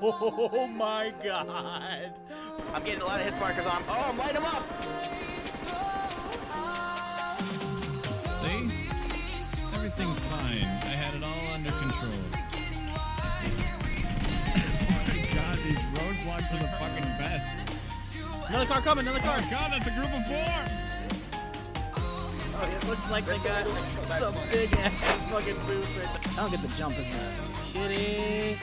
Oh my god. I'm getting a lot of hits markers on. Oh, I'm lighting them up. See? Everything's fine. I had it all under control. Oh my god, these roadblocks are the fucking best. Another car coming, another car. Oh god, that's a group of 4. Oh, it looks like they got some big ass fucking boots right there. I don't get the jump, isn't it? Shitty.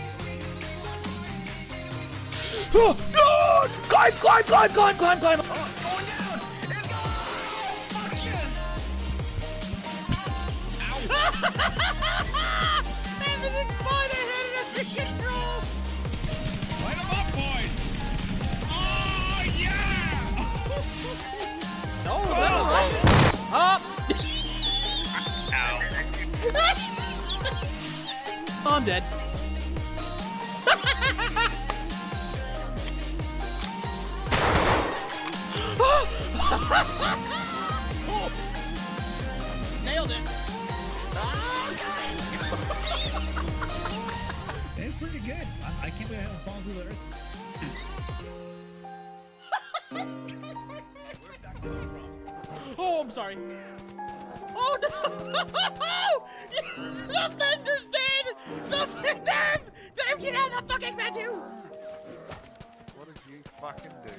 Oh, no! Climb, climb, climb, climb, climb, climb! Oh, it's going down! It's going! Fuck yes! Ow! Everything's fine, I had it under control! Light them up, boys! Oh, yeah! Oh, that was right. Up! Oh, I'm dead. Oh. Nailed it. It's pretty good. I can't believe I haven't fallen through the earth. Oh, I'm sorry. Oh no! The fender's dead! The fender! Get out of the fucking menu! What did you fucking do?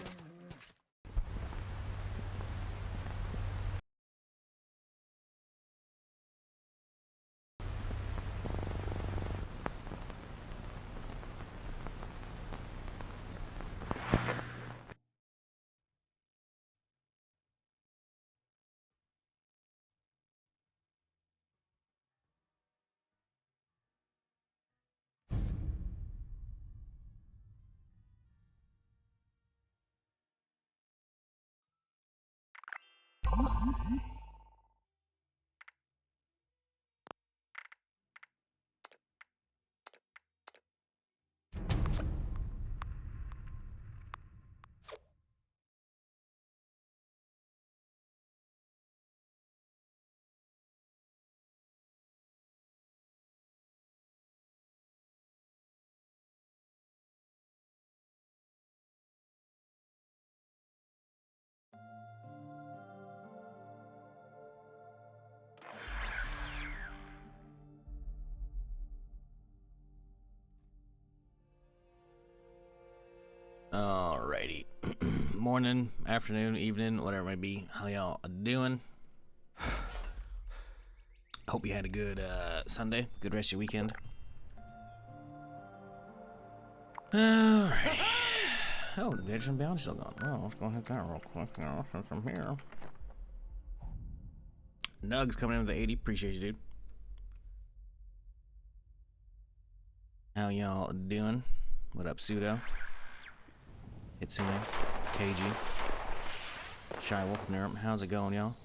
Alrighty. Morning, afternoon, evening, whatever it may be. How y'all doing? Hope you had a good Sunday. Good rest of your weekend. Alrighty. Oh, there's some bounty still going. Oh, let's go hit that real quick now from here. Nug's coming in with the 80. Appreciate you, dude. How y'all doing? What up, Pseudo? Itsune, KG, Shy Wolf, Nerp. How's it going, y'all?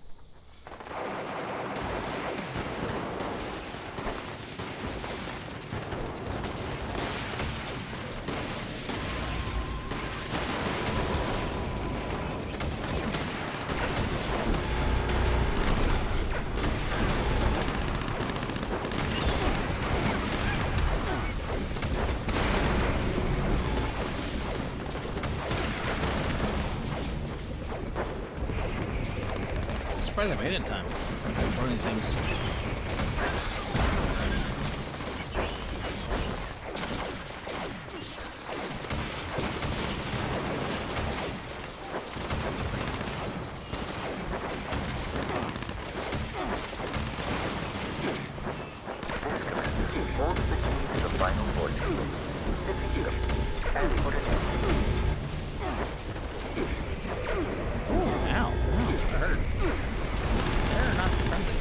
Surprised I made it in time. One of these things. Hold the key to the final vortex. Defeat them and put it in. Ooh, ow. That hurt. They're not friendly.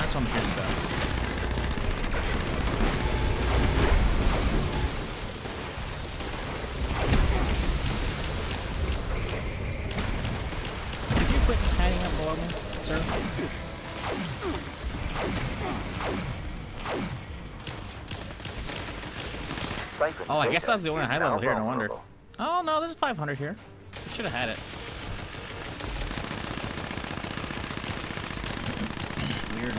That's what I'm curious about. Could you quit hiding up below me, sir? Oh, I guess that's the only high level here, no wonder. Oh no, there's a 500 here. We should have had it. Weird.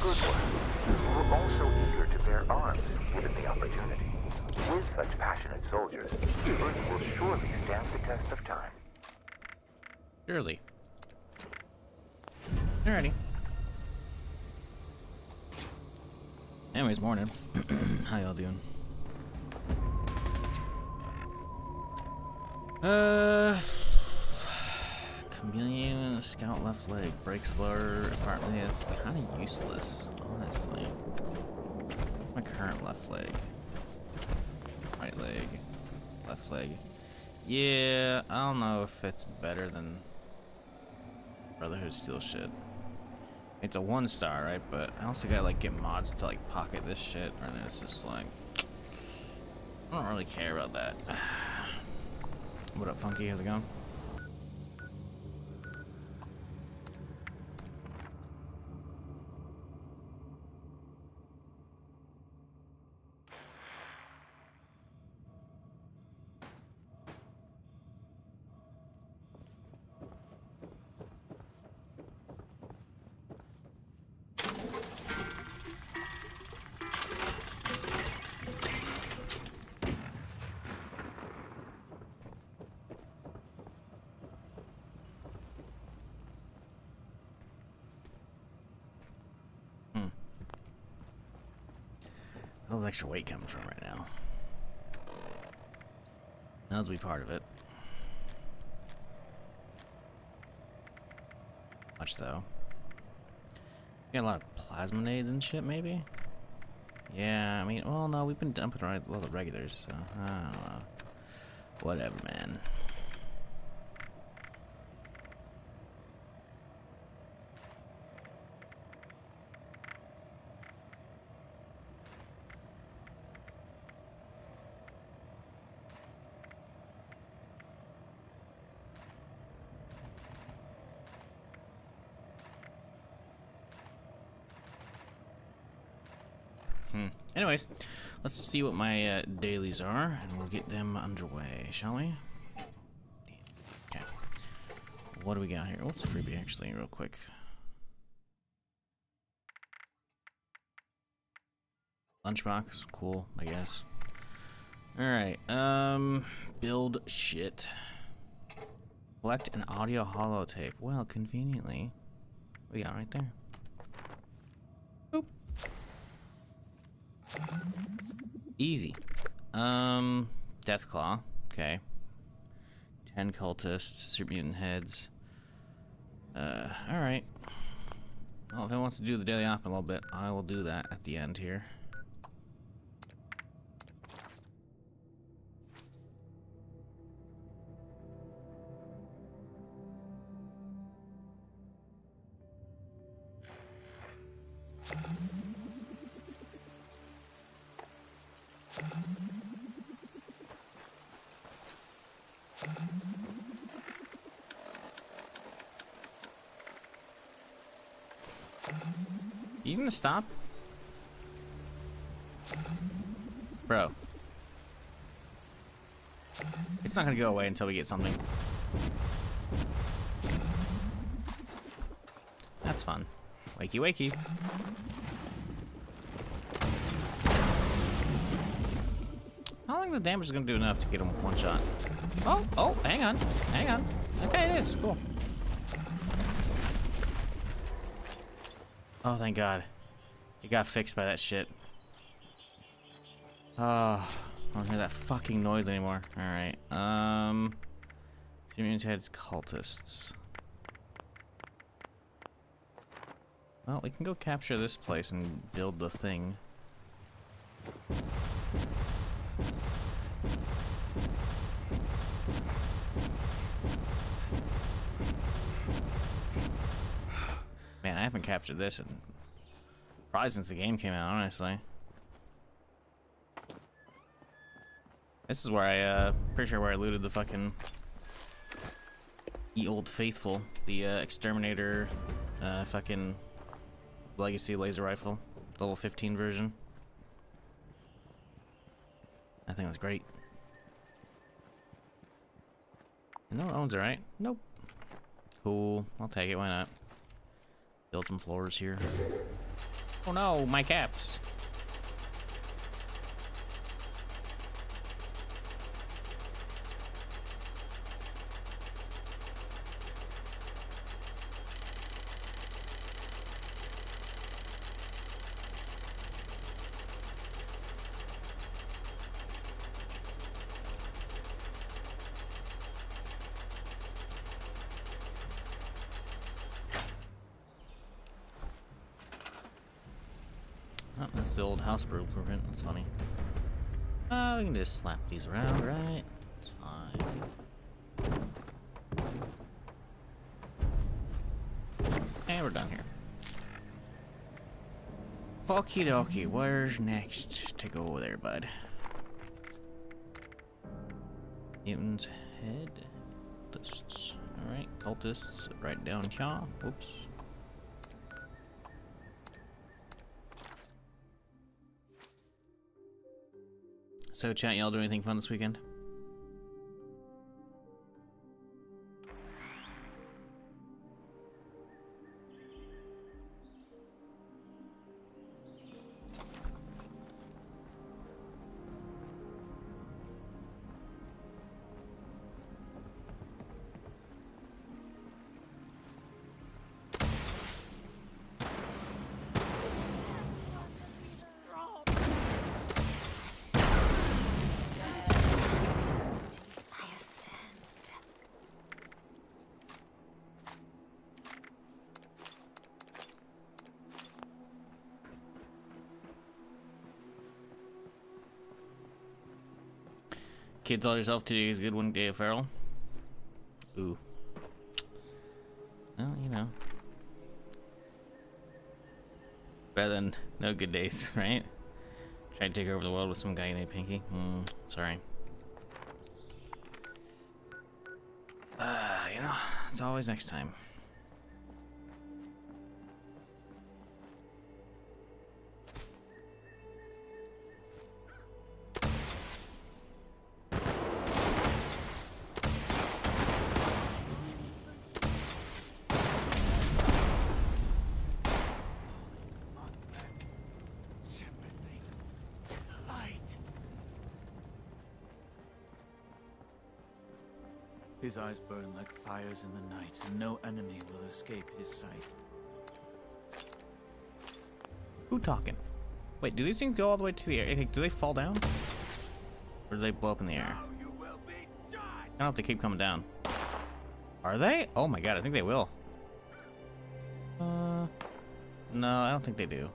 Good one. We're also eager to bear arms, given the opportunity. With such passionate soldiers, Earth will surely stand the test of time. Surely. Alrighty. Anyways, morning. How y'all doing? Chameleon, scout left leg, brake slower. Apparently, it's kind of useless, honestly. What's my current left leg? Right leg, left leg. Yeah, I don't know if it's better than Brotherhood Steel shit. It's a 1-star, right? But I also gotta like get mods to like pocket this shit, and it's just like I don't really care about that. What up, Funky? How's it going? Where's the extra weight coming from right now? That'll be part of it. Much so. Got a lot of plasma nades and shit, maybe? Yeah, I mean, well, no, we've been dumping right a lot of regulars, so I don't know. Whatever, man. Anyways, let's see what my dailies are, and we'll get them underway, shall we? Okay. What do we got here? What's a freebie, actually, real quick? Lunchbox, cool, I guess. Alright, build shit. Collect an audio holotape. Well, conveniently, we got right there. Boop. Easy. Deathclaw. Okay. 10 cultists, super mutant heads. Alright. Well, if it wants to do the daily op a little bit, I will do that at the end here. You gonna stop? Bro. It's not gonna go away until we get something. That's fun. Wakey wakey. I don't think the damage is gonna do enough to get him one shot. Oh, hang on. Hang on. Okay, it is. Cool. Oh, thank God. It got fixed by that shit. Oh, I don't hear that fucking noise anymore. Alright, Simeon's heads cultists. Well, we can go capture this place and build the thing. Man, I haven't captured this in probably since the game came out, honestly. This is where I, pretty sure where I looted the fucking Ye Old Faithful, the Exterminator, fucking Legacy laser rifle, level 15 version. I think it was great. No one owns it, right? Nope. Cool. I'll take it. Why not? Build some floors here. Oh no, my caps. Oh, that's the old house blueprint. That's funny. We can just slap these around, right? It's fine. And we're done here. Okie dokie, where's next to go there, bud? Mutant's head. Cultists. Alright, cultists right down here. Oops. So, chat, y'all do anything fun this weekend? Kids, all yourself today's good one day of feral. Ooh. Well, you know. Better than no good days, right? Try to take over the world with some guy named Pinky. Sorry. You know, it's always next time. His eyes burn like fires in the night, and no enemy will escape his sight. Who talking? Wait, do these things go all the way to the air? Do they fall down? Or do they blow up in the air? I don't know if they keep coming down. Are they? Oh my god, I think they will. No, I don't think they do.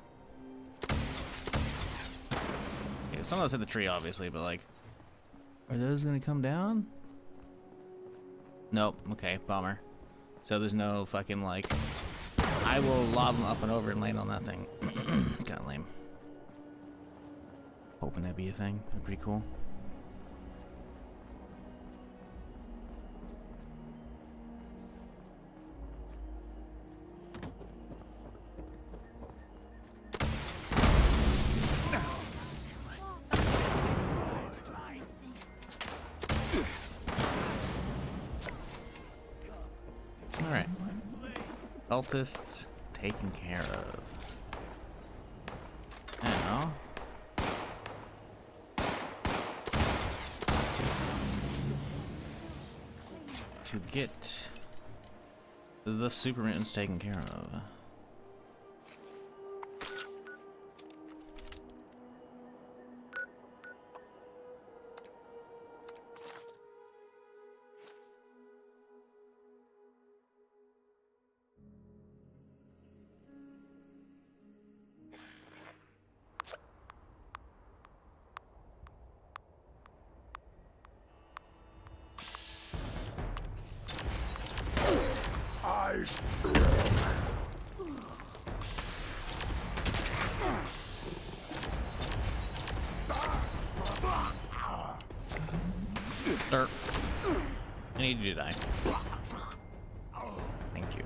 Okay, some of those hit the tree, obviously, but like... Are those gonna come down? Nope. Okay, bummer. So there's no fucking, like... I will lob them up and over and land on that thing. It's kind of lame. Hoping that'd be a thing. That'd be pretty cool. Alright. Cultists taken care of. Now... to get the super mutants taken care of. Dirt. I need you to die. Thank you.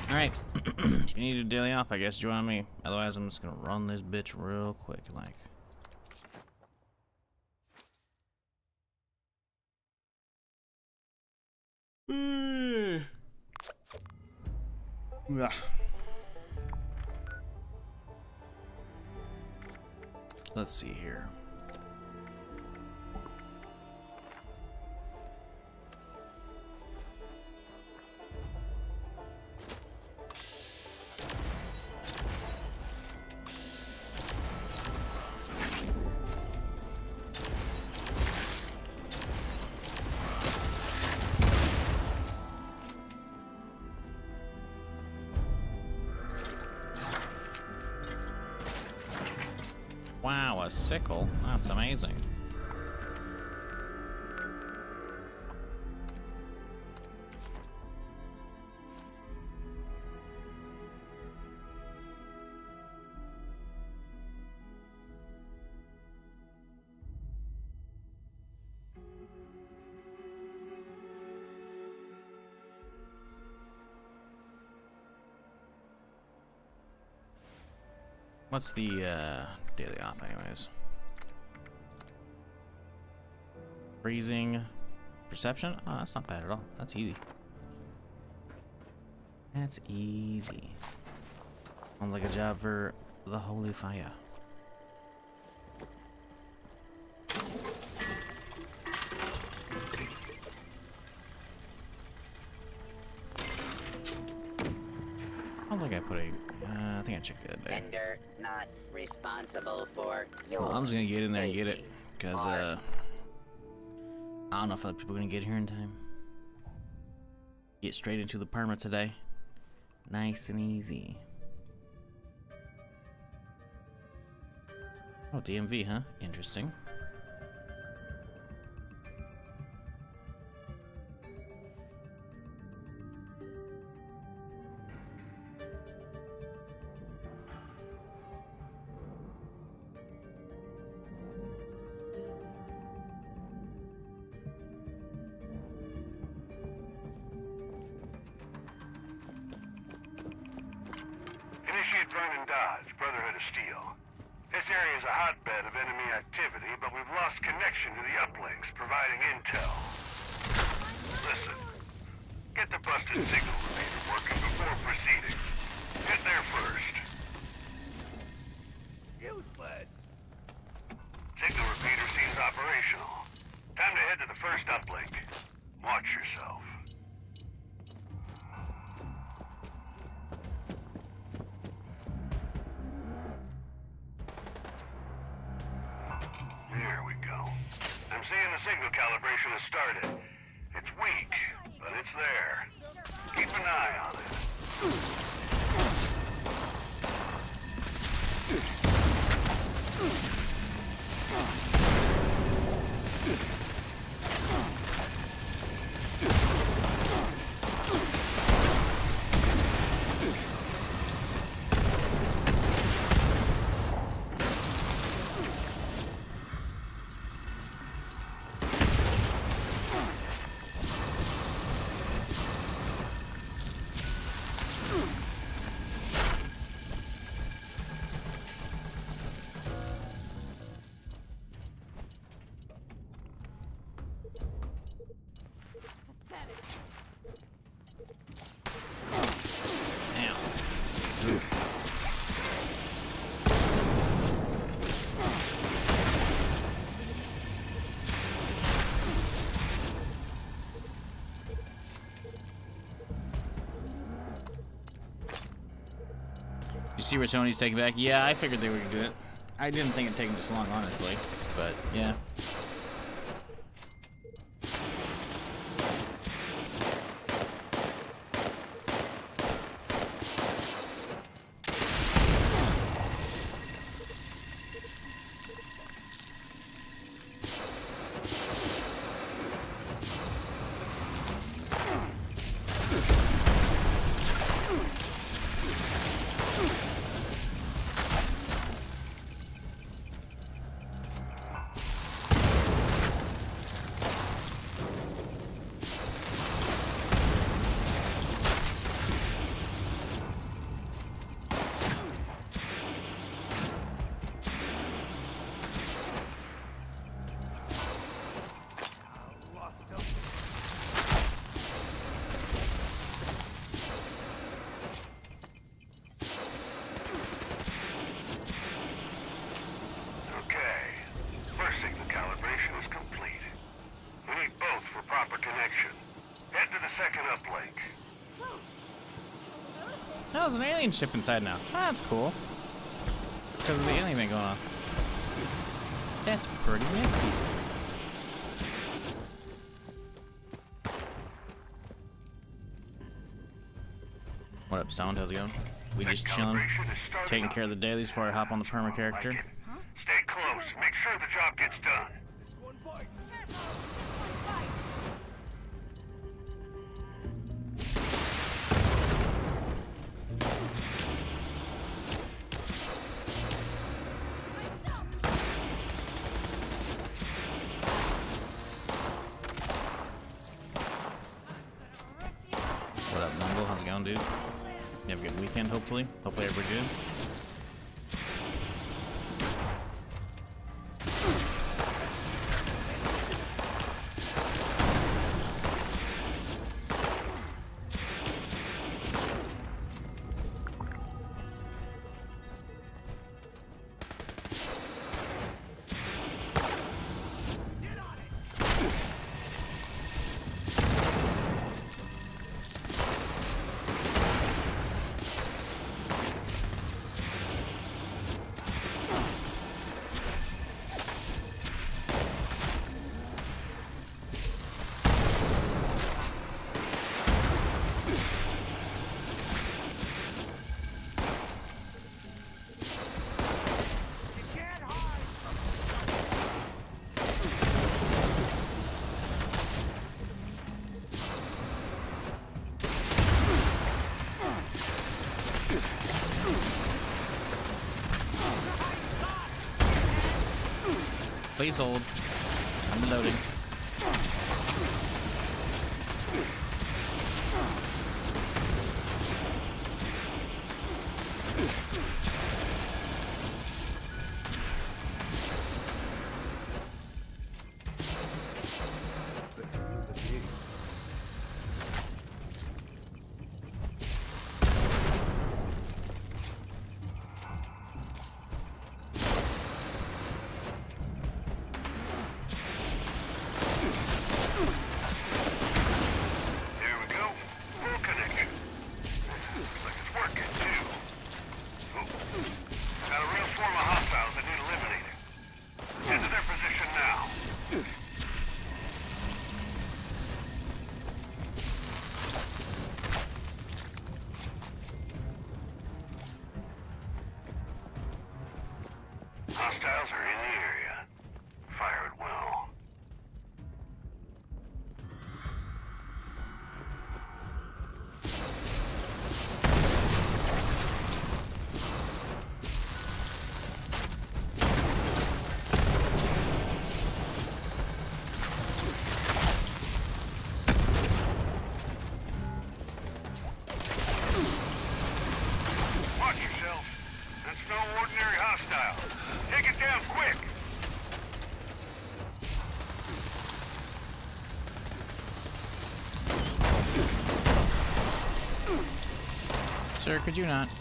Alright. If you need a daily off, I guess join me. Otherwise, I'm just gonna run this bitch real quick, like. Ugh. Let's see here. Wow, a sickle. That's amazing. What's the daily op anyways? Freezing perception? Oh, that's not bad at all. That's easy. That's easy. Sounds like a job for the Holy Fire. I don't think I put a. I think I checked the other day. Vendor not responsible for your Well, I'm just gonna get in there and get it, safety. cause I don't know if other people are gonna get here in time. Get straight into the perma today. Nice and easy. Oh, DMV, huh? Interesting. Initiate Vernon Dodge, Brotherhood of Steel. This area is a hotbed of enemy activity, but we've lost connection to the uplinks, providing intel. Listen, get the busted signal repeater working before proceeding. Get there first. Useless! Signal repeater seems operational. Time to head to the first uplink. Watch yourself. There we go. I'm seeing the signal calibration has started. It's weak, but it's there. Keep an eye on it. You see where Tony's taking back? Yeah, I figured they would do it. I didn't think it'd take this long, honestly. But, yeah. there's an alien ship inside now. Ah, that's cool. Because of the alien thing going on. That's pretty nifty. What up, Stoned? How's it going? We just chilling, taking care of the dailies before I hop on the perma character. Stay close. Make sure the job gets done. What up, Mumble? How's it going, dude? You have a good weekend, hopefully. Hopefully everybody good. Please hold. I'm loading. There we go. Full connection. Looks like it's working, too. Oh. Got a real swarm of hostiles that need eliminating. Head to their position now. Hostiles are in the area. Fire it well. Watch yourself. That's no ordinary hostile. Take it down quick. Sir, could you not? These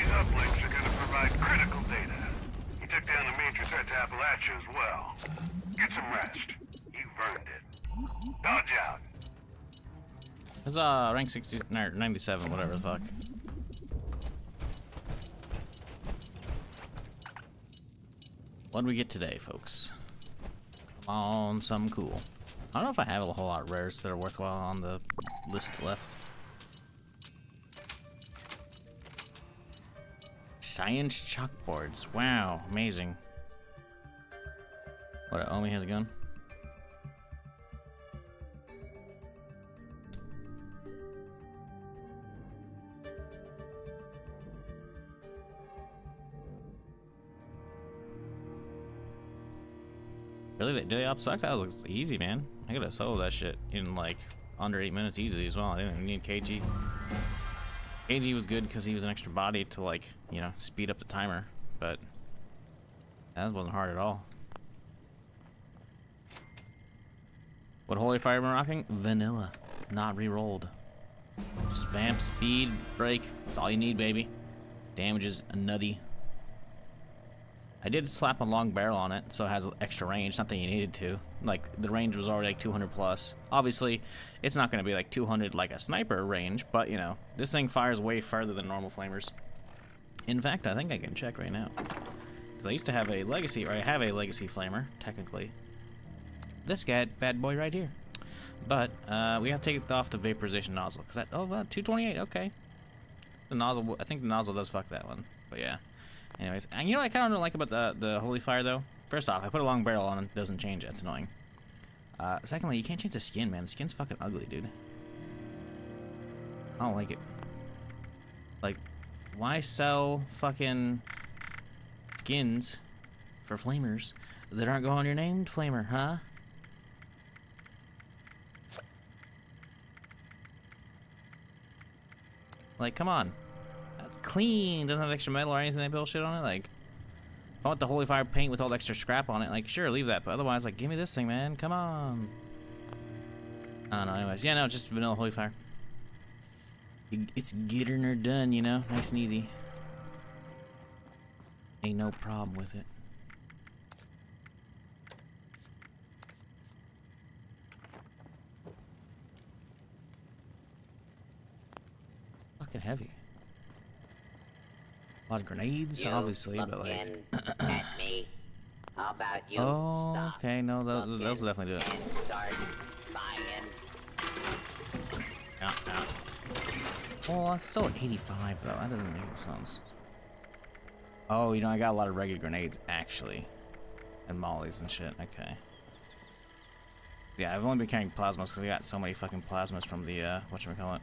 uplinks are going to provide critical data. You took down a major threat to Appalachia as well. Get some rest. You've earned it. Dodge out. It's rank 60, 97, whatever the fuck. What do we get today, folks? Come on, something cool. I don't know if I have a whole lot of rares that are worthwhile on the list left. Science chalkboards. Wow, amazing. What, Omi has a gun? Really? Do they upsuck? That looks easy, man. I could have solo that shit in like under 8 minutes easily as well. I didn't even need KG. KG was good because he was an extra body to, like, you know, speed up the timer, but that wasn't hard at all. What holy fire am I rocking? Vanilla, not re-rolled. Just vamp, speed, break. That's all you need, baby. Damage is nutty. I did slap a long barrel on it, so it has extra range. Not that you needed to. Like, the range was already like 200 plus. Obviously, it's not going to be like 200 like a sniper range, but you know, this thing fires way farther than normal flamers. In fact, I think I can check right now. Because I used to have a legacy, or I have a legacy flamer, technically. This guy, bad boy right here. But, we have to take off the vaporization nozzle. Because that, oh, 228, okay. The nozzle, I think the nozzle does fuck that one. But yeah. Anyways, and you know what I kind of don't like about the holy fire though? First off, I put a long barrel on it, doesn't change it, it's annoying. Secondly, you can't change the skin, man. The skin's fucking ugly, dude. I don't like it. Like, why sell fucking skins for flamers that aren't going on your named flamer, huh? Like, come on. That's clean. Doesn't have extra metal or anything that bullshit on it. Like, if I want the holy fire paint with all the extra scrap on it, like, sure, leave that. But otherwise, like, give me this thing, man. Come on. I don't know. Anyways, yeah, no, just vanilla holy fire. It's getting her done, you know? Nice and easy. Ain't no problem with it. Fucking heavy. A lot of grenades, obviously, but like. At me. How about you Oh, stop okay, no, those will definitely do it. and start buying? Out. Oh, that's still at 85 though. That doesn't make sense. Oh, you know, I got a lot of regular grenades actually, and mollies and shit. Okay. Yeah, I've only been carrying plasmas because I got so many fucking plasmas from the whatchamacallit.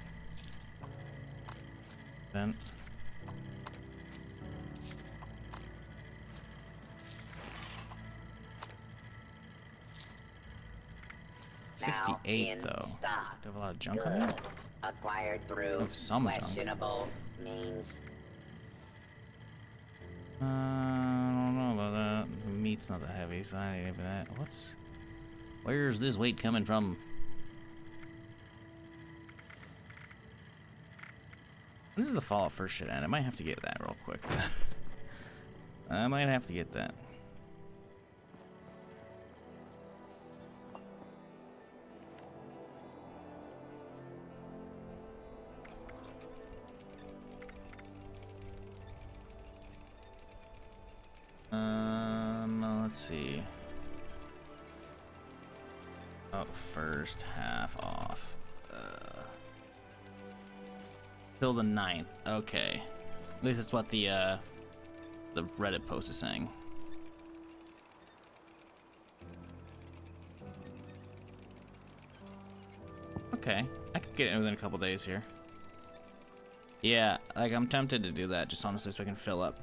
Vent. Now 68 in though. Do stock. I have a lot of junk on here? Acquired through Have some junk. questionable means. I don't know about that. The meat's not that heavy, so I ain't even that. Where's this weight coming from? When does the Fallout first shit end? I might have to get that real quick. I might have to get that. Let's see. Oh, first half off. Till the 9th. Okay. At least that's what the Reddit post is saying. Okay. I could get it within a couple days here. Yeah, like I'm tempted to do that just honestly so I can fill up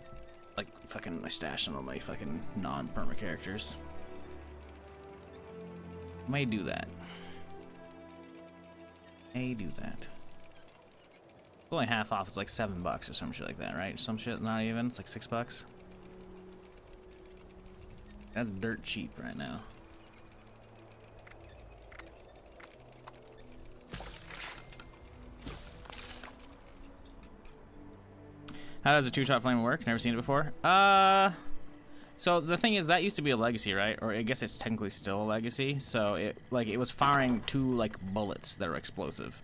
like fucking my stash on all my fucking non-perma characters. May do that. May do that. It's only half off. It's like $7 or some shit like that, right? Some shit not even. It's like $6. That's dirt cheap right now. How does a two-shot flame work? Never seen it before. So the thing is, that used to be a legacy, right? Or I guess it's technically still a legacy. So it was firing 2 like bullets that are explosive.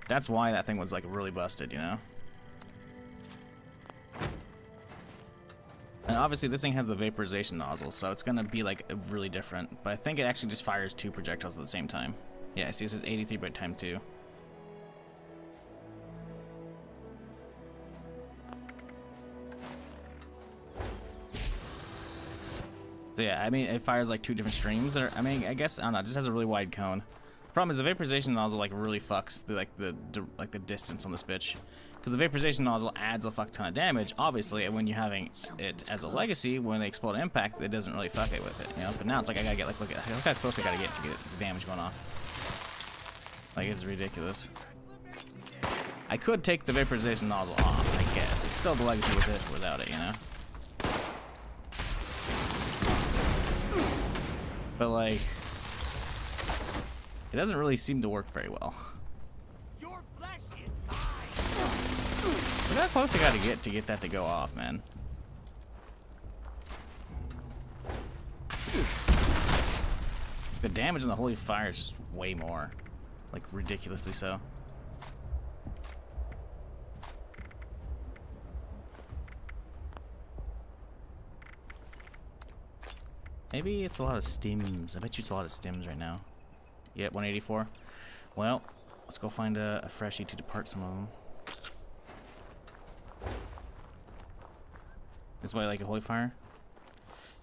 That's why that thing was like really busted, you know. And obviously this thing has the vaporization nozzle, so it's gonna be like really different. But I think it actually just fires 2 projectiles at the same time. Yeah, see, it says 83 by time 2. So yeah, I mean, it fires like 2 different streams. I mean, I guess I don't know. It just has a really wide cone. The problem is the vaporization nozzle like really fucks the distance on this bitch, because the vaporization nozzle adds a fuck ton of damage. Obviously, when you're having it as a legacy, when they explode impact, it doesn't really fuck it with it, you know. But now it's like I gotta get look how close I gotta get to get the damage going off. Like it's ridiculous. I could take the vaporization nozzle off, I guess. It's still the legacy with it without it, you know. But like, it doesn't really seem to work very well. Your flesh is mine. Look how close I gotta get that to go off, man. The damage in the holy fire is just way more. Like, ridiculously so. Maybe it's a lot of stims. I bet you it's a lot of stims right now. Yep, 184. Well, let's go find a freshie to depart some of them. This way, like a holy fire.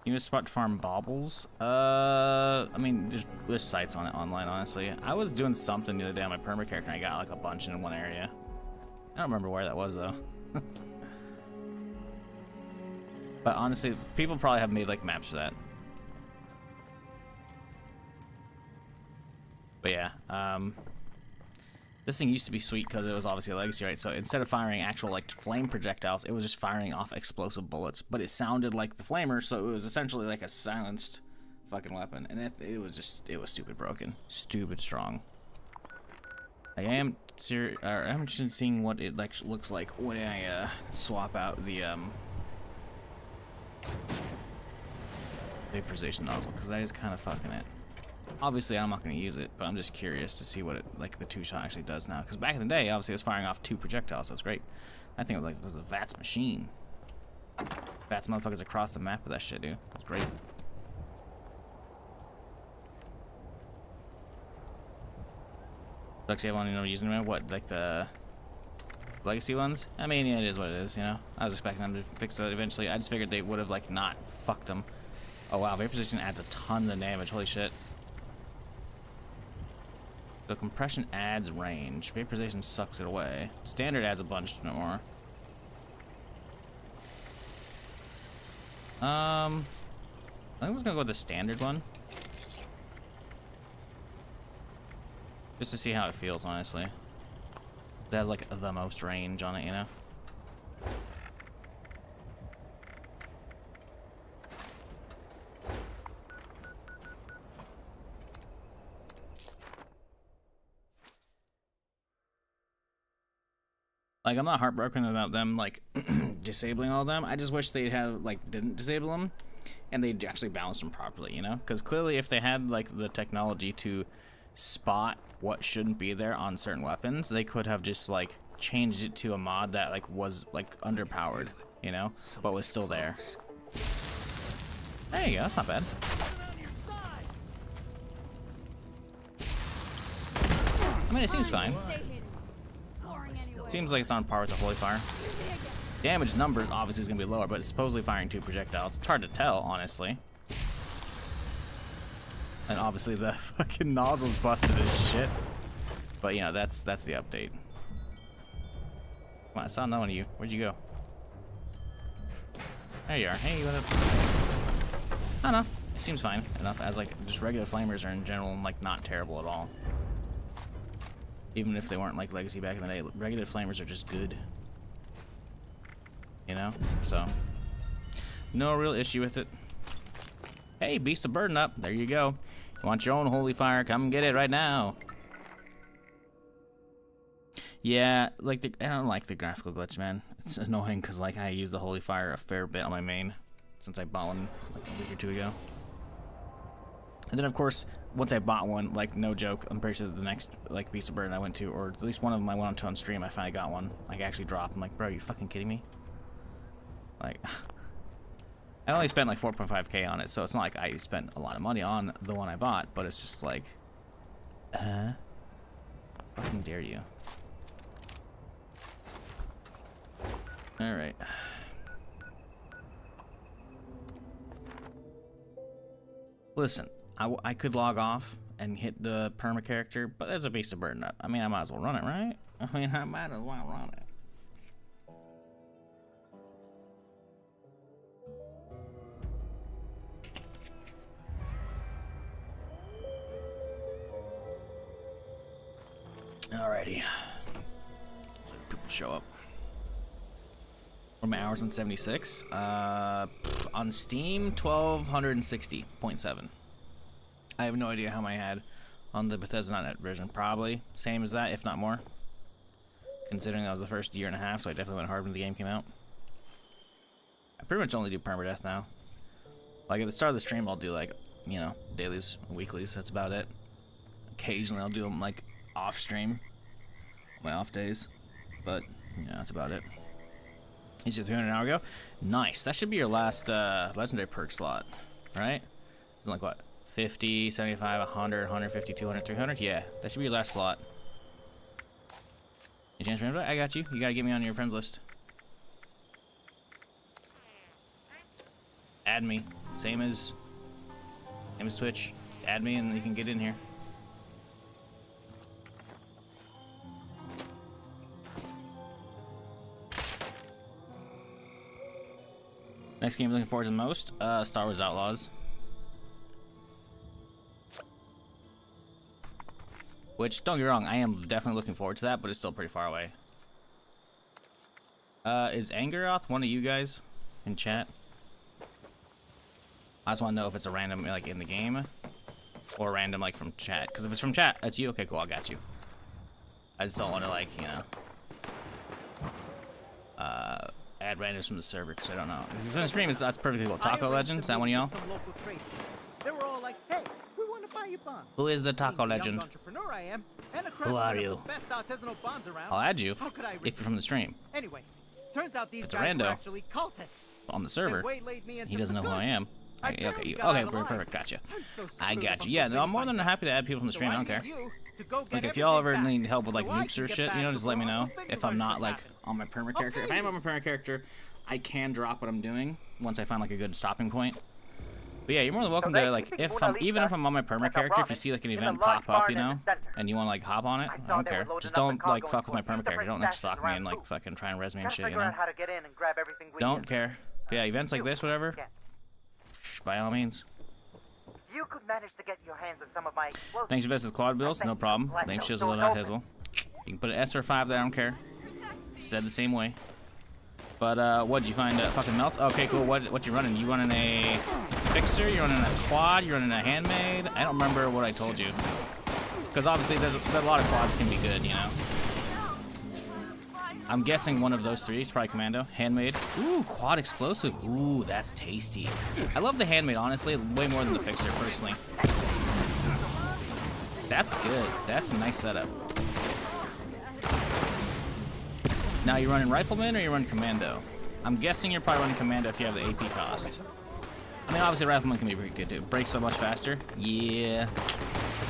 You know, spot to farm baubles. I mean, there's sites on it online. Honestly, I was doing something the other day on my perma character, and I got like a bunch in one area. I don't remember where that was though. But honestly, people probably have made like maps for that. But yeah, this thing used to be sweet because it was obviously a legacy, right? So instead of firing actual like flame projectiles, it was just firing off explosive bullets. But it sounded like the flamer, so it was essentially like a silenced fucking weapon, and it was stupid broken, stupid strong. I am I'm interested in seeing what it like looks like when I swap out the vaporization nozzle, because that is kind of fucking it. Obviously, I'm not going to use it, but I'm just curious to see what it, like, the two-shot actually does now. Because back in the day, obviously, it was firing off 2 projectiles, so it's great. I think it was a VATS machine. VATS motherfuckers across the map with that shit, dude. It's great. Sucks you have one, using them. What, like the legacy ones? I mean, yeah, it is what it is, you know? I was expecting them to fix it eventually. I just figured they would have, like, not fucked them. Oh, wow, vaporization adds a ton of damage. Holy shit. So compression adds range. Vaporization sucks it away. Standard adds a bunch more. I think I'm just gonna go with the standard one. Just to see how it feels, honestly. It has like the most range on it, you know? Like, I'm not heartbroken about them, like, disabling all of them. I just wish they'd have, like, didn't disable them, and they'd actually balance them properly, you know? Because clearly if they had, like, the technology to spot what shouldn't be there on certain weapons, they could have just, like, changed it to a mod that, like, was, like, underpowered, you know? But was still there. There you go, that's not bad. I mean, it seems fine. Seems like it's on par with the Holy Fire. Damage numbers obviously is going to be lower, but it's supposedly firing 2 projectiles. It's hard to tell, honestly. And obviously the fucking nozzle's busted as shit. But, you know, that's the update. Come on, I saw another one of you. Where'd you go? There you are. Hey, what up? I don't know. It seems fine enough, as, like, just regular flamers are in general, like, not terrible at all. Even if they weren't like legacy back in the day, regular flamers are just good. You know? So, no real issue with it. Hey, beast of burden up. There you go. You want your own holy fire? Come get it right now. Yeah, like, I don't like the graphical glitch, man. It's annoying because, like, I use the holy fire a fair bit on my main since I bought one like a week or 2 ago. And then, of course, once I bought one, like, no joke, I'm pretty sure the next, like, beast of burden I went to, or at least one of them I went on to on stream, I finally got one. Like, I actually dropped. I'm like, bro, you fucking kidding me? Like, I only spent, like, 4.5k on it, so it's not like I spent a lot of money on the one I bought, but it's just like, fucking dare you. Alright. Listen. I could log off and hit the perma character, but there's a beast of burden up. I mean, I might as well run it, right? I mean, I might as well run it. Alrighty. So people show up. What are my hours on 76? On Steam, 1260.7. I have no idea how many I had on the Bethesda.net version. Probably same as that, if not more. Considering that was the first year and a half, so I definitely went hard when the game came out. I pretty much only do Permadeath now. Like at the start of the stream, I'll do like, you know, dailies, weeklies. That's about it. Occasionally, I'll do them like off stream, my off days. But yeah, that's about it. You said 300 an hour ago. Nice. That should be your last legendary perk slot, right? It's like what? 50, 75, 100, 150, 200, 300. Yeah, that should be your last slot. Any chance to remember that? I got you. You gotta get me on your friends list. Add me. Same as Twitch. Add me and you can get in here. Next game I'm looking forward to the most, Star Wars Outlaws. Which, don't get me wrong, I am definitely looking forward to that, but it's still pretty far away. Is Angeroth one of you guys in chat? I just want to know if it's a random, like, in the game, or random, like, from chat. Because if it's from chat, that's you. Okay, cool, I got you. I just don't want to, like, you know, add randoms from the server, because I don't know. If you're on the stream, that's perfectly cool. Taco Legend, is that one of y'all? They were all like, hey, we want to buy you bombs. Who is the Taco Being the young Legend? entrepreneur I am, and a Who are craftsman of you? the best artisanal bombs around. I'll add you How could I if you're from the stream. Anyway, turns out these It's a guys were rando. actually cultists. On the server. They waylaid me and He took doesn't the know who I goods. am. I Okay, barely okay, got out okay, alive. perfect, gotcha. I'm so I screwed got if you. I'm Yeah, so no, I'm big more than myself. happy to add people from the So stream. I don't need care. you to go get Like, if y'all ever everything need back help with, like, so I nukes can or get shit, you back know, just let me before know. the big If I'm not, version like, happens. on my perma character. If I am on my perma character, I can drop what I'm doing once I find, like, a good stopping point. But yeah, you're more than welcome to, like, even if I'm on my perma character, if you see, like, an event pop up, you know, and you want to, like, hop on it, I don't care. Just don't, like, fuck with my perma character. Don't, like, stalk me and, like, fucking try and res me and shit, you know? how to get in and grab everything we Don't care. But yeah, events like this, whatever, by all means. You could manage to get your hands on some of my explosives. Thanks for visiting Quad Bills, no problem. Name Shizzle and Hizzle. You can put an S or 5 there, I don't care. Said the same way. But what'd you find? Fucking melts? Okay, cool. What you running? You running a fixer? You running a quad? You running a handmade? I don't remember what I told you. Because obviously there's a lot of quads can be good, you know. I'm guessing one of those three is probably commando. Handmade. Ooh, quad explosive. Ooh, that's tasty. I love the handmade, honestly, way more than the fixer, personally. That's good. That's a nice setup. Now, you running rifleman or you running commando? I'm guessing you're probably running commando if you have the AP cost. I mean, obviously rifleman can be pretty good too. Breaks so much faster. Yeah.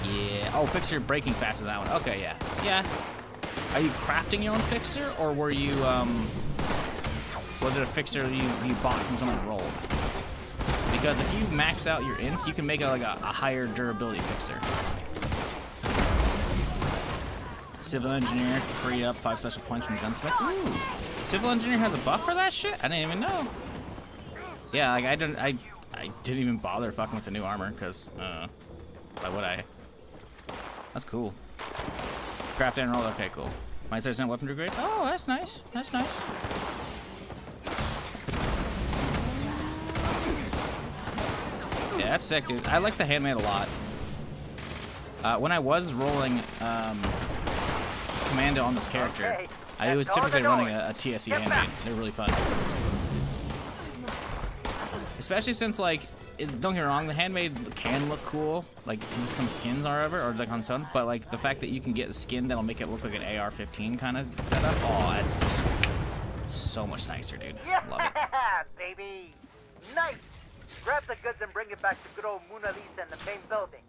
Yeah. Oh, fixer breaking faster than that one. Okay, yeah. Yeah. Are you crafting your own fixer, or were you, was it a fixer you bought from someone and rolled? Because if you max out your ints, you can make like a higher durability fixer. Civil engineer, free up 5 special points from gunsmith. Ooh, civil engineer has a buff for that shit? I didn't even know. Yeah, like I didn't even bother fucking with the new armor because, why would I? That's cool. Craft and roll. Okay, cool. Might start weapon degrade. Oh, that's nice. That's nice. Yeah, that's sick, dude. I like the handmade a lot. When I was rolling commando on this character, I was typically running a TSE handmade. They're really fun. Especially since, like, don't get me wrong, the handmade can look cool, like with some skins or whatever, or like on some, but like the fact that you can get the skin that'll make it look like an AR-15 kind of setup, oh, that's so much nicer, dude. Love it. Yeah, baby. Nice. Grab the goods and bring it back to good old Mona Lisa in the main building.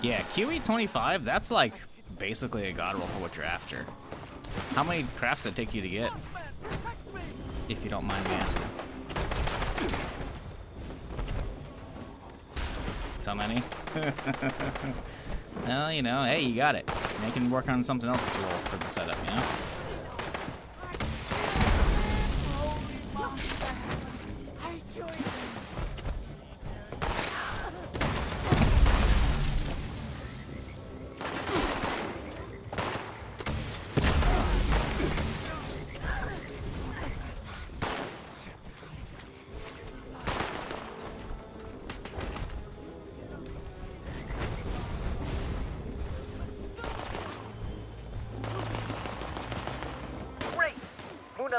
Yeah, QE25, that's like basically a god roll for what you're after. How many crafts did it take you to get? If you don't mind me asking. So many? Well, you know, hey, you got it. Now you can work on something else to roll for the setup, you know?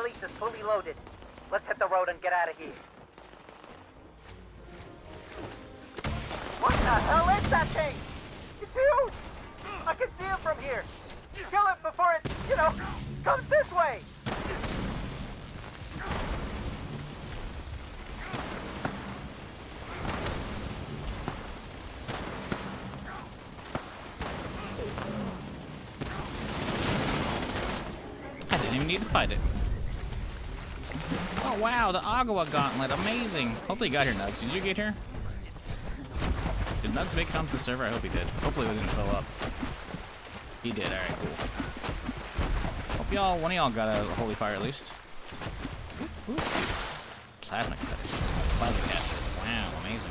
release is fully loaded. Let's hit the road and get out of here. What the hell is that thing? It's huge! I can see it from here. Kill it before it, comes this way! I didn't even need to fight it. Oh wow, the Agua Gauntlet, amazing. Hopefully you got here, Nugs. Did you get here? Did Nugs make it onto the server? I hope he did. Hopefully we didn't fill up. He did, alright, cool. Hope one of y'all got a holy fire at least. Ooh. Plasma cutter. Plasma caster. Wow, amazing.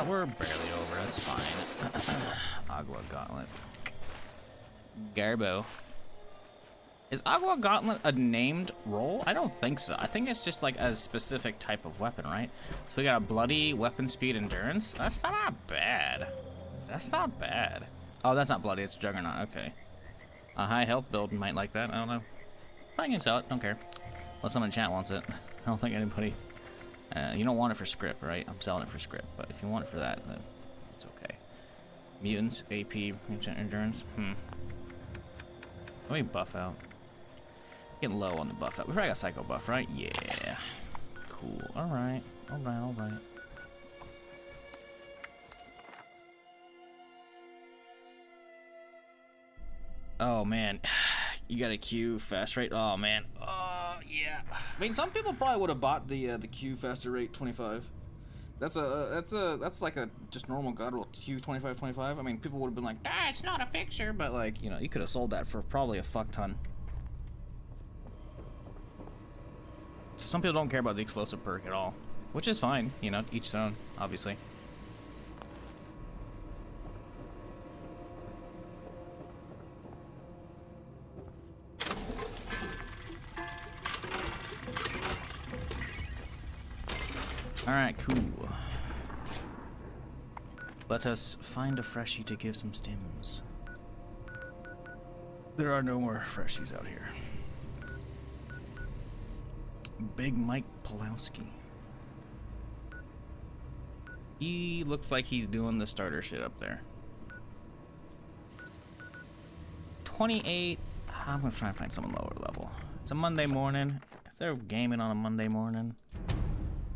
We're barely over, that's fine. Agua Gauntlet. Garbo. Is Agua Gauntlet a named role? I don't think so. I think it's just like a specific type of weapon, right? So we got a bloody, weapon speed, endurance. That's not bad. That's not bad. Oh, that's not bloody, it's Juggernaut, okay. A high health build might like that, I don't know. Probably can sell it, don't care. Unless someone in chat wants it. I don't think anybody... you don't want it for script, right? I'm selling it for script, but if you want it for that, then it's okay. Mutants, AP, endurance, Let me buff out. Getting low on the buff out. We probably got Psycho buff, right? Yeah. Cool. Alright. Alright, alright. Oh, man. You got a Q fast rate? Oh, man. Oh, yeah. I mean, some people probably would have bought the Q faster rate 25. That's like a just normal God roll Q 25. I mean, people would have been like, it's not a fixer, but like, you could have sold that for probably a fuck ton. Some people don't care about the explosive perk at all, which is fine, each their own, obviously. Alright, cool. Let us find a freshie to give some stims. There are no more freshies out here. Big Mike Pulowski. He looks like he's doing the starter shit up there. 28. I'm gonna try and find someone lower level. It's a Monday morning. If they're gaming on a Monday morning,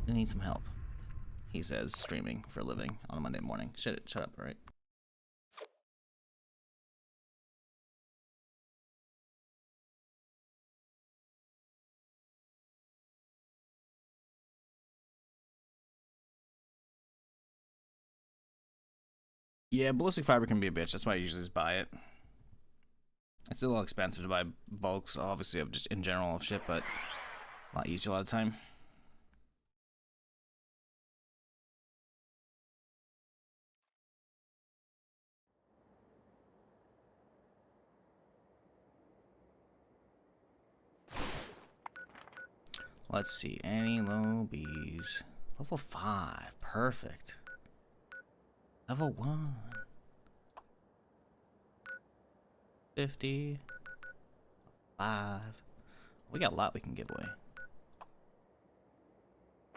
they need some help. He says streaming for a living on a Monday morning. Shut up, alright? Yeah, ballistic fiber can be a bitch. That's why I usually just buy it. It's a little expensive to buy bulks, obviously, of just in general of shit, but a lot easier a lot of the time. Let's see, any low B's. Level 5, perfect. Level 1. 50. 5. We got a lot we can give away.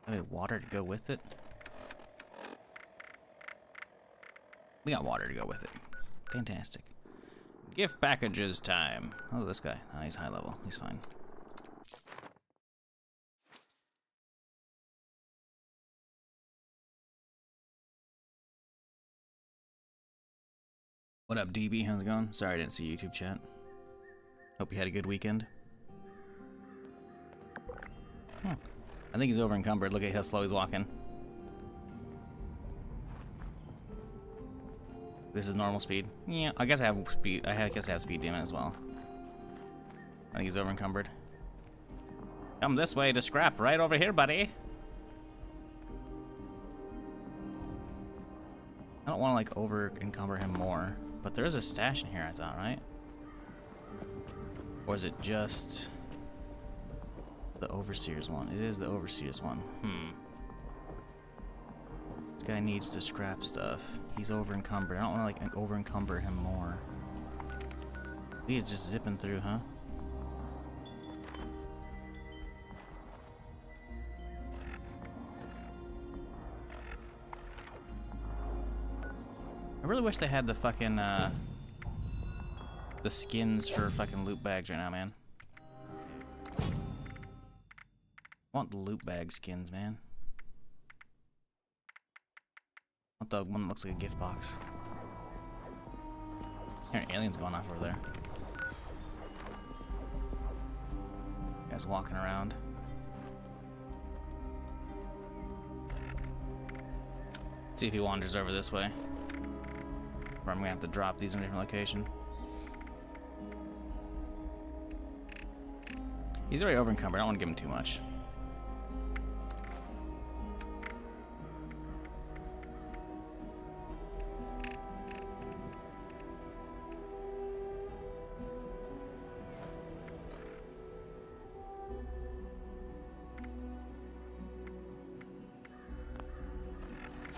Maybe water to go with it. We got water to go with it. Fantastic. Gift packages time. Oh, this guy. Oh, he's high level. He's fine. What up, DB? How's it going? Sorry I didn't see YouTube chat. Hope you had a good weekend. I think he's over encumbered. Look at how slow he's walking. This is normal speed. Yeah, I guess I have speed. I guess I have speed demon as well. I think he's over encumbered. Come this way to scrap. Right over here, buddy. I don't want to like over encumber him more. But there is a stash in here, I thought, right? Or is it just the Overseer's one? It is the Overseer's one. It's guy needs to scrap stuff. He's over encumbered. I don't want to like over encumber him more. He's just zipping through, huh? I really wish they had the fucking the skins for fucking loot bags right now, man. I want the loot bag skins, man. I want the one that looks like a gift box. Here, an alien's going off over there. Guy's walking around. See if he wanders over this way. Or I'm gonna have to drop these in a different location. He's already over encumbered. I don't want to give him too much.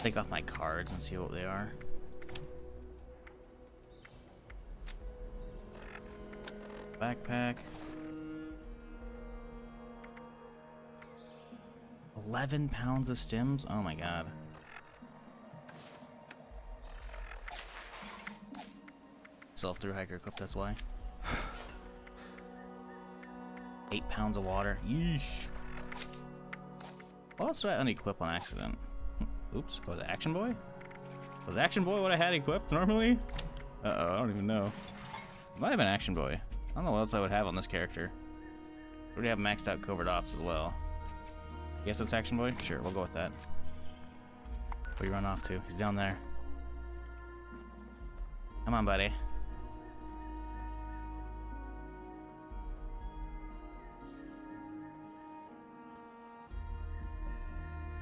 Take off my cards and see what they are. Backpack. 11 pounds of stims? Oh my god. Self-through hiker equipped, that's why. 8 pounds of water. Yeesh. What else did I unequip on accident? Oops. Was it Action Boy? Was Action Boy what I had equipped normally? Uh-oh, I don't even know. It might have been Action Boy. I don't know what else I would have on this character. I already have maxed out covert ops as well. Guess it's Action Boy? Sure, we'll go with that. Where you run off to? He's down there. Come on, buddy.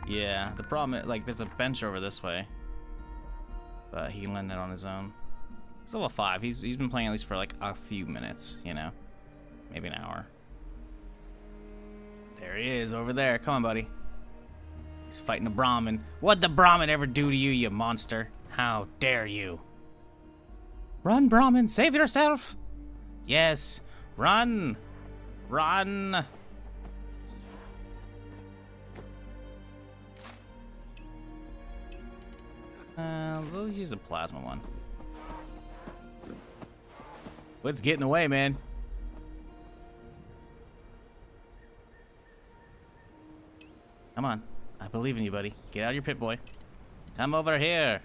Yeah, the problem is, like, there's a bench over this way. But he can land it on his own. He's level 5. He's been playing at least for, like, a few minutes, you know? Maybe an hour. There he is, over there. Come on, buddy. He's fighting a Brahmin. What'd the Brahmin ever do to you, you monster? How dare you? Run, Brahmin! Save yourself! Yes! Run! Run! Let's use a plasma one. What's getting away, man? Come on. I believe in you, buddy. Get out of your pit, boy. Come over here.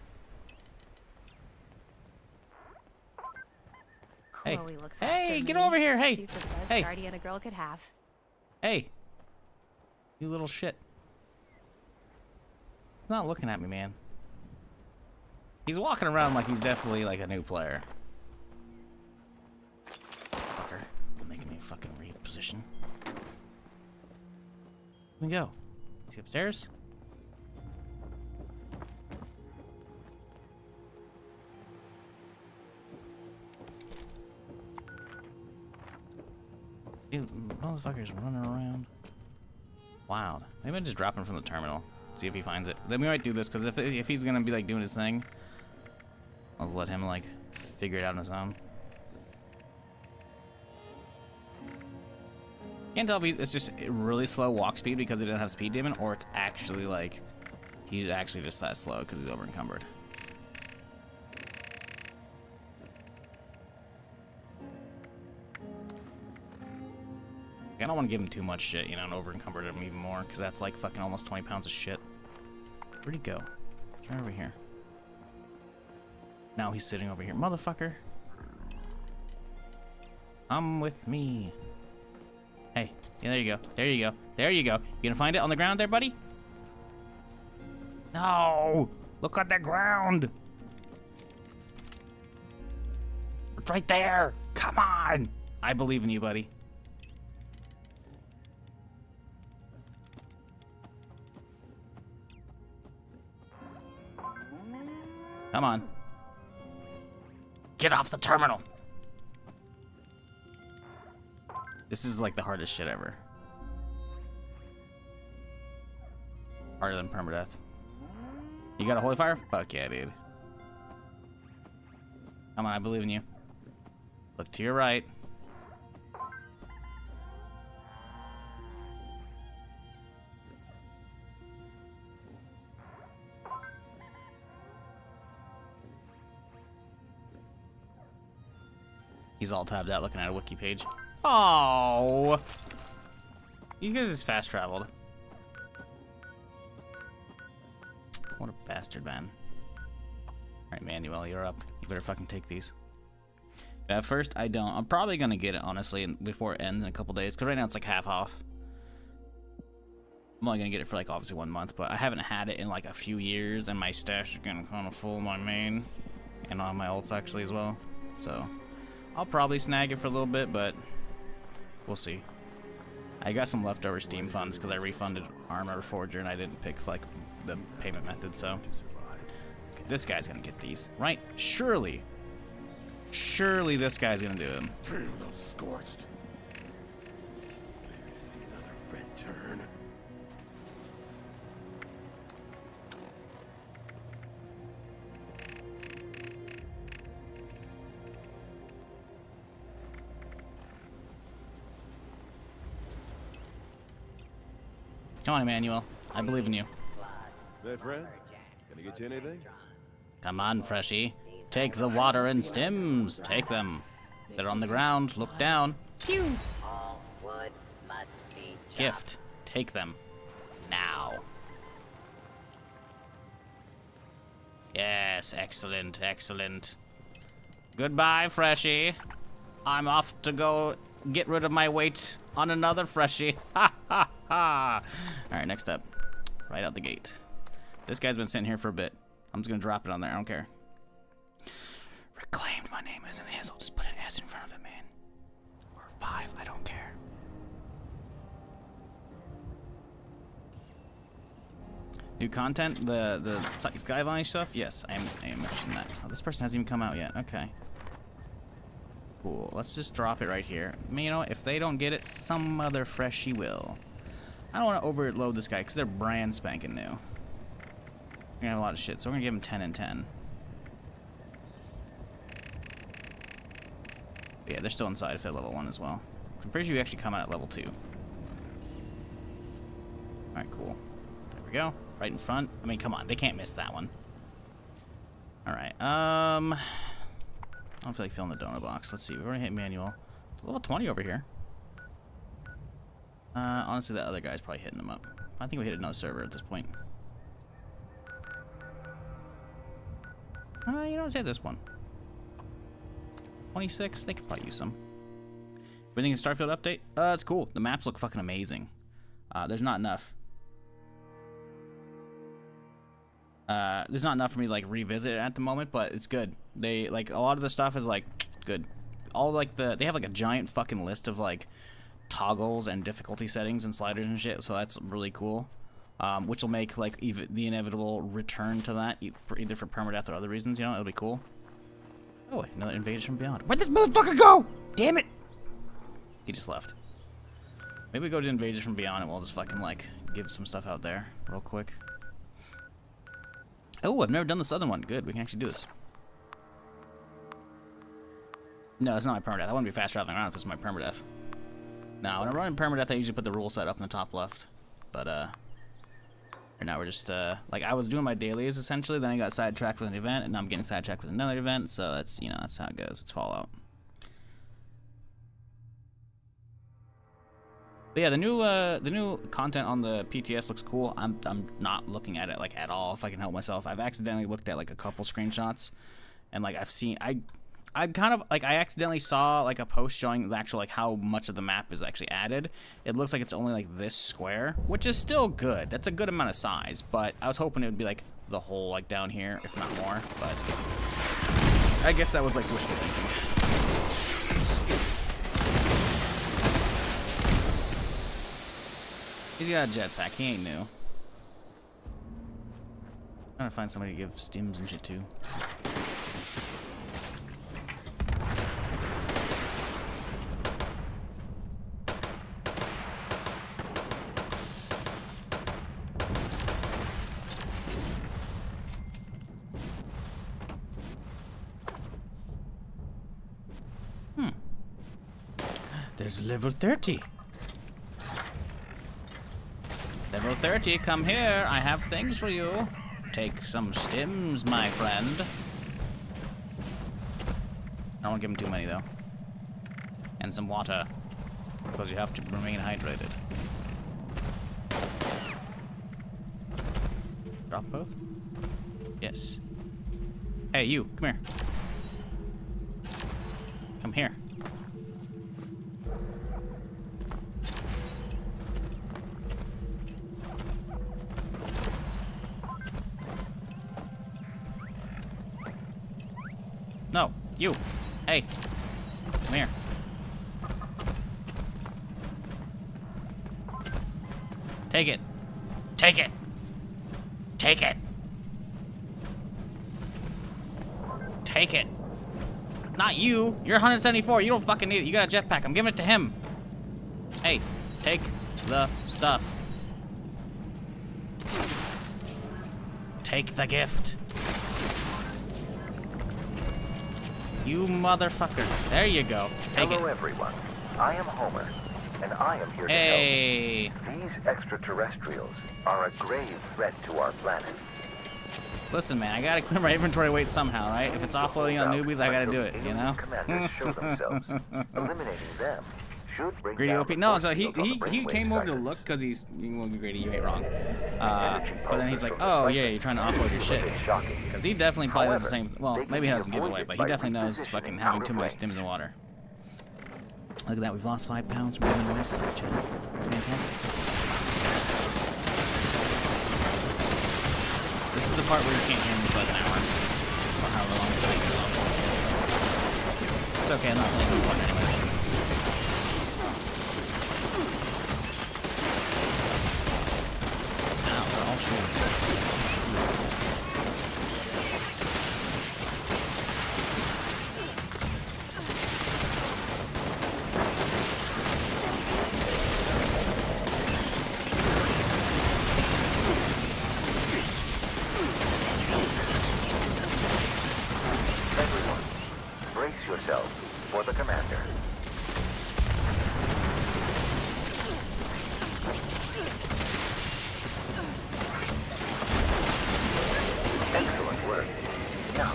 Hey. Chloe looks Hey, after get me. over here. Hey. She's the best Hey. guardian a girl could have. Hey. You little shit. He's not looking at me, man. He's walking around like he's definitely like a new player. Fucker. Making me fucking reposition. Let me go. Is he upstairs? Dude, motherfucker's running around. Wild. Maybe I just drop him from the terminal. See if he finds it. Then we might do this, because if he's gonna be like doing his thing, I'll just let him like figure it out on his own. Can't tell if it's just really slow walk speed because he didn't have speed demon, or it's actually like he's actually just that slow because he's over encumbered. I don't want to give him too much shit, you know, and over encumbered him even more, because that's like fucking almost 20 pounds of shit. Where'd he go? He's right over here. Now he's sitting over here. Motherfucker. Come with me. Hey, yeah, there you go. There you go. There you go. You gonna find it on the ground there, buddy? No! Look at the ground! It's right there! Come on! I believe in you, buddy. Come on. Get off the terminal! This is like the hardest shit ever. Harder than Permadeath. You got a holy fire? Fuck yeah, dude. Come on, I believe in you. Look to your right. He's all tabbed out looking at a wiki page. Oh, you guys is fast traveled. What a bastard, man. Alright, Manuel, you're up. You better fucking take these. But at first, I don't. I'm probably gonna get it, honestly, before it ends in a couple days, because right now it's like half off. I'm only gonna get it for like obviously 1 month, but I haven't had it in like a few years, and my stash is getting kind of full, my main, and on my ults actually as well. So I'll probably snag it for a little bit, but we'll see. I got some leftover Steam funds because I refunded Armor Forger and I didn't pick like the payment method, so okay, this guy's gonna get these, right? Surely this guy's gonna do them. Feel the scorched. See another friend turn. Come on, Emmanuel. I believe in you. Hey, friend. Can I get you anything? Come on, Freshie. Take the water and stems. Take them. They're on the ground. Look down. Phew. All wood must be chopped. Gift. Take them. Now. Yes, excellent, excellent. Goodbye, Freshie. I'm off to go get rid of my weight on another Freshie. Ha ha ha. Alright, next up. Right out the gate. This guy's been sitting here for a bit. I'm just gonna drop it on there, I don't care. Reclaimed, my name isn't his. I'll just put an S in front of it, man. Or 5, I don't care. New content, the Skyvine stuff? Yes, I am interested in that. Oh, this person hasn't even come out yet. Okay. Cool. Let's just drop it right here. I mean, you know, if they don't get it, some other freshie will. I don't want to overload this guy because they're brand spanking new. We're gonna have a lot of shit, so we're gonna give him 10 and 10. But yeah, they're still inside if they're level 1 as well. I'm pretty sure you actually come out at level 2. Alright, cool. There we go. Right in front. I mean, come on, they can't miss that one. Alright, I don't feel like filling the donut box. Let's see, we've already hit manual. It's level 20 over here. Honestly, that other guy's probably hitting them up. I think we hit another server at this point. You know, let's hit this one. 26, they could probably use some. Everything in Starfield update? It's cool. The maps look fucking amazing. There's not enough. There's not enough for me to like revisit it at the moment, but it's good. They like a lot of the stuff is like good. All like they have like a giant fucking list of like toggles and difficulty settings and sliders and shit, so that's really cool. Which will make like even the inevitable return to that either for permadeath or other reasons, you know. It'll be cool. Oh, another invaders from beyond. Where'd this motherfucker go? Damn it! He just left. Maybe we go to invaders from beyond and we'll just fucking like give some stuff out there real quick. Oh, I've never done the southern one. Good, we can actually do this. No, it's not my permadeath. I wouldn't be fast traveling around if this is my permadeath. No, when I'm running permadeath, I usually put the rule set up in the top left. But, right now we're just, like, I was doing my dailies, essentially, then I got sidetracked with an event, and now I'm getting sidetracked with another event, so that's, you know, that's how it goes. It's Fallout. But yeah, the new content on the PTS looks cool. I'm not looking at it, like, at all, if I can help myself. I've accidentally looked at, like, a couple screenshots, and, like, I kind of, like, I accidentally saw, like, a post showing the actual, like, how much of the map is actually added. It looks like it's only, like, this square, which is still good. That's a good amount of size, but I was hoping it would be, like, the whole, like, down here, if not more, but I guess that was, like, wishful thinking. He's got a jetpack. He ain't new. I'm trying to find somebody to give stims and shit to. There's level 30. Level 30, come here. I have things for you. Take some stims, my friend. I don't want to give him too many, though. And some water. Because you have to remain hydrated. Drop both? Yes. Hey, you. Come here. Come here. No, you. Hey, come here. Take it. Take it. Take it. Take it. Not you. You're 174. You don't fucking need it. You got a jetpack. I'm giving it to him. Hey, take the stuff. Take the gift. You motherfucker. There you go. Take Hello, it. everyone. I am Homer, and I am here to Hey. help. These extraterrestrials are a grave threat to our planet. Listen, man, I gotta clear my inventory weight somehow, right? If it's offloading on newbies, I gotta do it, you know? Commanders show themselves. Eliminating them should bring Greedy down OP. the No, force so field on the he brainwave came over to sirens. look because he's, you won't be greedy, you ain't wrong. But then he's like, oh yeah, you're trying to offload your shit. Because he definitely probably does the same. Well, maybe he doesn't give it away, but he definitely knows fucking having too many stims in water. Look at that, we've lost 5 pounds from giving away stuff, Chad. It's fantastic. This is the part where you can't hear me for like an hour. Or however long it's taking. It's okay, I'm not saying good part anyways. Ow, they're all shooting. Everyone, brace yourself for the commander. Excellent work. Now,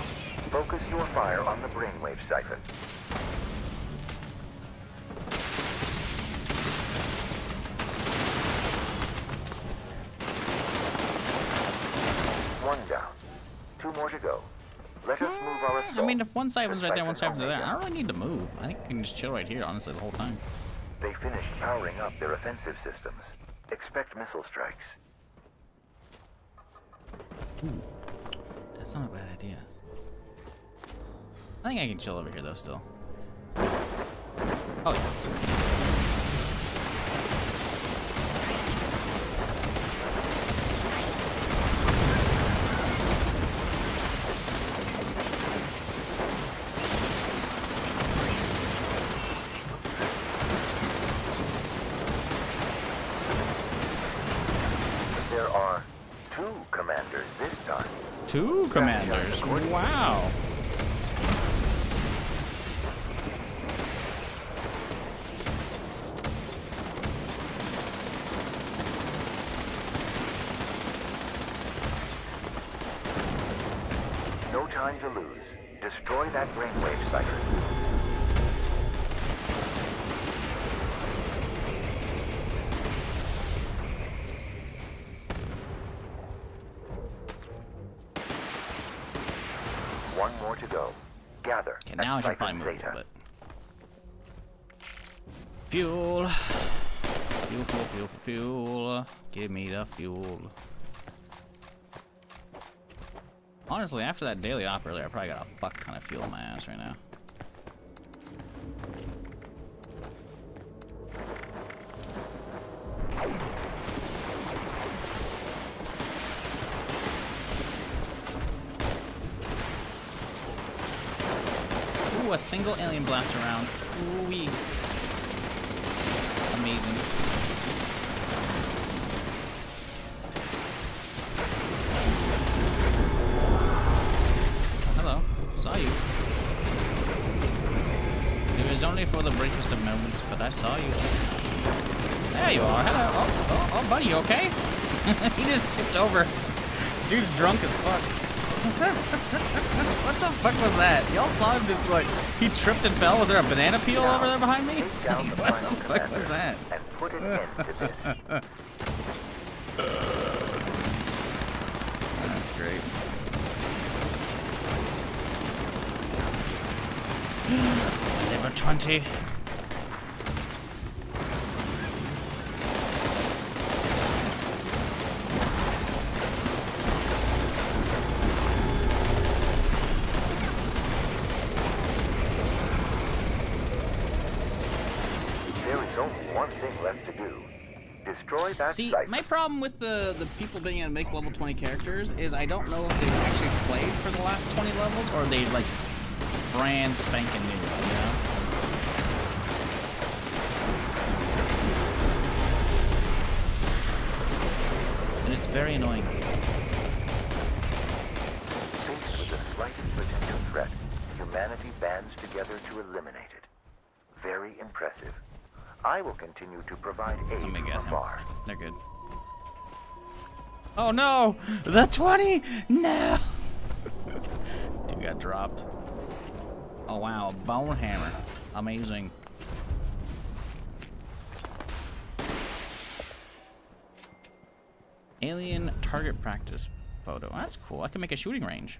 focus your fire on the brainwave siphon. One down. 2 more to go. Let us move our assault. I mean, if one siphon's right there, one siphon's right there, I don't really need to move. I think I can just chill right here, honestly, the whole time. They finished powering up their offensive systems. Expect missile strikes. Ooh, that's not a bad idea. I think I can chill over here, though, still. Oh, yeah. There are 2 commanders this time. 2 commanders. Wow. No time to lose. Destroy that brainwave siphon. One more to go. Gather. Okay, at now I should Siphon probably move a Zeta. little bit. Fuel. Fuel, fuel, fuel, fuel. Give me the fuel. Honestly, after that daily op earlier, I probably got a fuck ton of fuel in my ass right now. Ooh, a single alien blaster round. Ooh-wee. Amazing. Hello. Saw you. There only for the briefest of moments, but I saw you. There you are. Hello. Oh, buddy, you okay? He just tipped over. Dude's drunk as fuck. What the fuck was that? Y'all saw him just like, he tripped and fell? Was there a banana peel over there behind me? Take down the What final the fuck was commander that? and put an end to this. That's great. Level 20. There is only one thing left to do. Destroy that See, site. my problem with the people being able to make level 20 characters is I don't know if they've actually played for the last 20 levels or they like brand spanking new, you know? And it's very annoying. Faced with the slightest potential threat, humanity bands together to eliminate it. Very impressive. I will continue to provide aid Somebody from gas him. afar. They're good. Oh no! The 20! No! Dude got dropped. Oh wow, bone hammer. Amazing. Alien target practice photo. Oh, that's cool. I can make a shooting range.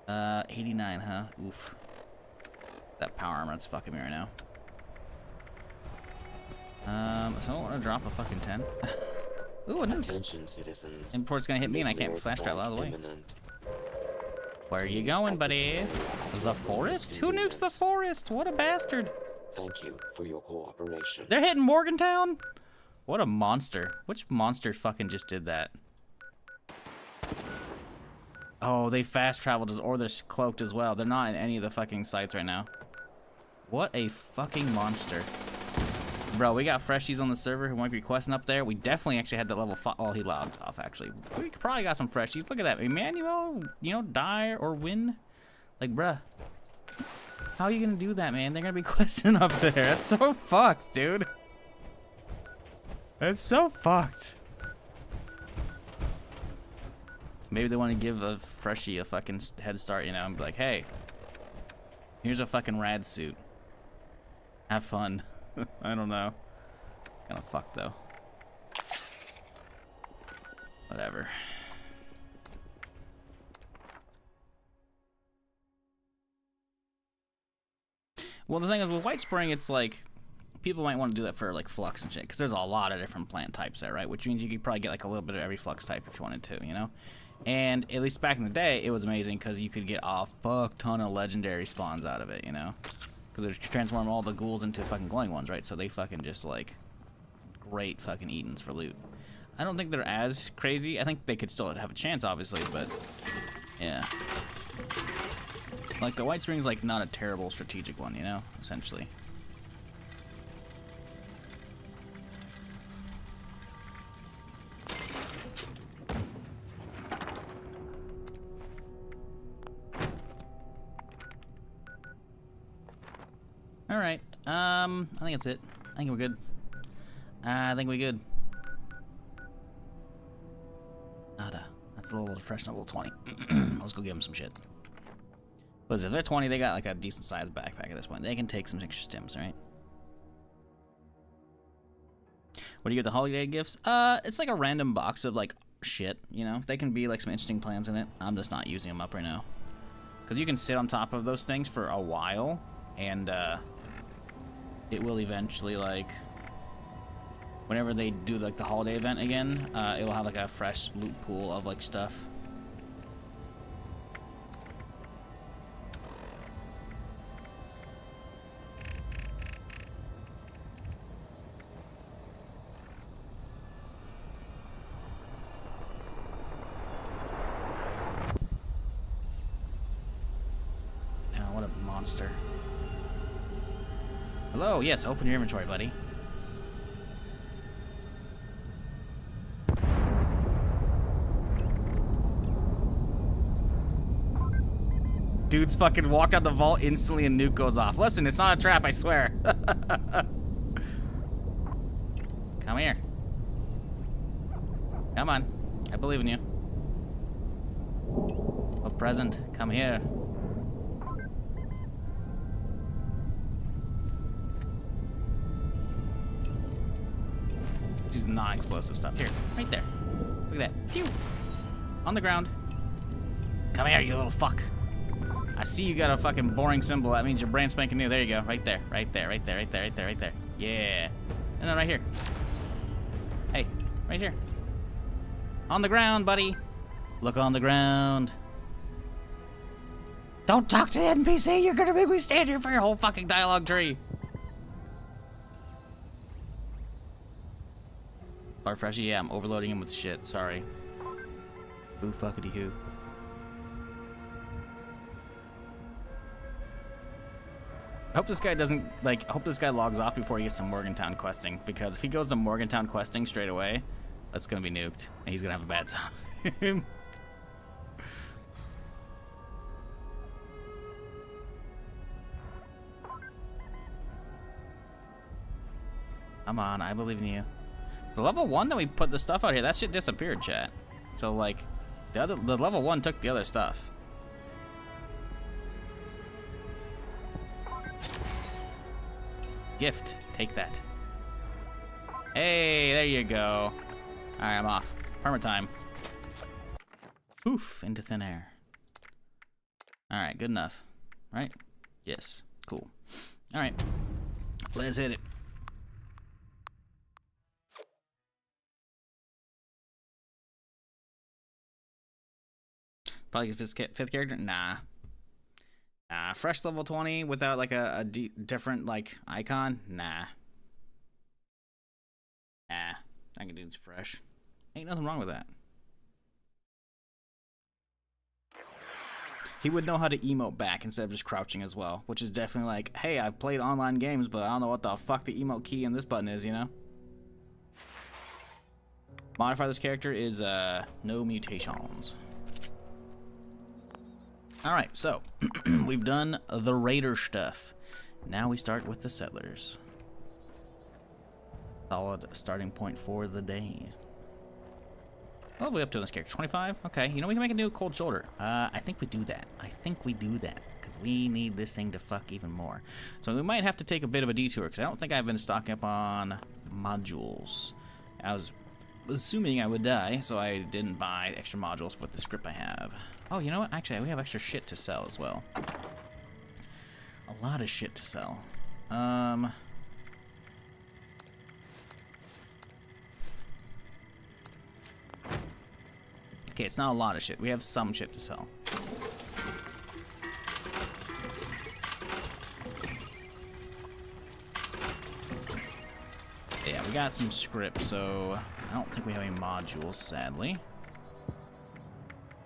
89, huh? Oof. That power armor, that's fucking me right now. So I don't want to drop a fucking 10. Ooh, a nuke. Attention, citizens. Import's gonna hit me and I can't flash travel out of the way. Imminent. Where are you going, buddy? The forest? Who nukes the forest? What a bastard. Thank you for your cooperation. They're hitting Morgantown? What a monster. Which monster fucking just did that? Oh, they fast traveled, or they're cloaked as well. They're not in any of the fucking sites right now. What a fucking monster. Bro, we got freshies on the server who might be questing up there. We definitely actually had that level 5. Oh, he logged off, actually. We probably got some freshies. Look at that. Emmanuel, you know, die or win. Like, bruh. How are you gonna do that, man? They're gonna be questing up there. That's so fucked, dude. That's so fucked. Maybe they want to give a freshie a fucking head start, you know, and be like, hey, here's a fucking rad suit. Have fun. I don't know. Kind of fucked, though. Whatever. Well, the thing is, with White Spring, it's like, people might want to do that for, like, flux and shit, because there's a lot of different plant types there, right? Which means you could probably get, like, a little bit of every flux type if you wanted to, you know? And at least back in the day, it was amazing, because you could get a fuck ton of legendary spawns out of it, you know? Because it would transform all the ghouls into fucking glowing ones, right? So they fucking just, like, great fucking eatins for loot. I don't think they're as crazy. I think they could still have a chance, obviously, but, yeah. Like, the White Spring's, like, not a terrible strategic one, you know? Essentially. Alright, I think that's it. I think we're good. I think we're good. Nada. That's a little fresh, a little 20. Let's go give them some shit. But if they're 20, they got like a decent sized backpack at this point. They can take some extra stims, right? What do you get the holiday gifts? It's like a random box of like shit, you know? They can be like some interesting plans in it. I'm just not using them up right now. Because you can sit on top of those things for a while, and it will eventually, like, whenever they do like the holiday event again, it'll have like a fresh loot pool of like stuff. Oh, what a monster. Hello, yes, open your inventory, buddy. Dude's fucking walked out the vault instantly and nuke goes off. Listen, it's not a trap, I swear. Come here. Come on. I believe in you. A present. Come here. This is non-explosive stuff. Here, right there. Look at that. Pew! On the ground. Come here, you little fuck. I see you got a fucking boring symbol. That means your brand spanking new. There you go. Right there. Right there. Right there. Right there. Right there. Right there. Yeah. And then right here. Hey. Right here. On the ground, buddy. Look on the ground. Don't talk to the NPC. You're gonna make me stand here for your whole fucking dialogue tree. Freshy, yeah, I'm overloading him with shit. Sorry. Boo fuckity who. I hope this guy doesn't, like, I hope this guy logs off before he gets to Morgantown questing, because if he goes to Morgantown questing straight away, that's gonna be nuked, and he's gonna have a bad time. Come on, I believe in you. The level 1 that we put the stuff out here, that shit disappeared, chat. So, like, the level 1 took the other stuff. Gift. Take that. Hey, there you go. Alright, I'm off. Perma time. Oof, into thin air. Alright, good enough. Right? Yes. Cool. Alright. Let's hit it. Probably fifth character? Nah. Fresh level 20 without like a different like icon? Nah. I can do this fresh. Ain't nothing wrong with that. He would know how to emote back instead of just crouching as well, which is definitely like, hey, I've played online games, but I don't know what the fuck the emote key in this button is, you know? Modify this character is no mutations. Alright, so we've done the raider stuff. Now we start with the settlers. Solid starting point for the day. What are we up to in this character? 25? Okay, you know, we can make a new cold shoulder. I think we do that. Because we need this thing to fuck even more. So we might have to take a bit of a detour, because I don't think I've been stocking up on modules. I was assuming I would die, so I didn't buy extra modules with the script I have. Oh, you know what? Actually, we have extra shit to sell as well. A lot of shit to sell. Okay, it's not a lot of shit. We have some shit to sell. Yeah, we got some script, so I don't think we have any modules, sadly.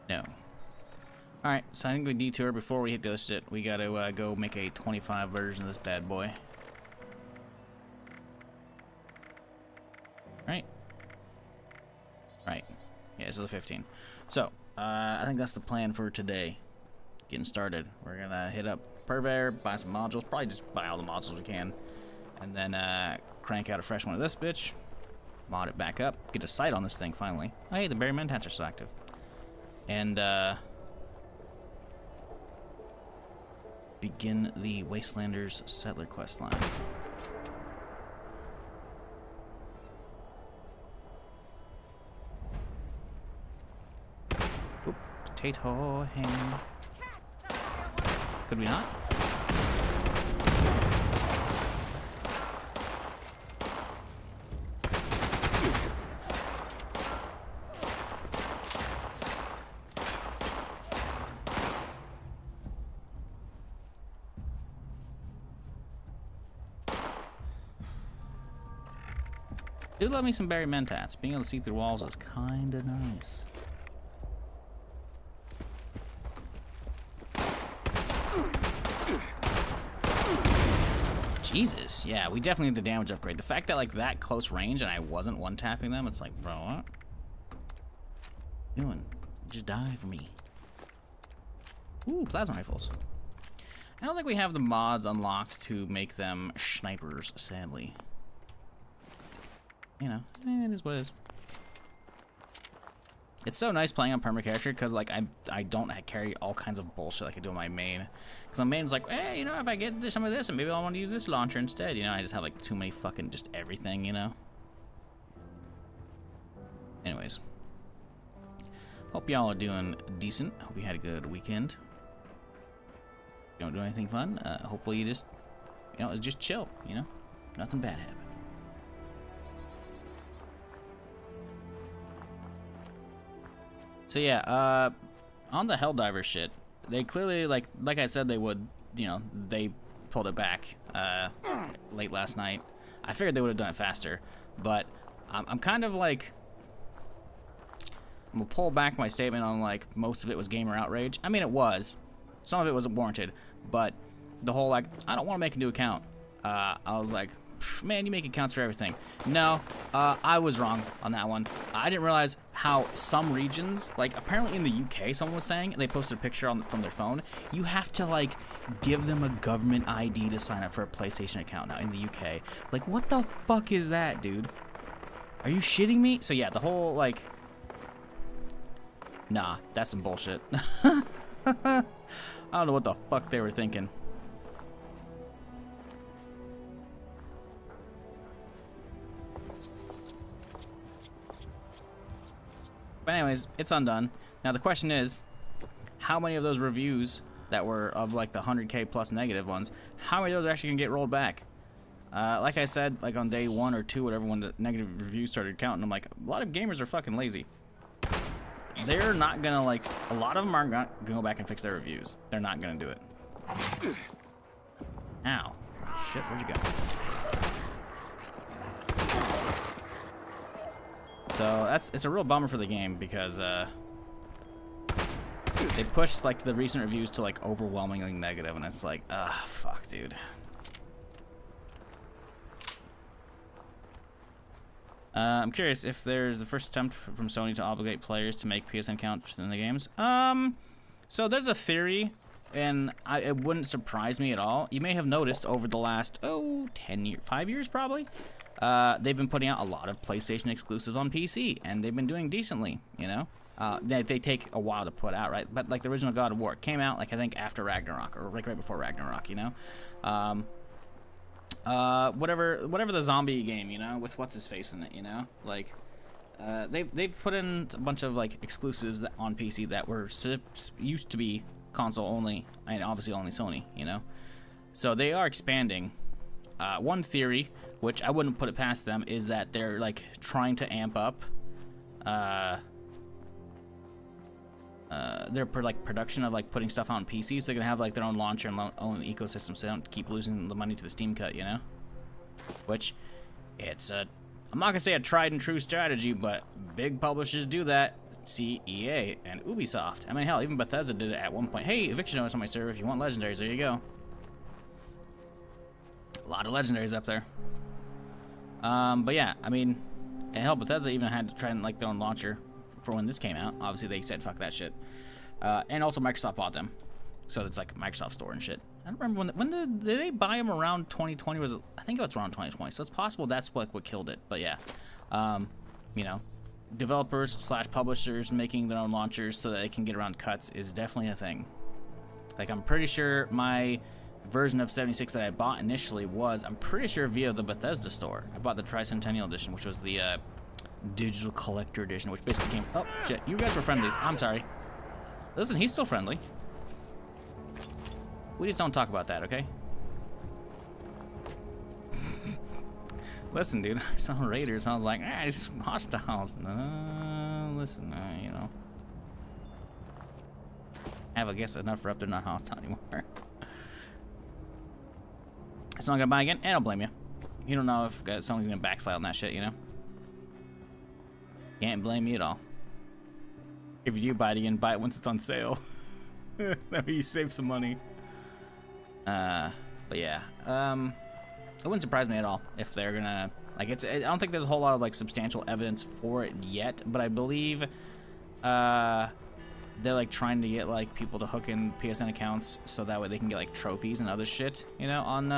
No. Alright, so I think we detour before we hit the other shit. We gotta go make a 25 version of this bad boy. Right? Right. Yeah, this is the 15. So, I think that's the plan for today. Getting started. We're gonna hit up Permadeath, buy some modules. Probably just buy all the modules we can. And then crank out a fresh one of this bitch. Mod it back up. Get a sight on this thing finally. Oh, hey, the berry mentats are still active. And begin the Wastelanders Settler quest line. Oop, potato ham. Could we not? Do love me some berry mentats. Being able to see through walls is kinda nice. Jesus, yeah, we definitely need the damage upgrade. The fact that like that close range and I wasn't one-tapping them, it's like, bro, what? Doing? Just die for me. Ooh, plasma rifles. I don't think we have the mods unlocked to make them snipers, sadly. You know, it is what it is. It's so nice playing on perma character because like I don't carry all kinds of bullshit like I do on my main. Because my main's like, hey, you know, if I get some of this, and maybe I want to use this launcher instead. You know, I just have like too many fucking just everything. You know. Anyways, hope y'all are doing decent. Hope you had a good weekend. If you don't do anything fun, hopefully you just, you know, just chill. You know, nothing bad happened. So yeah, on the Helldiver shit, they clearly, like I said they would, you know, they pulled it back late last night. I figured they would have done it faster, but I'm kind of like, I'm gonna pull back my statement on like most of it was gamer outrage. I mean, it was. Some of it was warranted, but the whole like, I don't want to make a new account. I was like, man, you make accounts for everything. No, I was wrong on that one. I didn't realize how some regions, like apparently in the UK, someone was saying, they posted a picture from their phone, you have to like give them a government ID to sign up for a PlayStation account now in the UK. Like, what the fuck is that, dude? Are you shitting me? So yeah, the whole like, nah, that's some bullshit. I don't know what the fuck they were thinking. But anyways, it's undone. Now the question is, how many of those reviews that were of like the 100K plus negative ones, how many of those are actually gonna get rolled back? Like I said, like on day 1 or 2, whatever, when the negative reviews started counting, I'm like, a lot of gamers are fucking lazy. They're not gonna like, a lot of them aren't gonna go back and fix their reviews. They're not gonna do it. Ow. Shit, where'd you go? So it's a real bummer for the game because they pushed like the recent reviews to like overwhelmingly negative, and it's like, fuck, dude. I'm curious if there's the first attempt from Sony to obligate players to make PSN counts in the games. So there's a theory, and it wouldn't surprise me at all. You may have noticed over the last 10 years, 5 years probably. They've been putting out a lot of PlayStation exclusives on PC, and they've been doing decently, you know? They take a while to put out, right? But like the original God of War came out, like I think after Ragnarok, or like right before Ragnarok, you know? Whatever the zombie game, you know, with what's his face in it, you know? Like, they've put in a bunch of like exclusives on PC that were used to be console only, and obviously only Sony, you know? So they are expanding. One theory, which I wouldn't put it past them, is that they're like trying to amp up their production of like putting stuff on PC, so they're gonna have like their own launcher and own ecosystem, so they don't keep losing the money to the Steam cut, you know? Which, it's a, I'm not gonna say a tried and true strategy, but big publishers do that. See EA and Ubisoft. I mean, hell, even Bethesda did it at one point. Hey, eviction notice on my server if you want legendaries. There you go. A lot of legendaries up there. But yeah, I mean, hell, Bethesda even had to try and like their own launcher for when this came out. Obviously, they said fuck that shit. And also Microsoft bought them, so it's like Microsoft Store and shit. I don't remember when did they buy them? Around 2020? Was it? I think it was around 2020. So it's possible that's what killed it. But yeah, you know, developers / publishers making their own launchers so that they can get around cuts is definitely a thing. Like, I'm pretty sure my version of 76 that I bought initially was, I'm pretty sure, via the Bethesda store. I bought the Tricentennial Edition, which was the digital collector edition, which basically came, oh shit, you guys were friendlies, I'm sorry. Listen, he's still friendly. We just don't talk about that, okay? Listen, dude, I saw Raiders, I was like, it's hostiles. No, listen, you know. I have, I guess, enough for up they're not hostile anymore. So I'm gonna buy again, and I don't blame you. You don't know if someone's gonna backslide on that shit, you know? Can't blame me at all. If you do buy it again, buy it once it's on sale. That way you save some money. But yeah, it wouldn't surprise me at all if they're gonna, like, I don't think there's a whole lot of like substantial evidence for it yet, but I believe they're like trying to get like people to hook in PSN accounts so that way they can get like trophies and other shit, you know, on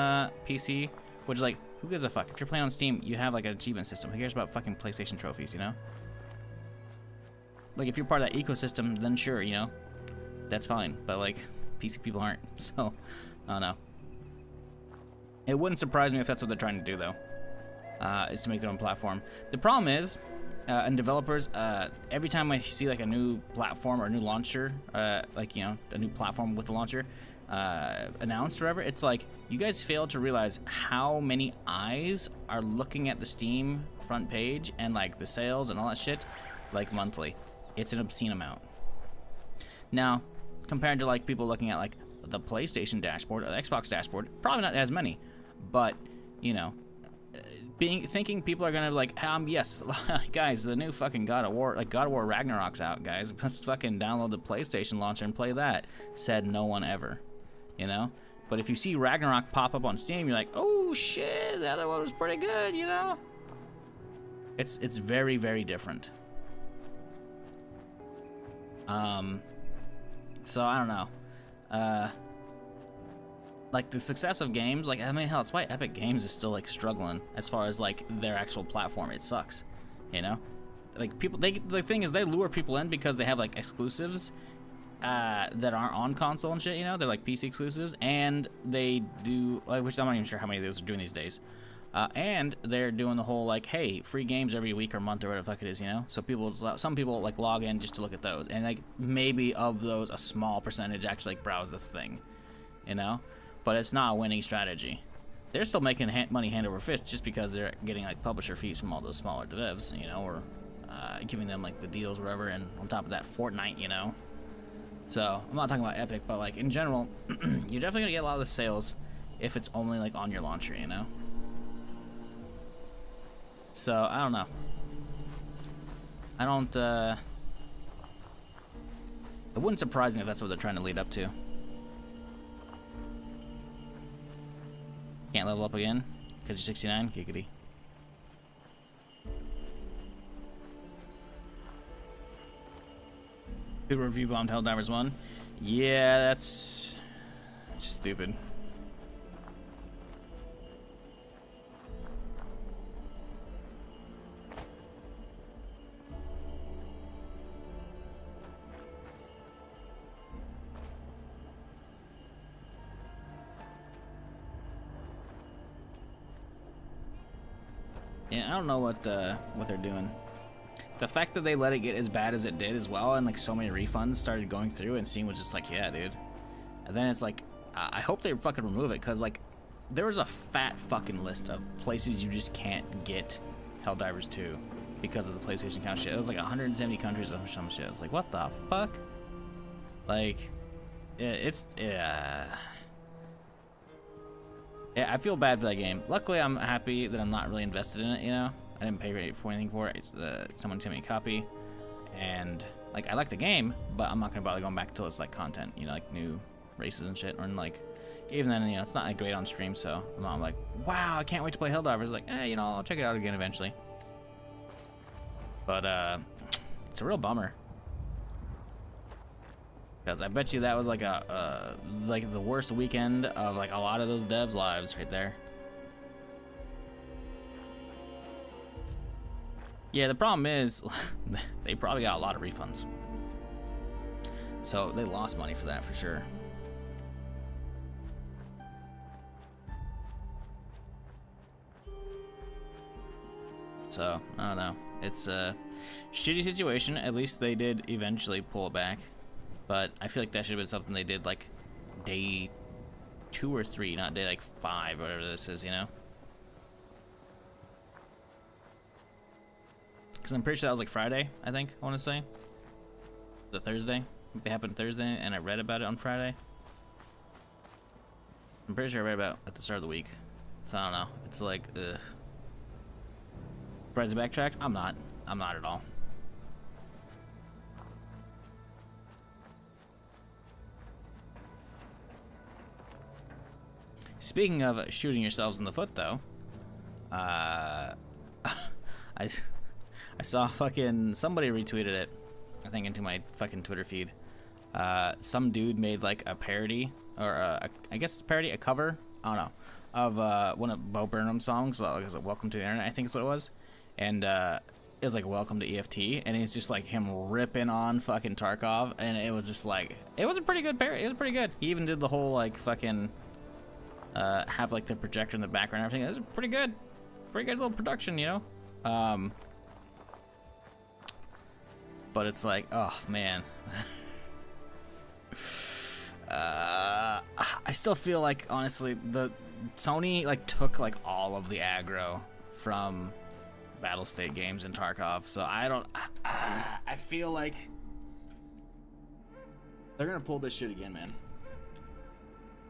PC. Which like, who gives a fuck? If you're playing on Steam, you have like an achievement system. Who cares about fucking PlayStation trophies, you know? Like if you're part of that ecosystem, then sure, you know, that's fine. But like, PC people aren't, so I don't know. It wouldn't surprise me if that's what they're trying to do though, is to make their own platform. The problem is, and developers, every time I see like a new platform or a new launcher, like, you know, a new platform with the launcher announced or whatever, it's like, you guys fail to realize how many eyes are looking at the Steam front page and like the sales and all that shit, like monthly. It's an obscene amount. Now, compared to like people looking at like the PlayStation dashboard or the Xbox dashboard, probably not as many, but you know, thinking people are gonna be like, yes, guys, the new fucking God of War, like God of War Ragnarok's out, guys. Let's fucking download the PlayStation launcher and play that. Said no one ever, you know. But if you see Ragnarok pop up on Steam, you're like, oh shit, the other one was pretty good, you know. It's very, very different. So I don't know. Like the success of games, like I mean, hell, it's why Epic Games is still like struggling as far as like their actual platform. It sucks, you know. Like people, the thing is, they lure people in because they have like exclusives that aren't on console and shit. You know, they're like PC exclusives, and they do like, which I'm not even sure how many of those are doing these days. And they're doing the whole like, hey, free games every week or month or whatever the fuck it is, you know. So some people like log in just to look at those, and like maybe of those, a small percentage actually like browse this thing, you know. But it's not a winning strategy. They're still making money hand over fist just because they're getting like publisher fees from all those smaller devs, you know, or giving them like the deals or whatever. And on top of that, Fortnite, you know. So I'm not talking about Epic, but like in general, you're definitely gonna get a lot of the sales if it's only like on your launcher, you know. So I don't know. I don't. It wouldn't surprise me if that's what they're trying to lead up to. Can't level up again because you're 69? Giggity. People review bombed Helldivers 1. Yeah, that's stupid. Yeah, I don't know what they're doing. The fact that they let it get as bad as it did as well, and like so many refunds started going through, and Steam was just like, yeah, dude. And then it's like, I hope they fucking remove it, because like, there was a fat fucking list of places you just can't get Helldivers 2 because of the PlayStation count shit. It was like 170 countries or some shit. It's like, what the fuck? Like, yeah, I feel bad for that game. Luckily, I'm happy that I'm not really invested in it, you know? I didn't pay for anything for it. It's someone sent me a copy. And, like, I like the game, but I'm not gonna bother going back until it's, like, content, you know, like, new races and shit. Or, like, even then, you know, it's not, like, great on stream, so I'm not like, wow, I can't wait to play Helldivers. Like, you know, I'll check it out again eventually. But, it's a real bummer. Because I bet you that was like like the worst weekend of like a lot of those devs' lives right there. Yeah, the problem is they probably got a lot of refunds. So they lost money for that for sure. So, I don't know. It's a shitty situation. At least they did eventually pull it back. But I feel like that should have been something they did like day 2 or 3, not day like 5 or whatever this is, you know? Because I'm pretty sure that was like Friday, I think, I want to say. The Thursday. It happened Thursday, and I read about it on Friday. I'm pretty sure I read about it at the start of the week. So I don't know. It's like, ugh. Surprised to backtrack? I'm not. I'm not at all. Speaking of shooting yourselves in the foot, though, I saw fucking somebody retweeted it, I think, into my fucking Twitter feed. some dude made like a parody, or I guess it's a parody, a cover, I don't know, of one of Bo Burnham's songs, like, was it Welcome to the Internet, I think is what it was, and it was like Welcome to EFT, and it's just like him ripping on fucking Tarkov, and it was just like, it was a pretty good parody, it was pretty good. He even did the whole like fucking have like the projector in the background and everything. It was pretty good little production, you know. But it's like, oh man. I still feel like, honestly, the Sony like took like all of the aggro from Battle State games in Tarkov, so I feel like they're gonna pull this shit again, man.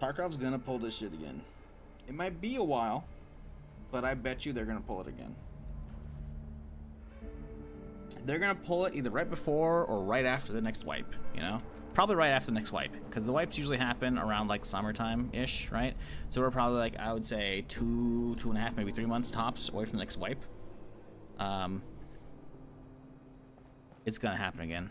Tarkov's gonna pull this shit again. It might be a while, but I bet you they're gonna pull it again. They're gonna pull it either right before or right after the next wipe, you know? Probably right after the next wipe, because the wipes usually happen around like summertime-ish, right? So we're probably like, I would say 2.5, maybe 3 months tops away from the next wipe. It's gonna happen again.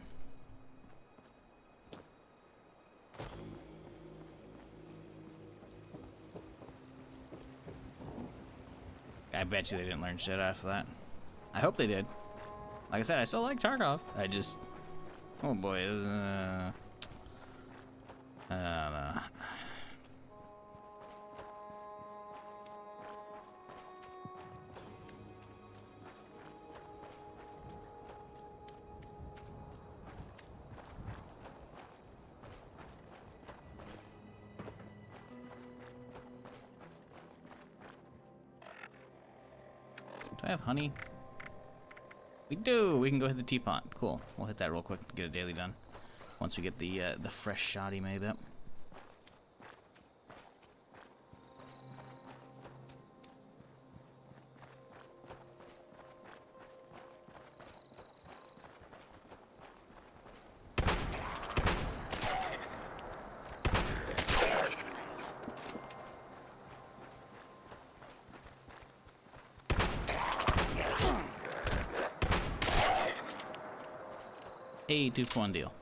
I bet you they didn't learn shit after that. I hope they did. Like I said, I still like Tarkov. I just, oh boy, I don't know. Do I have honey? We do. We can go hit the teapot. Cool. We'll hit that real quick to get a daily done. Once we get the fresh shoddy made up. Hey, 2-for-1 deal.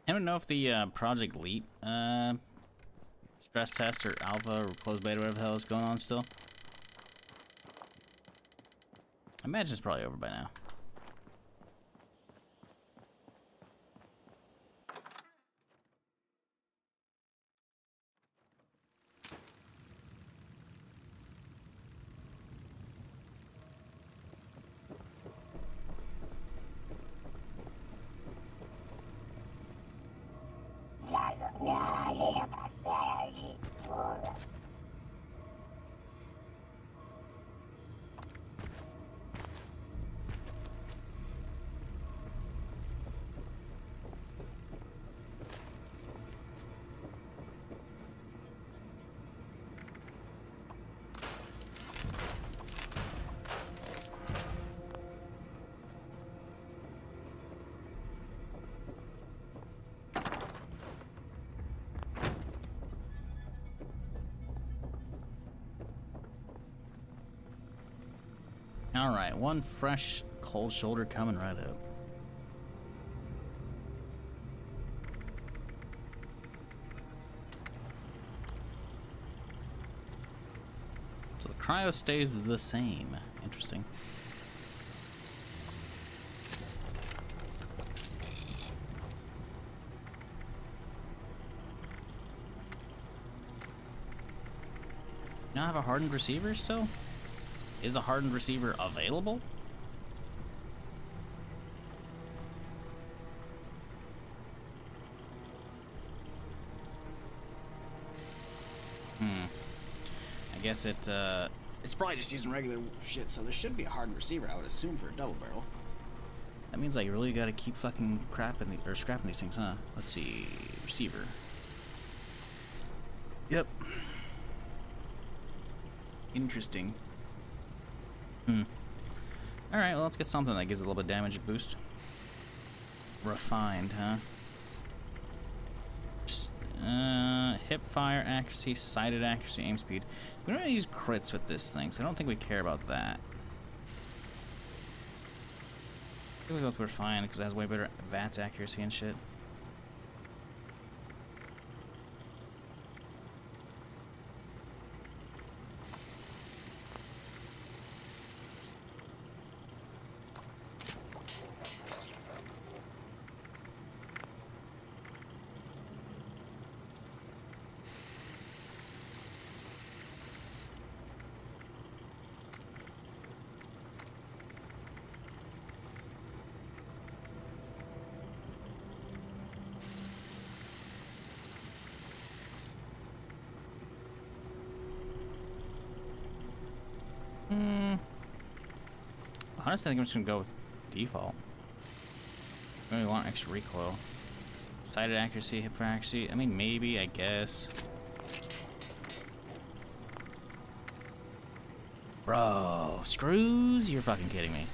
I don't know if the Project Elite stress test or alpha or closed beta, whatever the hell is going on still. I imagine it's probably over by now. All right, one fresh cold shoulder coming right up. So the cryo stays the same. Interesting. now have a hardened receiver still? Is a hardened receiver available? I guess it's probably just using regular shit, so there should be a hardened receiver, I would assume, for a double barrel. That means like you really gotta keep fucking scrapping these things, huh? Let's see, receiver. Yep. Interesting. Alright, well, let's get something that gives a little bit of damage boost. Refined, huh? Hip fire accuracy, sighted accuracy, aim speed. We don't really use crits with this thing, so I don't think we care about that. I think we go with refined because it has way better VATS accuracy and shit. Honestly, I think I'm just gonna go with default. I really want extra recoil. Sighted accuracy, hip fire accuracy. I mean, maybe, I guess. Bro, screws? You're fucking kidding me.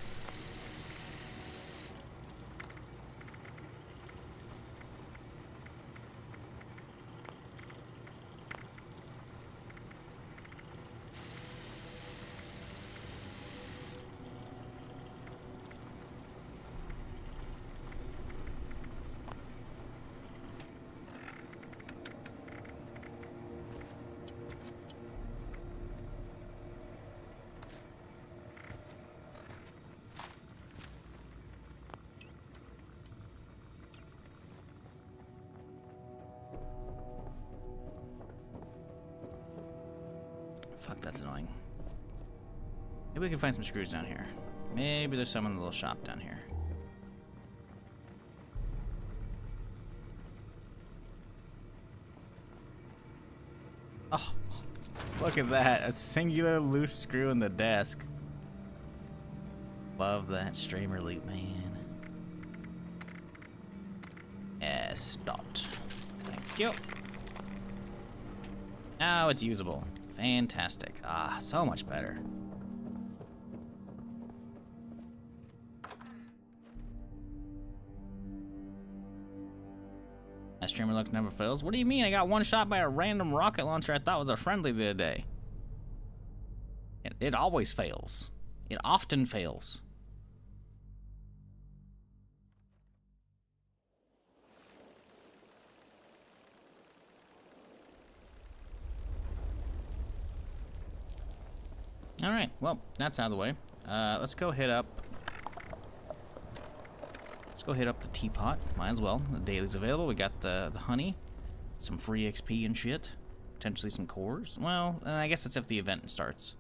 Fuck, that's annoying. Maybe we can find some screws down here. Maybe there's some in the little shop down here. Oh, look at that. A singular loose screw in the desk. Love that streamer loot, man. Yes, dot. Thank you. Now it's usable. Fantastic. Ah, so much better. That streamer look never fails. What do you mean? I got one shot by a random rocket launcher I thought was a friendly the other day. It always fails. It often fails. Alright, well, that's out of the way. Let's go hit up... Let's go hit up the teapot. Might as well. The daily's available. We got the honey. Some free XP and shit. Potentially some cores. Well, I guess that's if the event starts.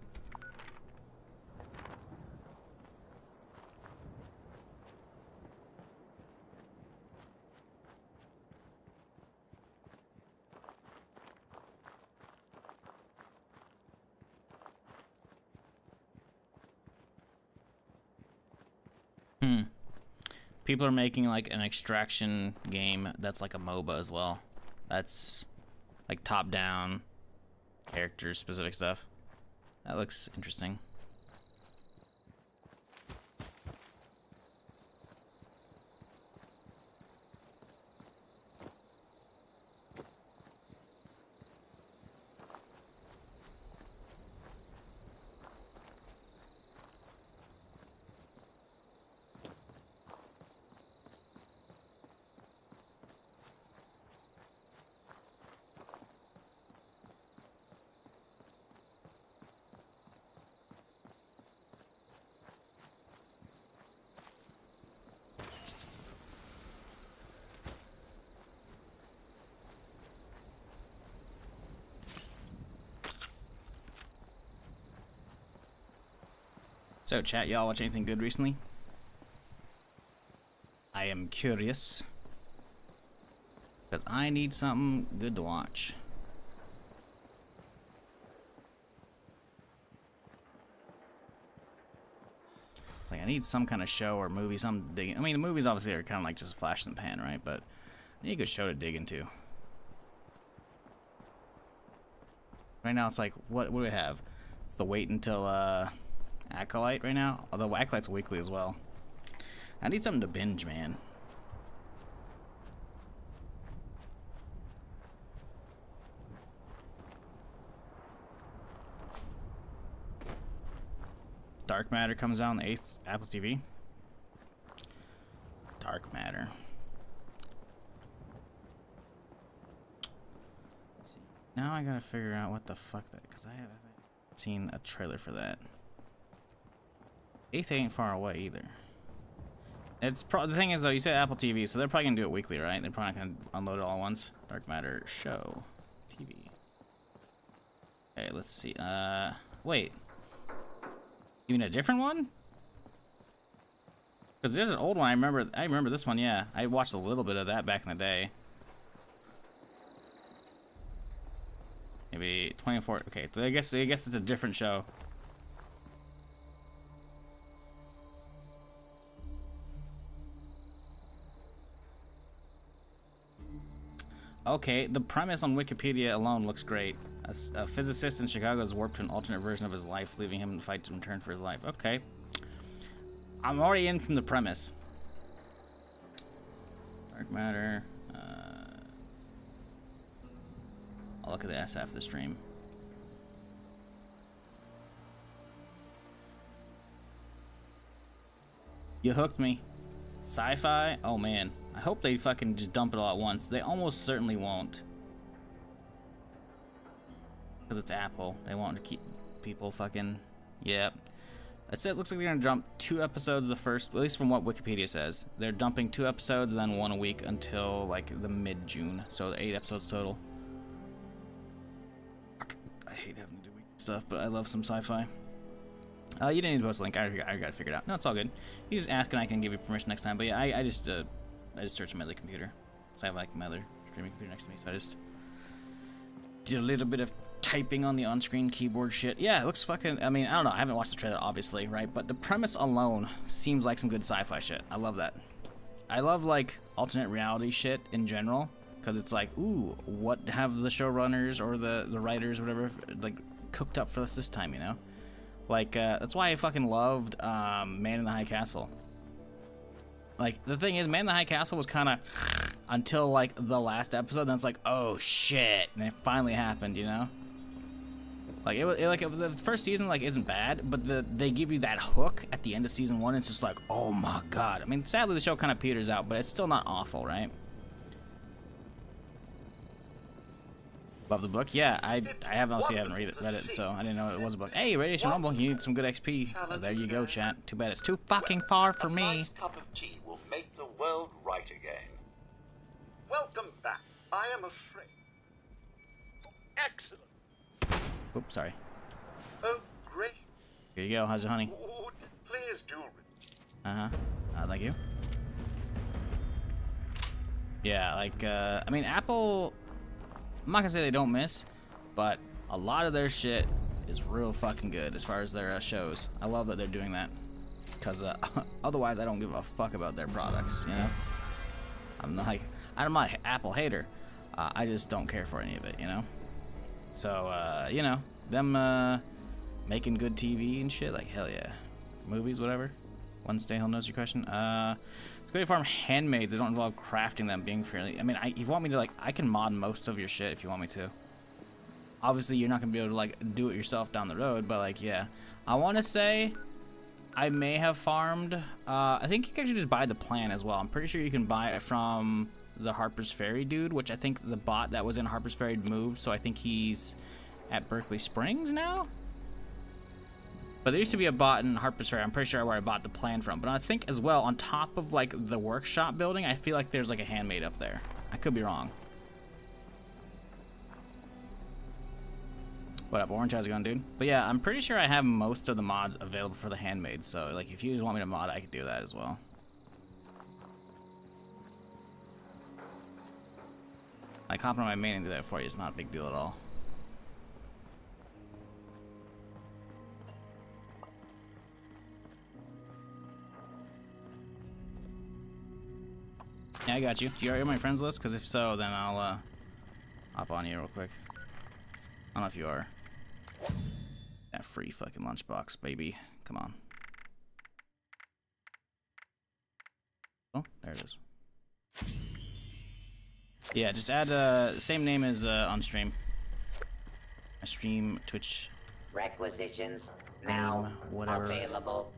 People are making like an extraction game that's like a MOBA as well. That's like top-down characters, specific stuff. That looks interesting. So, chat, y'all watch anything good recently? I am curious. Because I need something good to watch. It's like I need some kind of show or movie, something to dig in. I mean, the movies obviously are kind of like just a flash in the pan, right? But I need a good show to dig into. Right now, it's like, what do we have? It's the wait until Acolyte right now. Although Acolyte's weekly as well. I need something to binge, man. Dark Matter comes out on the 8th, Apple TV. Dark Matter. Let's see. Now I gotta figure out what the fuck that, because I haven't seen a trailer for that. 8th ain't far away either. It's the thing is though, you said Apple TV, so they're probably gonna do it weekly, right? They're probably not gonna unload it all at once. Dark Matter show TV. Okay, let's see. Wait. You mean a different one? Because there's an old one. I remember this one. Yeah, I watched a little bit of that back in the day. Maybe 24. Okay, so I guess it's a different show. Okay, the premise on Wikipedia alone looks great. A physicist in Chicago is warped to an alternate version of his life, leaving him to fight in return for his life. Okay. I'm already in from the premise. Dark Matter. I'll look at the S after the stream. You hooked me. Sci-fi? Oh man. I hope they fucking just dump it all at once. They almost certainly won't. Because it's Apple. They want to keep people fucking... Yeah. It looks like they're going to dump 2 episodes the first... At least from what Wikipedia says. They're dumping 2 episodes and then 1 a week until like the mid-June. So 8 episodes total. I hate having to do weekly stuff, but I love some sci-fi. You didn't need to post a link. I got it figured out. No, it's all good. You just ask and I can give you permission next time. But yeah, I just searched my other computer. So I have like my other streaming computer next to me. So I just did a little bit of typing on the on-screen keyboard shit. Yeah, it looks fucking... I mean, I don't know. I haven't watched the trailer, obviously, right? But the premise alone seems like some good sci-fi shit. I love that. I love, like, alternate reality shit in general. Because it's like, ooh, what have the showrunners or the writers, whatever, like, cooked up for us this time, you know? Like, that's why I fucking loved Man in the High Castle. Like, the thing is, Man in the High Castle was kind of... until, like, the last episode, then it's like, oh, shit. And it finally happened, you know? Like, the first season, like, isn't bad, but they give you that hook at the end of season 1, and it's just like, oh my god. I mean, sadly, the show kind of peters out, but it's still not awful, right? Love the book? Yeah, I obviously haven't read it, so I didn't know it was a book. Hey, Radiation Rumble, you need some good XP. There you go, chat. Too bad it's too fucking far for me. A nice cup of tea will make the world right again. Welcome back. I am afraid. Excellent. Oops, sorry. Oh, great. Here you go. How's your honey? Would please do. Thank you. Yeah, like, I mean, Apple, I'm not gonna say they don't miss, but a lot of their shit is real fucking good as far as their shows. I love that they're doing that, because otherwise I don't give a fuck about their products, you know? I'm not an Apple hater. I just don't care for any of it, you know? So, you know, them making good TV and shit, like, hell yeah. Movies, whatever. Wednesday, he'll knows your question. It's going to farm handmaids that don't involve crafting them, being fairly... I mean, if you want me to, like, I can mod most of your shit if you want me to. Obviously, you're not going to be able to, like, do it yourself down the road, but, like, yeah. I want to say I may have farmed... I think you can actually just buy the plan as well. I'm pretty sure you can buy it from... the Harper's Ferry dude, which I think the bot that was in Harper's Ferry moved, so I think he's at Berkeley Springs now? But there used to be a bot in Harper's Ferry, I'm pretty sure where I bought the plan from. But I think as well, on top of like the workshop building, I feel like there's like a handmade up there. I could be wrong. What up, Orange? How's it going, dude? But yeah, I'm pretty sure I have most of the mods available for the handmade, so like if you just want me to mod, I could do that as well. Like hop on my main and do that for you. It's not a big deal at all. Yeah, I got you. Do you already have my friends list? Because if so, then I'll hop on you real quick. I don't know if you are. That free fucking lunchbox, baby. Come on. Oh, there it is. Yeah, just add same name as on stream. I stream Twitch. Requisitions now whatever. available.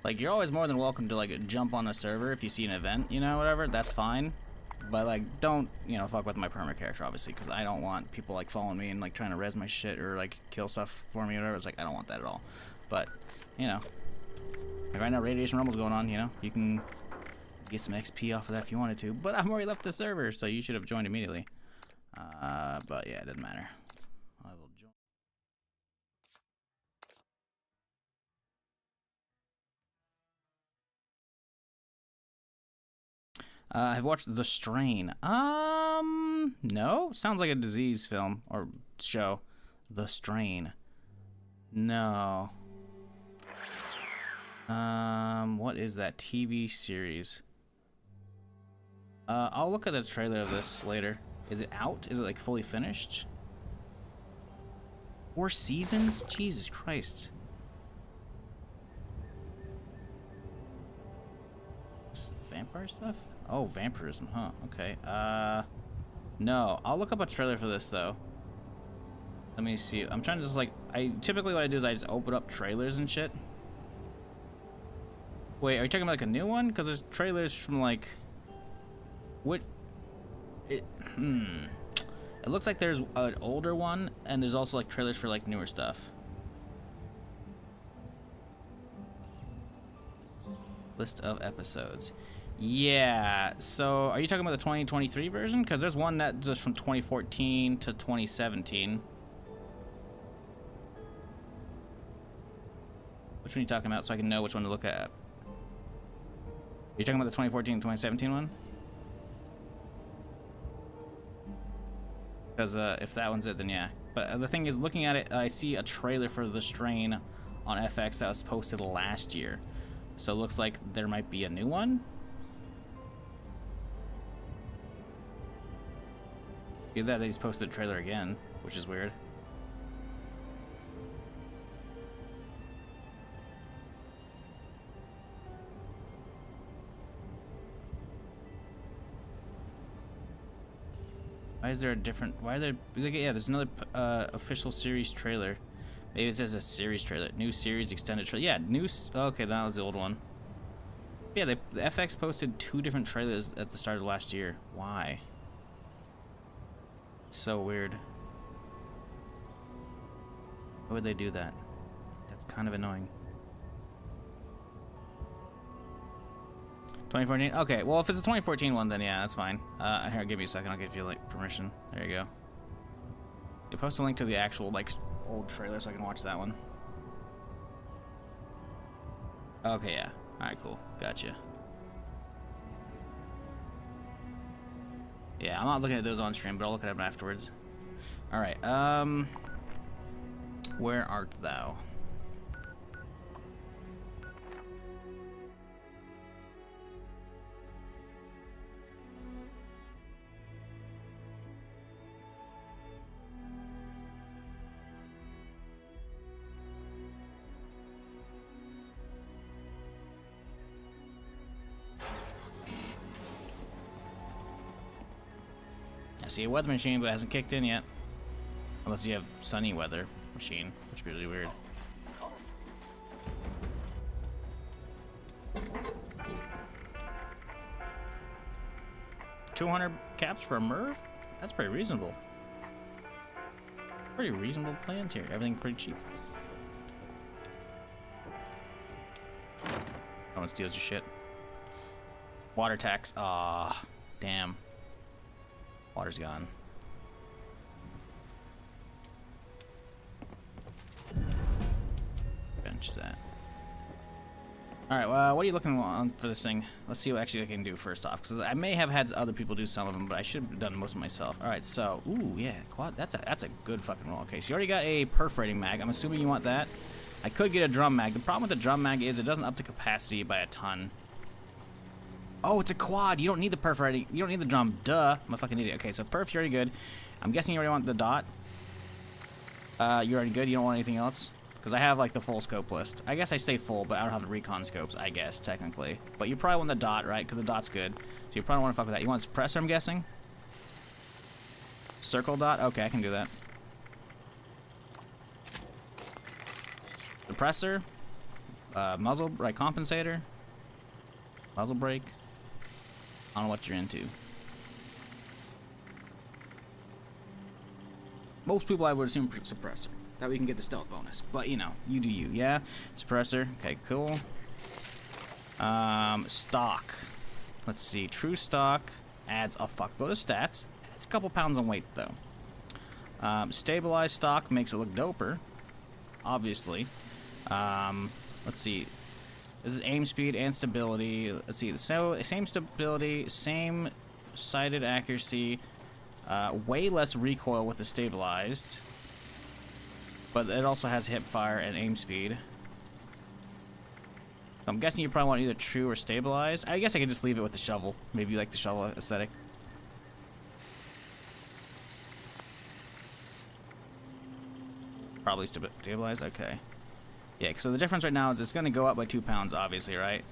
Like, you're always more than welcome to like jump on a server if you see an event, you know, whatever. That's fine. But like, don't, you know, fuck with my perma character, obviously, because I don't want people like following me and like trying to res my shit or like kill stuff for me or whatever. It's like, I don't want that at all. But, you know, like right now Radiation Rumble's going on, you know, you can get some XP off of that if you wanted to. But I've already left the server, so you should have joined immediately. But yeah, it doesn't matter. I will join. I've watched The Strain. No? Sounds like a disease film or show. The Strain. No. What is that TV series? I'll look at the trailer of this later. Is it out? Is it like fully finished? 4 seasons? Jesus Christ. Vampire stuff? Oh, vampirism, huh? Okay. No. I'll look up a trailer for this, though. Let me see. I'm trying to just, like... typically what I do is I just open up trailers and shit. Wait, are you talking about, like, a new one? Because there's trailers from, like... What... It looks like there's an older one, and there's also, like, trailers for, like, newer stuff. List of episodes. Yeah, so are you talking about the 2023 version? Because there's one that just from 2014 to 2017. Which one are you talking about so I can know which one to look at? You're talking about the 2014 and 2017 one? Because if that one's it, then yeah. But the thing is, looking at it, I see a trailer for The Strain on FX that was posted last year. So it looks like there might be a new one. Either that, they just posted a trailer again, which is weird. Why is there a different... Why are there... Yeah, there's another official series trailer. Maybe it says a series trailer. New series extended trailer. Yeah, new... Okay, that was the old one. Yeah, the FX posted 2 different trailers at the start of last year. Why? It's so weird. Why would they do that? That's kind of annoying. 2014? Okay, well, if it's a 2014 one, then yeah, that's fine. Here, give me a second. I'll give you, like, permission. There you go. You post a link to the actual, like, old trailer so I can watch that one. Okay, yeah. Alright, cool. Gotcha. Yeah, I'm not looking at those on stream, but I'll look at them afterwards. Alright, where art thou? I see a weather machine, but it hasn't kicked in yet. Unless you have sunny weather machine, which would be really weird. $200 caps for a Merv? That's pretty reasonable. Pretty reasonable plans here. Everything pretty cheap. No one steals your shit. Water tax. Ah, damn. Water's gone. Bench is that. Alright, well, what are you looking on for this thing? Let's see what actually I can do first off, because I may have had other people do some of them, but I should have done most of myself. Alright, so, ooh, yeah, quad, that's a good fucking roll. Okay, so you already got a perforating mag. I'm assuming you want that. I could get a drum mag. The problem with the drum mag is it doesn't up the capacity by a ton. Oh, it's a quad. You don't need the perforating. You don't need the drum. Duh. I'm a fucking idiot. Okay, so perf, you're already good. I'm guessing you already want the dot. You're already good. You don't want anything else? Because I have, like, the full scope list. I guess I say full, but I don't have the recon scopes, I guess, technically. But you probably want the dot, right? Because the dot's good. So you probably want to fuck with that. You want suppressor, I'm guessing? Circle dot? Okay, I can do that. Suppressor. Muzzle, right, compensator. Muzzle brake. I don't know what you're into. Most people I would assume suppressor. That way you can get the stealth bonus. But, you know, you do you, yeah? Suppressor. Okay, cool. Stock. Let's see. True stock adds a fuckload of stats. Adds a couple pounds on weight, though. Stabilized stock makes it look doper. Obviously. Let's see. This is aim speed and stability. Let's see. So, same stability, same sighted accuracy. Way less recoil with the stabilized. But it also has hip fire and aim speed. I'm guessing you probably want either true or stabilized. I guess I could just leave it with the shovel. Maybe you like the shovel aesthetic. Probably stabilized? Okay. Yeah, so the difference right now is it's going to go up by 2 pounds, obviously, right?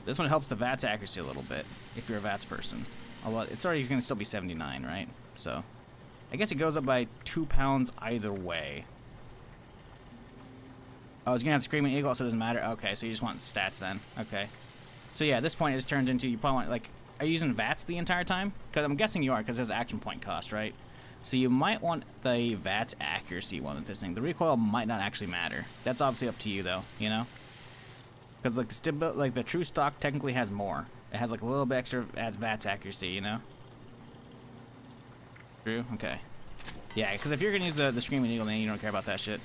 This one helps the VATS accuracy a little bit, if you're a VATS person. Although it's already going to still be 79, right? So, I guess it goes up by 2 pounds either way. Oh, it's going to have Screaming Eagle, so it doesn't matter? Okay, so you just want stats then. Okay. So yeah, at this point it just turns into, you probably want, like, are you using VATS the entire time? Because I'm guessing you are, because it has action point cost, right? So you might want the VATS accuracy one with this thing. The recoil might not actually matter. That's obviously up to you, though, you know? Because like the true stock technically has more. It has like a little bit extra, adds VATS accuracy, you know? True? Okay. Yeah, because if you're going to use the Screaming Eagle, then you don't care about that shit.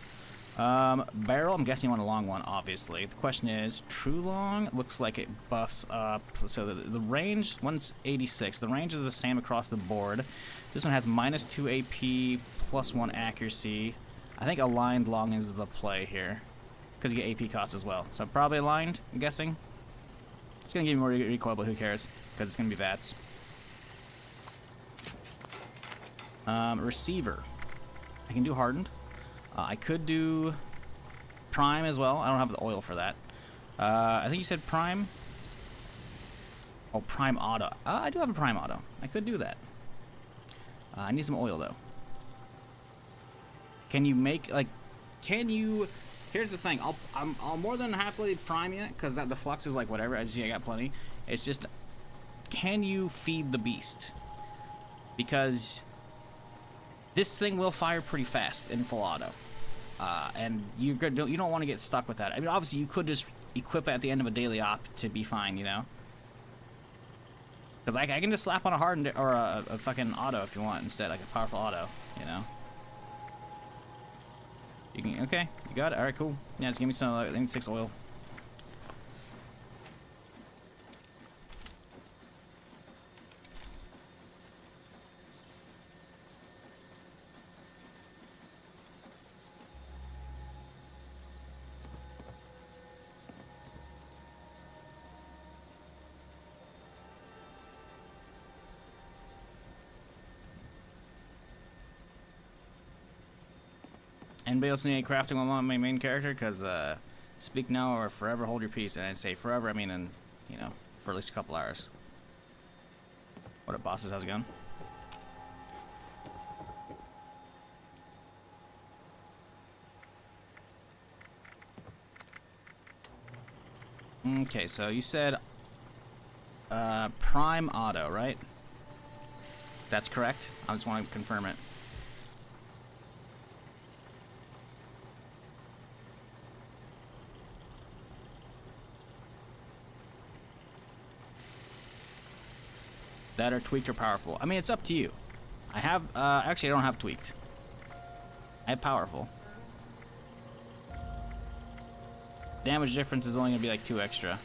Barrel, I'm guessing you want a long one, obviously. The question is, true long looks like it buffs up. So the range, one's 86. The range is the same across the board. This one has -2 AP, +1 accuracy. I think aligned long is the play here. Because you get AP cost as well. So probably aligned, I'm guessing. It's going to give you more recoil, but who cares? Because it's going to be VATS. Receiver. I can do hardened. I could do prime as well. I don't have the oil for that. I think you said prime. Oh, prime auto. I do have a prime auto. I could do that. I need some oil though. Can you make like? Can you? Here's the thing. I'll more than happily prime it because the flux is like whatever. I got plenty. It's just, can you feed the beast? Because this thing will fire pretty fast in full auto. And you don't want to get stuck with that. I mean, obviously, you could just equip it at the end of a daily op to be fine, you know? Because I can just slap on a hardened or a fucking auto if you want instead, like a powerful auto, you know? You can, okay, you got it. All right, cool. Yeah, just give me some, I need 6 oil. Anybody else need any crafting on my main character? Because, speak now or forever hold your peace. And I say forever, I mean, you know, for at least a couple hours. What up, bosses? How's it going? Okay, so you said, prime auto, right? That's correct? I just want to confirm it. that are tweaked or powerful. I mean, it's up to you. I have, actually I don't have tweaked. I have powerful. Damage difference is only gonna be like 2 extra.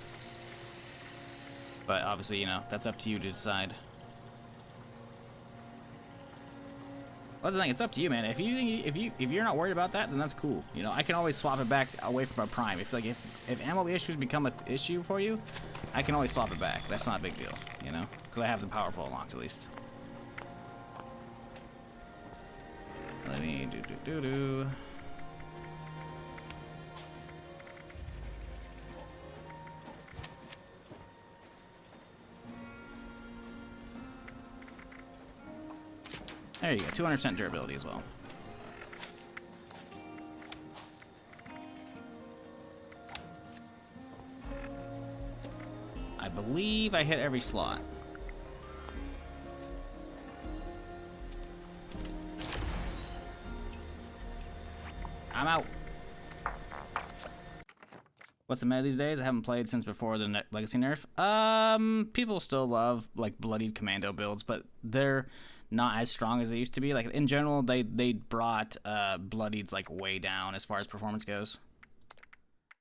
But obviously, you know, that's up to you to decide. Well, that's the thing, it's up to you, man. If you're not worried about that, then that's cool. You know, I can always swap it back away from a prime. If ammo issues become an issue for you, I can always swap it back. That's not a big deal, you know, because I have the powerful unlocked at least. Let me do. There you go, 200% durability as well. I believe I hit every slot. I'm out. What's the meta these days? I haven't played since before the Legacy nerf. People still love like bloodied commando builds, but they're not as strong as they used to be. Like in general, they brought bloodieds like way down as far as performance goes.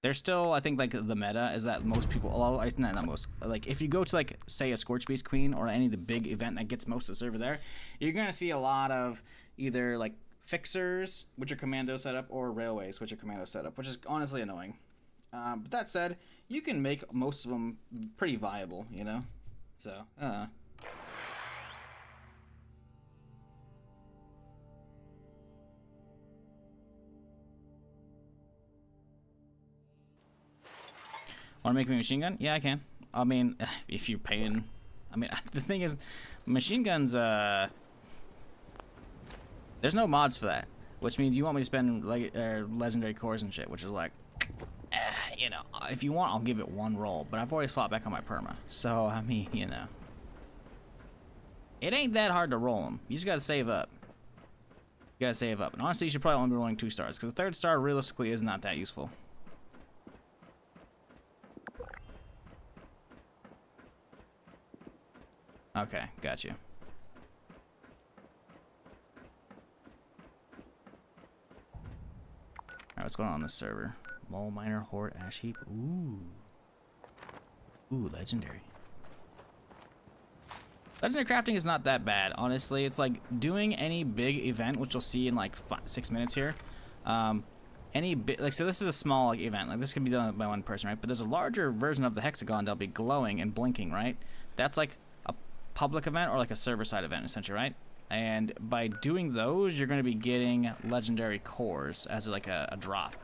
They're still, I think, like the meta is that most people, not most, like if you go to like say a Scorchbeast Queen or any of the big event that gets most of the server there, you're gonna see a lot of either like fixers, which are commando setup, or railways, which are commando setup, which is honestly annoying. But that said, you can make most of them pretty viable, you know. So. Want to make me a machine gun? Yeah, I can. I mean, if you're paying... I mean, the thing is, machine guns, there's no mods for that. Which means you want me to spend like legendary cores and shit, which is like... you know, if you want, I'll give it 1 roll. But I've already slopped back on my perma. So, I mean, you know. It ain't that hard to roll them. You just gotta save up. You gotta save up. And honestly, you should probably only be rolling 2 stars. Because the 3rd star, realistically, is not that useful. Okay, got you. Alright, what's going on this server? Mole Miner, Horde, Ash Heap. Ooh. Ooh, legendary. Legendary crafting is not that bad, honestly. It's like doing any big event, which you'll see in like 6 minutes here. Any big, like, so this is a small like, event. Like, this can be done by 1 person, right? But there's a larger version of the hexagon that'll be glowing and blinking, right? That's like a public event or like a server side event, essentially, right? And by doing those, you're going to be getting legendary cores as like a drop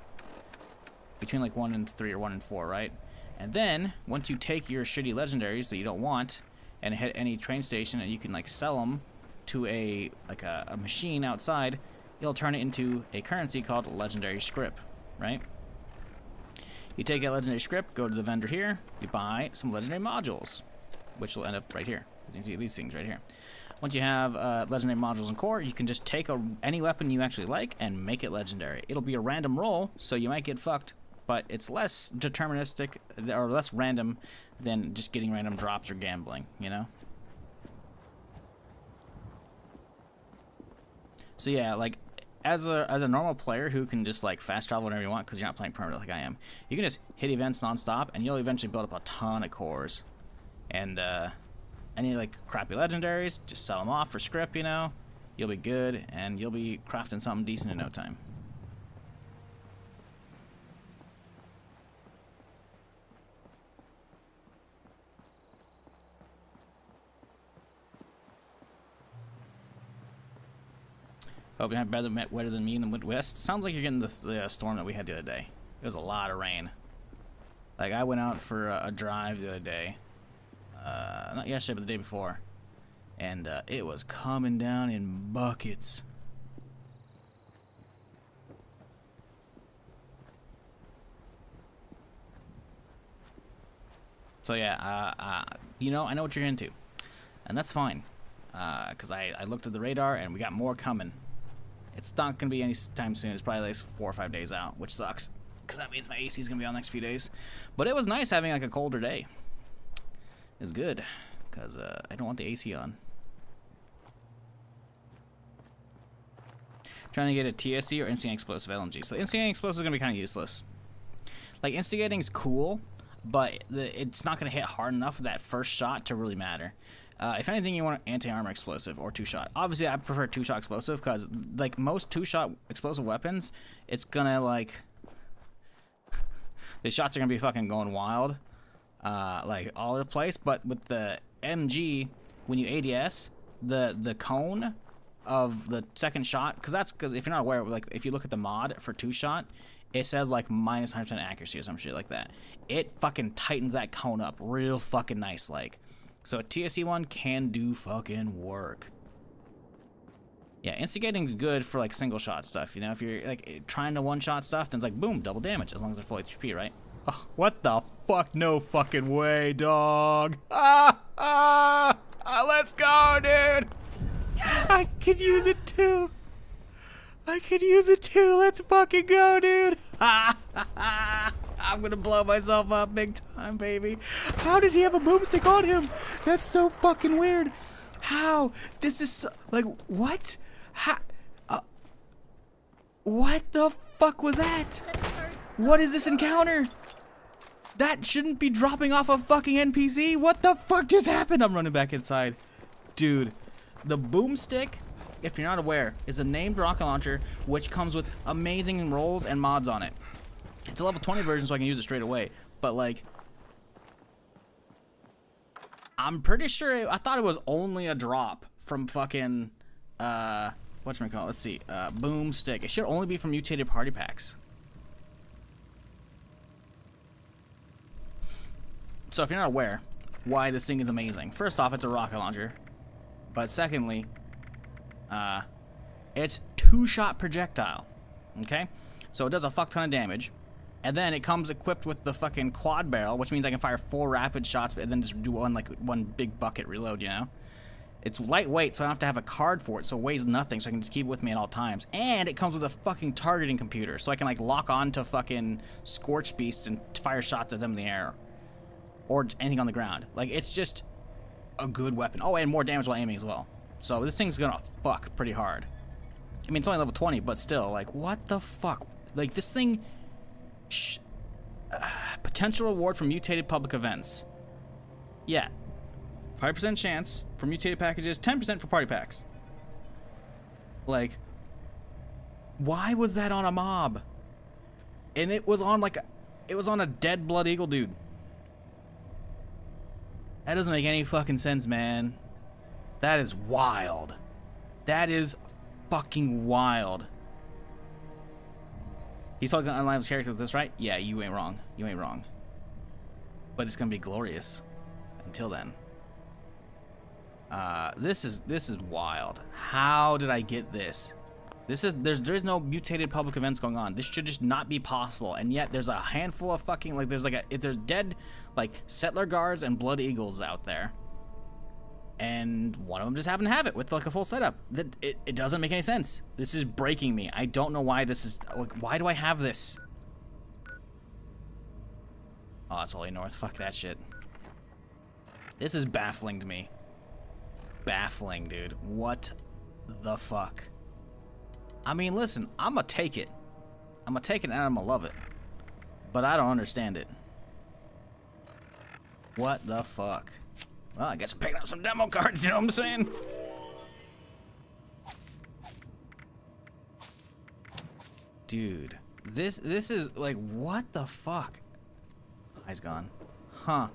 between like 1 and 3 or 1 and 4, right? And then once you take your shitty legendaries that you don't want and hit any train station, and you can like sell them to a machine outside, it'll turn it into a currency called legendary script, right? You take that legendary script, go to the vendor here, you buy some legendary modules, which will end up right here. As you can see these things right here. Once you have legendary modules and core, you can just take any weapon you actually like and make it legendary. It'll be a random roll, so you might get fucked, but it's less deterministic or less random than just getting random drops or gambling, you know? So yeah, like as a normal player who can just like fast travel whenever you want because you're not playing Permadeath like I am, you can just hit events nonstop and you'll eventually build up a ton of cores. And any like crappy legendaries, just sell them off for script, you know? You'll be good and you'll be crafting something decent in no time. Hope you have better weather than me in the Midwest. Sounds like you're getting the storm that we had the other day. It was a lot of rain. Like, I went out for a drive the other day. Not yesterday, but the day before. And it was coming down in buckets. So yeah, you know, I know what you're into. And that's fine. Because I looked at the radar and we got more coming. It's not going to be any time soon. It's probably like 4 or 5 days out, which sucks. Because that means my AC is going to be on the next few days. But it was nice having like a colder day. It was good. because I don't want the AC on. Trying to get a TSC or instigating explosive LMG. So instigating explosive is gonna be kind of useless. Like instigating is cool, but it's not gonna hit hard enough for that first shot to really matter. If anything, you want an anti-armor explosive or 2-shot. Obviously, I prefer 2-shot explosive because, like most 2-shot explosive weapons, it's gonna like the shots are gonna be fucking going wild, like all over the place. But with the MG, when you ADS, the cone of the second shot, because if you're not aware, like if you look at the mod for 2-shot, it says like minus 100% accuracy or some shit like that. It fucking tightens that cone up real fucking nice, like. So a TSC one can do fucking work. Yeah, instigating's good for like single shot stuff, you know. If you're like trying to one-shot stuff, then it's like boom, double damage as long as they're full HP, right? Oh, what the fuck? No fucking way, dog. Let's go, dude. I could use it too. Let's fucking go, dude. I'm gonna blow myself up big time, baby. How did he have a boomstick on him? That's so fucking weird. How? This is so, like, what? How? What the fuck was that? What is this encounter? That shouldn't be dropping off a fucking NPC. What the fuck just happened? I'm running back inside. Dude, the boomstick, if you're not aware, is a named rocket launcher which comes with amazing rolls and mods on it. It's a level 20 version, so I can use it straight away. But like, I'm pretty sure I thought it was only a drop from fucking whatchamacallit, let's see, boomstick. It should only be from mutated party packs. So if you're not aware why this thing is amazing, first off, it's a rocket launcher. But secondly, it's 2-shot projectile. Okay? So it does a fuck ton of damage. And then it comes equipped with the fucking quad barrel, which means I can fire 4 rapid shots and then just do one big bucket reload, you know? It's lightweight, so I don't have to have a card for it, so it weighs nothing, so I can just keep it with me at all times. And it comes with a fucking targeting computer, so I can like lock on to fucking scorch beasts and fire shots at them in the air. Or anything on the ground. Like, it's just a good weapon. Oh, and more damage while aiming as well. So this thing's gonna fuck pretty hard. I mean, it's only level 20, but still, like, what the fuck? Like, this thing... potential reward for mutated public events. Yeah. 5% chance for mutated packages, 10% for party packs. Like, why was that on a mob? And it was on, like, it was on a dead Blood Eagle dude. That doesn't make any fucking sense, man. That is wild. That is fucking wild. He's talking to unalive his character with this, right? Yeah, you ain't wrong. You ain't wrong. But it's gonna be glorious. Until then. This is wild. How did I get this? There's no mutated public events going on. This should just not be possible. And yet there's a handful of fucking, like, there's dead, like, settler guards and blood eagles out there. And one of them just happened to have it with like a full setup. It doesn't make any sense. This is breaking me. I don't know why this is, like, why do I have this? Oh, it's all the north. Fuck that shit. This is baffling to me. Baffling, dude. What the fuck? I mean, listen, I'm gonna take it. I'm gonna take it and I'm gonna love it. But I don't understand it. What the fuck? Well, I guess I'm picking up some demo cards, you know what I'm saying? Dude, this is like, what the fuck? Eye's gone. Huh.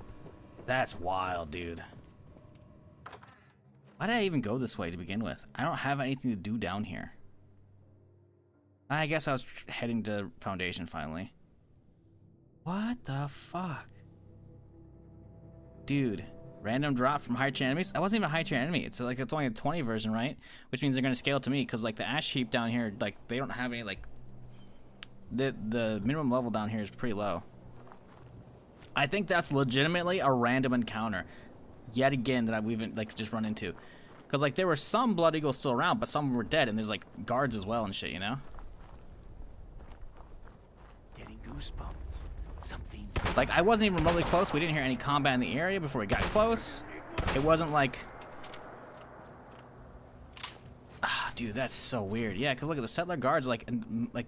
That's wild, dude. Why did I even go this way to begin with? I don't have anything to do down here. I guess I was heading to Foundation finally. What the fuck? Dude. Random drop from high tier enemies? I wasn't even a high tier enemy. It's like, it's only a 20 version, right? Which means they're gonna scale to me, because like the ash heap down here, like they don't have any, like, the minimum level down here is pretty low. I think that's legitimately a random encounter, yet again, that we've like just run into, because like there were some blood eagles still around, but some were dead, and there's like guards as well and shit, you know. Getting goosebumps. Something. Like, I wasn't even remotely close. We didn't hear any combat in the area before we got close. It wasn't like... Ah, dude, that's so weird. Yeah, because look at the settler guards, like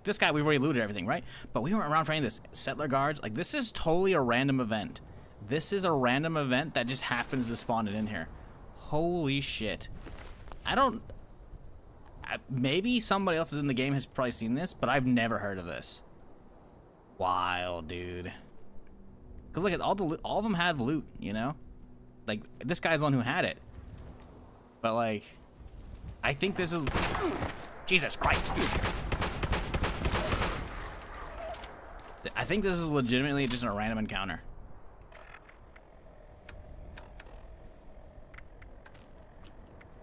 this guy, we've already looted everything, right? But we weren't around for any of this. Settler guards, like, this is totally a random event. This is a random event that just happens to spawn it in here. Holy shit. Maybe somebody else is in the game has probably seen this, but I've never heard of this. Wild, dude. Because look at all of them had loot, you know? Like, this guy's the one who had it. But, like, I think this is... Jesus Christ. I think this is legitimately just a random encounter.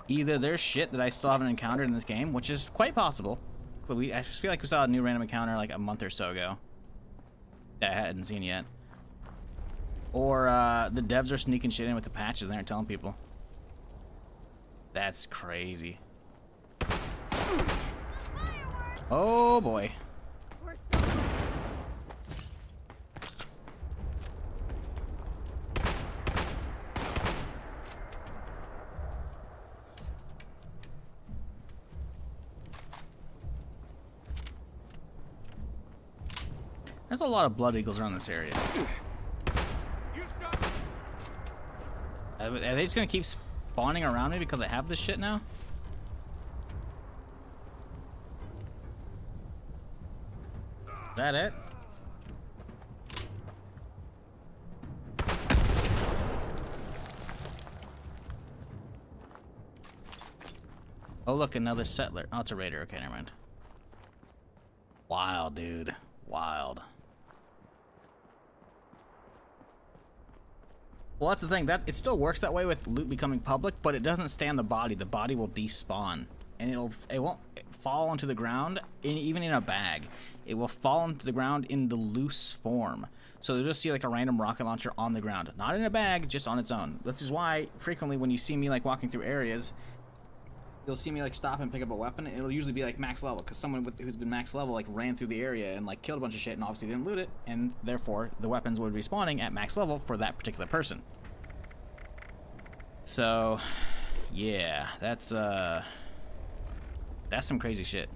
Either there's shit that I still haven't encountered in this game, which is quite possible. I feel like we saw a new random encounter like a month or so ago that I hadn't seen yet. Or the devs are sneaking shit in with the patches and they aren't telling people. That's crazy. Oh boy. There's a lot of blood eagles around this area. Are they just gonna keep spawning around me because I have this shit now? Is that it? Oh look, another settler. Oh, it's a raider. Okay, never mind. Wild, dude. Wild. Well, that's the thing. That it still works that way with loot becoming public, but it doesn't stay on the body. The body will despawn, and it won't fall onto the ground even in a bag. It will fall onto the ground in the loose form. So you'll just see like a random rocket launcher on the ground, not in a bag, just on its own. This is why frequently when you see me like walking through areas, you'll see me like stop and pick up a weapon, and it'll usually be like max level, because someone who's been max level like ran through the area and like killed a bunch of shit and obviously didn't loot it, and therefore the weapons would be spawning at max level for that particular person. So yeah, that's some crazy shit.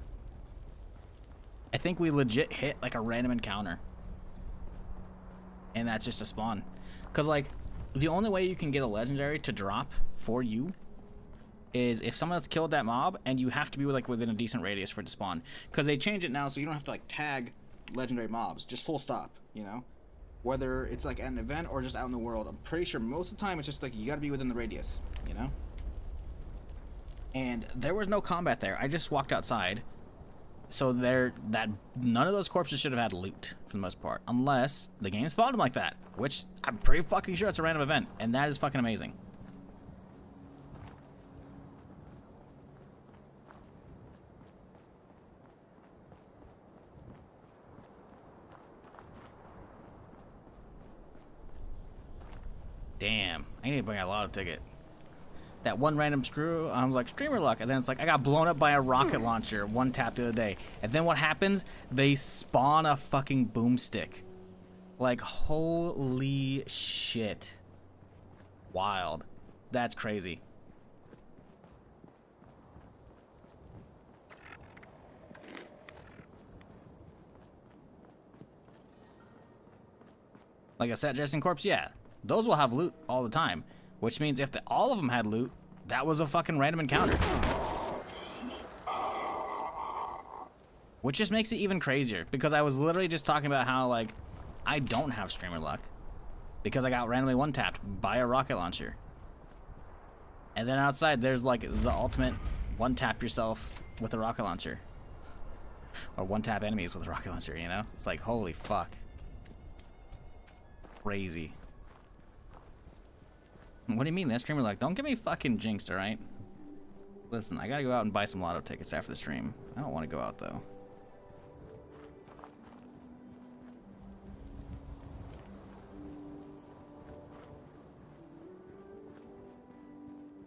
I think we legit hit like a random encounter, and that's just a spawn, because like the only way you can get a legendary to drop for you is if someone else killed that mob, and you have to be like within a decent radius for it to spawn, because they change it now so you don't have to like tag legendary mobs, just full stop, you know, whether it's like at an event or just out in the world. I'm pretty sure most of the time it's just like you gotta be within the radius, you know. And there was no combat there. I just walked outside, so none of those corpses should have had loot for the most part, unless the game spawned them like that, which I'm pretty fucking sure it's a random event, and that is fucking amazing. Damn, I need to bring a lot of ticket. That one random screw, I'm like, streamer luck, and then it's like, I got blown up by a rocket launcher one tap the other day. And then what happens? They spawn a fucking boomstick. Like, holy shit. Wild. That's crazy. Like I said, Jason Corpse, yeah. Those will have loot all the time, which means if all of them had loot, that was a fucking random encounter. Which just makes it even crazier, because I was literally just talking about how, like, I don't have streamer luck because I got randomly one-tapped by a rocket launcher. And then outside, there's, like, the ultimate one-tap yourself with a rocket launcher. Or one-tap enemies with a rocket launcher, you know? It's like, holy fuck. Crazy. What do you mean? That streamer like, don't get me fucking jinxed, alright? Listen, I gotta go out and buy some lotto tickets after the stream. I don't want to go out, though.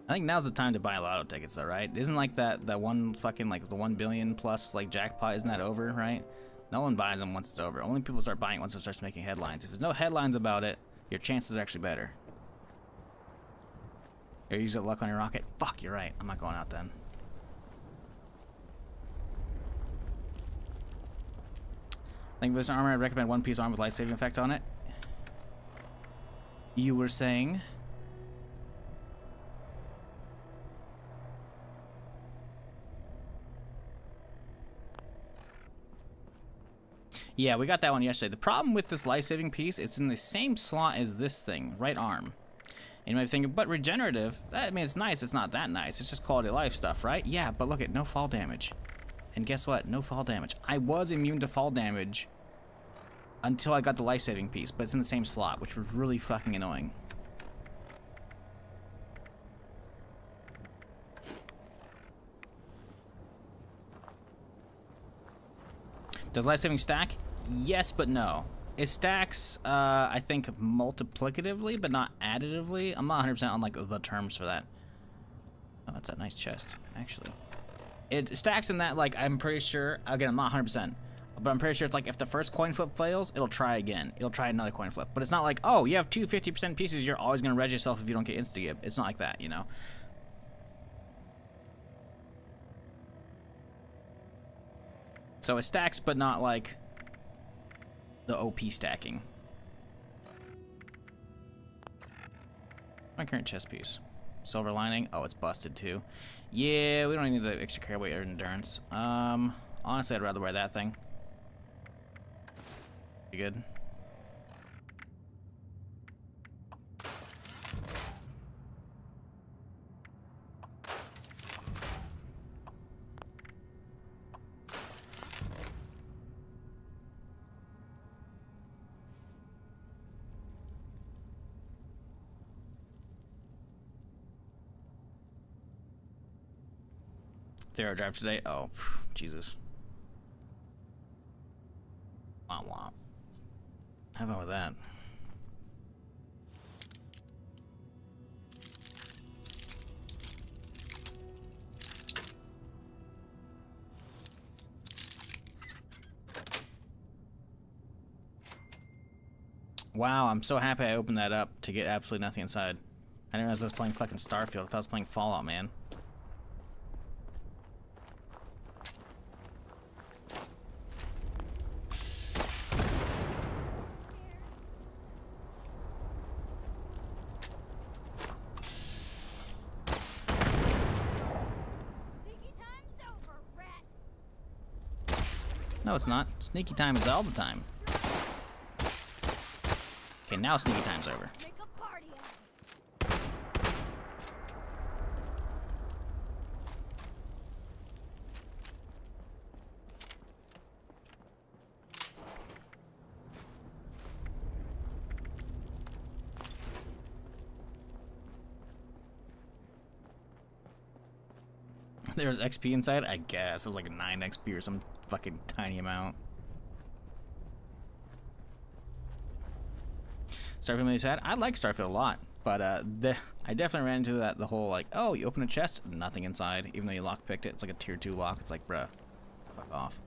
I think now's the time to buy lotto tickets, though, right? Isn't like that one fucking, like, the 1 billion plus, like, jackpot, isn't that over, right? No one buys them once it's over. Only people start buying it once it starts making headlines. If there's no headlines about it, your chances are actually better. Or use it luck on your rocket. Fuck, you're right. I'm not going out then. Think of this armor. I'd recommend one piece armor with life-saving effect on it. You were saying? Yeah, we got that one yesterday. The problem with this life-saving piece, it's in the same slot as this thing, right arm. And you might be thinking, but regenerative, I mean, it's nice, it's not that nice. It's just quality of life stuff, right? Yeah, but look at no fall damage. And guess what? No fall damage. I was immune to fall damage until I got the life-saving piece, but it's in the same slot, which was really fucking annoying. Does life-saving stack? Yes, but no. It stacks, I think, multiplicatively, but not additively. I'm not 100% on, like, the terms for that. Oh, that's a nice chest, actually. It stacks in that, like, I'm pretty sure, again, I'm not 100%, but I'm pretty sure it's like, if the first coin flip fails, it'll try again. It'll try another coin flip. But it's not like, oh, you have two 50% pieces, you're always going to res yourself if you don't get insta-gib. It's not like that, you know? So it stacks, but not, like, the OP stacking. My current chest piece. Silver lining. Oh, it's busted too. Yeah, we don't need the extra carry weight or endurance. Honestly, I'd rather wear that thing. You good? Thera drive today? Oh, Jesus. Womp womp. Have fun with that. Wow, I'm so happy I opened that up to get absolutely nothing inside. I didn't realize I was playing fucking Starfield. I thought I was playing Fallout, man. No, it's not. Sneaky time is all the time. Okay, now sneaky time's over. There's XP inside? I guess. It was like 9 XP or some fucking tiny amount. Starfield made me sad? I like Starfield a lot, but I definitely ran into that, the whole like, oh, you open a chest, nothing inside, even though you lockpicked it. It's like a tier 2 lock. It's like, bruh, fuck off.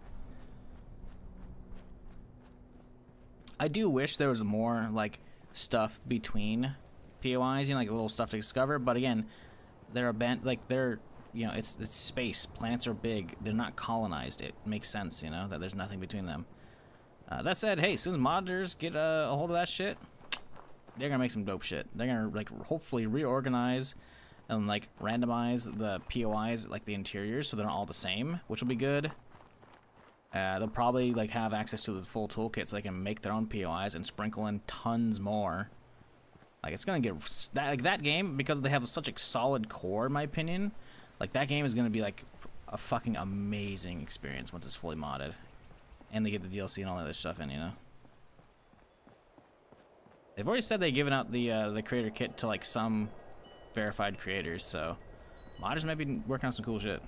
I do wish there was more like stuff between POIs, you know, like little stuff to discover, but again, they're you know, it's space. Planets are big. They're not colonized. It makes sense, you know, that there's nothing between them. That said, hey, as soon as modders get a hold of that shit, they're gonna make some dope shit. They're gonna like hopefully reorganize and like randomize the POIs, like the interiors, so they're not all the same, which will be good. They'll probably like have access to the full toolkit, so they can make their own POIs and sprinkle in tons more. Like it's gonna get that game, because they have such a solid core, in my opinion. Like, that game is going to be, like, a fucking amazing experience once it's fully modded. And they get the DLC and all that other stuff in, you know? They've already said they've given out the creator kit to, like, some verified creators, so... modders might be working on some cool shit.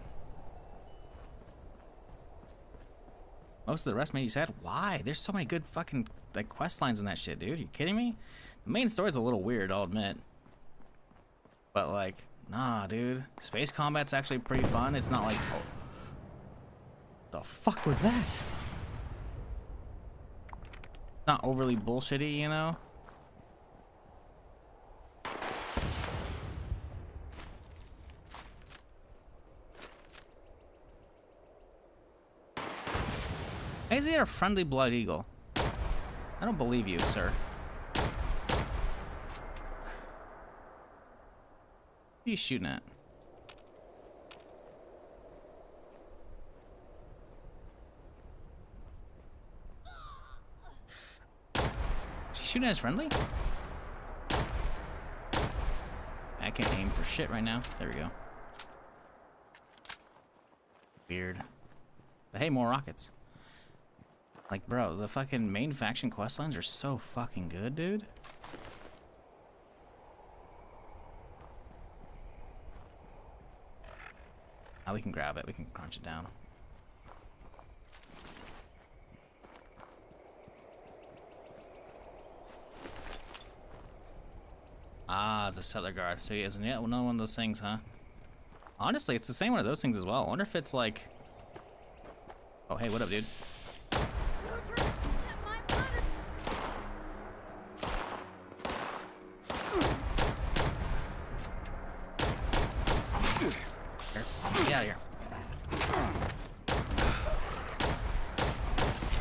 Most of the rest made you sad? Why? There's so many good fucking, like, quest lines in that shit, dude. You kidding me? The main story's a little weird, I'll admit. But, like... nah, dude. Space combat's actually pretty fun. It's not like... oh. The fuck was that? Not overly bullshitty, you know? Why is he a friendly blood eagle? I don't believe you, sir. Who are you shooting at? Is he shooting at his friendly? I can't aim for shit right now. There we go. Weird. But hey, more rockets. Like, bro, the fucking main faction quest lines are so fucking good, dude. Now we can grab it. We can crunch it down. Ah, it's a settler guard. So he has another one of those things, huh? Honestly, it's the same one of those things as well. I wonder if it's like... Oh, hey, what up, dude? Get out of here.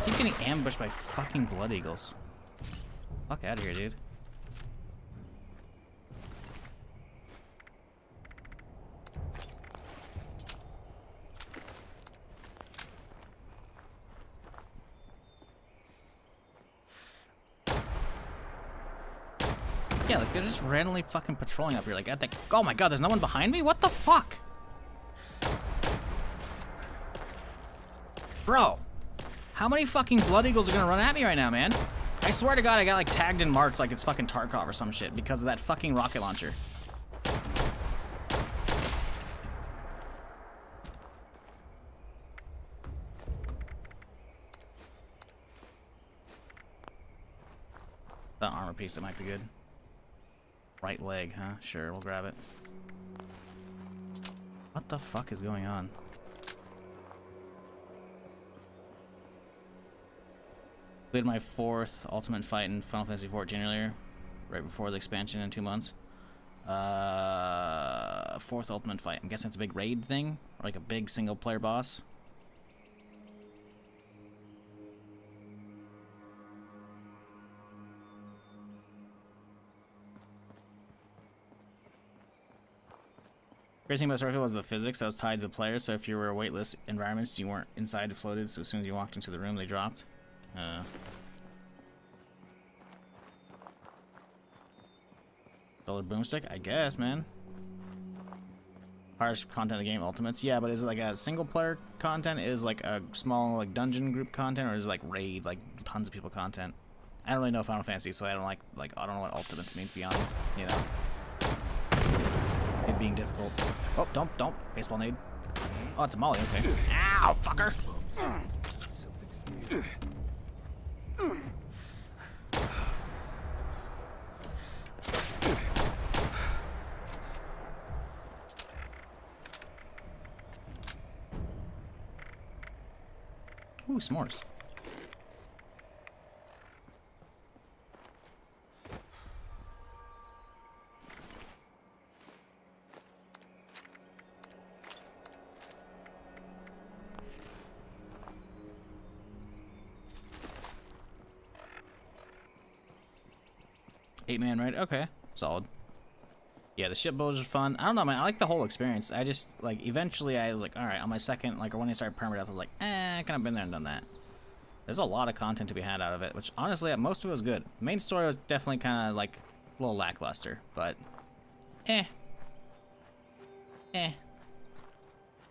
Keep getting ambushed by fucking blood eagles. Fuck out of here, dude. Yeah, like they're just randomly fucking patrolling up here. Like, oh my god, there's no one behind me? What the fuck? Bro, how many fucking blood eagles are gonna run at me right now, man? I swear to god, I got like tagged and marked like it's fucking Tarkov or some shit because of that fucking rocket launcher. The armor piece, that might be good. Right leg, huh? Sure, we'll grab it. What the fuck is going on? Played my 4th ultimate fight in Final Fantasy XIV earlier, right before the expansion in 2 months. 4th ultimate fight. I'm guessing it's a big raid thing, or like a big single player boss. Crazy thing about Starfield was the physics that was tied to the player, so if you were weightless environments, you weren't inside, it floated, so as soon as you walked into the room, they dropped. Dollar boomstick? I guess, man. Hardest content of the game, Ultimates. Yeah, but is it like a single player content? Is like a small like dungeon group content, or is it like raid, like tons of people content? I don't really know Final Fantasy, so I don't I don't know what Ultimates means beyond, you know, it being difficult. Oh, don't. Baseball nade. Oh, it's a molly, okay. Ow, fucker! Ooh, s'mores. Eight-man raid? Okay. Solid. Yeah, the ship bows are fun. I don't know, man. I like the whole experience. I just, like, eventually I was like, alright, on my second, like, or when I started Permadeath, I was like, I kind of been there and done that. There's a lot of content to be had out of it, which, honestly, most of it was good. The main story was definitely kind of, like, a little lackluster, but,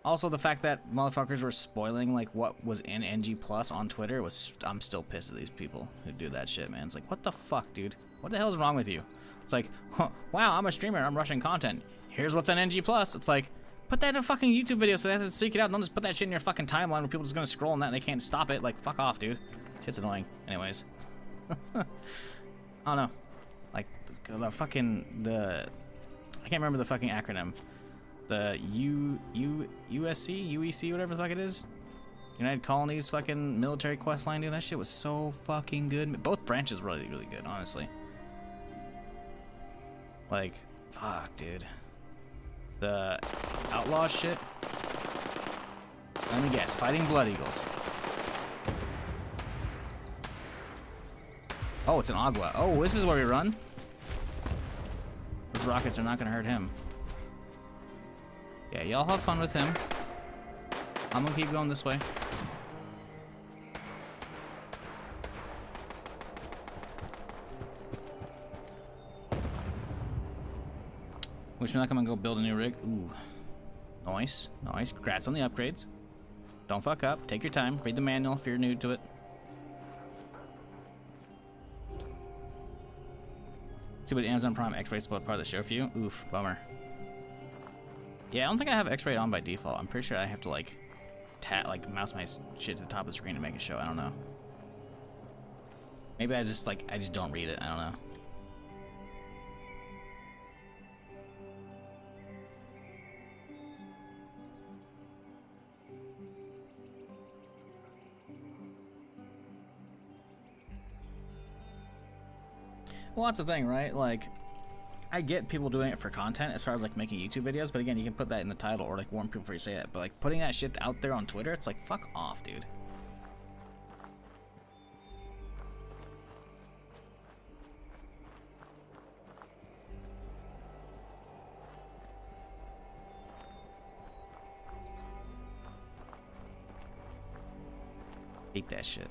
Also, the fact that motherfuckers were spoiling, like, what was in NG Plus on Twitter was, I'm still pissed at these people who do that shit, man. It's like, what the fuck, dude? What the hell is wrong with you? It's like, wow, I'm a streamer, I'm rushing content. Here's what's on NG Plus. It's like, put that in a fucking YouTube video so they have to seek it out. Don't just put that shit in your fucking timeline where people just gonna scroll on that and they can't stop it. Like, fuck off, dude. Shit's annoying. Anyways. I don't know. Like, the fucking, I can't remember the fucking acronym. The USC, whatever the fuck it is. United Colonies fucking military quest line, dude. That shit was so fucking good. Both branches were really, really good, honestly. Like, fuck, dude. The outlaw shit. Let me guess. Fighting blood eagles. Oh, it's an Agua. Oh, this is where we run? Those rockets are not gonna hurt him. Yeah, y'all have fun with him. I'm gonna keep going this way. Which we're not gonna go build a new rig. Ooh. Nice. Nice. Congrats on the upgrades. Don't fuck up. Take your time. Read the manual if you're new to it. See what Amazon Prime X-Ray split part of the show for you? Oof, bummer. Yeah, I don't think I have X-Ray on by default. I'm pretty sure I have to like mouse my shit to the top of the screen to make it show. I don't know. Maybe I just don't read it. I don't know. Well, that's the thing, right? Like, I get people doing it for content as far as like making YouTube videos, but again, you can put that in the title or like warn people before you say it. But like putting that shit out there on Twitter, it's like, fuck off, dude. Hate that shit.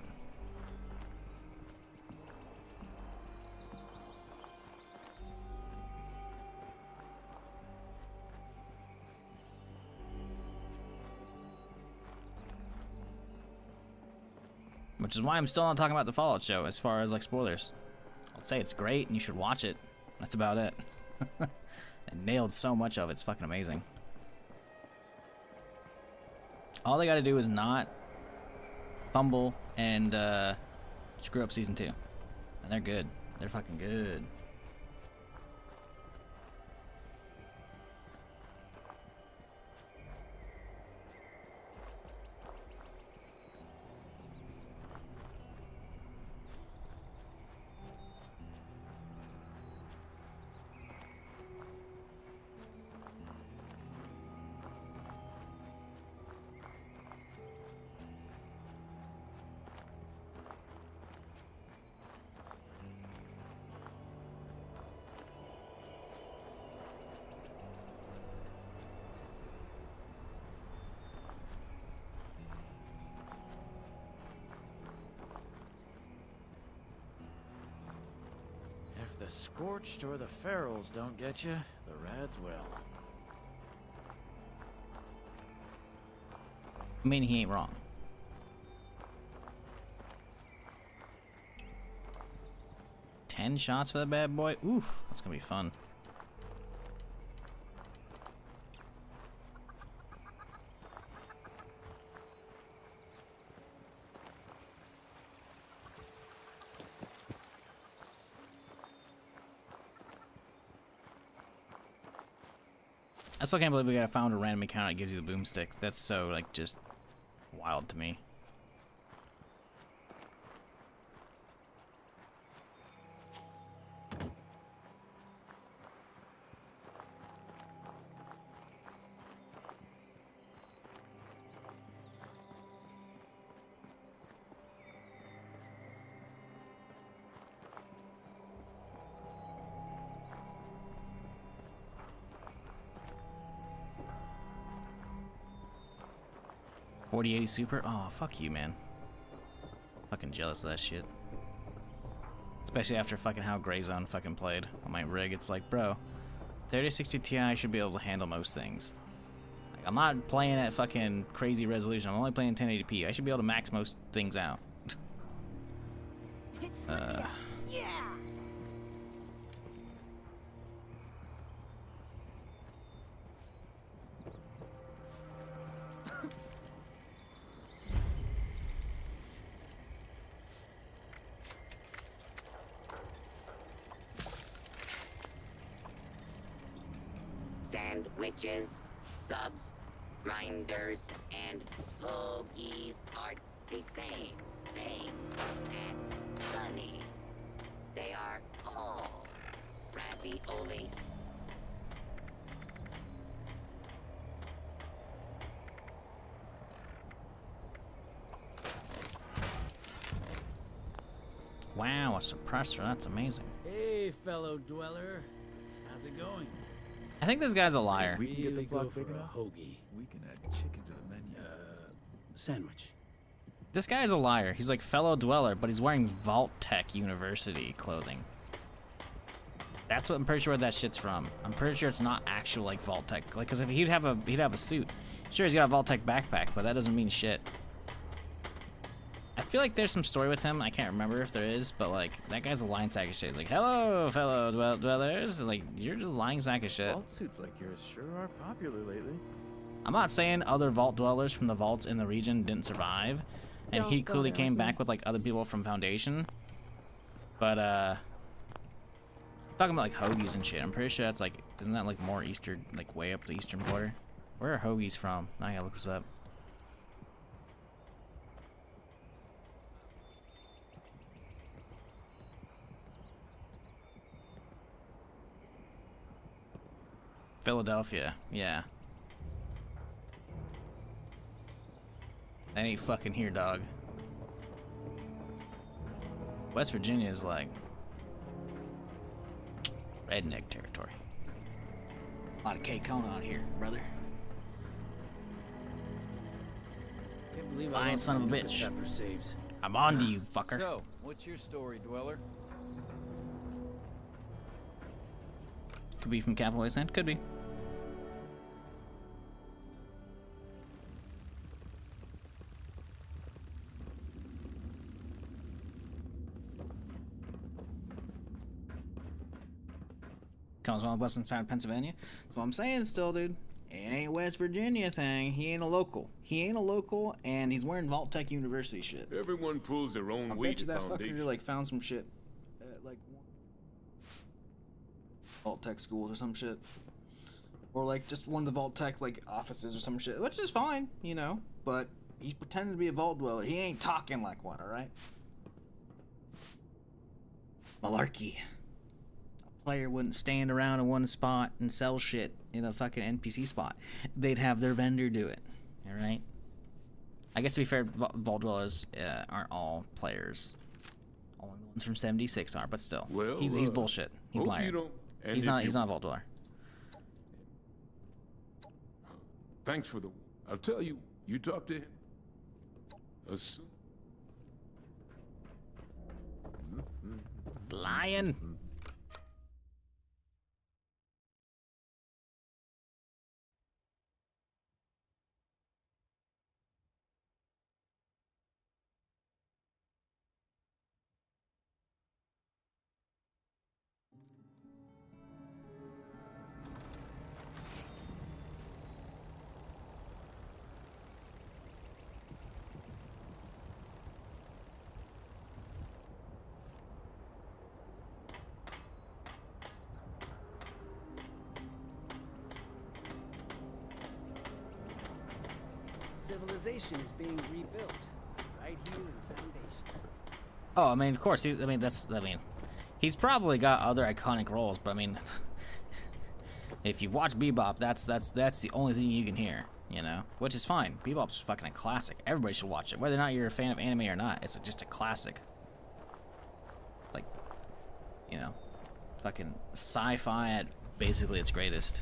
Which is why I'm still not talking about the Fallout show as far as like spoilers. I'll say it's great and you should watch it. That's about it. I nailed so much of it. It's fucking amazing. All they gotta do is not fumble and screw up season 2. And they're good. They're fucking good. If the Scorched or the Ferals don't get you, the Rads will. I mean, he ain't wrong. Ten shots for that bad boy? Oof, that's gonna be fun. I still can't believe we found a random account that gives you the boomstick. That's so, like, just wild to me. $4080 Super? Oh, fuck you, man. Fucking jealous of that shit. Especially after fucking how Greyzone fucking played on my rig. It's like, bro, 3060 Ti should be able to handle most things. Like, I'm not playing at fucking crazy resolution. I'm only playing 1080p. I should be able to max most things out. Yeah. Sandwiches, subs, grinders, and hoagies are the same thing at Sunny's. They are all ravioli. wow, a suppressor. That's amazing. Hey, fellow dweller. How's it going? I think this guy's a liar. If we can get the Really go flock big for a enough, hoagie. we can add chicken to the menu. Sandwich. This guy is a liar. He's like fellow dweller, but he's wearing Vault Tech University clothing. That's what I'm pretty sure where that shit's from. I'm pretty sure it's not actual like Vault Tech. Like, cause if he'd have a suit. Sure, he's got a Vault Tech backpack, but that doesn't mean shit. I feel like there's some story with him. I can't remember if there is, but like that guy's a lying sack of shit. He's like, hello, fellow dwellers. Like, you're just a lying sack of shit. Vault suits like yours sure are popular lately. I'm not saying other vault dwellers from the vaults in the region didn't survive, and he clearly came back with like other people from Foundation. But talking about like hoagies and shit, I'm pretty sure that's like, isn't that like more eastern, like way up the eastern border? Where are hoagies from? I gotta look this up. Philadelphia, yeah. That ain't fucking here, dog. West Virginia is like redneck territory. A lot of K-Kona out here, brother. Can't believe Lying son of a bitch. chapter saves. I'm on to you, fucker. So, what's your story, Dweller? Could be from Capital Wasteland, could be. Comes on the western side of Pennsylvania. That's what I'm saying still, dude. It ain't West Virginia thing. He ain't a local. He ain't a local, and he's wearing Vault Tech University shit. Everyone pulls their own I weight bet you that foundation. fucker like found some shit at like Vault Tech schools or some shit. Or like just one of the Vault Tech like offices or some shit, which is fine, you know, but he's pretending to be a vault dweller. He ain't talking like one, alright? Malarkey. Player wouldn't stand around in one spot and sell shit in a fucking NPC spot. They'd have their vendor do it. All right. I guess to be fair, Vault Dwellers aren't all players. Only the ones from 76 are, but still, well, he's bullshit. He's a liar. He's not a Vault Dweller. Thanks for the. I'll tell you. You talk to him. Lying. Civilization is being rebuilt right here in Foundation. Oh, I mean, of course. He's probably got other iconic roles, but I mean, if you watch Bebop, that's the only thing you can hear, you know, which is fine. Bebop's fucking a classic. Everybody should watch it, whether or not you're a fan of anime or not. It's just a classic. Like, you know, fucking sci-fi at basically its greatest.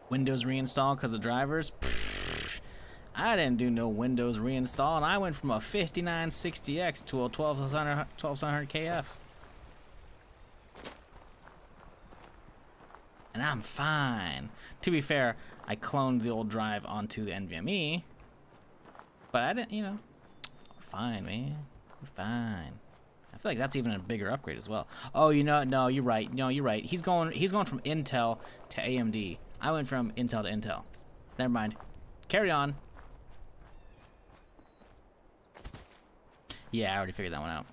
Windows reinstall because of drivers? Pfft, I didn't do no Windows reinstall, and I went from a 5960X to a 1200 KF. And I'm fine. To be fair, I cloned the old drive onto the NVMe, but I didn't, you know, we're fine, man. We're fine. I feel like that's even a bigger upgrade as well. Oh, you know, no, you're right. No, you're right. He's going from Intel to AMD. I went from Intel to Intel. Never mind. Carry on. Yeah, I already figured that one out.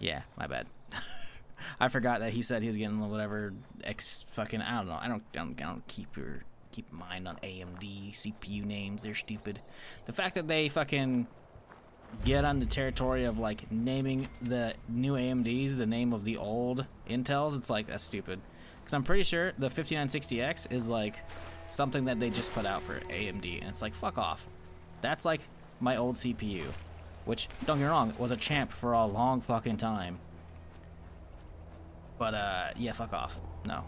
Yeah, my bad. I forgot that he said he was getting whatever X fucking, I don't know. I don't keep mind on AMD CPU names. They're stupid. The fact that they fucking get on the territory of like naming the new AMDs the name of the old Intels, it's like, that's stupid. Because I'm pretty sure the 5960X is like something that they just put out for AMD, and it's like, fuck off. That's like my old CPU, which, don't get me wrong, was a champ for a long fucking time. But yeah, fuck off. No.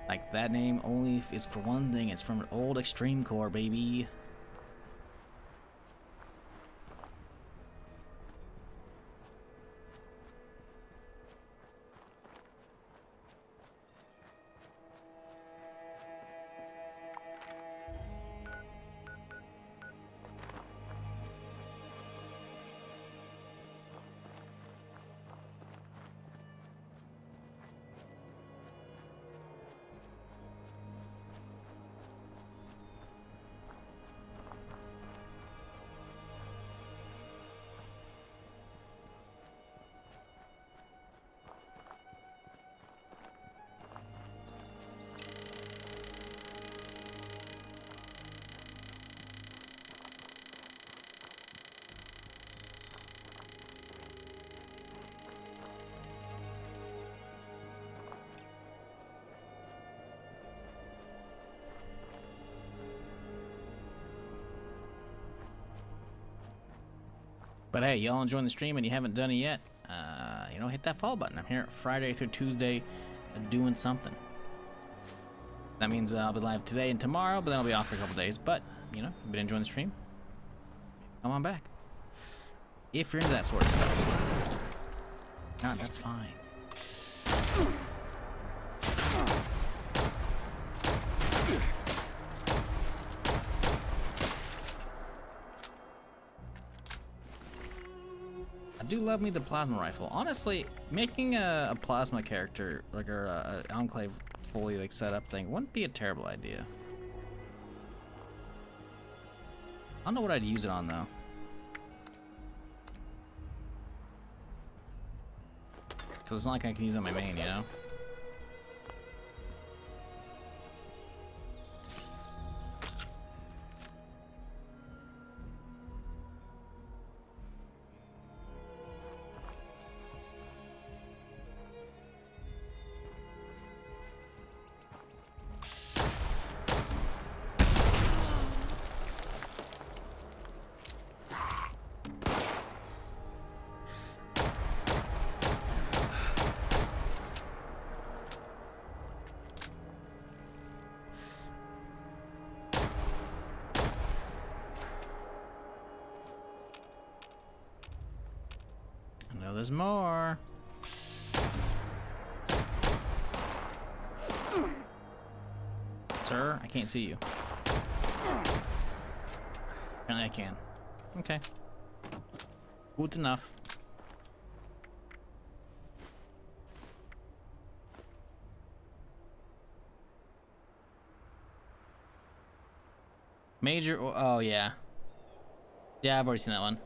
Like, that name only is for one thing. It's from an old Extreme Core, baby. But hey, y'all enjoying the stream and you haven't done it yet, you know, hit that follow button. I'm here Friday through Tuesday doing something. That means I'll be live today and tomorrow, but then I'll be off for a couple days. But, you know, you've been enjoying the stream, come on back. If you're into that sort of stuff. Not, that's fine. I do love me the plasma rifle. Honestly, making a plasma character, like a Enclave fully like set up thing, wouldn't be a terrible idea. I don't know what I'd use it on though. Cause it's not like I can use it on my main, you know? I know there's more. Sir, I can't see you. Apparently I can. Okay. Good enough. Major, oh yeah. Yeah, I've already seen that one.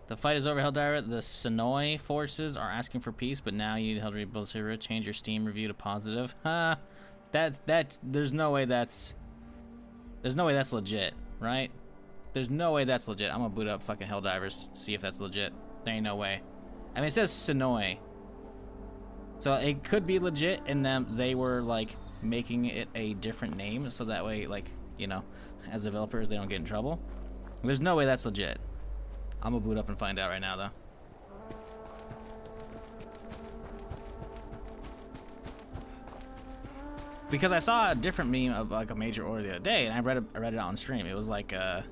The fight is over, Helldiver. The Sonoy forces are asking for peace, but now you need help to rebuild the server. Change your Steam review to positive. Huh? There's no way that's legit, right? There's no way that's legit. I'm gonna boot up fucking Helldivers, see if that's legit. There ain't no way. I mean, it says Sonoy. So it could be legit in them they were like making it a different name so that way, like, you know, as developers they don't get in trouble. There's no way that's legit. I'm gonna boot up and find out right now, though. Because I saw a different meme of like a major order the other day, and I read it on stream. It was like, I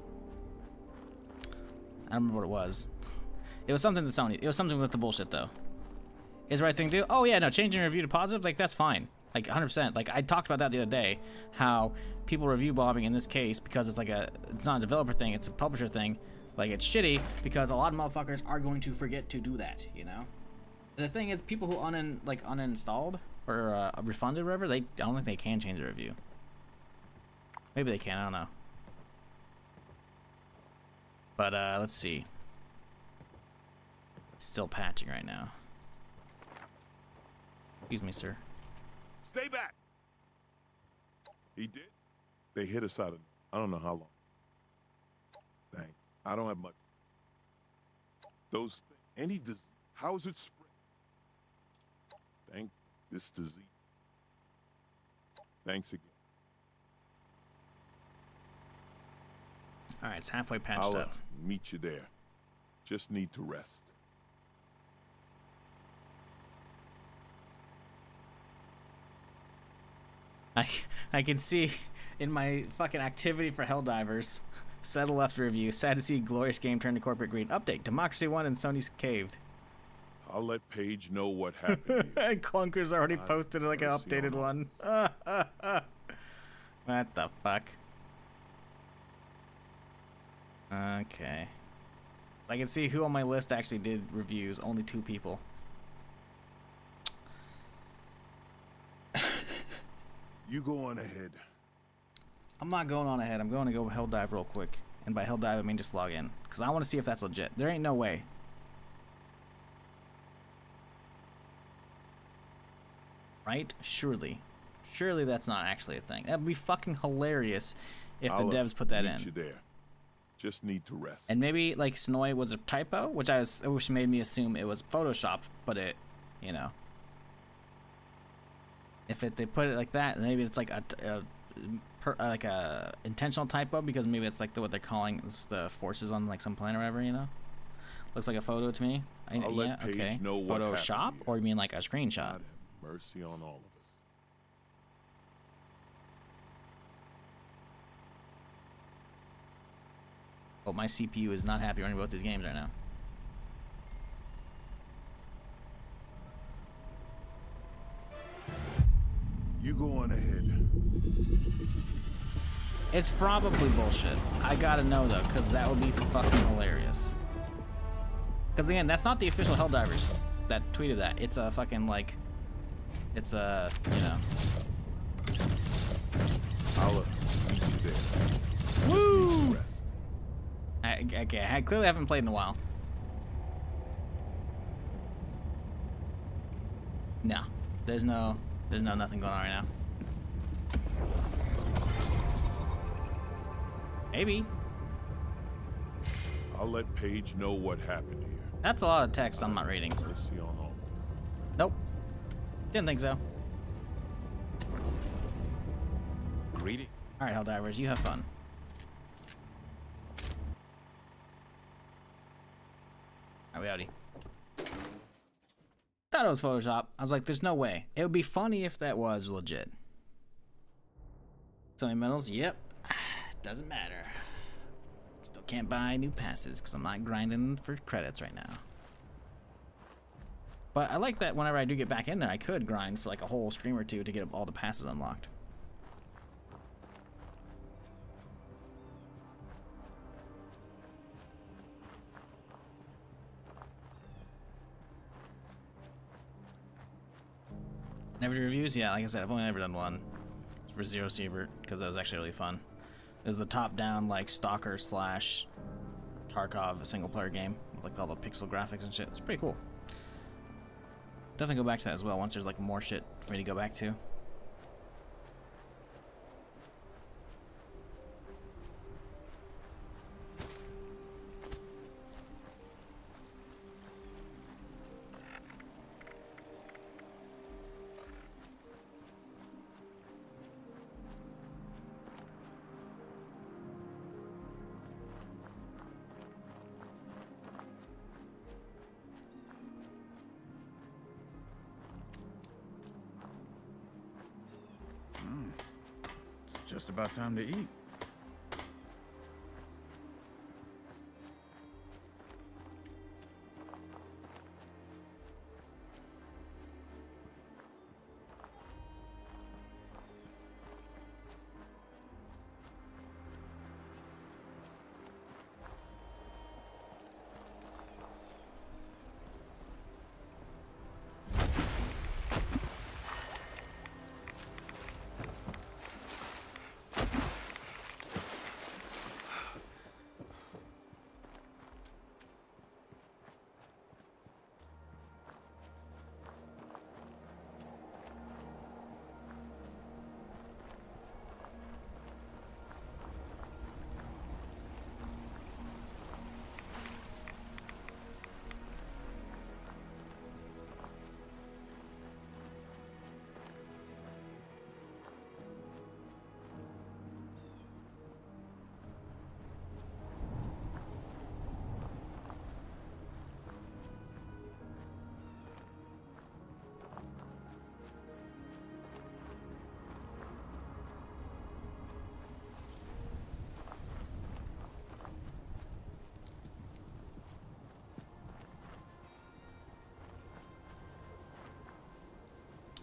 don't remember what it was. It was something to Sony. It was something with the bullshit though. Is the right thing to do? Oh yeah, no, changing review to positive, like that's fine. Like 100%. Like I talked about that the other day, how people review bombing in this case because it's like it's not a developer thing, it's a publisher thing. Like, it's shitty because a lot of motherfuckers are going to forget to do that, you know? And the thing is, people who uninstalled or refunded or whatever, I don't think they can change their review. Maybe they can, I don't know. But, let's see. Still patching right now. Excuse me, sir. Stay back. He did? They hit us out of... I don't know how long. Thanks. I don't have much. Those... Any disease... How is it spread? Thank this disease. Thanks again. Alright, it's halfway patched I'll up. meet you there. Just need to rest. I can see in my fucking activity for Helldivers, Settle left review. Sad to see glorious game turn to corporate greed. Update: Democracy won and Sony's caved. I'll let Paige know what happened. And Clunker's already posted like an updated one. What the fuck? Okay. So I can see who on my list actually did reviews. Only 2 people. You go on ahead. I'm not going on ahead. I'm going to go Helldive real quick. And by Helldive, I mean just log in. Because I want to see if that's legit. There ain't no way. Right? Surely. Surely that's not actually a thing. That'd be fucking hilarious if the devs put that in. You there. Just need to rest. And maybe like Snowy was a typo, which made me assume it was Photoshopped, but it, you know. If they put it like that, maybe it's like a intentional typo, because maybe it's like what they're calling the forces on like some planet or whatever, you know. Looks like a photo to me. I'll let Paige know what Photoshop, happened or you mean like a screenshot? God have mercy on all of us. Oh, my CPU is not happy running both these games right now. You go on ahead. It's probably bullshit. I gotta know though, because that would be fucking hilarious. Because again, that's not the official Helldivers that tweeted that. It's a fucking like, it's a, you know. I'll meet you there. Woo! Okay, I clearly haven't played in a while. No, there's nothing going on right now. Maybe. I'll let Paige know what happened here. That's a lot of text I'm not reading. Mercy on all. Nope. Didn't think so. Greedy. Alright, Helldivers, you have fun. Alright, we outie. Thought it was Photoshop. I was like, there's no way. It would be funny if that was legit. Sony medals, yep. Doesn't matter. Still can't buy new passes because I'm not grinding for credits right now. But I like that whenever I do get back in there, I could grind for like a whole stream or two to get all the passes unlocked. Never do reviews? Yeah, like I said, I've only ever done one. It's for Zero Siebert, because that was actually really fun. It was the top-down, like, Stalker / Tarkov single-player game, with like all the pixel graphics and shit. It's pretty cool. Definitely go back to that as well, once there's like more shit for me to go back to. It's just about time to eat.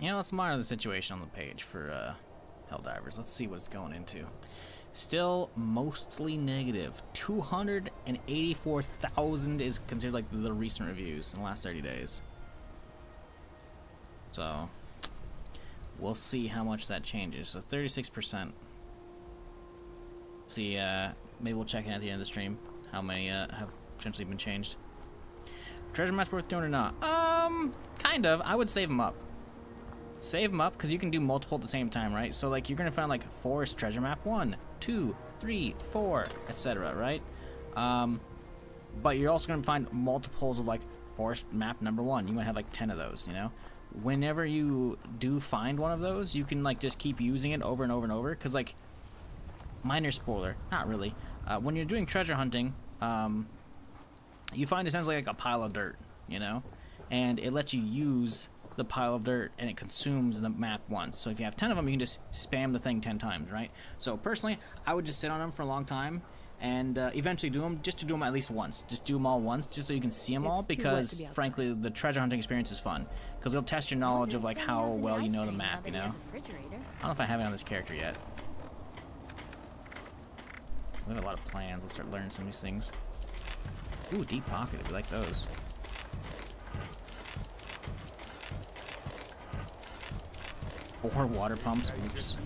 You know, let's monitor the situation on the page for Helldivers. Let's see what it's going into. Still mostly negative. 284,000 is considered like the recent reviews in the last 30 days. So we'll see how much that changes. So 36%. See, maybe we'll check in at the end of the stream how many have potentially been changed. Treasure maps worth doing or not? Kind of. I would save them up. Save them up because you can do multiple at the same time, right? So like you're gonna find like forest treasure map 1, 2, 3, 4, etc. Right? But you're also gonna find multiples of like forest map number 1. You might have like 10 of those. You know, whenever you do find one of those, you can like just keep using it over and over and over. Because like, minor spoiler, not really. When you're doing treasure hunting, you find essentially like a pile of dirt. You know, and it lets you use the pile of dirt and it consumes the map once. So if you have 10 of them, you can just spam the thing 10 times, right? So personally, I would just sit on them for a long time and eventually do them, just to do them at least once. Just do them all once, just so you can see them all, because frankly, the treasure hunting experience is fun. Because it'll test your knowledge of like how well you know the map, you know? I don't know if I have it on this character yet. We have a lot of plans. Let's start learning some of these things. Ooh, deep pocket, we like those. Or water pumps. Oops.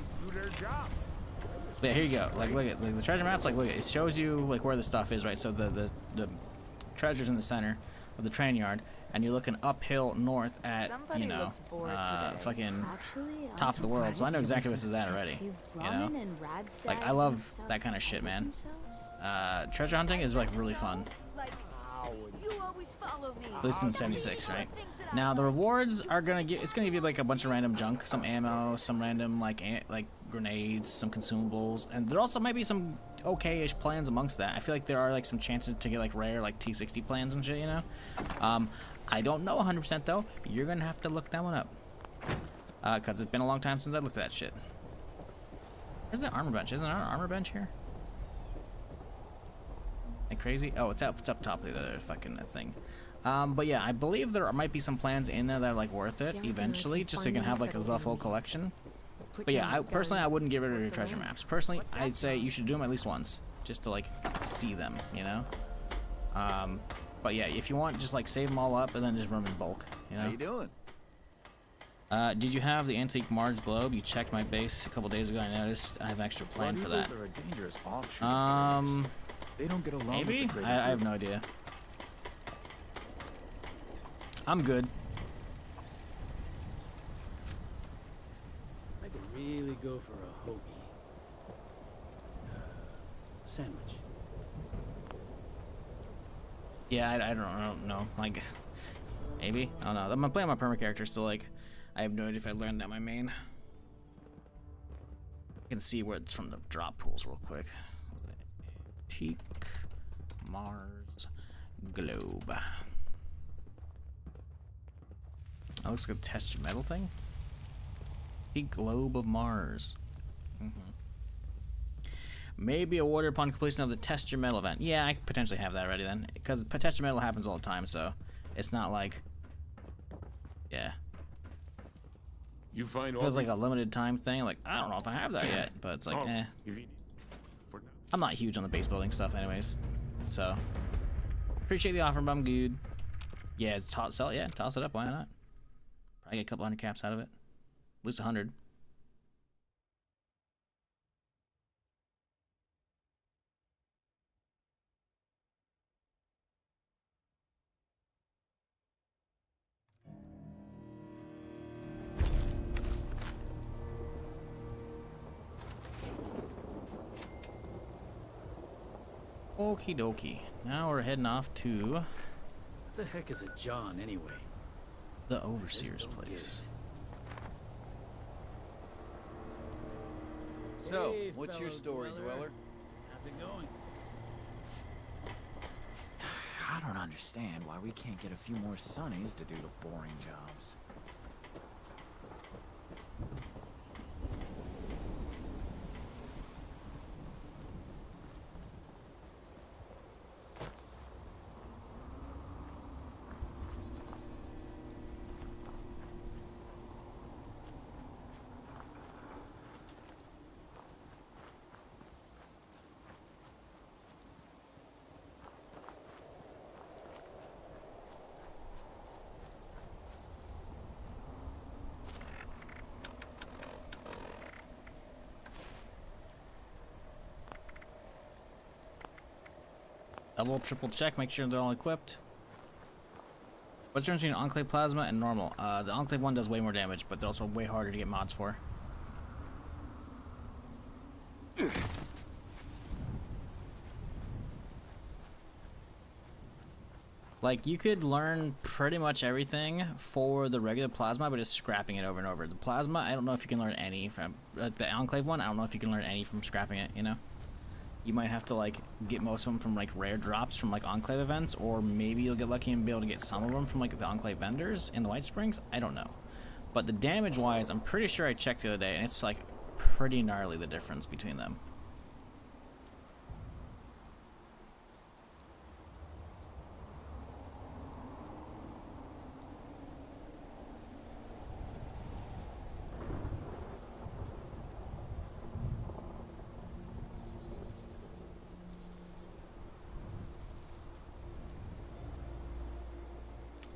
But here you go. Like, look at the treasure maps. Like, look, it shows you like where the stuff is, right? So the treasure's in the center of the train yard, and you're looking uphill north at fucking top of the world. So I know exactly where this is at already. You know, like I love that kind of shit, man. Treasure hunting is like really fun. At least in 76, right? Now the rewards are gonna give. It's gonna give you like a bunch of random junk, some ammo, some random like grenades, some consumables, and there also might be some okay-ish plans amongst that. I feel like there are like some chances to get like rare like T60 plans and shit, you know. I don't know 100% though. You're gonna have to look that one up, cause it's been a long time since I looked at that shit. Where's the armor bench? Isn't there an armor bench here? Like crazy? Oh, it's up top of the other fucking thing. But yeah, I believe there might be some plans in there that are like worth it eventually, just so you can have like a full collection. But yeah, personally, I wouldn't get rid of your treasure maps. Personally, I'd say you should do them at least once, just to like see them, you know. But yeah, if you want, just like save them all up and then just run them in bulk. You know. How you doing? Did you have the antique Mars globe? You checked my base a couple days ago. I noticed I have extra plan for that. They don't get along. Maybe? I have no idea. I'm good. I could really go for a hoagie. Sandwich. Yeah, I don't know. Like, maybe? I don't know. I'm playing my perma character, so like, I have no idea if I learned that my main. I can see where it's from the drop pools real quick. Antique Mars globe. That looks like a test your metal thing. The globe of Mars. Maybe awarded upon completion of the test your metal event. Yeah, I could potentially have that already then, because test your metal happens all the time, so it's not like, yeah. You find it feels like a limited time thing. Like I don't know if I have that yet, but it's like, eh. I'm not huge on the base building stuff, anyways. So appreciate the offer, but I'm good. Yeah, toss it up. Why not? Probably get a couple hundred caps out of it. At least 100. Okie dokie. Now we're heading off to... What the heck is a John, anyway? The Overseer's place. So, Hey, what's your fellow story, Dweller? How's it going? I don't understand why we can't get a few more Sonnies to do the boring jobs. Double, triple check, make sure they're all equipped. What's the difference between Enclave Plasma and normal? The Enclave one does way more damage, but they're also way harder to get mods for. Like, you could learn pretty much everything for the regular Plasma, but just scrapping it over and over. The Plasma, I don't know if you can learn any from... the Enclave one, I don't know if you can learn any from scrapping it, you know? You might have to, like, get most of them from, like, rare drops from, like, Enclave events, or maybe you'll get lucky and be able to get some of them from, like, the Enclave vendors in the White Springs. I don't know. But the damage-wise, I'm pretty sure I checked the other day, and it's, like, pretty gnarly, the difference between them.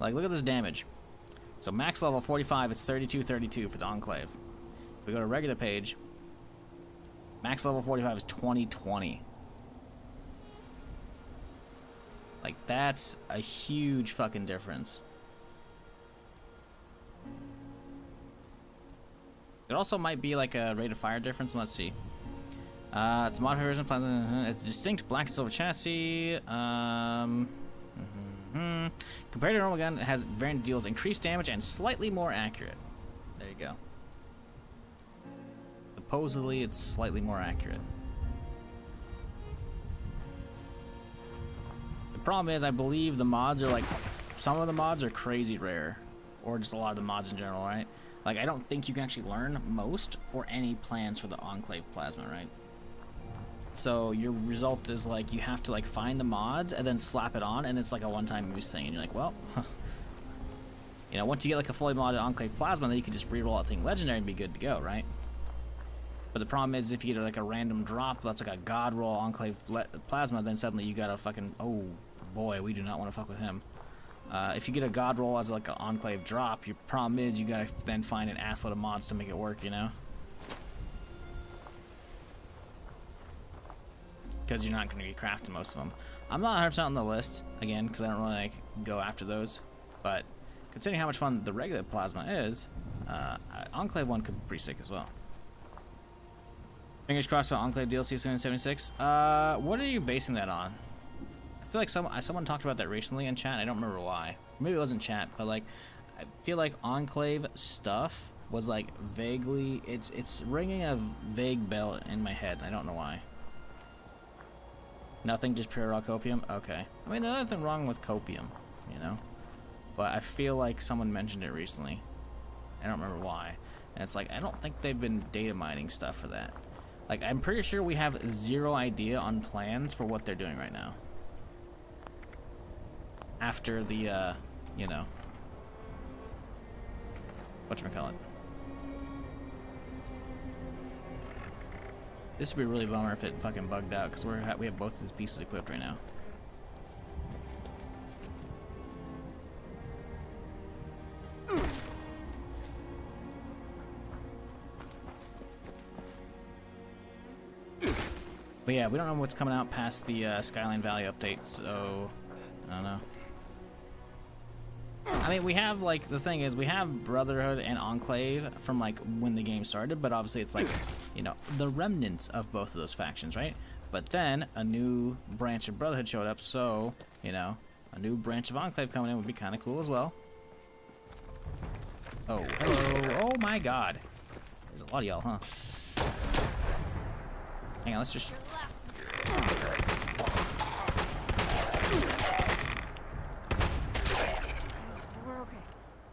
Like, look at this damage. So max level 45, it's 3232 for the Enclave. If we go to regular page, max level 45 is 2020. Like, that's a huge fucking difference. There also might be like a rate of fire difference. Let's see. It's a modified version. It's a distinct black and silver chassis. Compared to normal gun, it has variant deals increased damage and slightly more accurate. There you go. Supposedly, it's slightly more accurate. The problem is, I believe the mods are like, some of the mods are crazy rare, or just a lot of the mods in general, right? Like, I don't think you can actually learn most or any plans for the Enclave Plasma, right? So your result is like you have to like find the mods and then slap it on, and it's like a one-time use thing, and you're like, well, you know, once you get like a fully modded Enclave Plasma, then you can just reroll that thing legendary and be good to go, right? But the problem is if you get like a random drop that's like a god roll Enclave Plasma, then suddenly you gotta fucking, oh boy, we do not want to fuck with him. If you get a god roll as like an Enclave drop, your problem is you gotta then find an assload of mods to make it work, you know? Because you're not going to be crafting most of them. I'm not 100% on the list, again, because I don't really like go after those. But considering how much fun the regular Plasma is, Enclave one could be pretty sick as well. Fingers crossed for Enclave DLC 776. What are you basing that on? I feel like someone talked about that recently in chat. I don't remember why. Maybe it wasn't chat, but like, I feel like Enclave stuff was like vaguely. It's ringing a vague bell in my head. I don't know why. Nothing, just pure raw copium? Okay. I mean, there's nothing wrong with copium, you know? But I feel like someone mentioned it recently. I don't remember why. And it's like, I don't think they've been data mining stuff for that. Like, I'm pretty sure we have zero idea on plans for what they're doing right now. After the, you know, whatchamacallit. This would be really bummer if it fucking bugged out, because we have both these pieces equipped right now. But yeah, we don't know what's coming out past the Skyline Valley update, so I don't know. I mean, we have, like, the thing is, we have Brotherhood and Enclave from, like, when the game started, but obviously it's, like, you know, the remnants of both of those factions, right? But then, a new branch of Brotherhood showed up, so, you know, a new branch of Enclave coming in would be kind of cool as well. Oh, hello. Oh my god. There's a lot of y'all, huh? Hang on, let's just...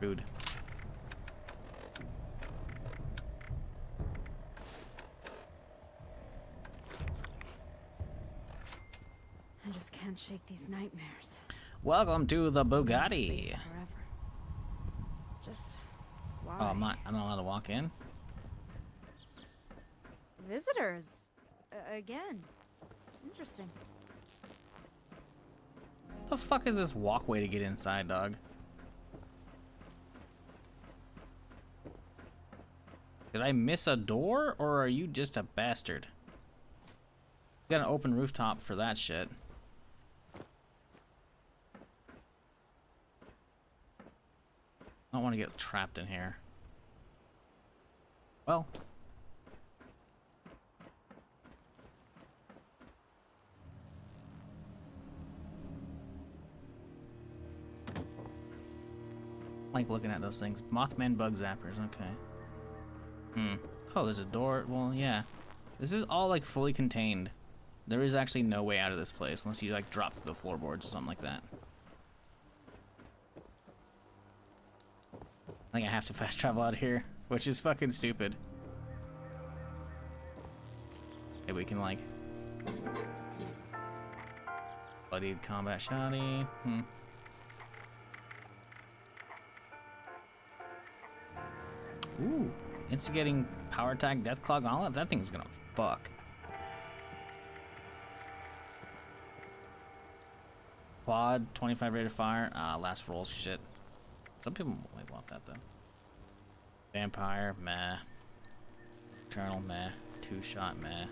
Rude. I just can't shake these nightmares. Welcome to the Bugatti. Just why? Oh, I'm not allowed to walk in. Visitors again. Interesting. The fuck is this walkway to get inside, dog? Did I miss a door, or are you just a bastard? You got an open rooftop for that shit. I don't want to get trapped in here. Well. Like looking at those things. Mothman bug zappers, okay. Oh, there's a door. Well, yeah. This is all like fully contained. There is actually no way out of this place unless you like drop to the floorboards or something like that. I think I have to fast travel out of here, which is fucking stupid. Maybe we can like bloodied combat shotty. Ooh, instigating power attack Deathclaw Gauntlet? That thing's gonna fuck. Quad, 25 rate of fire. Last rolls shit. Some people might want that though. Vampire, meh. Eternal, meh. Two-shot, meh.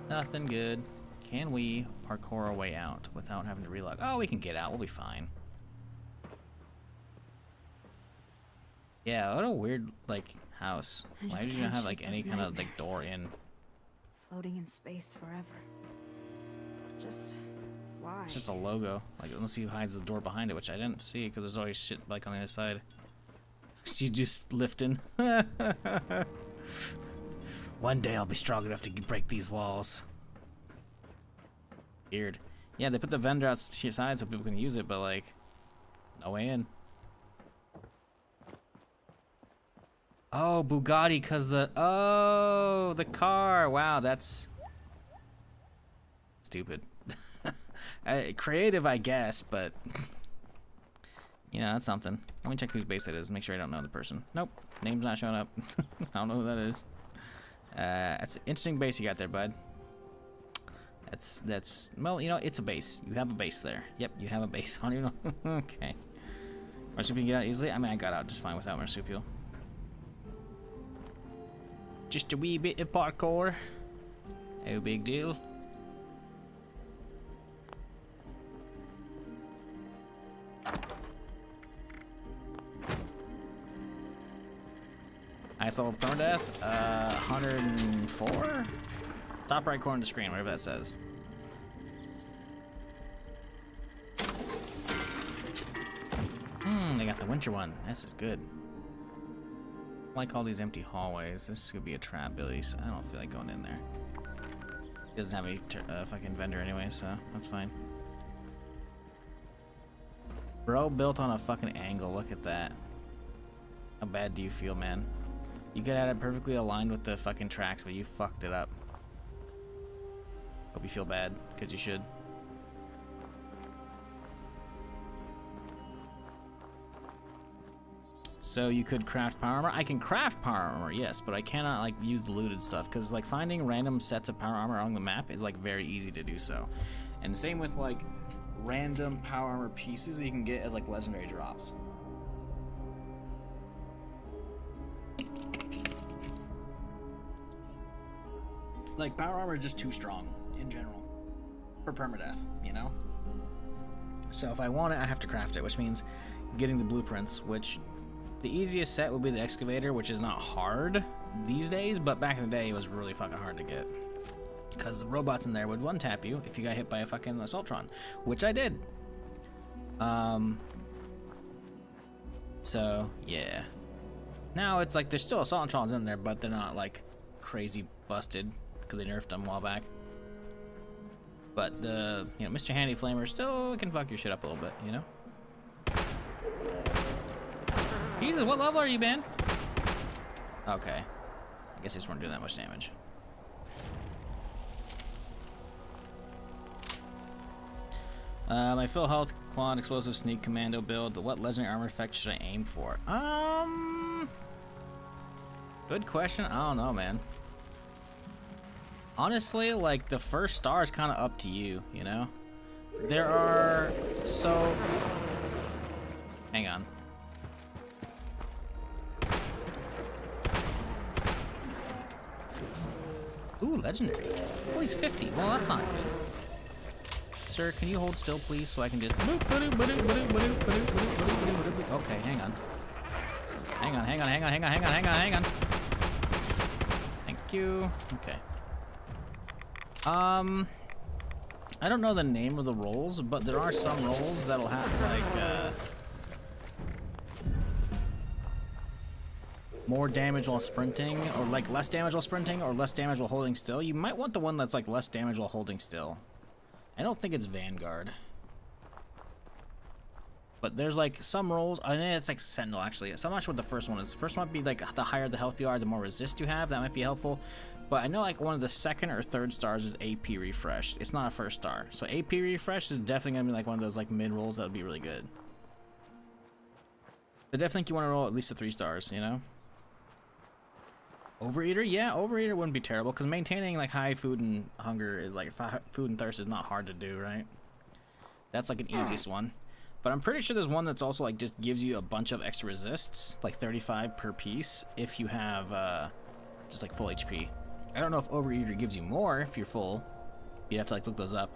Nothing good. Can we parkour our way out without having to reload? Oh, we can get out. We'll be fine. Yeah, what a weird, like, house. Why did you not have, like, any kind of, like, door in? Floating in space forever. Just... why? It's just a logo. Like, unless he hides the door behind it, which I didn't see, because there's always shit, like, on the other side. She's just lifting. One day I'll be strong enough to break these walls. Weird. Yeah, they put the vendor outside so people can use it, but, like, no way in. Oh, Bugatti, cause the car. Wow, that's stupid. Creative, I guess, but you know, that's something. Let me check whose base it is. Make sure I don't know the person. Nope, name's not showing up. I don't know who that is. That's an interesting base you got there, bud. That's well, you know, it's a base. You have a base there. Yep, you have a base. I don't even know. Okay. Marsupial get out easily. I mean, I got out just fine without Marsupial. Just a wee bit of parkour. No big deal. Highest level of Permadeath, 104? Top right corner of the screen, whatever that says. They got the winter one. This is good. Like all these empty hallways. This could be a trap, Billy, so I don't feel like going in there. He doesn't have any fucking vendor anyway, so that's fine. Bro built on a fucking angle. Look at that. How bad do you feel, man? You could have it perfectly aligned with the fucking tracks, but you fucked it up. Hope you feel bad, because you should. So you could craft power armor. I can craft power armor, yes, but I cannot like use the looted stuff because like finding random sets of power armor on the map is like very easy to do so. And same with like random power armor pieces that you can get as like legendary drops. Like power armor is just too strong in general for permadeath, you know? So if I want it, I have to craft it, which means getting the blueprints, which the easiest set would be the excavator, which is not hard these days, but back in the day it was really fucking hard to get. Because the robots in there would one-tap you if you got hit by a fucking Assaultron, which I did. So, yeah. Now it's like there's still Assaultrons in there, but they're not like crazy busted because they nerfed them a while back. But the, you know, Mr. Handy Flamer still can fuck your shit up a little bit, you know? Jesus, what level are you, man? Okay. I guess I just weren't doing that much damage. My full health, quad, explosive, sneak, commando build. What legendary armor effect should I aim for? Good question. I don't know, man. Honestly, like, the first star is kind of up to you, you know? There are... so... Hang on. Ooh, legendary. Oh, he's 50. Well, that's not good. Sir, can you hold still, please, so I can just... Okay, hang on. Hang on. Thank you. Okay. I don't know the name of the rolls, but there are some rolls that'll have, like, more damage while sprinting, or like less damage while sprinting, or less damage while holding still. You might want the one that's like less damage while holding still. I don't think it's Vanguard. But there's like some rolls, I think it's like Sentinel actually. So I'm not sure what the first one is. The first one would be like the higher the health you are, the more resist you have. That might be helpful. But I know like one of the second or third stars is AP refresh. It's not a first star. So AP refresh is definitely gonna be like one of those like mid rolls that would be really good. I definitely think you want to roll at least a 3 stars, you know? Overeater? Yeah, Overeater wouldn't be terrible, because maintaining like high food and hunger is like, food and thirst is not hard to do, right? That's like an easiest one. But I'm pretty sure there's one that's also like just gives you a bunch of extra resists, like 35 per piece, if you have just like full HP. I don't know if Overeater gives you more if you're full. You'd have to like look those up.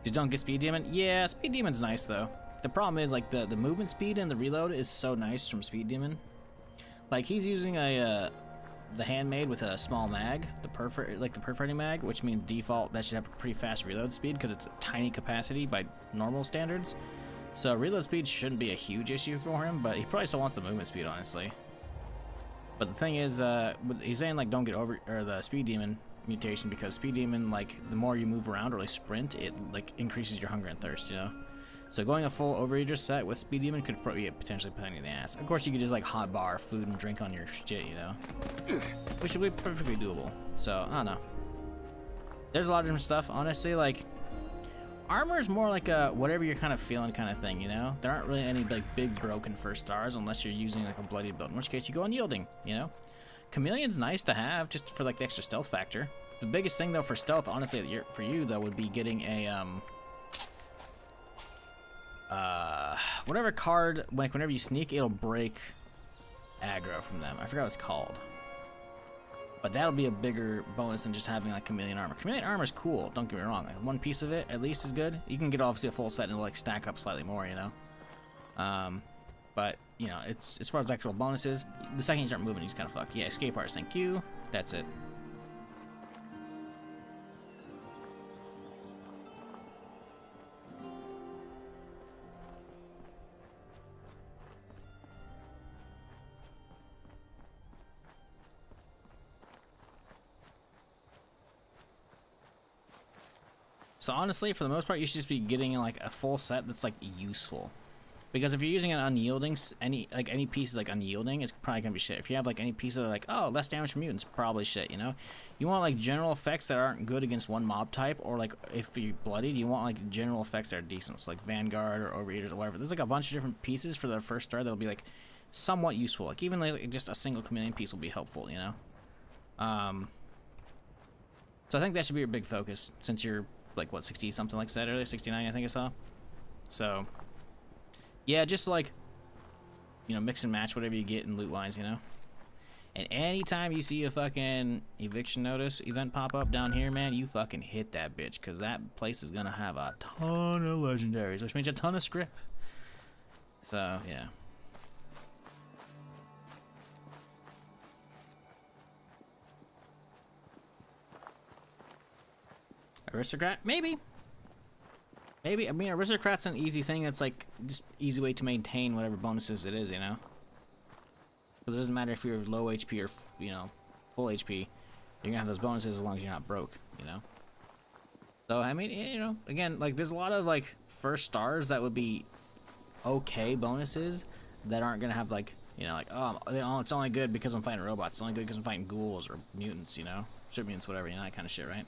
Just don't get Speed Demon? Yeah, Speed Demon's nice though. The problem is like the movement speed and the reload is so nice from Speed Demon. Like he's using a the handmade with a small mag, the perforating mag, which means default that should have a pretty fast reload speed because it's a tiny capacity by normal standards. So reload speed shouldn't be a huge issue for him, but he probably still wants the movement speed, honestly. But the thing is, he's saying like don't get the Speed Demon mutation, because Speed Demon, like the more you move around or like sprint, it like increases your hunger and thirst, you know. So going a full Overeater set with Speed Demon could probably get potentially a pain in the ass. Of course, you could just like hotbar food and drink on your shit, you know, which would be perfectly doable. So I don't know. There's a lot of different stuff, honestly. Like armor is more like a whatever you're kind of feeling kind of thing, you know. There aren't really any like big broken first stars unless you're using like a bloody build, in which case you go unyielding, you know. Chameleon's nice to have just for like the extra stealth factor. The biggest thing though for stealth, honestly, for you though, would be getting a whatever card, like whenever you sneak, it'll break aggro from them. I forgot what it's called, but that'll be a bigger bonus than just having like Chameleon armor. Chameleon armor is cool, don't get me wrong. Like, one piece of it at least is good. You can get obviously a full set and it'll like stack up slightly more, you know. But you know, it's as far as actual bonuses, the second you start moving, you just kind of fuck. Yeah, escape artist, thank you. That's it. So honestly, for the most part, you should just be getting like a full set that's like useful. Because if you're using an unyielding, any pieces like unyielding, it's probably gonna be shit. If you have like any piece of like, oh, less damage from mutants, probably shit, you know? You want like general effects that aren't good against one mob type, or like if you're bloodied, you want like general effects that are decent. So like Vanguard or Overeaters or whatever. There's like a bunch of different pieces for the first star that'll be like somewhat useful. Like even like just a single Chameleon piece will be helpful, you know? So I think that should be your big focus, since you're like what, 60 something like I said earlier, 69 I think I saw. So yeah, just like, you know, mix and match whatever you get in loot lines, you know. And anytime you see a fucking eviction notice event pop up down here, man, you fucking hit that bitch, because that place is gonna have a ton of legendaries, which means a ton of script. So yeah. Aristocrat? Maybe. Maybe. I mean, Aristocrat's an easy thing that's like just easy way to maintain whatever bonuses it is, you know? Because it doesn't matter if you're low HP or, you know, full HP. You're gonna have those bonuses as long as you're not broke, you know? So, I mean, you know, again, like there's a lot of like first stars that would be okay bonuses that aren't gonna have like, you know, like, oh, it's only good because I'm fighting robots. It's only good because I'm fighting ghouls or mutants, you know? Strip mutants, whatever, you know, that kind of shit, right?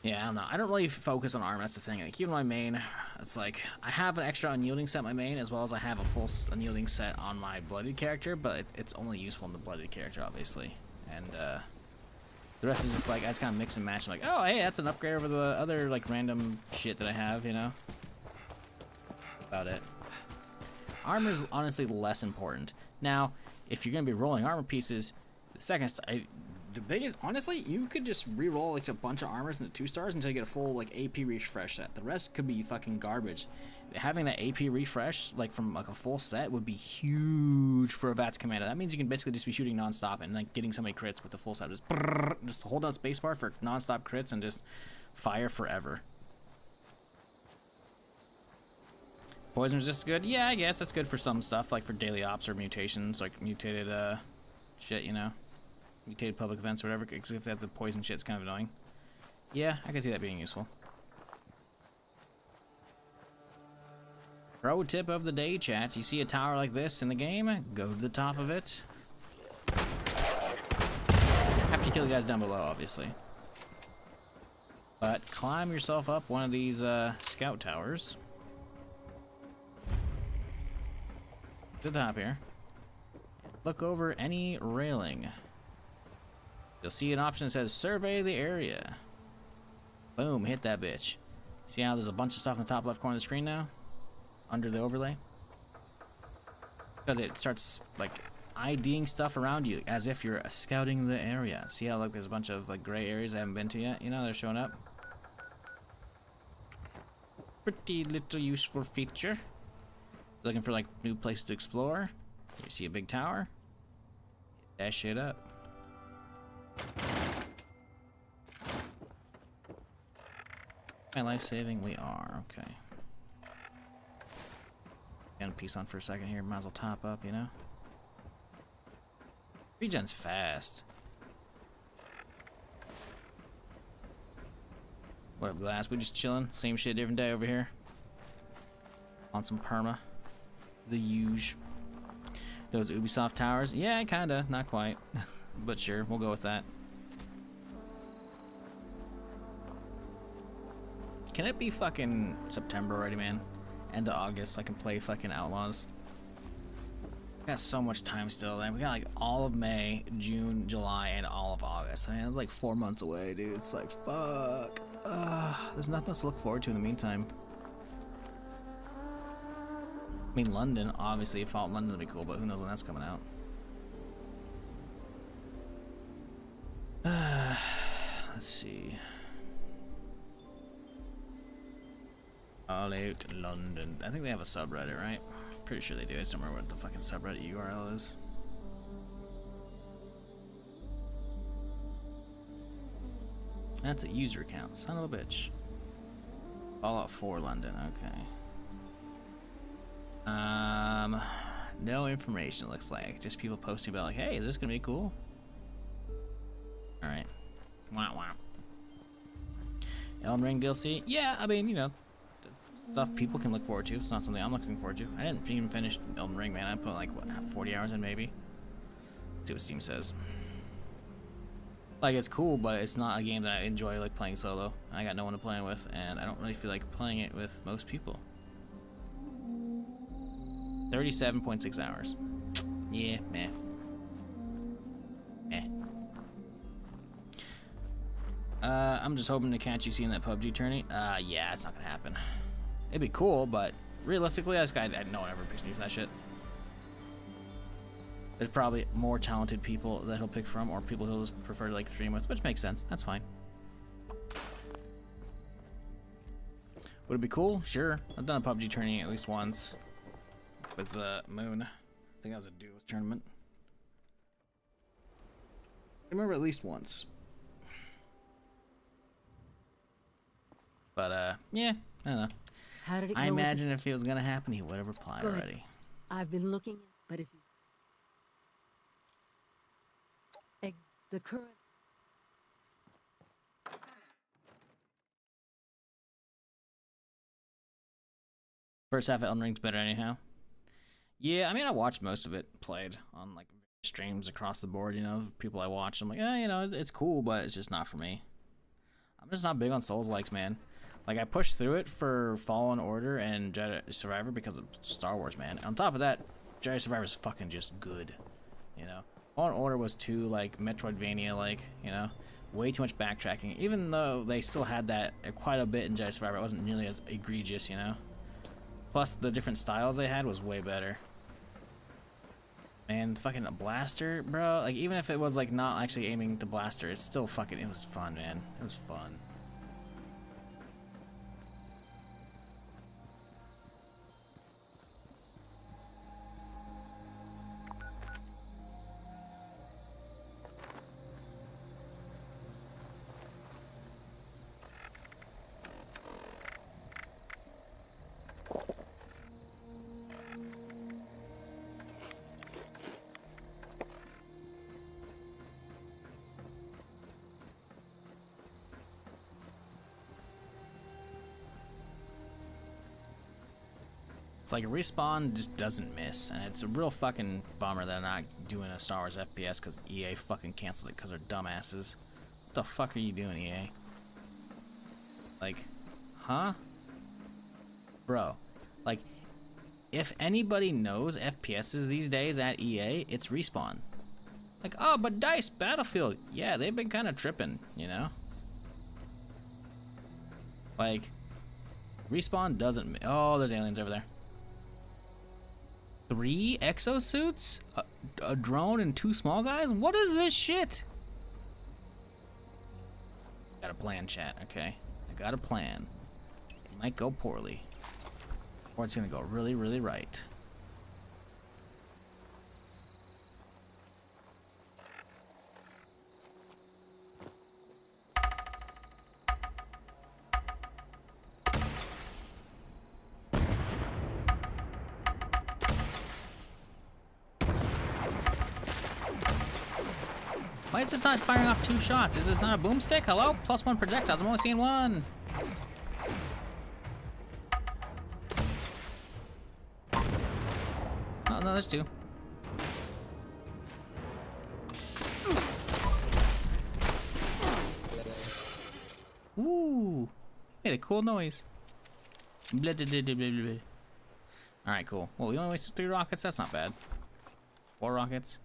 Yeah, I don't know. I don't really focus on armor. That's the thing. Like, even my main, it's like I have an extra unyielding set in my main, as well as I have a full unyielding set on my blooded character, but it's only useful in the blooded character, obviously. And the rest is just like I just kind of mix and match. Like, oh, hey, that's an upgrade over the other like random shit that I have, you know. About it. Armor is honestly less important. Now, if you're gonna be rolling armor pieces, The second, the biggest, honestly, you could just re-roll like a bunch of armors into 2 stars until you get a full like AP refresh set. The rest could be fucking garbage. Having that AP refresh like from like a full set would be huge for a VATS commander. That means you can basically just be shooting non-stop and like getting so many crits with the full set. Just hold down spacebar for non-stop crits and just fire forever. Poison resist good? Yeah, I guess that's good for some stuff, like for daily ops or mutations, like mutated shit, you know, mutated public events or whatever. Because if that's a poison shit, it's kind of annoying. Yeah, I can see that being useful. Pro tip of the day, chat. You see a tower like this in the game, go to the top of it. After you kill the guys down below, obviously. But climb yourself up one of these scout towers. To the top here. Look over any railing. You'll see an option that says survey the area. Boom, hit that bitch. See how there's a bunch of stuff in the top left corner of the screen now? Under the overlay? Because it starts like IDing stuff around you as if you're scouting the area. See how like there's a bunch of like gray areas I haven't been to yet? You know, they're showing up. Pretty little useful feature. Looking for like new places to explore. You see a big tower? Hit that shit up. My life saving? We are, okay. Gonna peace on for a second here, might as well top up, you know? Regen's fast. What up, Glass? We just chilling? Same shit, different day over here. On some perma. The huge. Those Ubisoft towers? Yeah, kinda, not quite. But sure, we'll go with that. Can it be fucking September already, man? End of August, so I can play fucking Outlaws. We got so much time still, man. We got like all of May, June, July, and all of August. I mean, it's like 4 months away, dude. It's like, fuck. There's nothing else to look forward to in the meantime. I mean, London, obviously, Fallout London would be cool, but who knows when that's coming out. Let's see. All out London. I think they have a subreddit, right? Pretty sure they do. I just don't remember what the fucking subreddit URL is. That's a user account. Son of a bitch. Fallout 4 London. Okay. No information, looks like. Just people posting about like, hey, is this gonna be cool? Alright. Wow, wow. Elden Ring DLC? Yeah, I mean, you know, stuff people can look forward to. It's not something I'm looking forward to. I didn't even finish Elden Ring, man. I put like, what, 40 hours in maybe? Let's see what Steam says. Like, it's cool, but it's not a game that I enjoy like playing solo. I got no one to play it with, and I don't really feel like playing it with most people. 37.6 hours. Yeah, meh. Meh. I'm just hoping to catch you seeing that PUBG tourney. Yeah, it's not gonna happen. It'd be cool, but realistically, no one ever picks me for that shit. There's probably more talented people that he'll pick from, or people he'll just prefer to like stream with, which makes sense. That's fine. Would it be cool? Sure. I've done a PUBG tourney at least once with Moon. I think that was a duos tournament. I remember at least once. But yeah, I don't know. How did it go? I imagine if it was gonna happen, he would have replied already. I've been looking, but if the current First half of Elden Ring's better anyhow. Yeah, I mean, I watched most of it played on like streams across the board, you know, people I watch. I'm like, yeah, you know, it's cool, but it's just not for me. I'm just not big on Souls-likes, man. Like, I pushed through it for Fallen Order and Jedi Survivor because of Star Wars, man. On top of that, Jedi Survivor is fucking just good, you know. Fallen Order was too, like, Metroidvania-like, you know. Way too much backtracking. Even though they still had that quite a bit in Jedi Survivor, it wasn't nearly as egregious, you know. Plus, the different styles they had was way better. Man, fucking a blaster, bro. Like, even if it was like not actually aiming the blaster, it's still fucking. It was fun, man. It was fun. It's like Respawn just doesn't miss, and it's a real fucking bummer that they're not doing a Star Wars FPS because EA fucking canceled it because they're dumbasses. What the fuck are you doing, EA? Like, huh? Bro, like, if anybody knows FPSs these days at EA, it's Respawn. Like, oh, but DICE, Battlefield, yeah, they've been kind of tripping, you know? Like, Respawn doesn't... Oh, there's aliens over there. 3 exosuits? A drone and 2 small guys? What is this shit? Got a plan, chat, okay? I got a plan. It might go poorly. Or it's gonna go really, really right. Why is this not firing off 2 shots? Is this not a boomstick? Hello? +1 projectiles. I'm only seeing 1. Oh, no, there's 2. Ooh. Made a cool noise. Blah, blah, blah, blah, blah, blah. Alright, cool. Well, we only wasted 3 rockets. That's not bad. 4 rockets.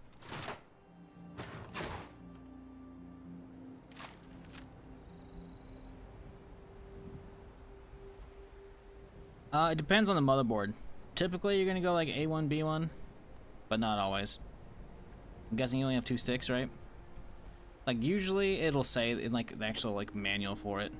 It depends on the motherboard. Typically, you're gonna go like A1, B1, but not always. I'm guessing you only have 2 sticks, right? Like, usually it'll say in like the actual like manual for it.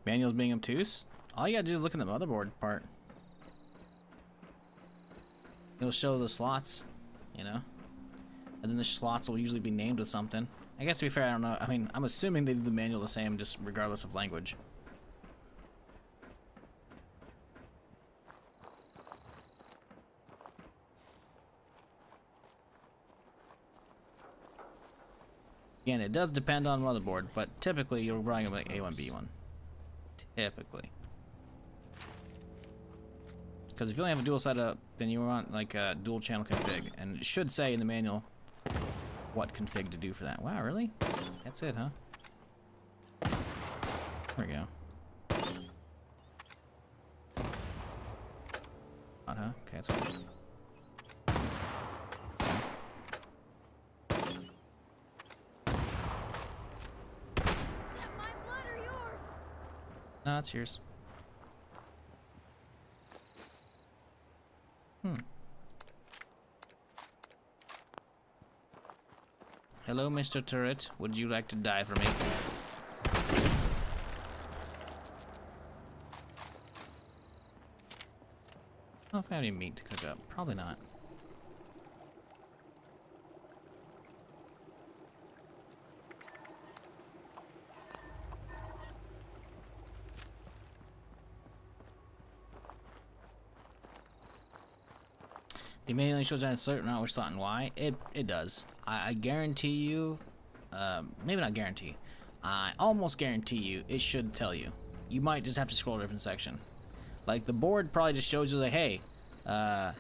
Manual's being obtuse. All you gotta do is look at the motherboard part. It'll show the slots, you know? And then the slots will usually be named with something. I guess to be fair, I don't know. I mean, I'm assuming they do the manual the same, just regardless of language. Again, it does depend on motherboard, but typically you're running like A1, B1. Typically. Because if you only have a dual setup, then you want like a dual channel config, and it should say in the manual what config to do for that. Wow, really? That's it, huh? There we go. Odd, huh? Okay, that's good. No, it's yours. Hello, Mr. Turret. Would you like to die for me? Oh, if I have any meat to cook up. Probably not. The manual only shows that in certain route which slot and why. It does. I guarantee you, maybe not guarantee. I almost guarantee you it should tell you. You might just have to scroll to a different section. Like the board probably just shows you like, hey,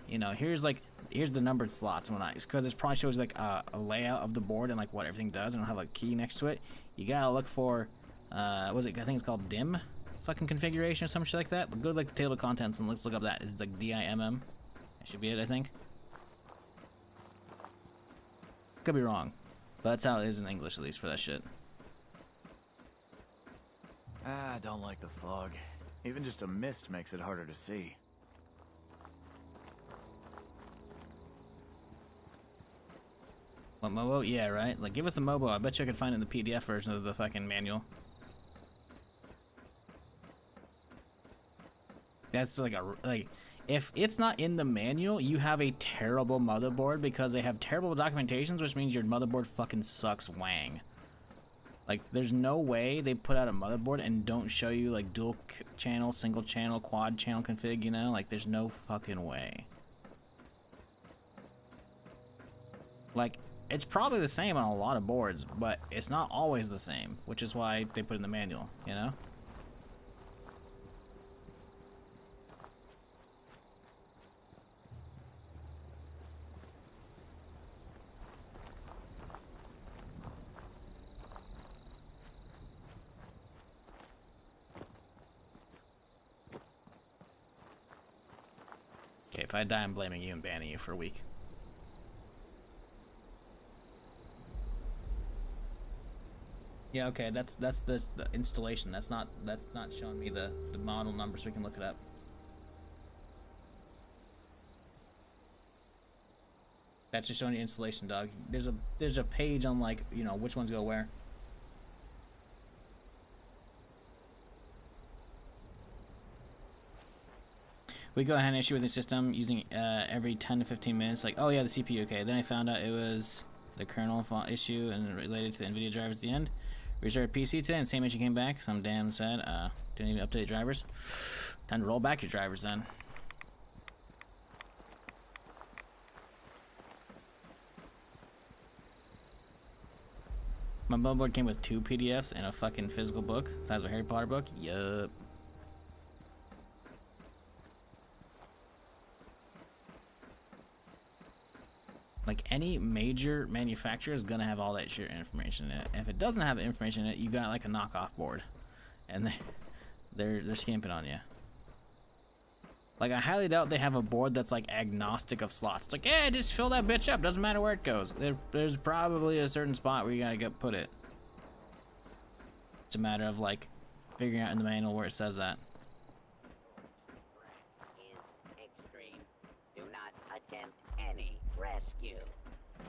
you know, here's the numbered slots and whatnot. It's because it probably shows you like a layout of the board and like what everything does, and it'll have a key next to it. You gotta look for, what is it? I think it's called dim. fucking configuration or some shit like that. Go to like the table of contents and let's look up that. It's like DIMM. That should be it, I think. Could be wrong, but that's how it is in English, at least for that shit. Ah, I don't like the fog. Even just a mist makes it harder to see. What, Mobo? Yeah, right? Like, give us a Mobo. I bet you I could find it in the PDF version of the fucking manual. That's like if it's not in the manual, you have a terrible motherboard because they have terrible documentations, which means your motherboard fucking sucks wang. Like, there's no way they put out a motherboard and don't show you, like, dual channel, single channel, quad channel config, you know? Like, there's no fucking way. Like, it's probably the same on a lot of boards, but it's not always the same, which is why they put it in the manual, you know? Okay, if I die, I'm blaming you and banning you for a week. Yeah, okay, that's the installation. That's not showing me the model number so we can look it up. That's just showing you installation, dog. There's a page on, like, you know, which ones go where. We go ahead and issue with the system using every 10 to 15 minutes. Like, oh yeah, the CPU. Okay, then I found out it was the kernel issue and related to the NVIDIA drivers at the end. Restarted PC today and same issue came back. So I'm damn sad. Didn't even update drivers. Time to roll back your drivers then. My motherboard came with 2 PDFs and a fucking physical book, size of a Harry Potter book. Yup. Like, any major manufacturer is gonna have all that shit information in it. If it doesn't have information in it, you got like a knockoff board, and they're skimping on you. Like, I highly doubt they have a board that's like agnostic of slots. It's like, yeah, just fill that bitch up. Doesn't matter where it goes. There's probably a certain spot where you gotta go put it. It's a matter of like figuring out in the manual where it says that. Extreme. Do not attempt any rescue.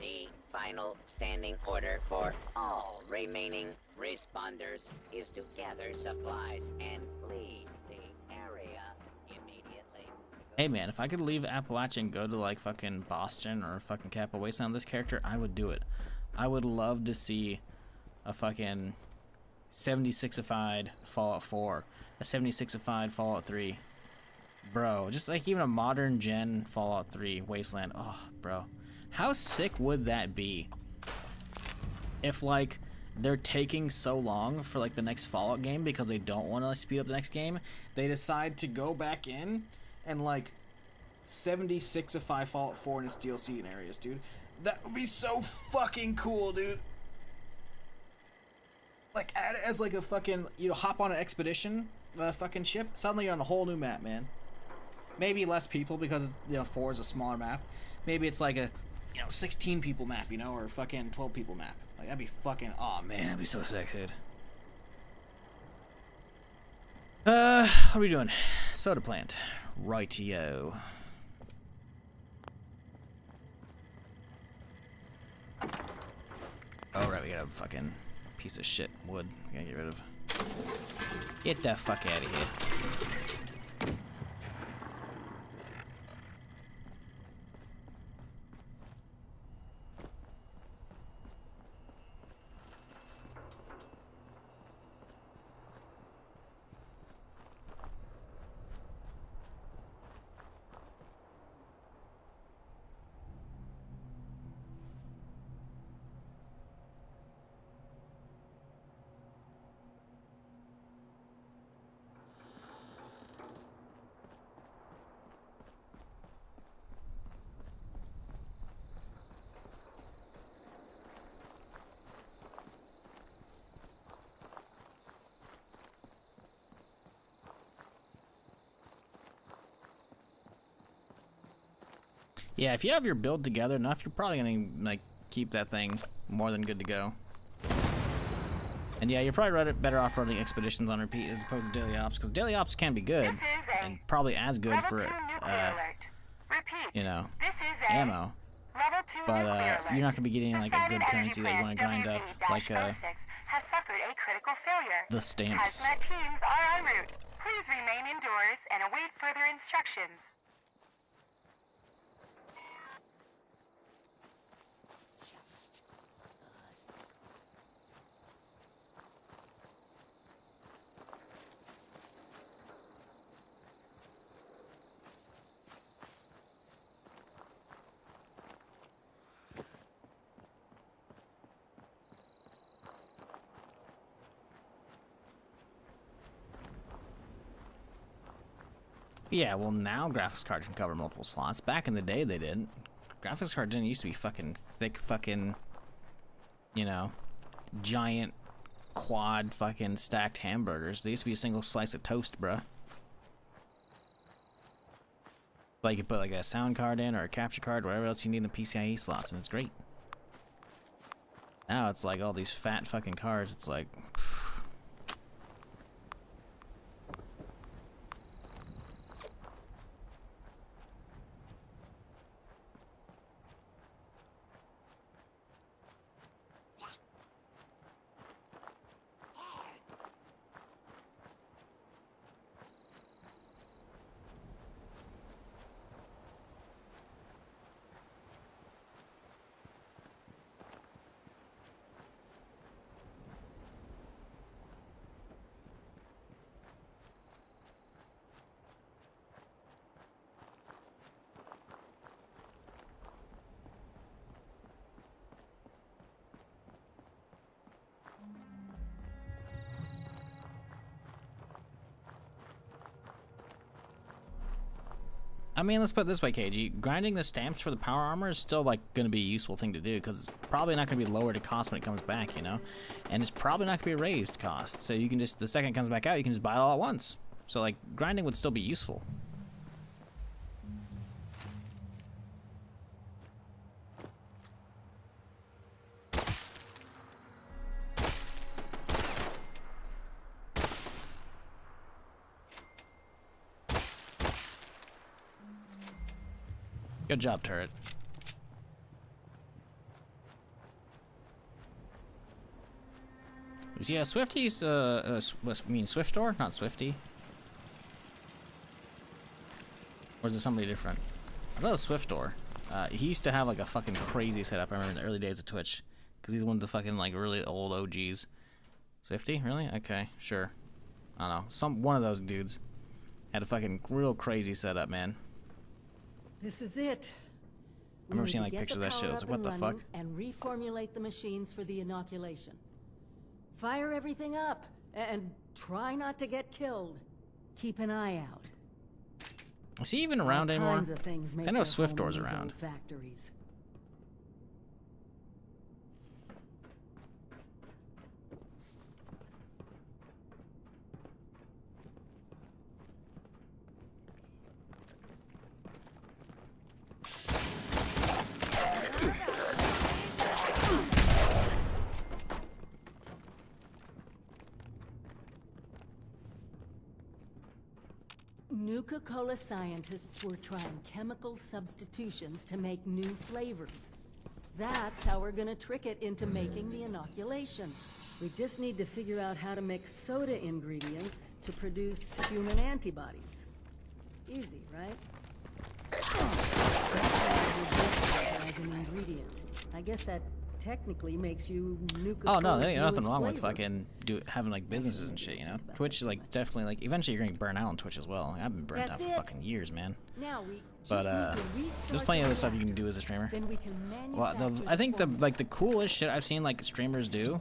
The final standing order for all remaining responders is to gather supplies and leave the area immediately. Hey man, if I could leave Appalachia and go to like fucking Boston or fucking Capital Wasteland with this character, I would do it. I would love to see a fucking 76ified Fallout 4, a 76ified Fallout 3. Bro, just like even a modern gen Fallout 3 Wasteland. Oh, bro. How sick would that be? If like they're taking so long for like the next Fallout game because they don't want to speed up the next game, they decide to go back in and like 76ify Fallout 4 in its DLC in areas, dude. That would be so fucking cool, dude. Like, add it as like a fucking, you know, hop on an expedition, fucking ship. Suddenly you're on a whole new map, man. Maybe less people because, you know, 4 is a smaller map. Maybe it's like a, you know, 16 people map, you know, or fucking 12 people map. Like, that'd be fucking, oh man, that'd be so sick, dude. What are we doing? Soda plant. Rightio. Oh, right, we got a fucking piece of shit wood we gotta get rid of. Get the fuck out of here. Yeah, if you have your build together enough, you're probably gonna like keep that thing more than good to go. And yeah, you're probably better off running expeditions on repeat as opposed to daily ops, because daily ops can be good and probably as good for you know, ammo. But you're not gonna be getting like a good currency that you want to grind up, like has suffered a critical failure. the stamps. Hazmat teams are en route. Please remain indoors and await further instructions. Just us. Yeah, well now graphics cards can cover multiple slots. Back in the day they didn't. Graphics cards didn't used to be fucking thick fucking, you know, giant quad fucking stacked hamburgers. They used to be a single slice of toast, bruh. Like you put like a sound card in or a capture card, whatever else you need in the PCIe slots, and it's great. Now it's like all these fat fucking cards, it's like... I mean, let's put it this way, KG. Grinding the stamps for the power armor is still, like, going to be a useful thing to do, because it's probably not going to be lowered in cost when it comes back, you know? And it's probably not going to be raised cost, so you can just, the second it comes back out, you can just buy it all at once. So, like, grinding would still be useful. Good job, turret. Yeah, Swifty's, Swift Door? Not Swifty. Or is it somebody different? I thought it was Swift Door. He used to have, like, a fucking crazy setup, I remember in the early days of Twitch. Because he's one of the fucking, like, really old OGs. Swifty? Really? Okay, sure. I don't know. One of those dudes had a fucking real crazy setup, man. This is it. I remember seeing like pictures of that shit. I was like, what the fuck? And reformulate the machines for the inoculation. Fire everything up and try not to get killed. Keep an eye out. Is he even around anymore? Kinds of things make I know their Swift home Door's in these around. old factories. Nuka-Cola scientists were trying chemical substitutions to make new flavors. That's how we're gonna trick it into making the inoculation. We just need to figure out how to mix soda ingredients to produce human antibodies. Easy, right? That's how we this as an ingredient. I guess that technically makes you Nuka-Cola. Oh no, there ain't nothing wrong with fucking having like businesses and shit, you know. Twitch is like definitely like eventually you're gonna burn out on Twitch as well. Like, I've been burnt out for fucking years, man. Now we But there's plenty of other stuff you can do as a streamer. Well, I think the coolest shit I've seen like streamers do,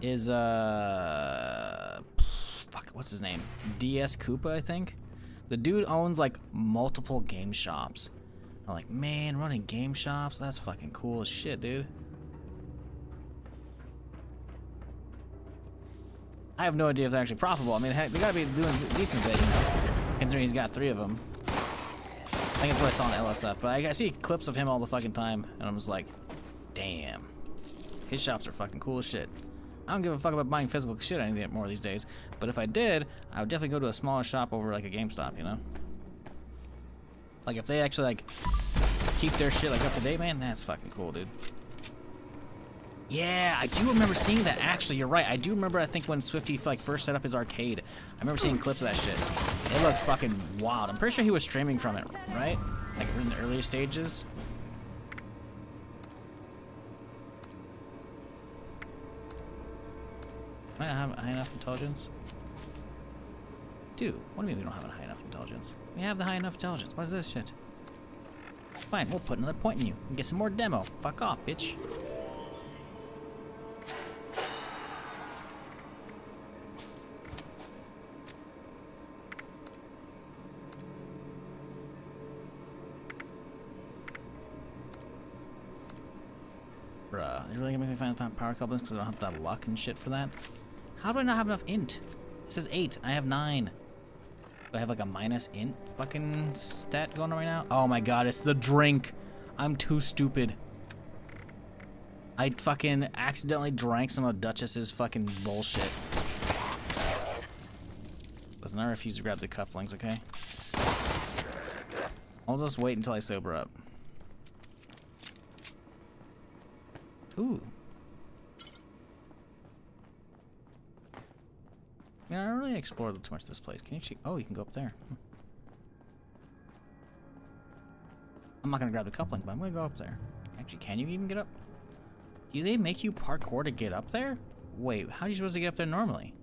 is fuck, what's his name? DS Koopa, I think. The dude owns like multiple game shops. I'm like, man, running game shops, that's fucking cool as shit, dude. I have no idea if they're actually profitable. I mean, heck, they gotta be doing a decent bit, you know, considering he's got 3 of them. I think that's what I saw on LSF, but I see clips of him all the fucking time, and I'm just like, damn. His shops are fucking cool as shit. I don't give a fuck about buying physical shit anymore these days, but if I did, I would definitely go to a smaller shop over like a GameStop, you know? Like if they actually like keep their shit like up to date, man, that's fucking cool, dude. Yeah, I do remember seeing that. Actually, you're right. I do remember. I think when Swifty like first set up his arcade, I remember seeing clips of that shit. It looked fucking wild. I'm pretty sure he was streaming from it, right? Like in the earlier stages. Might not have high enough intelligence. Dude, what do you mean we don't have a high enough intelligence? We have the high enough intelligence. What is this shit? Fine, we'll put another point in you and get some more demo. Fuck off, bitch. Bruh, they're really gonna make me find the power couplings because I don't have that luck and shit for that? How do I not have enough int? It says 8. I have 9. Do I have like a minus int fucking stat going on right now? Oh my god, it's the drink. I'm too stupid. I fucking accidentally drank some of Duchess's fucking bullshit. Listen, I refuse to grab the couplings, okay? I'll just wait until I sober up. Ooh. Yeah, I don't really explored too much this place. Can you check? Oh, you can go up there. I'm not gonna grab the coupling, but I'm gonna go up there. Actually, can you even get up? Do they make you parkour to get up there? Wait, how are you supposed to get up there normally?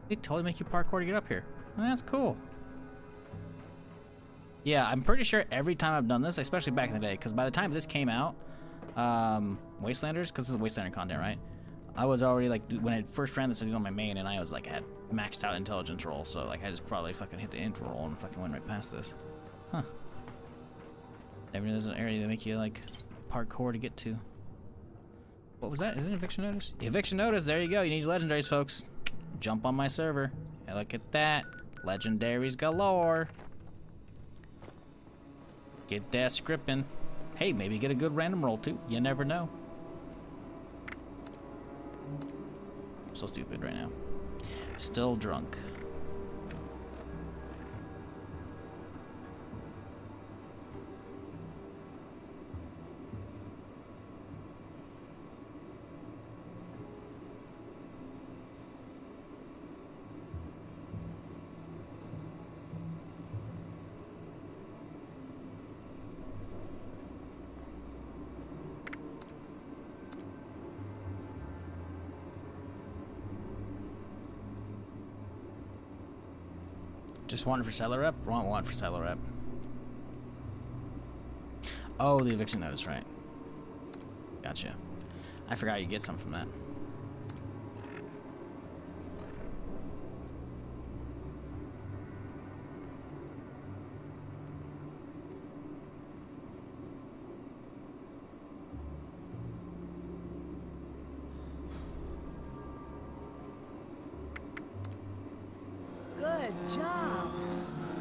They totally make you parkour to get up here. Oh, that's cool. Yeah, I'm pretty sure every time I've done this, especially back in the day, because by the time this came out, Wastelanders, because this is Wastelander content, right? I was already like, when I first ran this, I was on my main, and I was like, had maxed out intelligence roll, so like I just probably fucking hit the int roll and fucking went right past this. Huh. Never knew there's an area that make you like parkour to get to. What was that? Is it an eviction notice? Eviction notice, there you go. You need legendaries, folks. Jump on my server. Hey, look at that. Legendaries galore. Get that scripting. Hey, maybe get a good random roll too. You never know. I'm so stupid right now. Still drunk. Just one for seller rep? Want one for seller rep. Oh, the eviction notice, right. Gotcha. I forgot you get some from that. Good job.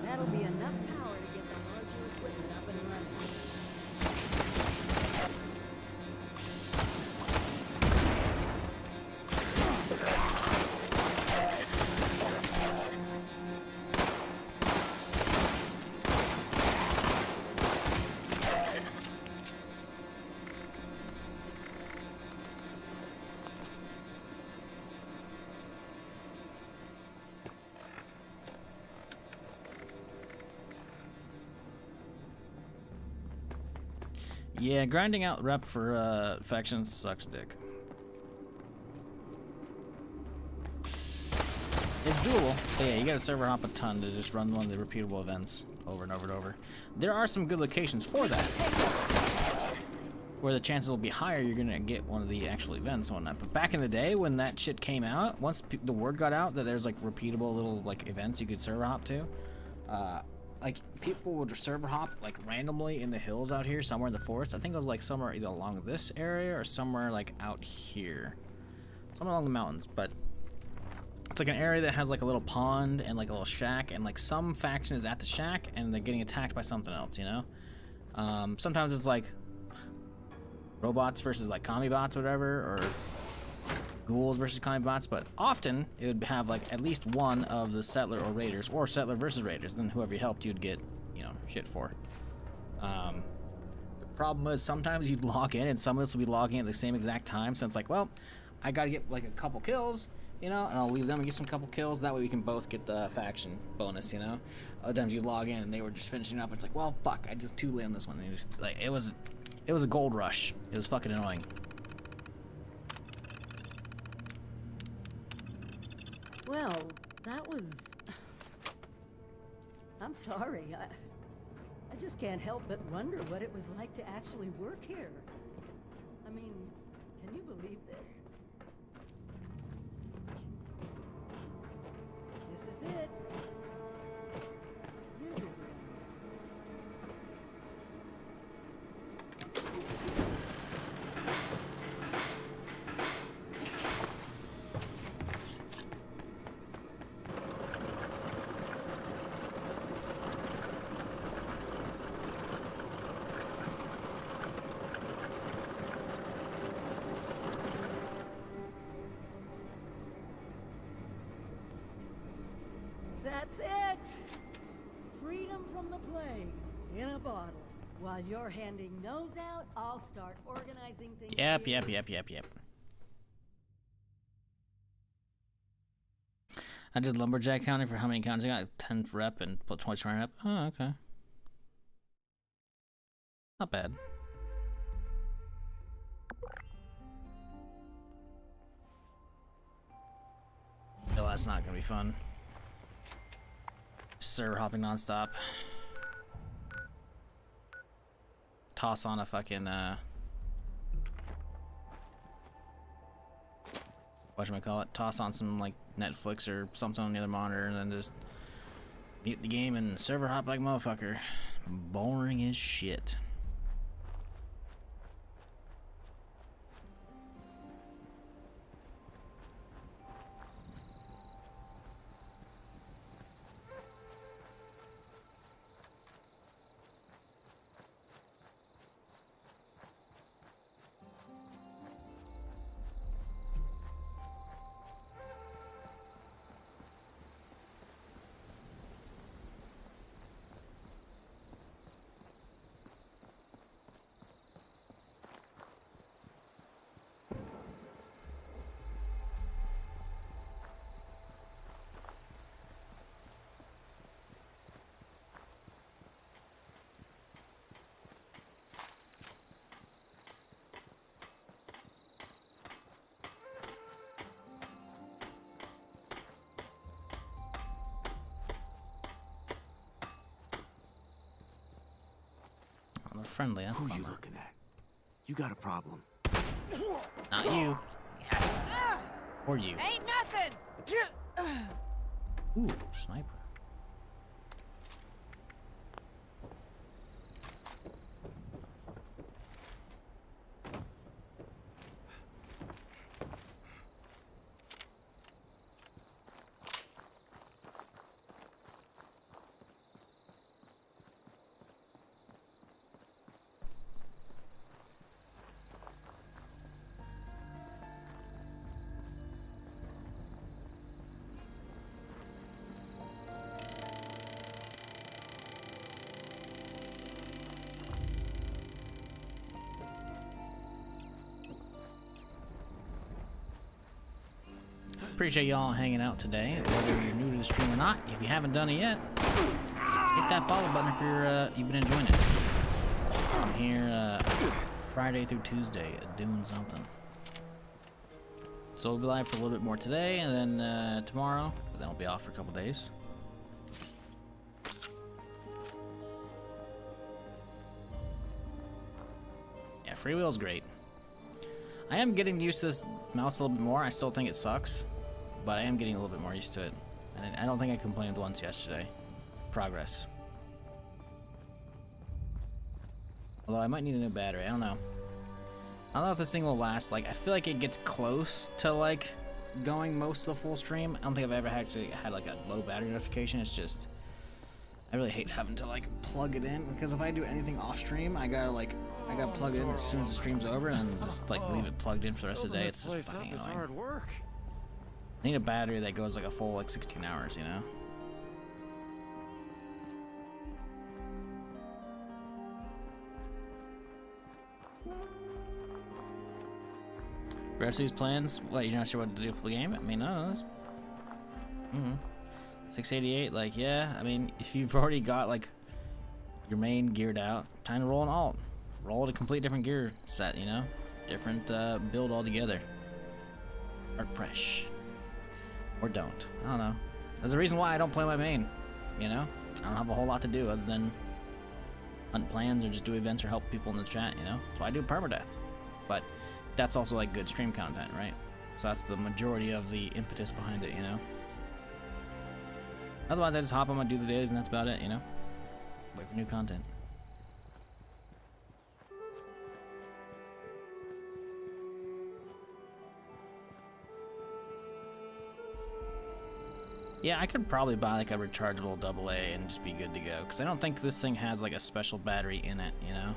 That'll be enough power to get the larger equipment up and running. Yeah, grinding out rep for factions sucks dick. It's doable, but yeah, you gotta server hop a ton to just run one of the repeatable events over and over and over. There are some good locations for that, where the chances will be higher you're gonna get one of the actual events on that. But back in the day when that shit came out, once the word got out that there's like repeatable little like events you could server hop to, like people would server hop like randomly in the hills out here, somewhere in the forest. I think it was like somewhere either along this area or somewhere like out here, somewhere along the mountains. But It's like an area that has like a little pond and like a little shack, and like some faction is at the shack and they're getting attacked by something else, you know? Sometimes it's like robots versus like commie bots or whatever, or ghouls versus commie bots, but often it would have like at least one of the settler or raiders, or settler versus raiders, then whoever you helped you'd get, you know, shit for. The problem is sometimes you'd log in and some of us will be logging at the same exact time, so it's like, well, I gotta get like a couple kills, you know, and I'll leave them and get some couple kills, that way we can both get the faction bonus, you know? Other times you log in and they were just finishing up, and it's like, well, fuck, I just too late on this one. And it was like, it was a gold rush. It was fucking annoying. Well, that was... I'm sorry. I just can't help but wonder what it was like to actually work here. I mean, can you believe this? This is it. You do That's it! Freedom from the plague in a bottle. While you're handing those out, I'll start organizing things. Yep. I did lumberjack counting for how many counts I got. 10 rep and put 20 rep. Oh, okay. Not bad. No, that's not gonna be fun. Server hopping nonstop. Toss on a fucking whatchamacallit, toss on some like Netflix or something on the other monitor and then just mute the game and server hop like motherfucker. Boring as shit. They're friendly, huh? Who are you looking at? You got a problem. Not you. Or you. Ain't nothing! Ooh, sniper. Appreciate y'all hanging out today, whether you're new to the stream or not. If you haven't done it yet, hit that follow button if you've been enjoying it. I'm here Friday through Tuesday doing something. So we'll be live for a little bit more today, and then tomorrow, but then I'll be off for a couple days. Yeah, freewheel's great. I am getting used to this mouse a little bit more. I still think it sucks, but I am getting a little bit more used to it. And I don't think I complained once yesterday. Progress. Although I might need a new battery. I don't know. I don't know if this thing will last. Like, I feel like it gets close to like going most of the full stream. I don't think I've ever actually had like a low battery notification. It's just I really hate having to like plug it in, because if I do anything off stream, I gotta plug it in as soon as the stream's over and just like leave it plugged in for the rest of the day. It's just fucking annoying. Hard work. I need a battery that goes like a full like 16 hours, you know? Rest of these plans? What, you're not sure what to do for the game? I mean, no, that's... 688, like, yeah, I mean, if you've already got, like, your main geared out, time to roll an alt. Roll a complete different gear set, you know? Different, build altogether. Start fresh. Or don't. I don't know. There's a reason why I don't play my main, you know? I don't have a whole lot to do other than hunt plans or just do events or help people in the chat, you know? So I do permadeath. But that's also like good stream content, right? So that's the majority of the impetus behind it, you know? Otherwise, I just hop on and do the dailies and that's about it, you know? Wait for new content. Yeah, I could probably buy like a rechargeable AA and just be good to go, because I don't think this thing has like a special battery in it, you know?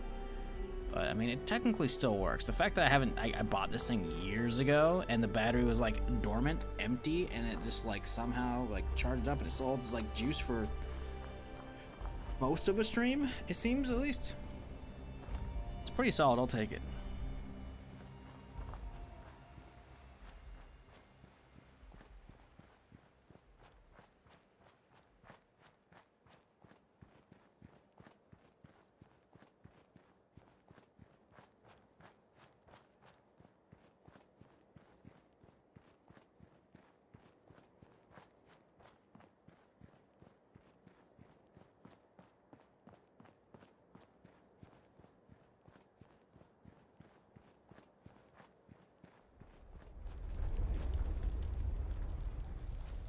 But I mean, it technically still works. The fact that I bought this thing years ago and the battery was like dormant, empty, and it just like somehow like charged up and it still holds like juice for most of a stream, it seems, at least. It's pretty solid, I'll take it.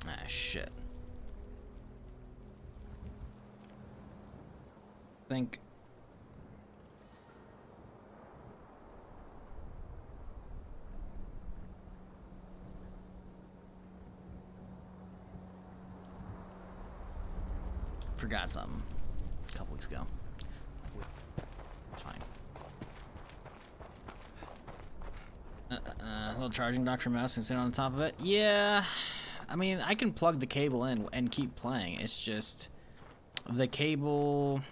Ah, shit. Think. Forgot something a couple weeks ago. It's fine. A little charging dock for mouse and sit on the top of it. Yeah. I mean, I can plug the cable in and keep playing. It's just the cable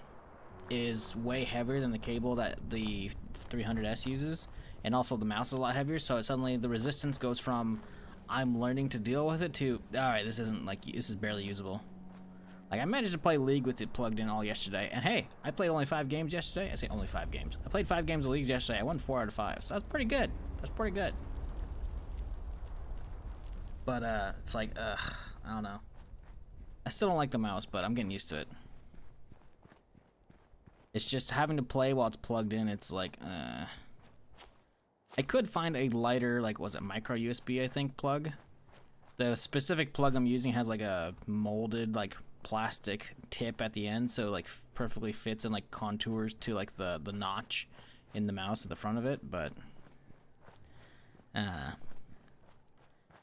is way heavier than the cable that the 300S uses, and also the mouse is a lot heavier, so suddenly the resistance goes from I'm learning to deal with it to alright, this is barely usable. Like, I managed to play League with it plugged in all yesterday, and hey, I played only 5 games yesterday. I say only 5 games. I played 5 games of Leagues yesterday. I won 4 out of 5, so that's pretty good. That's pretty good. But, it's like, I don't know. I still don't like the mouse, but I'm getting used to it. It's just having to play while it's plugged in, it's like, I could find a lighter, like, was it micro USB, I think, plug? The specific plug I'm using has, like, a molded, like, plastic tip at the end, so, like, perfectly fits and, like, contours to, like, the notch in the mouse at the front of it, but,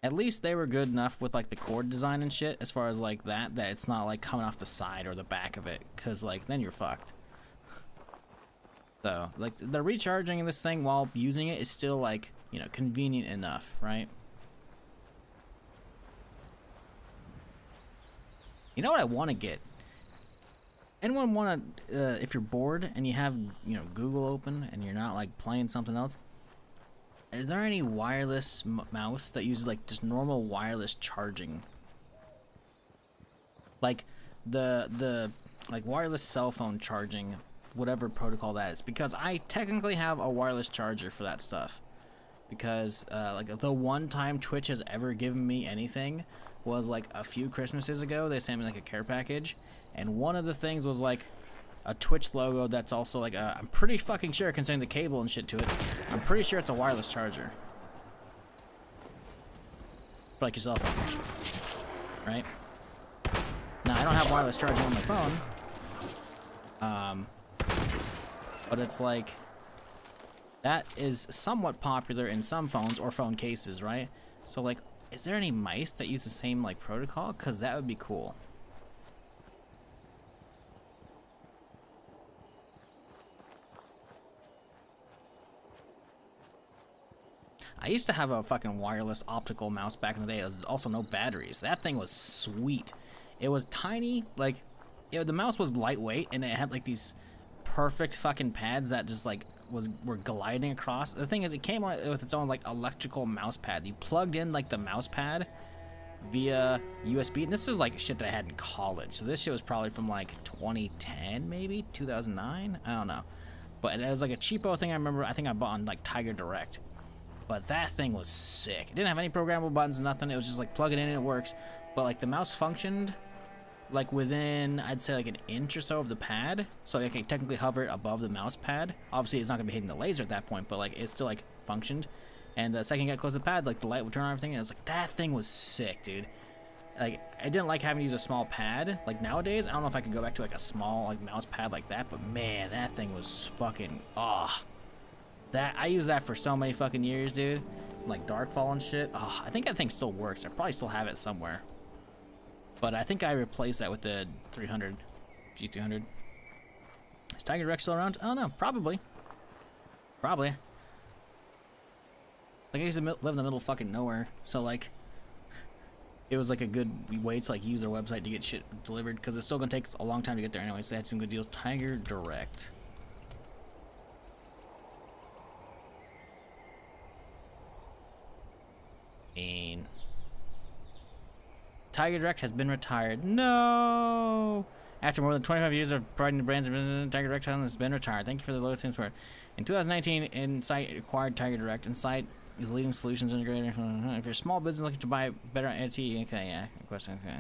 at least they were good enough with, like, the cord design and shit, as far as, like, that it's not, like, coming off the side or the back of it, because, like, then you're fucked. So, like, the recharging this thing while using it is still, like, you know, convenient enough, right? You know what I want to get? Anyone want to, if you're bored and you have, you know, Google open and you're not, like, playing something else, is there any wireless mouse that uses, like, just normal wireless charging? Like, the like, wireless cell phone charging, whatever protocol that is. Because I technically have a wireless charger for that stuff. Because, like, the one time Twitch has ever given me anything was, like, a few Christmases ago. They sent me, like, a care package. And one of the things was, like, a Twitch logo that's also, like, I'm pretty fucking sure, considering the cable and shit to it, I'm pretty sure it's a wireless charger. For, like, your cell phone. Right? Now, I don't have wireless charging on my phone. But it's like, that is somewhat popular in some phones or phone cases, right? So, like, is there any mice that use the same like protocol? Cause that would be cool. I used to have a fucking wireless optical mouse back in the day. It was also no batteries. That thing was sweet. It was tiny, like, the mouse was lightweight, and it had like these perfect fucking pads that just like were gliding across. The thing is, it came with its own like electrical mouse pad. You plugged in like the mouse pad via USB, and this is like shit that I had in college. So this shit was probably from like 2010, maybe 2009. I don't know, but it was like a cheapo thing. I remember. I think I bought on like Tiger Direct. But that thing was sick. It didn't have any programmable buttons, nothing. It was just like plug it in and it works. But like the mouse functioned like within, I'd say like an inch or so of the pad. So I can technically hover it above the mouse pad. Obviously it's not gonna be hitting the laser at that point, but like it still like functioned. And the second you got close to the pad, like the light would turn on, everything. And I was like, that thing was sick, dude. Like I didn't like having to use a small pad. Like nowadays, I don't know if I could go back to like a small like mouse pad like that. But man, that thing was fucking that I used that for so many fucking years, dude. Like Darkfall and shit. Oh, I think that thing still works. I probably still have it somewhere. But I think I replaced that with the 300, G300. Is Tiger Direct still around? I don't know. Probably. Probably. Like I used to live in the middle of fucking nowhere, so like, it was like a good way to like use their website to get shit delivered, because it's still gonna take a long time to get there anyway. So they had some good deals. Tiger Direct. Tiger Direct has been retired. No! After more than 25 years of providing the brands, Tiger Direct has been retired. Thank you for the loyalty and support. In 2019, Insight acquired Tiger Direct. Insight is leading solutions integrator. If you're a small business looking to buy better entity, okay, yeah, question, okay.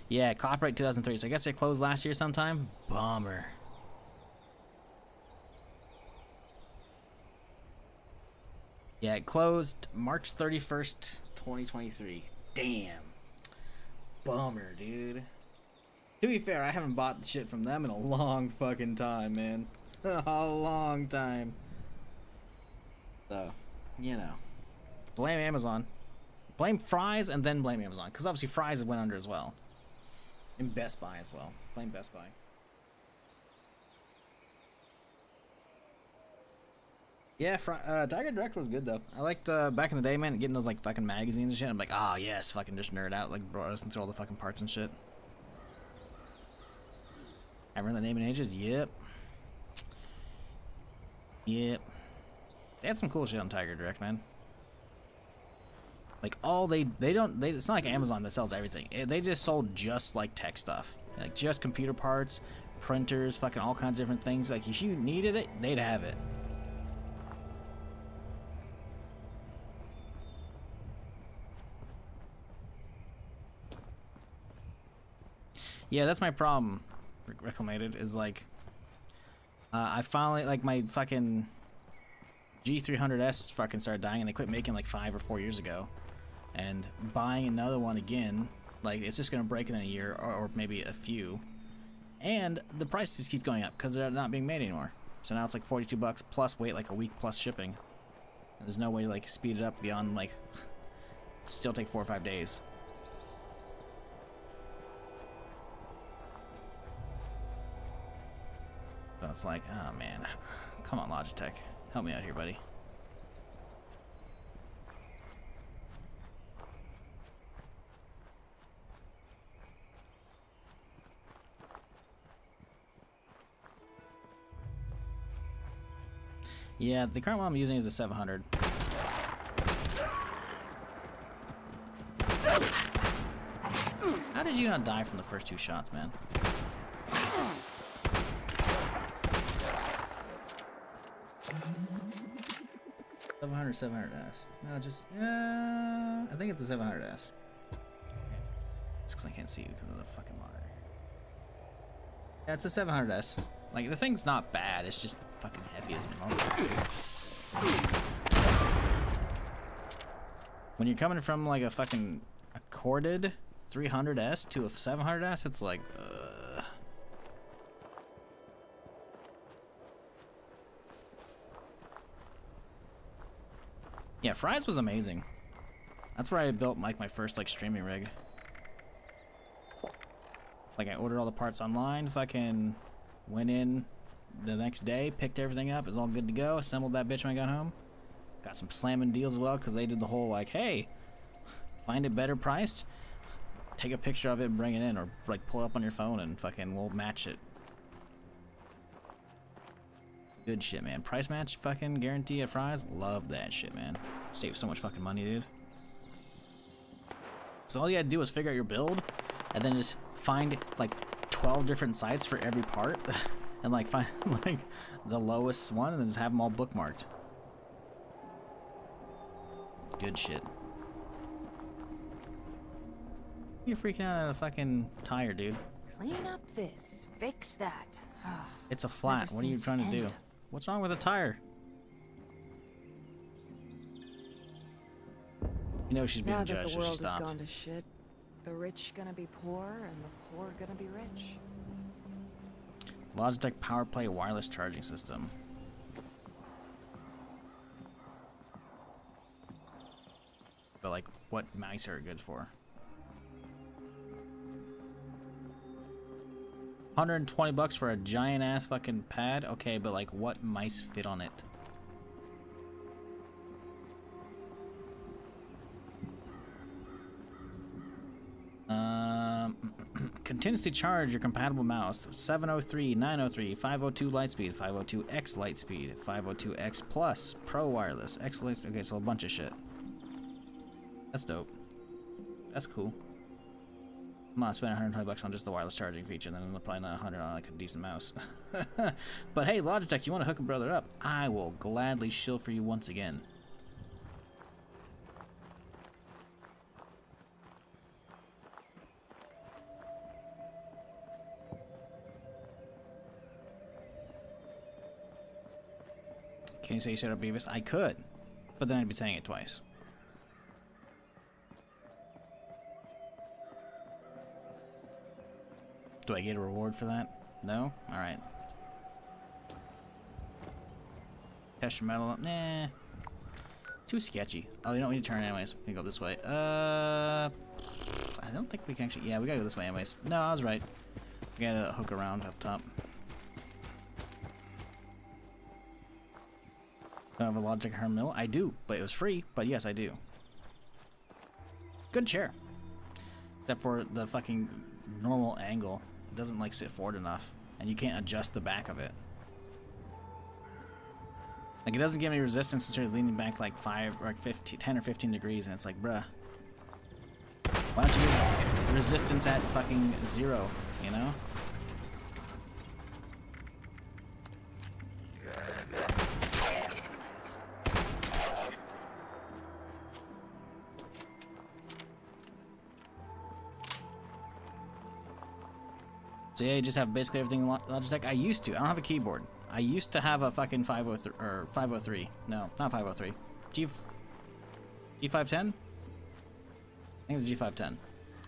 Yeah, copyright 2003. So I guess they closed last year sometime. Bummer. Yeah, it closed March 31st, 2023. Damn. Bummer, dude. To be fair, I haven't bought shit from them in a long fucking time, man. A long time. So, you know. Blame Amazon. Blame Fry's and then blame Amazon. Because obviously Fry's went under as well. And Best Buy as well. Blame Best Buy. Yeah, Tiger Direct was good though. I liked back in the day, man, getting those like fucking magazines and shit. I'm like, oh yes, fucking just nerd out, like browsing through all the fucking parts and shit. I remember the name in ages. Yep. Yep. They had some cool shit on Tiger Direct, man. Like all they don't it's not like Amazon that sells everything. They just sold just like tech stuff, like just computer parts, printers, fucking all kinds of different things. Like if you needed it, they'd have it. Yeah, that's my problem, Reclamated, is like, I finally, like, my fucking G300S fucking started dying, and they quit making like 5 or 4 years ago. And buying another one again, like, it's just gonna break in a year, or maybe a few. And the prices keep going up, because they're not being made anymore. So now it's like 42 bucks, plus wait like a week plus shipping. And there's no way to like speed it up beyond like, still take 4 or 5 days. So it's like, oh man, come on Logitech, help me out here, buddy. Yeah, the current one I'm using is a 700. How did you not die from the first 2 shots, man? 700S. No, just I think it's a 700S. It's because I can't see you because of the fucking monitor. Yeah, it's a 700S. Like the thing's not bad. It's just fucking heavy as a motherfucker. When you're coming from like a fucking corded 300S to a 700S, it's like. Yeah, Fry's was amazing. That's where I built like my first like streaming rig. Like I ordered all the parts online, fucking went in the next day, picked everything up, it was all good to go, assembled that bitch when I got home. Got some slamming deals as well, because they did the whole like, hey, find it better priced, take a picture of it and bring it in, or like pull it up on your phone and fucking we'll match it. Good shit, man. Price match fucking guarantee at Fry's. Love that shit, man. Save so much fucking money, dude. So all you gotta do is figure out your build, and then just find like 12 different sites for every part, and like find like the lowest one, and then just have them all bookmarked. Good shit. You're freaking out at a fucking tire, dude. Clean up this, fix that. It's a flat. What are you trying to do? What's wrong with the tire? You know she's being judged, so she stopped. Now that the world has gone to shit, the rich gonna be poor and the poor gonna be rich. Logitech PowerPlay wireless charging system. But like, what mice are it good for? 120 bucks for a giant ass fucking pad? Okay, but like, what mice fit on it? Continuously charge your compatible mouse. 703, 903, 502 Lightspeed, 502X Lightspeed, 502X Plus, Pro Wireless, X Lightspeed. Okay, so a bunch of shit. That's dope. That's cool. I'm gonna spend 120 bucks on just the wireless charging feature, then I'm probably not 100 on like a decent mouse. But hey, Logitech, you want to hook a brother up? I will gladly shill for you once again. Can you say you set up Beavis? I could, but then I'd be saying it twice. Do I get a reward for that? No? Alright. Test your metal. Nah. Too sketchy. Oh, you know what? We need to turn anyways. We go this way. I don't think we can actually... Yeah, we gotta go this way anyways. No, I was right. We gotta hook around up top. Do I have a Logitech Hermil? I do, but it was free. But yes, I do. Good chair. Except for the fucking normal angle. It doesn't like sit forward enough. And you can't adjust the back of it. Like, it doesn't give me resistance until you're leaning back like 10 or 15 degrees, and it's like, bruh. Why don't you get resistance at fucking 0, you know? So yeah, you just have basically everything in Logitech. I used to. I don't have a keyboard. I used to have a fucking 503 or 503. No, not 503. G510? I think it's a G510.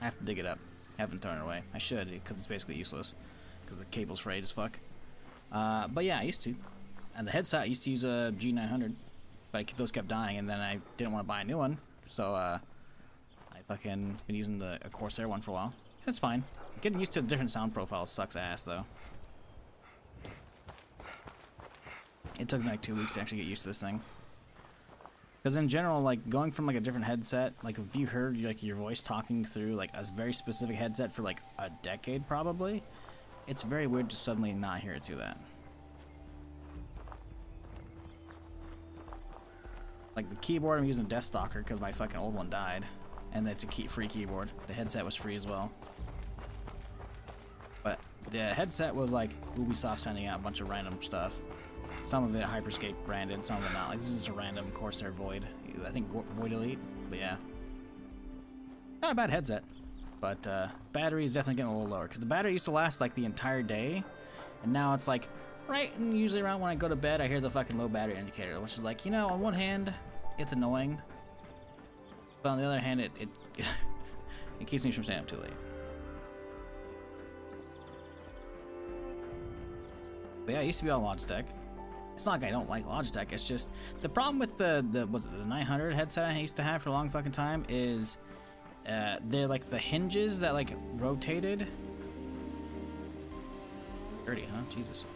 I have to dig it up. I haven't thrown it away. I should, because it's basically useless. Because the cable's frayed as fuck. But yeah, I used to. And the headset, I used to use a G900. But those kept dying, and then I didn't want to buy a new one. So I fucking been using a Corsair one for a while. It's fine. Getting used to different sound profiles sucks ass, though. It took me like 2 weeks to actually get used to this thing. Because in general, like, going from like a different headset, like if you heard like your voice talking through like a very specific headset for like a decade probably, it's very weird to suddenly not hear it through that. Like the keyboard, I'm using a Deathstalker because my fucking old one died. And it's a free keyboard. The headset was free as well. But the headset was like Ubisoft sending out a bunch of random stuff. Some of it Hyperscape branded, some of it not. Like this is just a random Corsair Void. I think Void Elite, but yeah. Not a bad headset. But battery is definitely getting a little lower. Because the battery used to last like the entire day. And now it's like, right, and usually around when I go to bed, I hear the fucking low battery indicator. Which is like, you know, on one hand, it's annoying. But on the other hand, it keeps me from staying up too late. But yeah, I used to be on Logitech. It's not like I don't like Logitech. It's just the problem with the 900 headset I used to have for a long fucking time is they're like the hinges that like rotated. Dirty, huh? Jesus.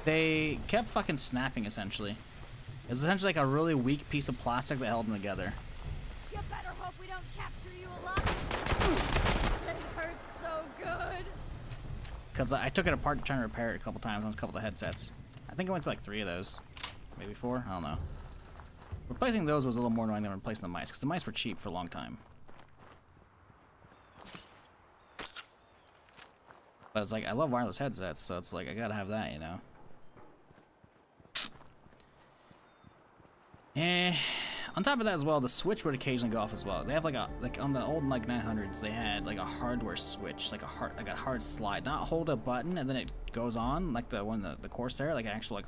They kept fucking snapping essentially. It was essentially like a really weak piece of plastic that held them together. You better hope we don't capture you alive. It hurts so good. Because I took it apart trying to repair it a couple times on a couple of headsets. I think I went to like 3 of those. Maybe 4? I don't know. Replacing those was a little more annoying than replacing the mice, because the mice were cheap for a long time. But it's like, I love wireless headsets, so it's like, I gotta have that, you know? On top of that as well, the switch would occasionally go off as well. They have like on the old like 900s, they had like a hardware switch, like a hard slide, not hold a button and then it goes on like the one the Corsair, like an actual like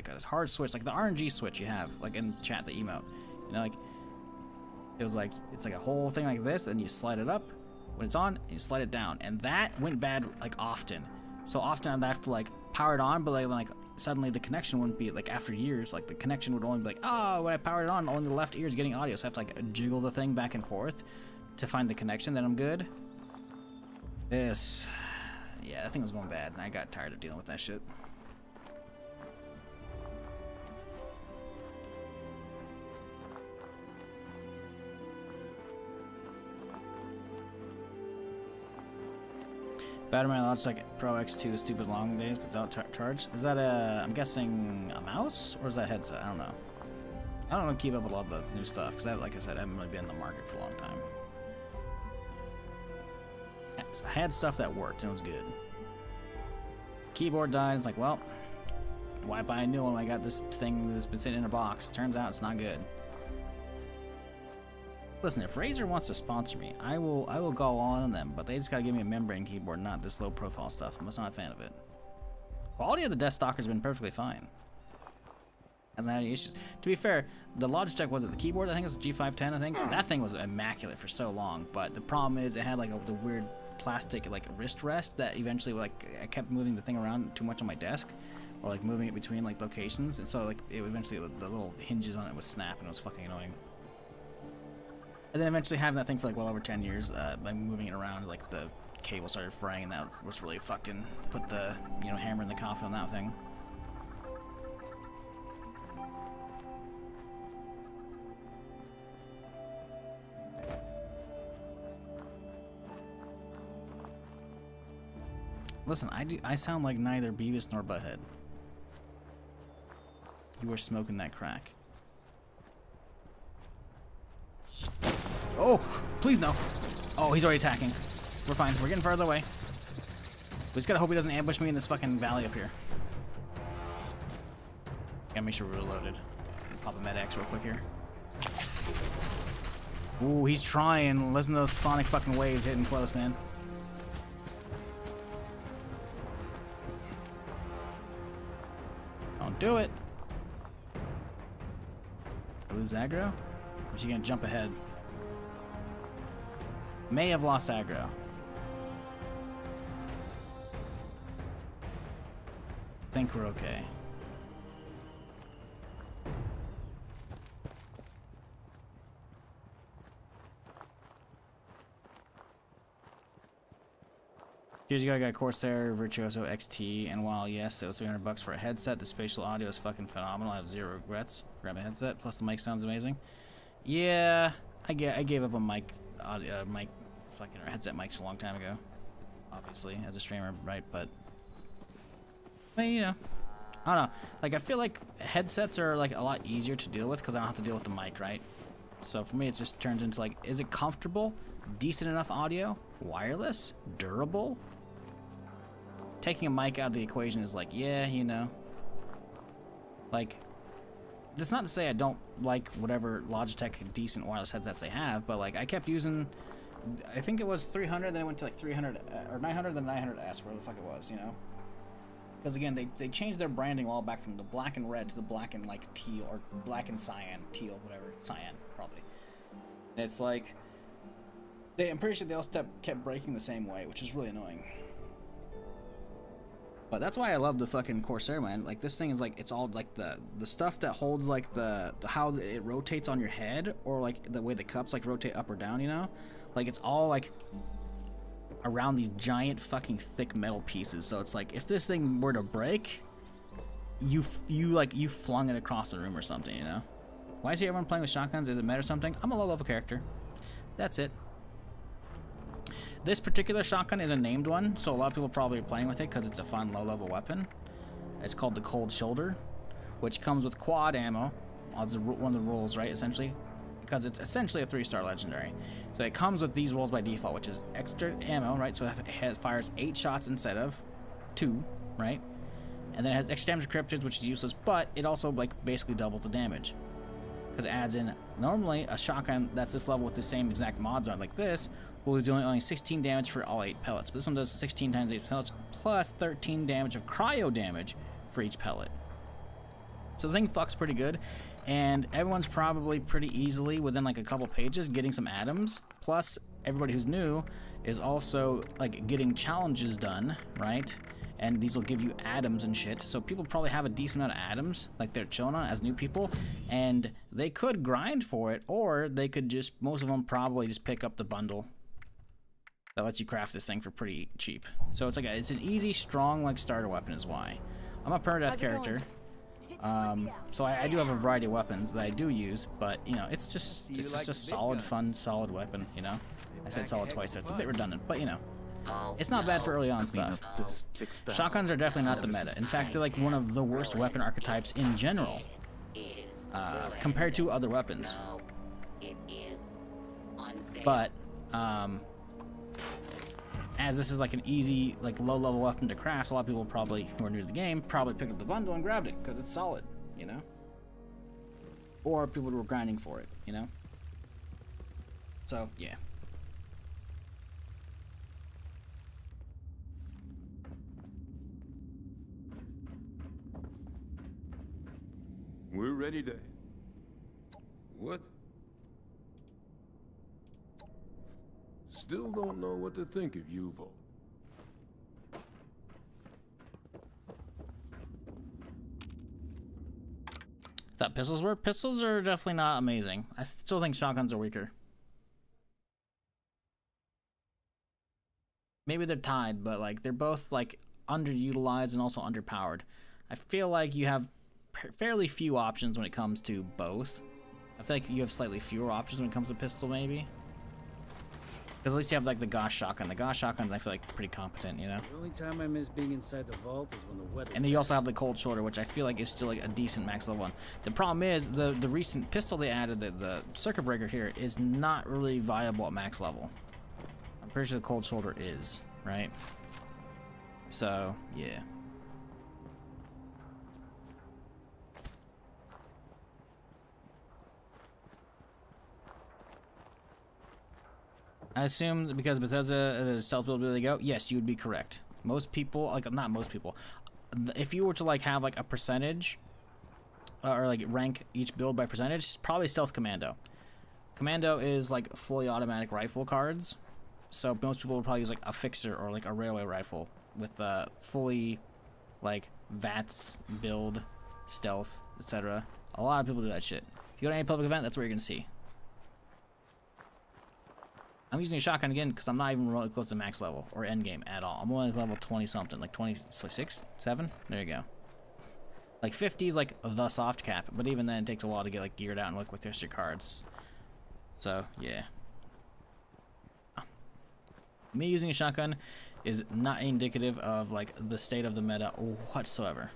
a hard switch, like the RNG switch you have like in chat, the emote, you know, like it was like it's like a whole thing like this, and you slide it up when it's on, and you slide it down, and that went bad like often. So often I'd have to like power it on, but like suddenly the connection wouldn't be like after years, like the connection would only be like, oh, when I powered it on, only the left ear is getting audio, so I have to like jiggle the thing back and forth to find the connection, then I'm good. Yeah, that thing was going bad, and I got tired of dealing with that shit. Battery Logitech Pro X2 is stupid long days without charge. Is that I'm guessing a mouse, or is that a headset? I don't know. I don't keep up with all the new stuff, because like I said, I haven't really been in the market for a long time. I had stuff that worked, and it was good. Keyboard died, it's like, well, why buy a new one when I got this thing that's been sitting in a box? Turns out it's not good. Listen, if Razer wants to sponsor me, I will go on them, but they just gotta give me a membrane keyboard, not this low profile stuff. I'm just not a fan of it. Quality of the desk stock has been perfectly fine. Hasn't had any issues. To be fair, the Logitech, was it the keyboard? I think it was the G510, I think. That thing was immaculate for so long, but the problem is it had like the weird plastic like wrist rest that eventually like I kept moving the thing around too much on my desk, or like moving it between like locations, and so like it eventually the little hinges on it would snap, and it was fucking annoying. And then eventually having that thing for like well over 10 years, by moving it around, like the cable started fraying, and that was really fucking put the, you know, hammer in the coffin on that thing. Listen, I sound like neither Beavis nor Butthead. You are smoking that crack. Oh, please no. Oh, he's already attacking. We're fine. We're getting farther away. We just gotta hope he doesn't ambush me in this fucking valley up here. Gotta make sure we're reloaded. Pop a med X real quick here. Ooh, he's trying. Listen to those sonic fucking waves hitting close, man. Don't do it. I lose aggro? Or is he gonna jump ahead? May have lost aggro. Think we're okay. Years ago, I got Corsair Virtuoso XT, and while yes, it was $300 for a headset, the spatial audio is fucking phenomenal. I have zero regrets. Grab a headset. Plus, the mic sounds amazing. Yeah, I gave up on mic fucking headset mics a long time ago. Obviously, as a streamer, right? But you know, I don't know. Like, I feel like headsets are like a lot easier to deal with because I don't have to deal with the mic, right? So for me, it just turns into like, is it comfortable? Decent enough audio? Wireless? Durable? Taking a mic out of the equation is like, yeah, you know. Like, that's not to say I don't like whatever Logitech decent wireless headsets they have, but like I kept using, I think it was 300, then it went to like 300 or 900, then 900S, where the fuck it was, you know. Because again, they changed their branding a while back from the black and red to the black and like teal, or black and cyan, teal, whatever, cyan probably. And it's like, I'm pretty sure they all kept breaking the same way, which is really annoying. But that's why I love the fucking Corsair, man. Like, this thing is like, it's all like the stuff that holds like the how it rotates on your head, or like the way the cups like rotate up or down, you know? Like, it's all like around these giant fucking thick metal pieces. So it's like, if this thing were to break, you flung it across the room or something, you know? Why is everyone playing with shotguns? Is it meta or something? I'm a low level character. That's it. This particular shotgun is a named one, so a lot of people probably are playing with it because it's a fun low-level weapon. It's called the Cold Shoulder, which comes with quad ammo. That's one of the rules, right, essentially? Because it's essentially a 3-star legendary. So it comes with these rules by default, which is extra ammo, right? So it fires 8 shots instead of 2, right? And then it has extra damage cryptids, which is useless, but it also, like, basically doubles the damage. Because it adds in, normally, a shotgun that's this level with the same exact mods on like this will be doing only 16 damage for all 8 pellets. But this one does 16 times 8 pellets plus 13 damage of cryo damage for each pellet. So the thing fucks pretty good, and everyone's probably pretty easily within like a couple pages getting some atoms. Plus, everybody who's new is also like getting challenges done, right? And these will give you atoms and shit. So people probably have a decent amount of atoms, like they're chilling on as new people, and they could grind for it, or they could just, most of them probably just pick up the bundle that lets you craft this thing for pretty cheap. So it's like it's an easy, strong like starter weapon is why. I'm a Permadeath character, so I do have a variety of weapons that I do use, but you know, it's just a solid, fun, solid weapon. You know, I said solid twice. That's a bit redundant, but you know. It's not bad for early on stuff. Shotguns are definitely not the meta. In fact, they're like one of the worst weapon archetypes in general, compared to other weapons. But, as this is like an easy, like low-level weapon to craft, a lot of people probably, who are new to the game, probably picked up the bundle and grabbed it, because it's solid, you know? Or people who were grinding for it, you know? So, yeah. We're ready to... What? Still don't know what to think of Yuval. Thought pistols were? Pistols are definitely not amazing. I still think shotguns are weaker. Maybe they're tied, but like they're both like underutilized and also underpowered. I feel like you have fairly few options when it comes to both. I feel like you have slightly fewer options when it comes to pistol, maybe. Because at least you have like the Gosh shotgun. The Gosh shotgun I feel like pretty competent, you know. The only time I miss being inside the vault is when the weather. And then you also have the Cold Shoulder, which I feel like is still like a decent max level one. The problem is the recent pistol they added, the Circuit Breaker here, is not really viable at max level. I'm pretty sure the Cold Shoulder is, right? So yeah. I assume that because Bethesda the stealth build ability go, yes, you would be correct. Most people, like not most people, if you were to like have like a percentage or like rank each build by percentage, probably stealth commando. Commando is like fully automatic rifle cards, so most people would probably use like a fixer or like a railway rifle with fully like VATS build, stealth, etc. A lot of people do that shit. If you go to any public event, that's where you're gonna see. I'm using a shotgun again because I'm not even really close to max level or end game at all. I'm only level 20 something, like 26, 7. There you go. Like 50 is like the soft cap, but even then it takes a while to get like geared out and look with your cards. So yeah. Me using a shotgun is not indicative of like the state of the meta whatsoever.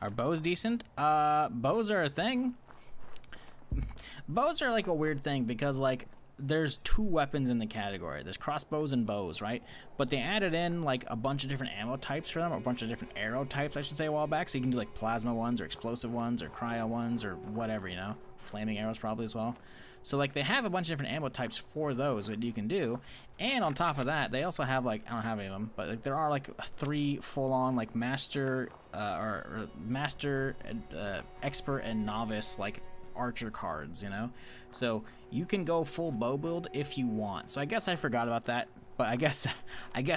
Are bows decent? Bows are a thing. Bows are like a weird thing because like there's 2 weapons in the category. There's crossbows and bows, right? But they added in like a bunch of different ammo types for them, or a bunch of different arrow types, I should say, a while back. So you can do like plasma ones, or explosive ones, or cryo ones, or whatever, you know? Flaming arrows probably as well. So like they have a bunch of different ammo types for those that you can do. And on top of that, they also have like, I don't have any of them, but like, there are like 3 full-on like master, master, expert, and novice like archer cards, you know? So you can go full bow build if you want. So I guess I forgot about that, but I guess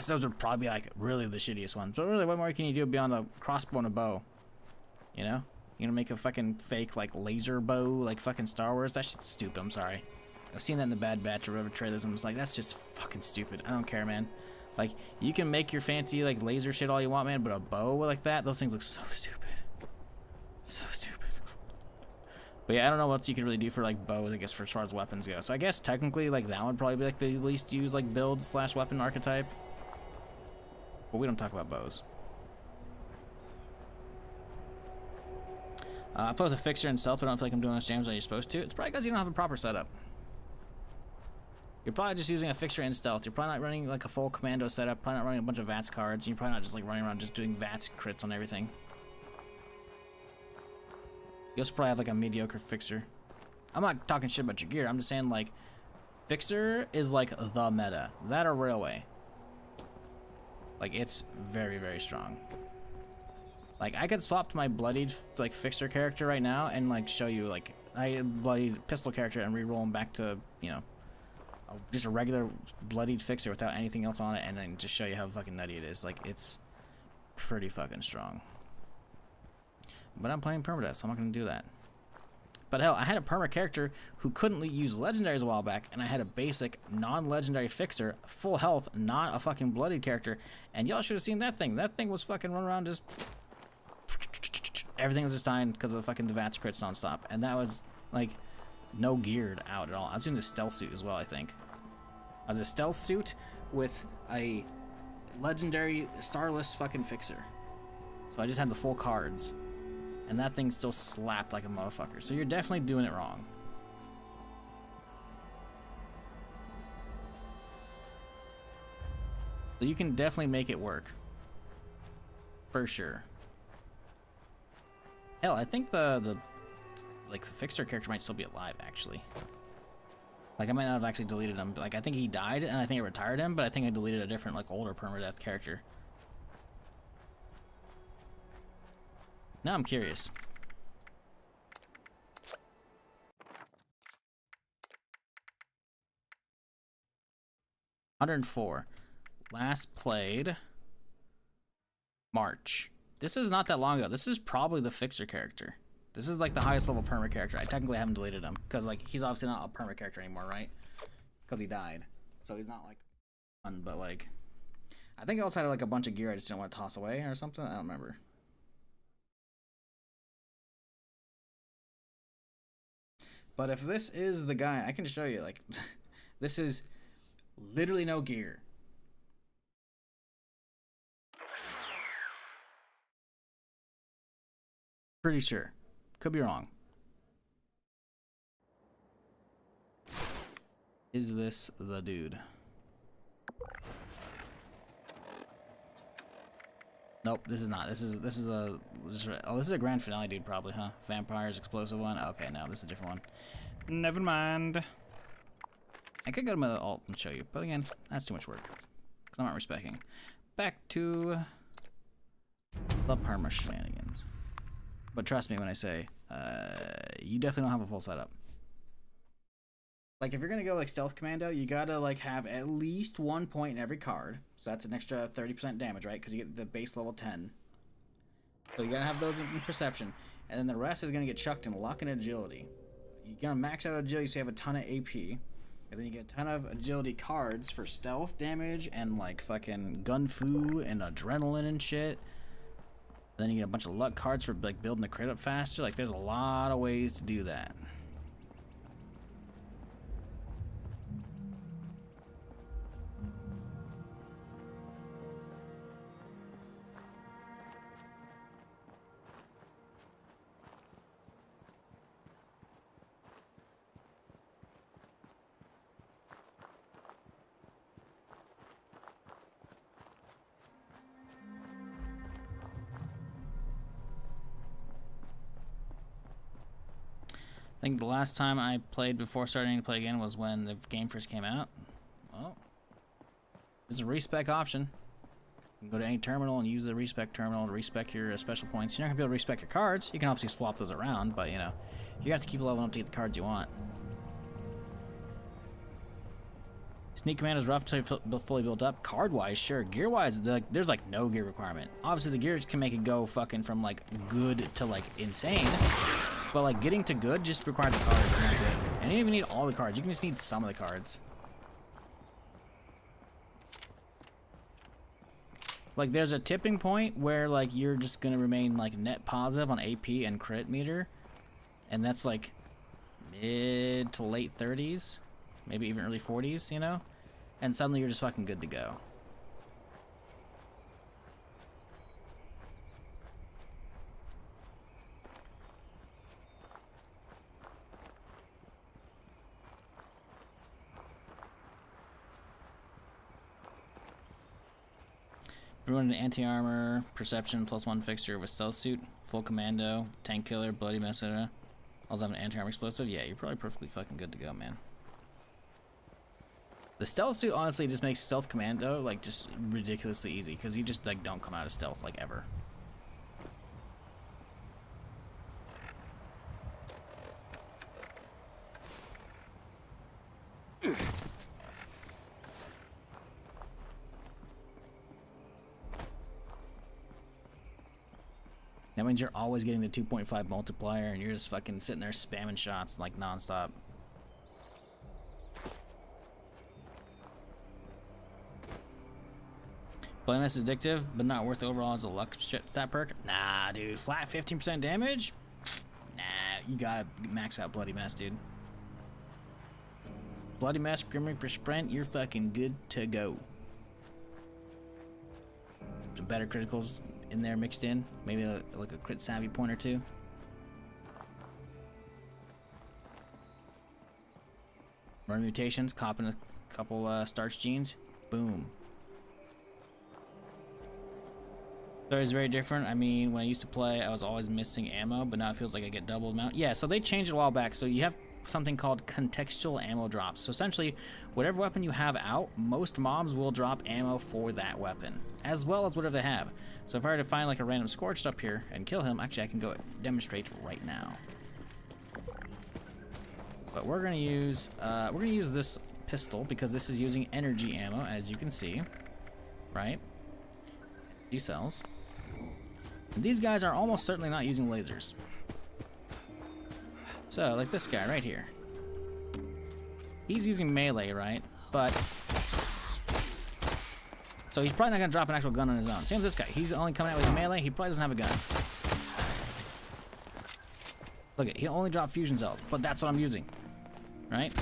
those would probably be like really the shittiest ones. But really, what more can you do beyond a crossbow and a bow? You know? You gonna make a fucking fake like laser bow like fucking Star Wars? That shit's stupid. I'm sorry. I've seen that in the Bad Batch or whatever trailers. I'm just like, that's just fucking stupid. I don't care, man. Like, you can make your fancy like laser shit all you want, man, but a bow like that, those things look so stupid. So stupid. But yeah, I don't know what else you could really do for like bows, I guess, for as far as weapons go. So I guess technically like that would probably be like the least used like build / weapon archetype. But we don't talk about bows. I play with a fixture and stealth, but I don't feel like I'm doing those jams that you're supposed to. It's probably because you don't have a proper setup. You're probably just using a fixture and stealth. You're probably not running like a full commando setup, probably not running a bunch of VATS cards, and you're probably not just like running around just doing VATS crits on everything. You also probably have like a mediocre fixer. I'm not talking shit about your gear, I'm just saying like fixer is like the meta. That or railway. Like it's very, very strong. Like I could swap to my bloodied like fixer character right now and like show you like I bloodied pistol character and re-roll him back to, you know, just a regular bloodied fixer without anything else on it, and then just show you how fucking nutty it is. Like it's pretty fucking strong. But I'm playing Permadeath, so I'm not gonna do that. But hell, I had a perma character who couldn't use legendaries a while back, and I had a basic non-legendary fixer, full health, not a fucking bloodied character, and y'all should have seen that thing. That thing was fucking running around just everything was just dying because of the fucking VATS crits nonstop, and that was like no geared out at all. I was doing the stealth suit as well, I think. I was a stealth suit with a legendary starless fucking fixer. So I just had the full cards. And that thing still slapped like a motherfucker. So you're definitely doing it wrong. So you can definitely make it work. For sure. Hell, I think the fixer character might still be alive, actually. Like, I might not have actually deleted him. But, like, I think he died, and I think I retired him, but I think I deleted a different, like, older Permadeath character. Now I'm curious. $104. Last played March. This is not that long ago. This is probably the fixer character. This is like the highest level perma character. I technically haven't deleted him because like he's obviously not a perma character anymore, right? Because he died. So he's not like fun, but like I think I also had like a bunch of gear I just didn't want to toss away or something. I don't remember. But if this is the guy, I can show you, like, this is literally no gear. Pretty sure. Could be wrong. Is this the dude? Nope, this is not. This is a oh, this is a grand finale dude probably, huh? Vampires, explosive one. Okay, no, this is a different one. Never mind. I could go to my alt and show you, but again, that's too much work. Cause I'm not respecting. Back to the perma shenanigans. But trust me when I say, you definitely don't have a full setup. Like if you're gonna go like stealth commando, you gotta like have at least 1 point in every card. So that's an extra 30% damage, right? Because you get the base level 10. So you gotta have those in perception. And then the rest is gonna get chucked in luck and agility. You're gonna max out agility so you have a ton of AP. And then you get a ton of agility cards for stealth damage and like fucking gun fu and adrenaline and shit. Then you get a bunch of luck cards for like building the crit up faster. Like there's a lot of ways to do that. think the last time I played before starting to play again was when the game first came out. Well, there's a respec option. You can go to any terminal and use the respec terminal to respec your special points. You're not gonna be able to respec your cards. You can obviously swap those around, but you know, you have to keep leveling up to get the cards you want. Sneak command is rough until you're fully built up. Card-wise, sure. Gear-wise, there's like no gear requirement. Obviously, the gears can make it go fucking from like good to like insane, but like getting to good just requires the cards, and that's it. And you don't even need all the cards. You can just need some of the cards. Like, there's a tipping point where like you're just gonna remain like net positive on AP and crit meter, and that's like mid to late 30s, maybe even early 40s, you know. And suddenly you're just fucking good to go. Everyone in anti-armor, perception, +1 fixture with stealth suit, full commando, tank killer, bloody mess, etc. Also have an anti-armor explosive. Yeah, you're probably perfectly fucking good to go, man. The stealth suit honestly just makes stealth commando like just ridiculously easy because you just like don't come out of stealth like ever. That means you're always getting the 2.5 multiplier and you're just fucking sitting there spamming shots like non-stop. Blindness is addictive, but not worth overall as a luck stat perk. Nah, dude. Flat 15% damage? Nah, you gotta max out Bloody Mess, dude. Bloody Mess, Grim Reaper Sprint, you're fucking good to go. Some better criticals in there mixed in. Maybe like a crit savvy point or two. Run mutations, copping a couple starch genes. Boom. Story is very different. I mean, when I used to play, I was always missing ammo, but now it feels like I get double amount. Yeah, so they changed it a while back. So you have something called contextual ammo drops. So essentially, whatever weapon you have out, most mobs will drop ammo for that weapon, as well as whatever they have. So if I were to find like a random Scorched up here and kill him, actually I can go demonstrate right now. But we're gonna use this pistol because this is using energy ammo, as you can see, right? These cells. And these guys are almost certainly not using lasers. So, like this guy right here. He's using melee, right? But so he's probably not gonna drop an actual gun on his own. Same with this guy. He's only coming out with melee. He probably doesn't have a gun. Look at, he'll only drop fusion cells, but that's what I'm using, right?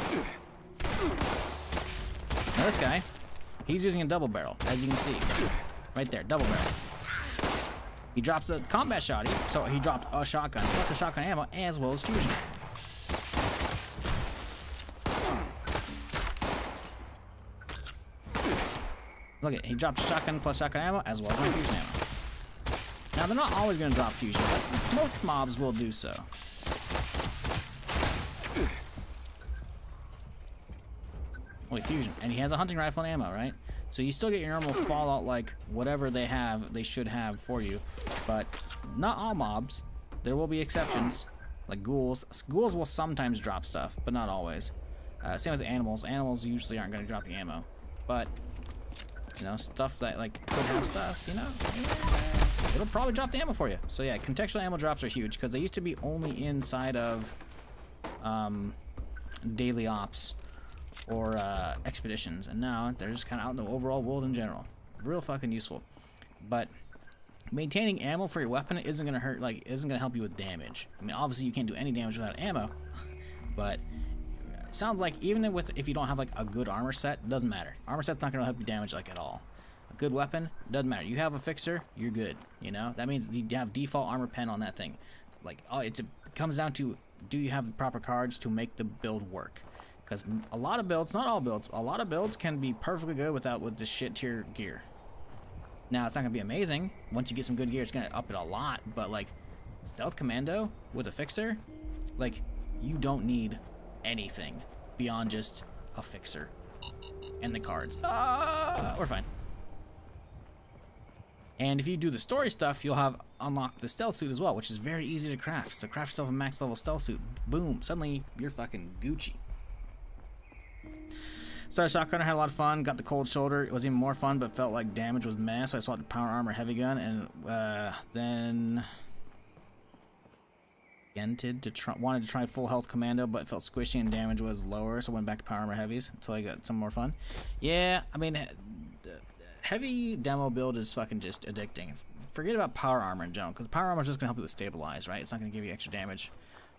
Now this guy, he's using a double barrel, as you can see, right there, double barrel. He drops the combat shotty, so he dropped a shotgun plus a shotgun ammo as well as fusion. Look at, he dropped shotgun plus shotgun ammo as well as my fusion ammo. Now they're not always going to drop fusion, but most mobs will do so. Holy fusion, and he has a hunting rifle and ammo, right? So you still get your normal Fallout, like whatever they have, they should have for you, but not all mobs. There will be exceptions, like ghouls. Ghouls will sometimes drop stuff, but not always. Same with animals. Animals usually aren't going to drop you ammo, but you know, stuff that like could have stuff, you know, it'll probably drop the ammo for you. So yeah, contextual ammo drops are huge because they used to be only inside of daily ops or expeditions, and now they're just kind of out in the overall world in general. Real fucking useful. But maintaining ammo for your weapon isn't gonna hurt, like isn't gonna help you with damage. I mean, obviously you can't do any damage without ammo, but it sounds like even if you don't have like a good armor set, doesn't matter. Armor set's not gonna help you damage like at all. A good weapon doesn't matter. You have a fixer, you're good. You know that means you have default armor pen on that thing. Like it comes down to, do you have the proper cards to make the build work? Because a lot of builds, not all builds, a lot of builds can be perfectly good with this shit tier gear. Now, it's not going to be amazing. Once you get some good gear, it's going to up it a lot. But, like, Stealth Commando with a Fixer, like, you don't need anything beyond just a fixer and the cards. We're fine. And if you do the story stuff, you'll have unlocked the stealth suit as well, which is very easy to craft. So craft yourself a max level stealth suit. Boom. Suddenly, you're fucking Gucci. Started shotgunner, had a lot of fun. Got the cold shoulder. It was even more fun, but felt like damage was meh. So I swapped to power armor heavy gun, and then wanted to try full health commando, but felt squishy and damage was lower. So I went back to power armor heavies until I got some more fun. Yeah, I mean, heavy demo build is fucking just addicting. Forget about power armor in general, because power armor is just gonna help you with stabilize, right? It's not gonna give you extra damage.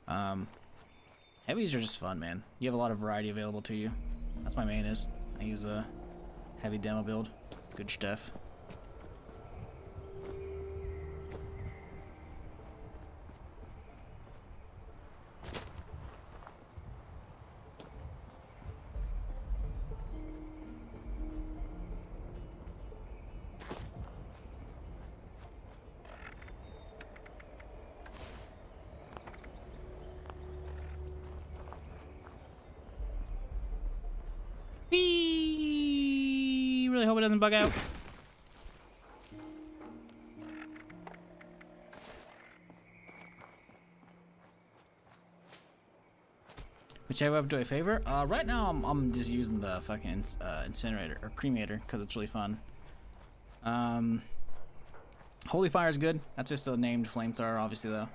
Heavies are just fun, man. You have a lot of variety available to you. That's my main is. I use a heavy demo build. Good stuff. Really hope it doesn't bug out. Whichever weapon do I favor? Right now I'm just using the fucking incinerator or cremator because it's really fun. Holy Fire is good. That's just a named flamethrower, obviously though.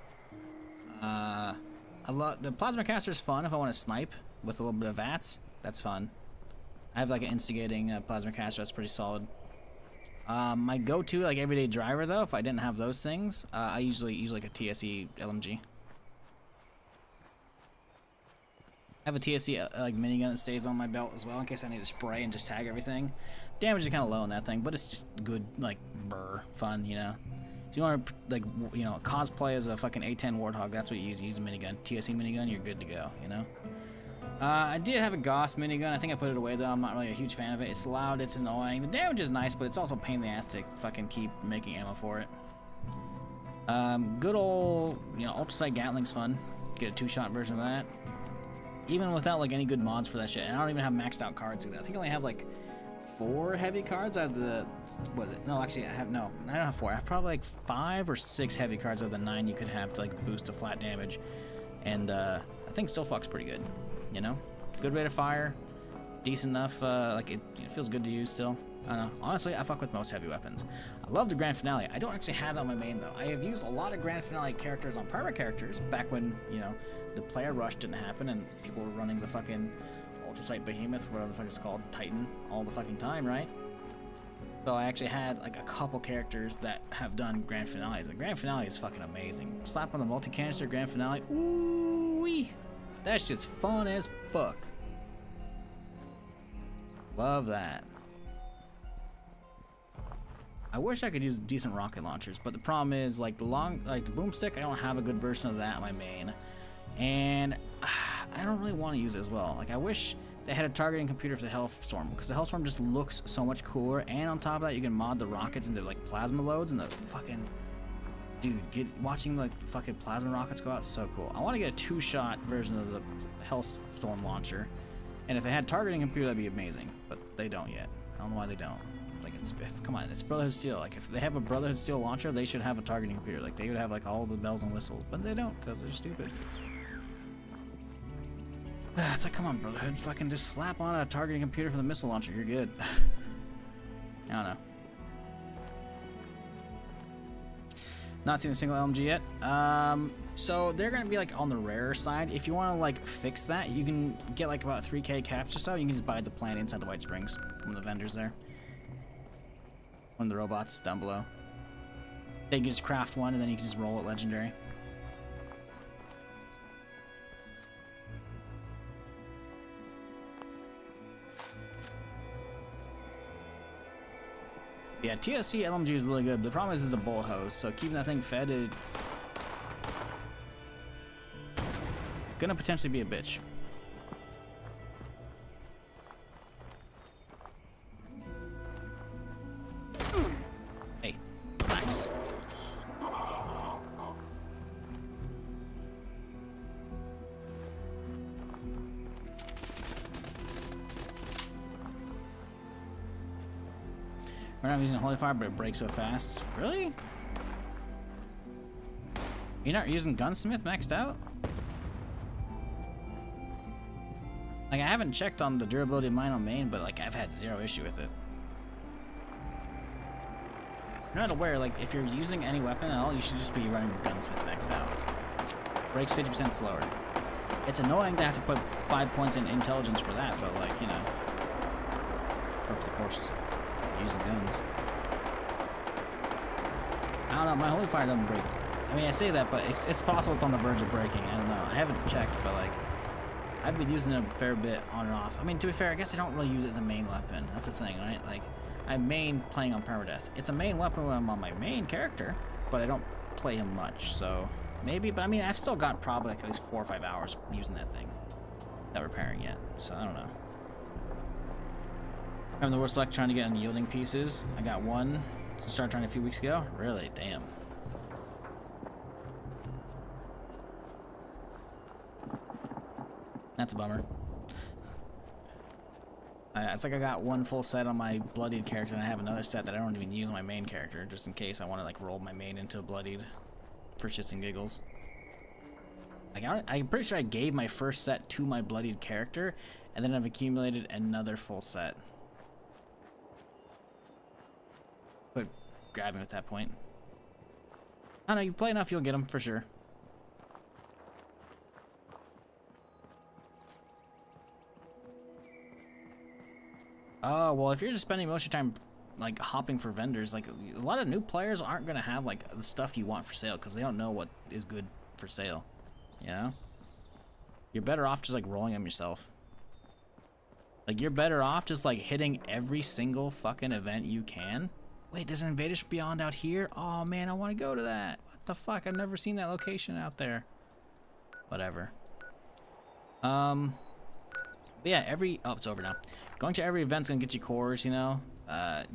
I love the plasma caster is fun if I want to snipe with a little bit of VATS. That's fun. I have like an instigating plasma caster that's pretty solid. My go-to like everyday driver though, if I didn't have those things, I usually use like a TSE LMG. I have a TSE like minigun that stays on my belt as well in case I need to spray and just tag everything. Damage is kind of low on that thing, but it's just good like fun, you know. If you want to like cosplay as a fucking A10 Warthog, that's what you use. You use a minigun, TSE minigun, you're good to go, you know. I did have a Gauss minigun. I think I put it away though. I'm not really a huge fan of it. It's loud, it's annoying. The damage is nice, but it's also a pain in the ass to fucking keep making ammo for it. Good old, ultrasight Gatling's fun. Get a 2-shot version of that. Even without like any good mods for that shit. And I don't even have maxed out cards either. I think I only have like 4 heavy cards out of the, no, actually I don't have 4. I have probably like 5 or 6 heavy cards out of the 9 you could have to like boost to flat damage. And I think still fucks pretty good. You know, good rate of fire, decent enough. Like it feels good to use still. I don't know. Honestly, I fuck with most heavy weapons. I love the Grand Finale. I don't actually have that on my main though. I have used a lot of Grand Finale characters on Perma characters back when the player rush didn't happen and people were running the fucking Ultrasight Behemoth, whatever the fuck it's called, Titan, all the fucking time, right? So I actually had like a couple characters that have done Grand Finales. The Grand Finale is fucking amazing. Slap on the multi-canister Grand Finale. Ooh wee. That's just fun as fuck. Love that. I wish I could use decent rocket launchers, but the problem is like the boomstick, I don't have a good version of that on my main. And I don't really want to use it as well. Like I wish they had a targeting computer for the Hellstorm, because the Hellstorm just looks so much cooler, and on top of that you can mod the rockets into like plasma loads and the fucking watching the fucking plasma rockets go out is so cool. I want to get a 2-shot version of the Hellstorm launcher, and if it had targeting computer, that'd be amazing. But they don't yet. I don't know why they don't. Like come on, it's Brotherhood Steel. Like if they have a Brotherhood Steel launcher, they should have a targeting computer. Like they would have like all the bells and whistles, but they don't because they're stupid. It's like, come on, Brotherhood, fucking just slap on a targeting computer for the missile launcher. You're good. I don't know. Not seen a single LMG yet. So they're gonna be like on the rarer side. If you want to like fix that, you can get like about 3k caps or so. You can just buy the plant inside the White Springs from the vendors there. One of the robots down below. They can just craft one and then you can just roll it legendary. Yeah, TSC LMG is really good, but the problem is the bullet hose, so keeping that thing fed is gonna potentially be a bitch. Hey, relax. We're not using Holy Fire, but it breaks so fast. Really? You're not using Gunsmith maxed out? Like, I haven't checked on the durability of mine on main, but like, I've had zero issue with it. You're not aware, like, if you're using any weapon at all, you should just be running Gunsmith maxed out. Breaks 50% slower. It's annoying to have to put 5 points in intelligence for that, but like, you know. Or for the course, using guns. I don't know, my Holy Fire doesn't break. I mean, I say that, but it's possible it's on the verge of breaking. I don't know. I haven't checked, but like, I've been using it a fair bit on and off. I mean, to be fair, I guess I don't really use it as a main weapon. That's the thing, right? Like, I main playing on Permadeath. It's a main weapon when I'm on my main character, but I don't play him much, so maybe. But I mean, I've still got probably like at least 4 or 5 hours using that thing. Not repairing yet, so I don't know. I'm having the worst luck trying to get unyielding pieces. I got one to start trying a few weeks ago. Really? Damn. That's a bummer. It's like I got one full set on my bloodied character, and I have another set that I don't even use on my main character, just in case I want to like roll my main into a bloodied for shits and giggles. Like I'm pretty sure I gave my first set to my bloodied character, and then I've accumulated another full set. But grab him at that point. I don't know. You play enough, you'll get him for sure. Oh, well, if you're just spending most of your time, like, hopping for vendors, like, a lot of new players aren't going to have, like, the stuff you want for sale, because they don't know what is good for sale, you know? You're better off just, like, rolling them yourself. Like, you're better off just, like, hitting every single fucking event you can. Wait, there's an Invaders Beyond out here? Oh, man, I want to go to that. What the fuck? I've never seen that location out there. Whatever. But yeah, oh, it's over now. Going to every event's gonna get you cores, you know.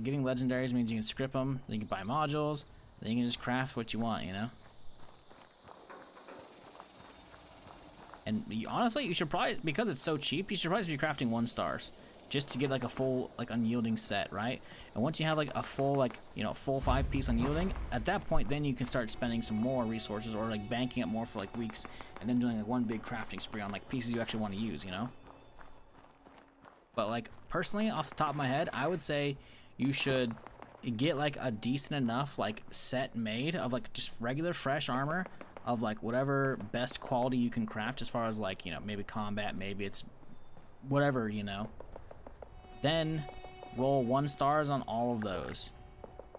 Getting legendaries means you can script them, then you can buy modules, then you can just craft what you want, you know. And honestly, you should probably, because it's so cheap, you should probably be crafting 1-stars just to get like a full like unyielding set, right? And once you have like a full like, you know, full 5-piece unyielding, at that point then you can start spending some more resources or like banking up more for like weeks, and then doing like one big crafting spree on like pieces you actually want to use, you know. But like personally, off the top of my head, I would say you should get like a decent enough like set made of like just regular fresh armor of like whatever best quality you can craft, as far as like, you know, maybe combat, maybe it's whatever, you know. Then roll 1-stars on all of those.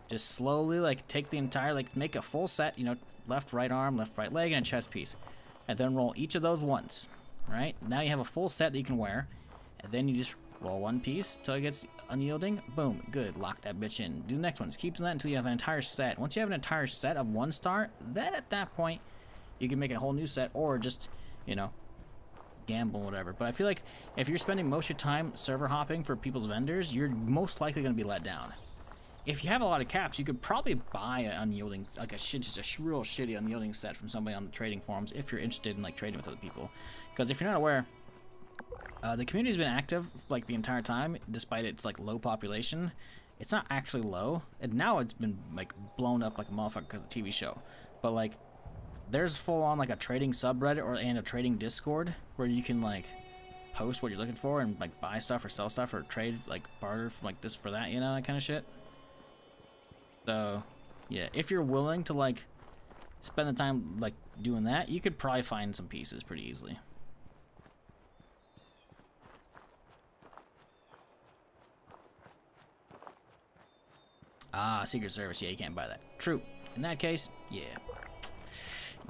Just slowly like take the entire, like make a full set, you know, left, right arm, left, right leg, and a chest piece. And then roll each of those once, right? Now you have a full set that you can wear. And then you just roll 1 piece till it gets unyielding. Boom, good. Lock that bitch in. Do the next one. Just keep doing that until you have an entire set. Once you have an entire set of 1-star, then at that point you can make a whole new set, or just, you know, gamble, whatever. But I feel like if you're spending most of your time server hopping for people's vendors, you're most likely going to be let down. If you have a lot of caps, you could probably buy an unyielding, like just a real shitty unyielding set from somebody on the trading forums if you're interested in like trading with other people. Because if you're not aware, the community's been active like the entire time, despite its like low population. It's not actually low, and now it's been like blown up like a motherfucker because of the TV show. But like, there's full on like a trading subreddit and a trading Discord where you can like post what you're looking for and like buy stuff or sell stuff or trade, like barter for like this for that, you know, that kind of shit. So yeah, if you're willing to like spend the time like doing that, you could probably find some pieces pretty easily. Ah, Secret Service. Yeah, you can't buy that. True. In that case, yeah.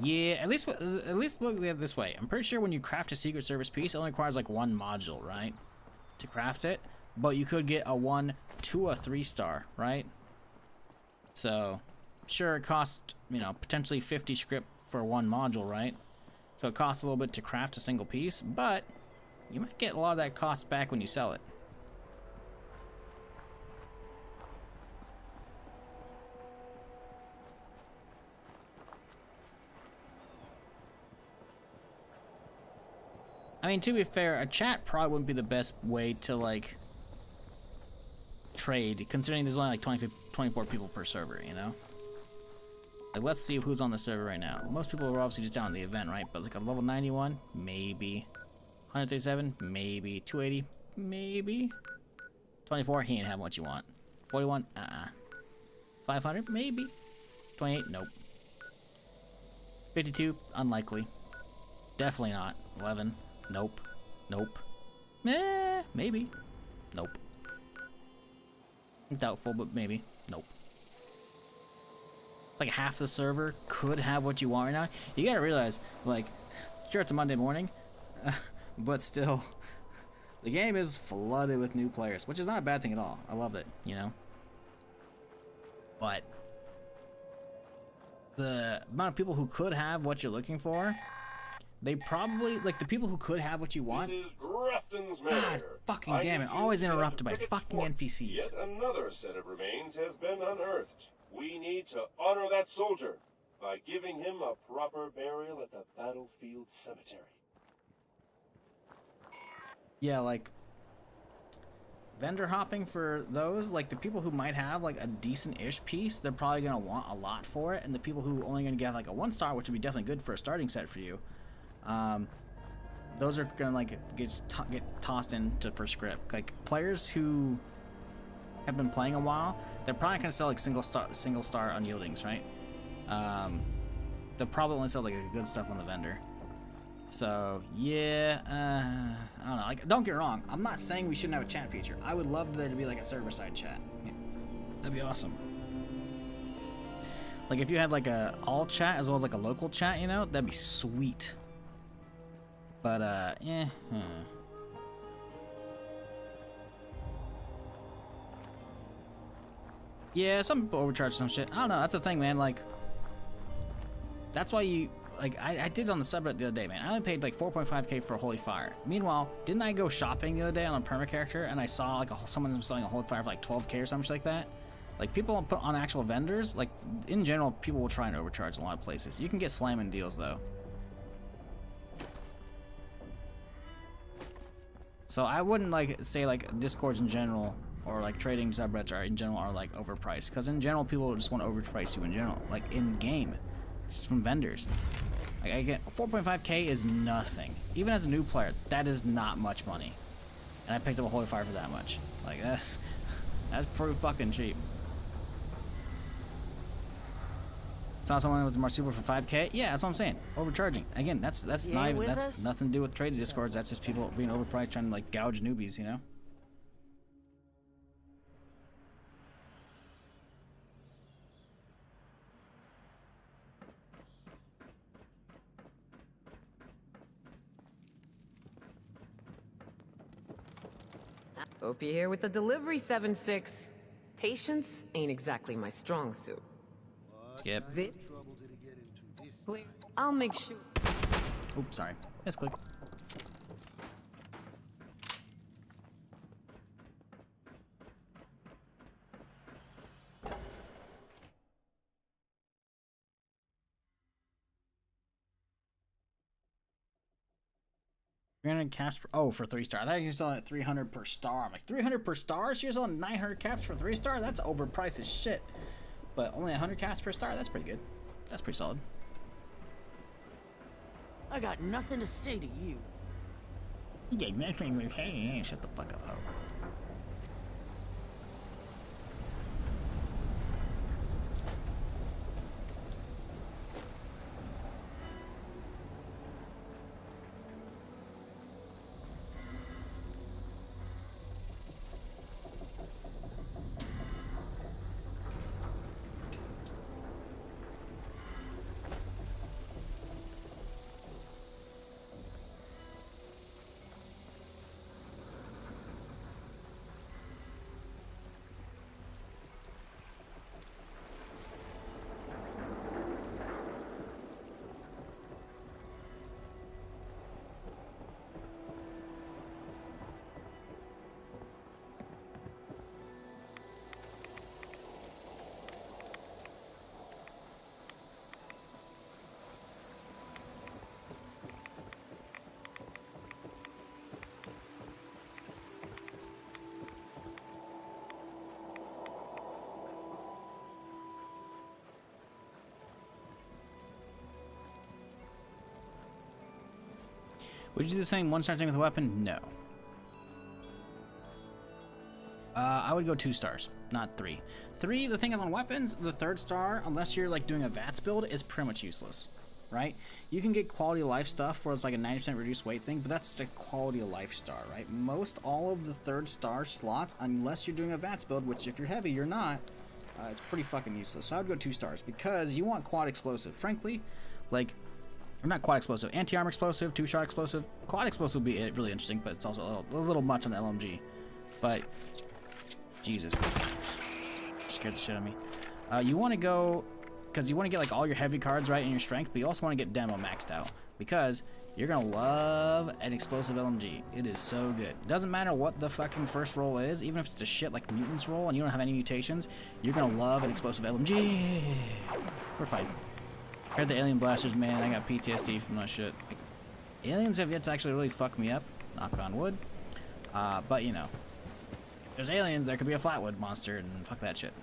Yeah, at least look at it this way. I'm pretty sure when you craft a Secret Service piece, it only requires like 1 module, right? To craft it. But you could get a 1 to a 3-star, right? So, sure, it costs, you know, potentially 50 script for 1 module, right? So it costs a little bit to craft a single piece, but you might get a lot of that cost back when you sell it. I mean, to be fair, a chat probably wouldn't be the best way to, like, trade, considering there's only like 24 people per server, you know? Like, let's see who's on the server right now. Most people are obviously just down at the event, right? But like a level 91, maybe. 137, maybe. 280, maybe. 24, he ain't having what you want. 41, 500, maybe. 28, nope. 52, unlikely. Definitely not. 11, nope. Nope. Maybe. Nope. Doubtful, but maybe. Nope. Like half the server could have what you want right now. You gotta realize, like, sure it's a Monday morning, but still, the game is flooded with new players, which is not a bad thing at all. I love it, you know? But the amount of people who could have what you're looking for, they probably, like, the people who could have what you want. This is Grafton's God Manor. fucking damn it, always interrupted by fucking NPCs. Yet another set of remains has been unearthed. We need to honor that soldier by giving him a proper burial at the battlefield cemetery. Yeah, like, vendor hopping for those, like the people who might have like a decent-ish piece, they're probably gonna want a lot for it, and the people who only gonna get like a 1-star, which would be definitely good for a starting set for you, those are gonna like get tossed into for script. Like players who have been playing a while, they're probably gonna sell like single star unyieldings, right? They'll probably only sell like the good stuff on the vendor. So yeah, I don't know. Like, don't get me wrong, I'm not saying we shouldn't have a chat feature. I would love there to be like a server side chat. Yeah, that'd be awesome. Like if you had like a all chat as well as like a local chat, you know, that'd be sweet. But yeah. Yeah, some people overcharge some shit. I don't know. That's the thing, man. Like, that's why you. Like, I did on the subreddit the other day, man. I only paid like 4.5k for a Holy Fire. Meanwhile, didn't I go shopping the other day on a perma character and I saw like someone was selling a Holy Fire for like 12k or something like that? Like, people put on actual vendors, like, in general, people will try and overcharge in a lot of places. You can get slamming deals, though. So I wouldn't, like, say, like, Discords in general or, like, trading subreddits are, in general, are, like, overpriced. Because in general, people just want to overprice you in general. Like, in-game. Just from vendors. Like, again, 4.5k is nothing. Even as a new player, that is not much money. And I picked up a Holy Fire for that much. Like, that's pretty fucking cheap. Saw someone with a Marsupial for 5k? Yeah, that's what I'm saying. Overcharging. Again, that's not even, that's nothing to do with trading Discords. That's just people being overpriced trying to, like, gouge newbies, you know? Hope you're here with the delivery, 7-6. Patience ain't exactly my strong suit. Skip. I'll make sure. Oops, sorry. Misclick. Caps per, oh, for 3-star. I thought you were selling at 300 per star. I'm like, 300 per star? So you're selling 900 caps for 3-star? That's overpriced as shit. But only 100 caps per star? That's pretty good. That's pretty solid. I got nothing to say to you. You get nothing to say. Shut the fuck up, ho. Would you do the same one-star thing with a weapon? No. I would go 2 stars, not 3. 3, the thing is on weapons, the 3rd star, unless you're like doing a VATS build, is pretty much useless, right? You can get quality of life stuff where it's like a 90% reduced weight thing, but that's the quality of life star, right? Most all of the 3rd star slots, unless you're doing a VATS build, which if you're heavy, you're not, it's pretty fucking useless. So I would go 2 stars because you want quad explosive. Frankly, like, or not quad explosive, anti-armor explosive, 2-shot explosive. Quad explosive would be really interesting, but it's also a little much on LMG. But Jesus, scared the shit out of me. You want to go, because you want to get like all your heavy cards right in your strength, but you also want to get demo maxed out because you're gonna love an explosive LMG. It is so good. Doesn't matter what the fucking first roll is, even if it's a shit like mutants roll and you don't have any mutations, you're gonna love an explosive LMG. We're fine. Heard the alien blasters, man. I got PTSD from that shit. Like, aliens have yet to actually really fuck me up. Knock on wood. But you know. There's aliens, there could be a flatwood monster, and fuck that shit.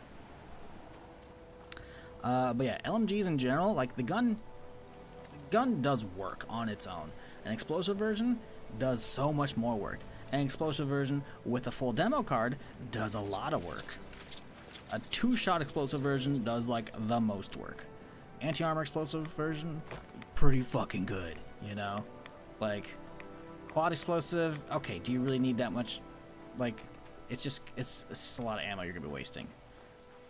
But yeah, LMGs in general, like the gun does work on its own. An explosive version does so much more work. An explosive version with a full demo card does a lot of work. A 2-shot explosive version does like the most work. Anti-armor explosive version, pretty fucking good, you know? Like, quad explosive, okay, do you really need that much? Like, it's just a lot of ammo you're gonna be wasting.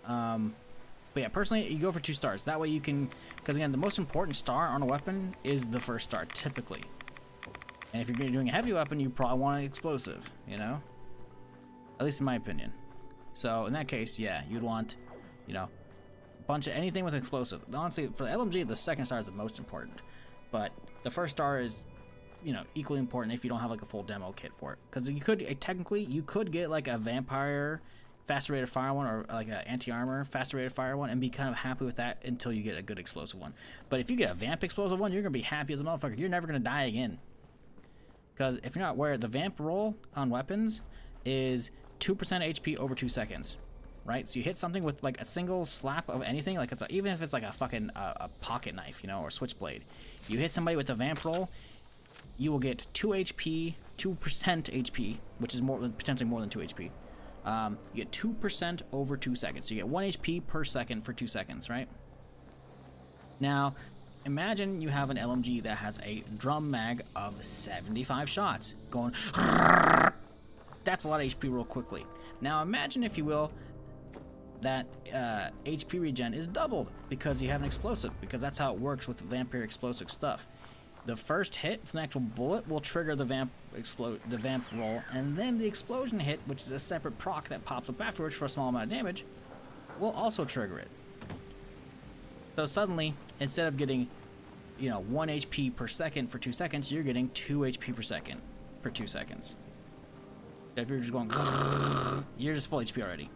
But yeah, personally, you go for 2 stars. That way you can, because again, the most important star on a weapon is the 1st star, typically. And if you're doing a heavy weapon, you probably want an explosive, you know? At least in my opinion. So in that case, yeah, you'd want, you know, a bunch of anything with explosive. Honestly, for the LMG, the 2nd star is the most important. But the 1st star is, you know, equally important if you don't have like a full demo kit for it, because you could technically you could get like a vampire faster rate of fire one or like an anti-armor faster rate of fire one and be kind of happy with that until you get a good explosive one. But if you get a vamp explosive one, you're gonna be happy as a motherfucker. You're never gonna die again, because if you're not aware, the vamp roll on weapons is 2% HP over 2 seconds, right? So you hit something with like a single slap of anything, like even if it's like a fucking a pocket knife, you know, or switchblade. You hit somebody with a vamp roll, you will get 2 HP, 2% HP, which is potentially more than 2 HP. You get 2% over 2 seconds. So you get 1 HP per second for 2 seconds, right? Now, imagine you have an LMG that has a drum mag of 75 shots going. That's a lot of HP real quickly. Now imagine, if you will, that HP regen is doubled because you have an explosive, because that's how it works with vampire explosive stuff. The first hit from the actual bullet will trigger the vamp roll, and then the explosion hit, which is a separate proc that pops up afterwards for a small amount of damage, will also trigger it. So suddenly, instead of getting, you know, 1 HP per second for 2 seconds, you're getting 2 HP per second for 2 seconds. So if you're just going, you're just full HP already.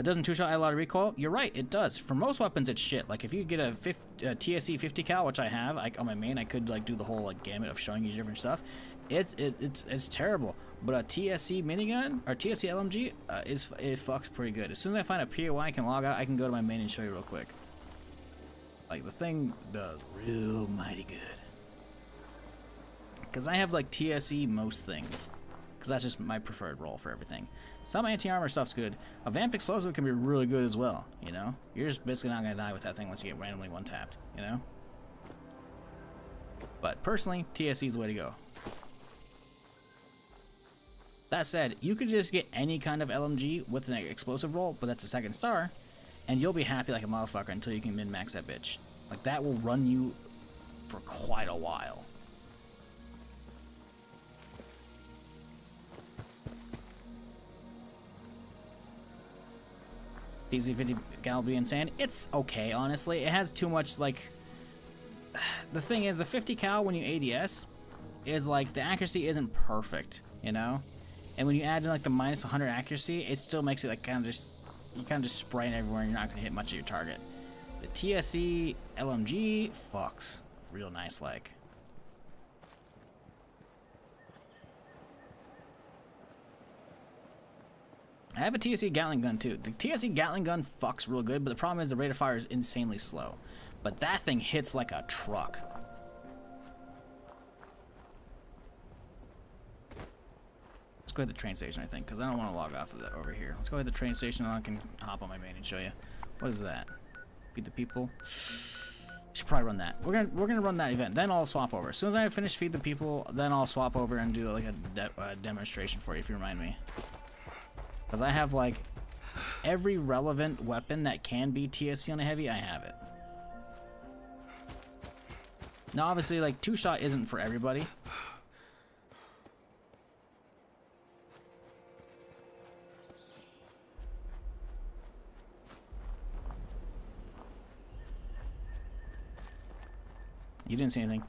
Doesn't 2-shot add a lot of recoil? You're right, it does. For most weapons, it's shit. Like if you get a TSE 50 cal, which I have, on my main, I could like do the whole like gamut of showing you different stuff. It's terrible. But a TSE minigun or TSE LMG it fucks pretty good. As soon as I find a POI I can log out, I can go to my main and show you real quick. Like the thing does real mighty good. Because I have like TSE most things. Because that's just my preferred role for everything. Some anti-armor stuff's good. A vamp explosive can be really good as well, you know? You're just basically not going to die with that thing unless you get randomly one-tapped, you know? But personally, TSE is the way to go. That said, you could just get any kind of LMG with an explosive roll, but that's a 2nd star, and you'll be happy like a motherfucker until you can min-max that bitch. Like, that will run you for quite a while. TC50 cal be insane. It's okay, honestly. It has too much, like... The thing is, the 50 cal when you ADS is, like, the accuracy isn't perfect, you know? And when you add in, like, the minus 100 accuracy, it still makes it, like, kind of just... You kind of just spray it everywhere and you're not going to hit much of your target. The TSE LMG fucks real nice, like. I have a TSE Gatling gun too. The TSE Gatling gun fucks real good, but the problem is the rate of fire is insanely slow. But that thing hits like a truck. go to the train station, I think, because I don't want to log off of that over here. Let's go to the train station, and I can hop on my main and show you. What is that? Feed the people. Should probably run that. We're gonna run that event. Then I'll swap over. As soon as I finish feed the people, then I'll swap over and do like a demonstration for you, if you remind me. Because I have like every relevant weapon that can be TSC on a heavy. I have it. Now, obviously, like 2-shot isn't for everybody. You didn't see anything.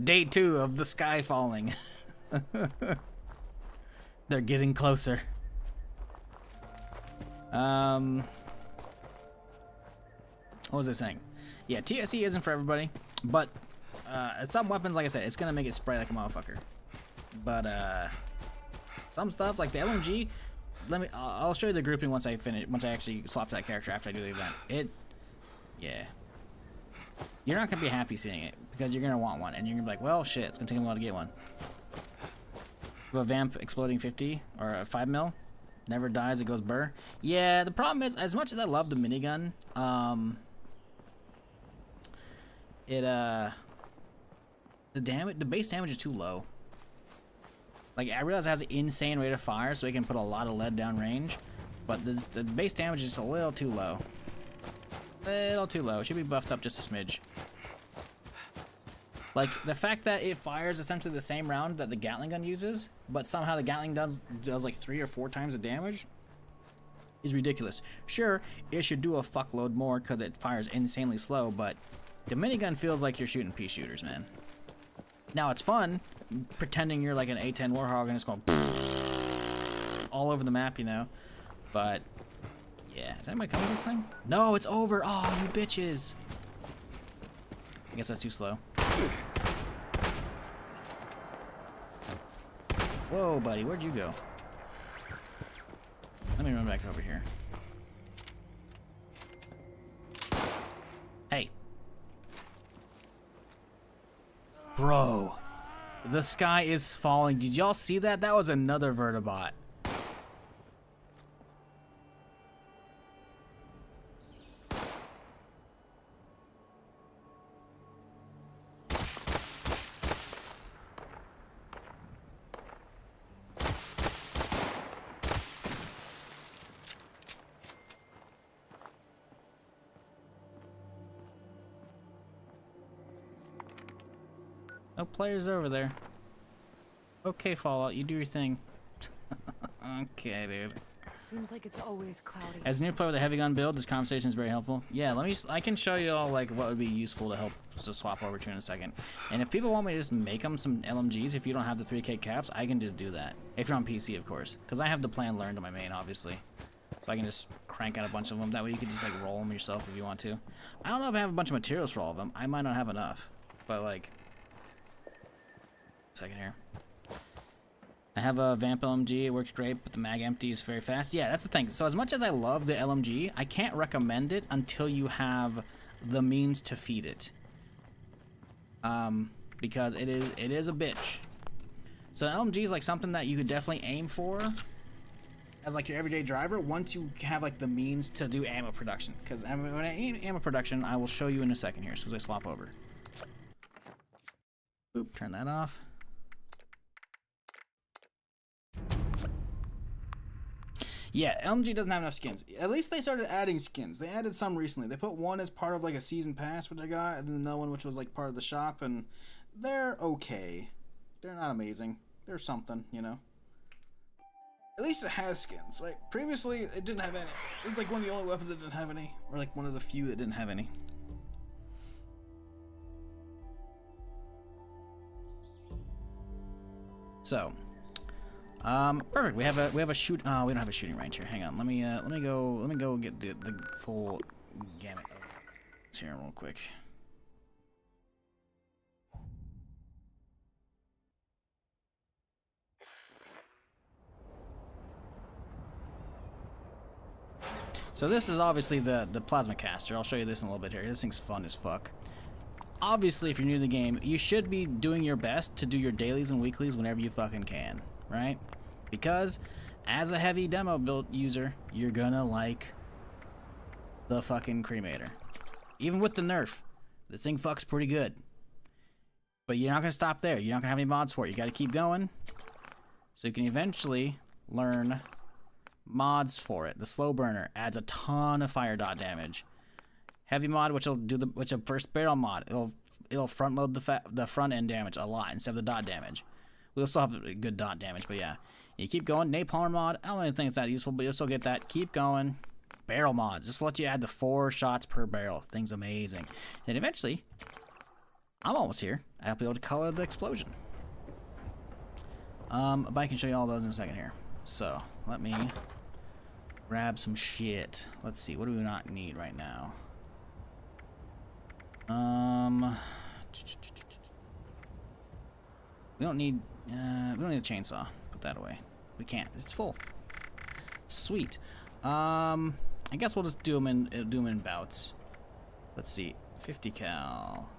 Day 2 of the sky falling. They're getting closer. What was I saying? Yeah, TSE isn't for everybody, but some weapons, like I said, it's gonna make it spray like a motherfucker. But some stuff like the LMG. I'll show you the grouping once I actually swap that character after I do the event. Yeah. You're not gonna be happy seeing it because you're gonna want one, and you're gonna be like, well, shit, it's gonna take me a while to get one. A vamp exploding 50 or a 5mm, never dies, it goes burr. Yeah, the problem is, as much as I love the minigun, the base damage is too low. Like, I realize it has an insane rate of fire, so it can put a lot of lead down range, but the base damage is just a little too low. Little too low. It should be buffed up just a smidge. Like, the fact that it fires essentially the same round that the Gatling gun uses, but somehow the Gatling does like 3 or 4 times the damage is ridiculous. Sure, it should do a fuckload more because it fires insanely slow, but the minigun feels like you're shooting pea shooters, man. Now, it's fun pretending you're like an A-10 Warhog and it's going all over the map, you know, but yeah. Is anybody coming this time? No, it's over. Oh, you bitches. I guess that's too slow. Whoa, buddy, where'd you go? Let me run back over here. Hey. Bro. The sky is falling. Did y'all see that? That was another vertibot. No players over there. Okay, Fallout, you do your thing. Okay, dude. Seems like it's always cloudy. As a new player with a heavy gun build, this conversation is very helpful. Yeah, I can show you all like what would be useful to help to swap over to in a second. And if people want me to just make them some LMGs, if you don't have the 3K caps, I can just do that. If you're on PC, of course, because I have the plan learned on my main, obviously. So I can just crank out a bunch of them. That way you can just like roll them yourself if you want to. I don't know if I have a bunch of materials for all of them. I might not have enough, but like. Second here. I have a Vamp LMG, it works great, but the mag empty is very fast. Yeah, that's the thing. So as much as I love the LMG, I can't recommend it until you have the means to feed it. Because it is a bitch. So an LMG is like something that you could definitely aim for as like your everyday driver once you have like the means to do ammo production. Because when I aim ammo production, I will show you in a second here as soon as I swap over. Oop, turn that off. Yeah, LMG doesn't have enough skins. At least they started adding skins. They added some recently. They put one as part of like a season pass, which I got, and then another one which was like part of the shop, and they're okay. They're not amazing. They're something, you know. At least it has skins, right? Previously, it didn't have any. It was like one of the only weapons that didn't have any, or like one of the few that didn't have any. So, perfect. We have a shoot. Oh, we don't have a shooting range here. Hang on. Let me go get the full gamut of this here real quick. So this is obviously the plasma caster. I'll show you this in a little bit here. This thing's fun as fuck. obviously, if you're new to the game, you should be doing your best to do your dailies and weeklies whenever you fucking can, right? Because as a heavy demo build user, you're gonna like the fucking cremator. Even with the nerf, this thing fucks pretty good. But you're not gonna stop there. You're not gonna have any mods for it. You gotta keep going, so you can eventually learn mods for it. The slow burner adds a ton of fire dot damage. Heavy mod, which a first barrel mod, it'll front load the front end damage a lot instead of the dot damage. We'll still have good dot damage, but yeah. You keep going. Napalm mod, I don't really think it's that useful, but you'll still get that. Keep going. Barrel mods, just let you add the 4 shots per barrel. Thing's amazing. And eventually, I'm almost here. I'll be able to color the explosion. But I can show you all those in a second here. So let me grab some shit. Let's see, what do we not need right now? We don't need a chainsaw. Put that away. We can't. It's full. Sweet. I guess we'll just do them in bouts. Let's see. 50 cal.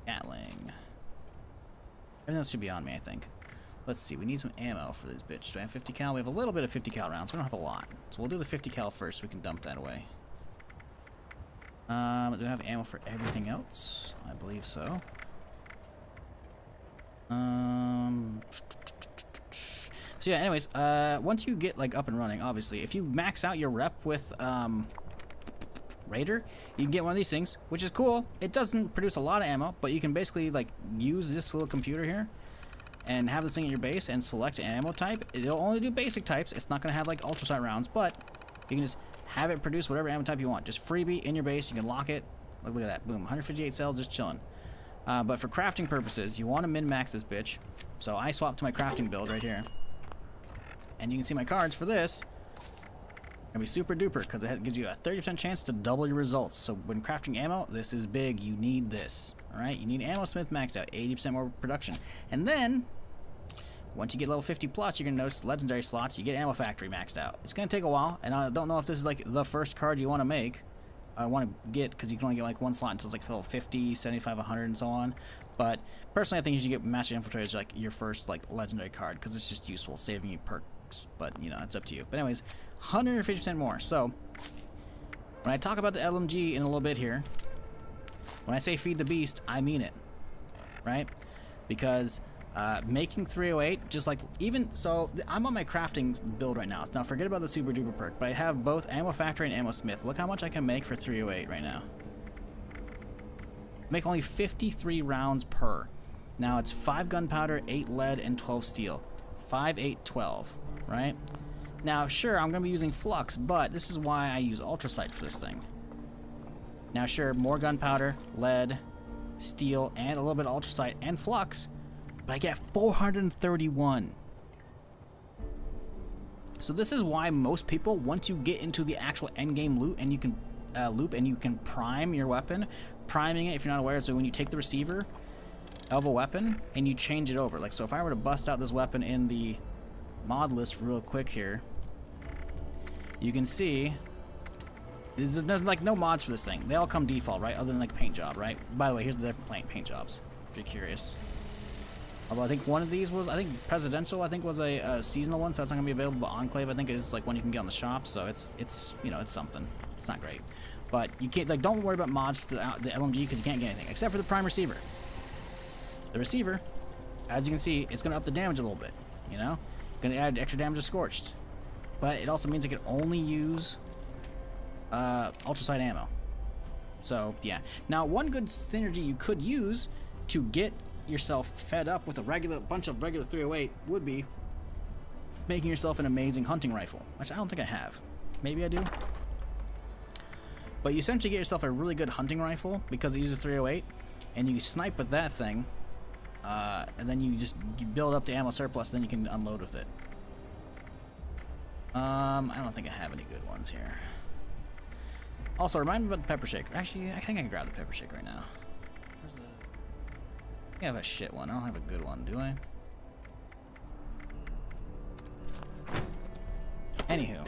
Gatling. Everything else should be on me, I think. Let's see. We need some ammo for this bitch. Do I have 50 cal? We have a little bit of 50 cal rounds. We don't have a lot. So we'll do the 50 cal first so we can dump that away. Do we have ammo for everything else? I believe so. So yeah, anyways, once you get like up and running, obviously, if you max out your rep with Raider, you can get one of these things, which is cool. It doesn't produce a lot of ammo, but you can basically like use this little computer here and have this thing at your base and select an ammo type. It'll only do basic types. It's not gonna have like ultra sight rounds, but you can just have it produce whatever ammo type you want. Just freebie in your base. You can lock it. Look at that. Boom. 158 cells just chilling. But for crafting purposes, you want to min-max this bitch. So I swapped to my crafting build right here. And you can see my cards for this. Gonna be super duper because it gives you a 30% chance to double your results. So when crafting ammo, this is big. You need this. Alright? You need Ammo Smith maxed out. 80% more production. And then, once you get level 50 plus, you're gonna notice legendary slots. You get Ammo Factory maxed out. It's gonna take a while, and I don't know if this is like the first card you want to make. I want to get, because you can only get like one slot until it's like level 50, 75, 100, and so on. But personally, I think you should get Master Infiltrator as like your first like legendary card because it's just useful, saving you perks. But you know, it's up to you. But anyways, 150% more. So when I talk about the LMG in a little bit here, when I say feed the beast, I mean it, right? Because making 308, just like even so, I'm on my crafting build right now. Now forget about the super duper perk, but I have both Ammo Factory and Ammo Smith. Look how much I can make for 308 right now. Make only 53 rounds per. Now it's 5 gunpowder, 8 lead, and 12 steel. 5, 8, 12, right? Now sure, I'm gonna be using flux, but this is why I use ultrasight for this thing. Now sure, more gunpowder, lead, steel, and a little bit of ultrasight and flux. But I get 431. So this is why most people, once you get into the actual endgame loot and you can loop and you can prime your weapon, priming it, if you're not aware, so when you take the receiver of a weapon and you change it over. Like, so if I were to bust out this weapon in the mod list real quick here, you can see there's like no mods for this thing. They all come default, right? Other than like paint job, right? By the way, here's the different paint jobs, if you're curious. Although I think one of these was, I think Presidential, I think was a seasonal one, so that's not gonna be available. But Enclave, I think, is like one you can get on the shop, so it's you know, it's something. It's not great, but you can't, like, don't worry about mods for the LMG because you can't get anything except for the prime receiver. The receiver, as you can see, it's gonna up the damage a little bit. You know, gonna add extra damage to Scorched, but it also means it can only use ultrasight ammo. So yeah. Now one good synergy you could use to get yourself fed up with a bunch of regular 308 would be making yourself an amazing hunting rifle, which I don't think I have. Maybe I do. But you essentially get yourself a really good hunting rifle because it uses 308, and you snipe with that thing, and then you build up the ammo surplus, then you can unload with it. I don't think I have any good ones here. Also, remind me about the pepper shaker. Actually, I think I can grab the pepper shaker right now. I have a shit one. I don't have a good one, do I? Anywho.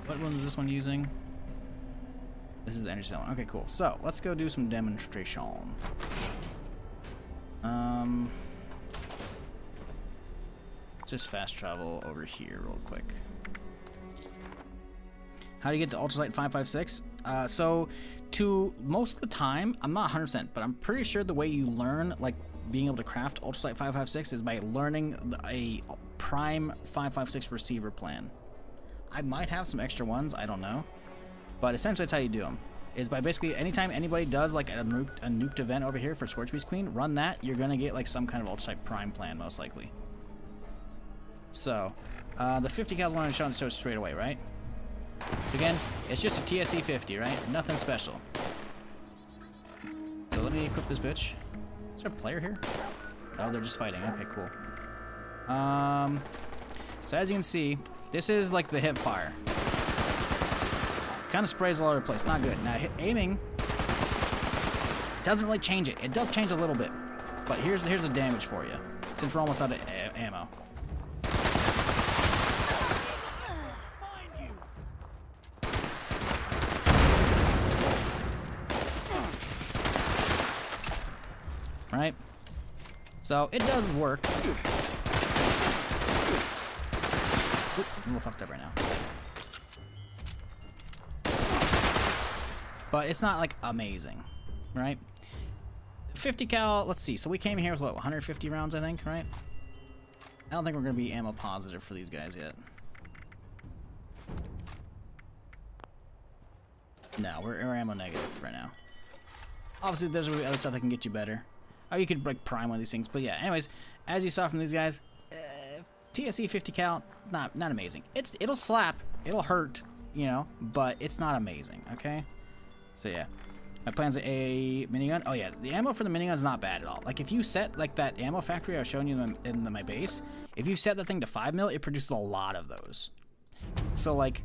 What one is this one using? This is the energy cell one. Okay, cool. So let's go do some demonstration. Let's just fast travel over here real quick. How do you get to Ultralight 556? So to most of the time, I'm not 100%, but I'm pretty sure the way you learn, like being able to craft Ultralight 556 is by learning a prime 556 receiver plan. I might have some extra ones, I don't know. But essentially that's how you do them. Is by basically anytime anybody does like a nuked event over here for Scorch Beast Queen, run that, you're gonna get like some kind of Ultralight prime plan most likely. So, the 50 cal one I'm showing straight away, right? Again, it's just a TSE 50, right? Nothing special. So let me equip this bitch. Is there a player here? Oh, they're just fighting. Okay, cool. So as you can see, this is like the hip fire. Kind of sprays all over the place. Not good. Now, aiming doesn't really change it. It does change a little bit. But here's the damage for you, since we're almost out of ammo. Right? So it does work. Oop, I'm a little fucked up right now. But it's not like amazing, right? 50 cal, let's see. So we came here with what, 150 rounds, I think, right? I don't think we're gonna be ammo positive for these guys yet. No, we're ammo negative right now. Obviously, there's other stuff that can get you better. Oh, you could like prime one of these things, but yeah. Anyways, as you saw from these guys, TSE 50 cal, not amazing. It'll slap, it'll hurt, you know, but it's not amazing. Okay. So yeah, my plan's a minigun. Oh yeah, the ammo for the minigun is not bad at all. Like if you set like that ammo factory I was showing you in my base, if you set that thing to 5 mil, it produces a lot of those. So like,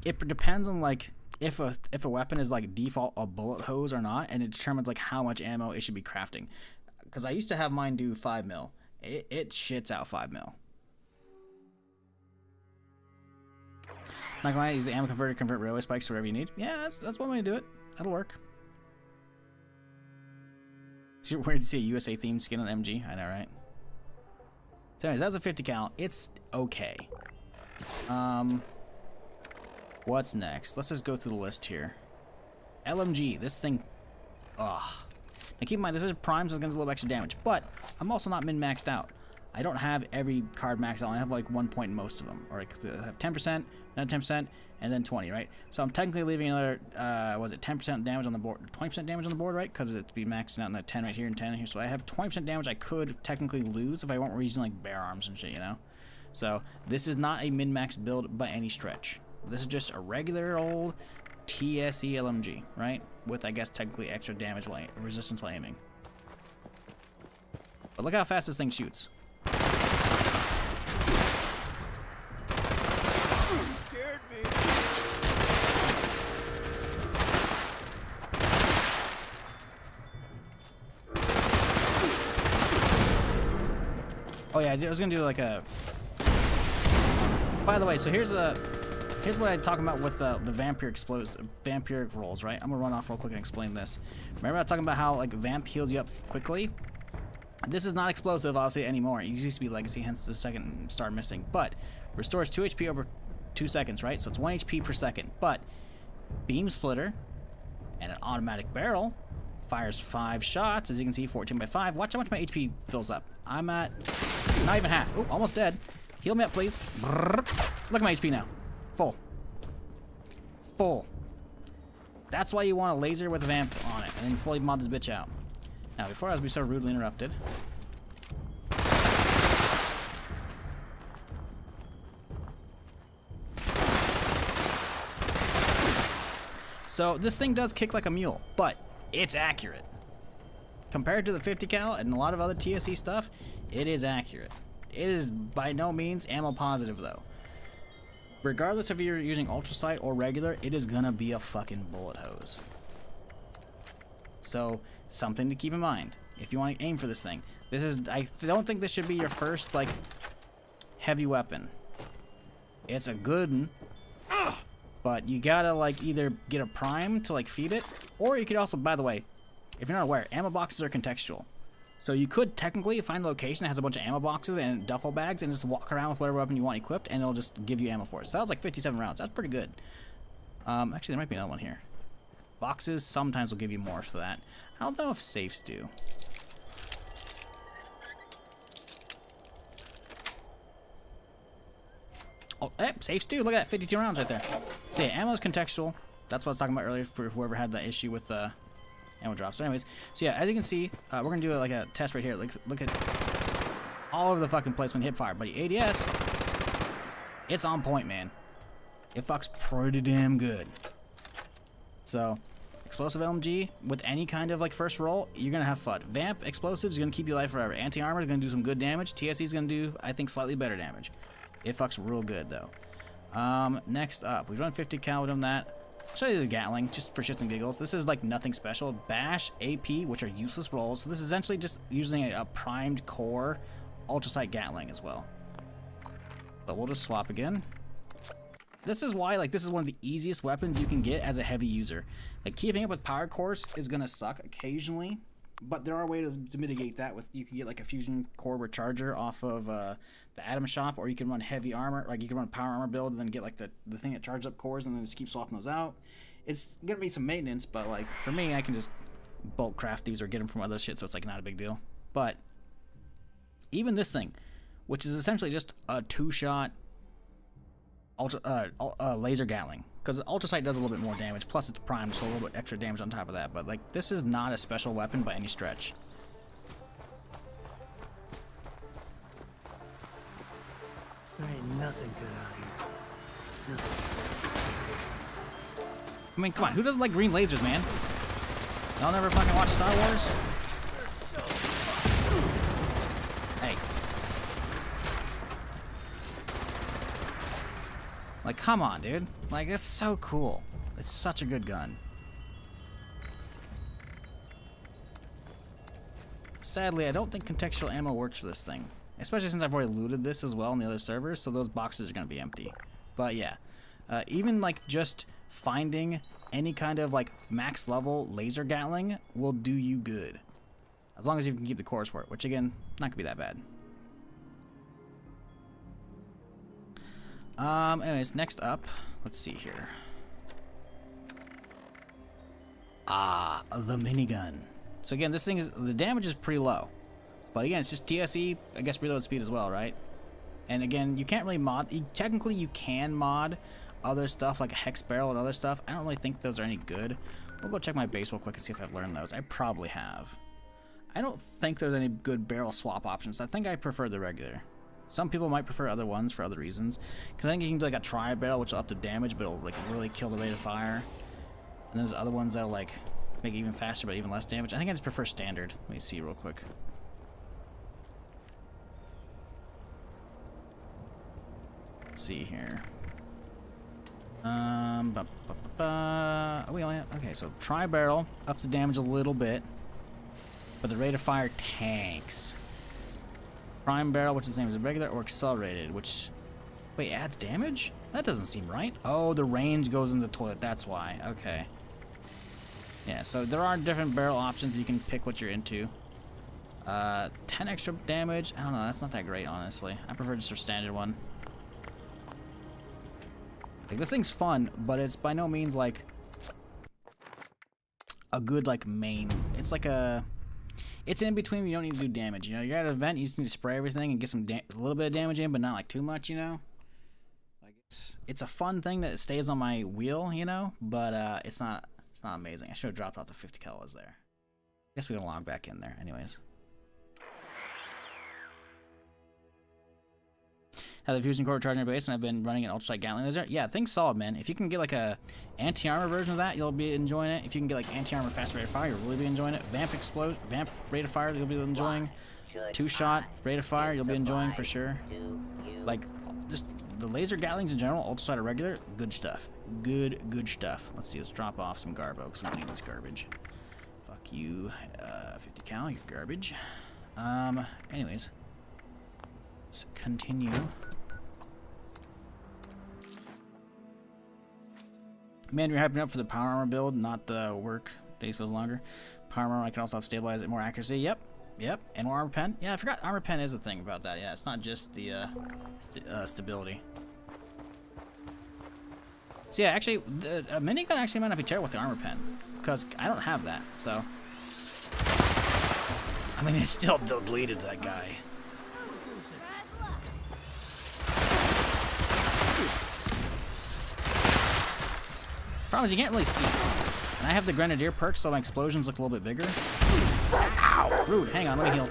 it depends on like if a weapon is like default a bullet hose or not, and it determines like how much ammo it should be crafting. Because I used to have mine do 5 mil. It shits out 5 mil. Not gonna lie, use the ammo converter to convert railway spikes to wherever you need. Yeah, that's one way to do it. That'll work. So where did you see a USA themed skin on MG? I know, right? So anyways, that's a 50 cal. It's okay. What's next? Let's just go through the list here. LMG, this thing. Ugh. Now keep in mind, this is prime, so it's gonna do a little extra damage. But I'm also not min-maxed out. I don't have every card maxed out. I have like 1 point in most of them. Or I have 10%, another 10%, and then 20, right? So I'm technically leaving another, was it 10% damage on the board, 20% damage on the board, right? Because it'd be maxing out in the 10 right here and 10 here. So I have 20% damage I could technically lose if I weren't using like bear arms and shit, you know? So this is not a min-max build by any stretch. This is just a regular old TSE LMG, right? With, I guess, technically extra damage while resistance while aiming. But look how fast this thing shoots. Scared me. Oh yeah, I was gonna do like a. By the way, so here's what I'm talking about with the vampiric rolls, right? I'm gonna run off real quick and explain this. Remember I was talking about how like vamp heals you up quickly? This is not explosive, obviously, anymore. It used to be legacy, hence the second star missing. But restores 2 HP over 2 seconds, right? So it's 1 HP per second. But beam splitter and an automatic barrel fires 5 shots, as you can see, 14 by 5. Watch how much my HP fills up. I'm at not even half. Oh, almost dead. Heal me up, please. Look at my HP now. Full. Full. That's why you want a laser with a vamp on it, and then fully mod this bitch out. Now, before I was so rudely interrupted. So, this thing does kick like a mule, but it's accurate. Compared to the 50 cal and a lot of other TSE stuff, it is accurate. It is by no means ammo positive, though. Regardless if you're using Ultra Sight or regular, it is gonna be a fucking bullet hose. So, something to keep in mind if you want to aim for this thing. This is, I don't think this should be your first, like, heavy weapon. It's a good one, But you gotta like either get a prime to like feed it, or you could also, by the way, if you're not aware, ammo boxes are contextual. So you could technically find a location that has a bunch of ammo boxes and duffel bags and just walk around with whatever weapon you want equipped, and it'll just give you ammo for it. So that was like 57 rounds. That's pretty good. Actually, there might be another one here. Boxes sometimes will give you more for that. I don't know if safes do. Oh, safes do. Look at that, 52 rounds right there. So yeah, ammo is contextual. That's what I was talking about earlier for whoever had that issue with ammo drops. So anyways, so yeah, as you can see, we're gonna do like a test right here. Look at all over the fucking place when hip fire. But the ADS, it's on point, man. It fucks pretty damn good. So, explosive LMG with any kind of like first roll, you're gonna have fun. Vamp explosives is gonna keep you alive forever. Anti-armor is gonna do some good damage. TSE is gonna do, I think, slightly better damage. It fucks real good though. Next up, we've run 50 cal, we've done that. I'll show you the Gatling, just for shits and giggles. This is like nothing special. Bash, AP, which are useless rolls. So this is essentially just using a primed core ultrasight Gatling as well. But we'll just swap again. This is why, like, this is one of the easiest weapons you can get as a heavy user. Like, keeping up with power cores is gonna suck occasionally, but there are ways to mitigate that. With you can get like a fusion core recharger off of the Atom Shop, or you can run heavy armor, like you can run a power armor build and then get like the thing that charges up cores and then just keep swapping those out. It's gonna be some maintenance, but like for me, I can just bulk craft these or get them from other shit, so it's like not a big deal. But even this thing, which is essentially just a 2-shot laser Gatling, because ultrasight does a little bit more damage, plus it's primed, so a little bit extra damage on top of that. But like, this is not a special weapon by any stretch. There ain't nothing good out here. Nothing. I mean, come on, who doesn't like green lasers, man? Y'all never fucking watch Star Wars? Hey. Like, come on, dude. Like, it's so cool. It's such a good gun. Sadly, I don't think contextual ammo works for this thing. Especially since I've already looted this as well on the other servers, so those boxes are going to be empty. But yeah, even like just finding any kind of like max level laser Gatling will do you good. As long as you can keep the cores for it, which again, not going to be that bad. Anyways, next up, let's see here. The minigun. So again, this thing is, the damage is pretty low. But again, it's just TSE, I guess reload speed as well, right? And again, you can't really mod, technically you can mod other stuff like a hex barrel and other stuff. I don't really think those are any good. We'll go check my base real quick and see if I've learned those. I probably have. I don't think there's any good barrel swap options. I think I prefer the regular. Some people might prefer other ones for other reasons. Because I think you can do like a tri-barrel, which will up the damage, but it'll like really kill the rate of fire. And there's other ones that'll like make it even faster, but even less damage. I think I just prefer standard. Let me see real quick. Let's see here. We only have, okay, so tri-barrel ups the damage a little bit, but the rate of fire tanks. Prime barrel, which is the same as a regular, or accelerated, which, wait, adds damage? That doesn't seem right. Oh, the range goes in the toilet, that's why. Okay. Yeah, so there are different barrel options. You can pick what you're into. 10 extra damage, I don't know, that's not that great, honestly. I prefer just a standard one. Like, this thing's fun, but it's by no means like a good like main. It's like a, it's in between. You don't need to do damage. You know, you're at an event, you just need to spray everything and get some a little bit of damage in, but not like too much. You know, like it's a fun thing that stays on my wheel. You know, but it's not amazing. I should have dropped off the 50 cal was there. I guess we can log back in there, anyways. Have the fusion core charging your base, and I've been running an ultrasight Gatling laser. Yeah, thing's solid, man. If you can get like a anti-armor version of that, you'll be enjoying it. If you can get like anti-armor fast rate of fire, you'll really be enjoying it. Vamp rate of fire, you'll be enjoying. 2-shot rate of fire, you'll be enjoying for sure. Like, just the laser Gatlings in general, ultrasight or regular, good stuff. Good stuff. Let's see, let's drop off some garbo, because I don't need this garbage. Fuck you, 50 cal, you're garbage. Anyways. Let's continue. Man, you're hyping up for the power armor build, not the work. Days feels longer. Power armor, I can also have stabilize it, more accuracy. Yep. Yep. And more armor pen. Yeah, I forgot armor pen is a thing about that. Yeah, it's not just the stability. So yeah, actually, a minigun actually might not be terrible with the armor pen, because I don't have that, so. I mean, it still deleted that guy. Problem is you can't really see. And I have the Grenadier perk, so my explosions look a little bit bigger. Ow! Rude. Hang on, let me heal.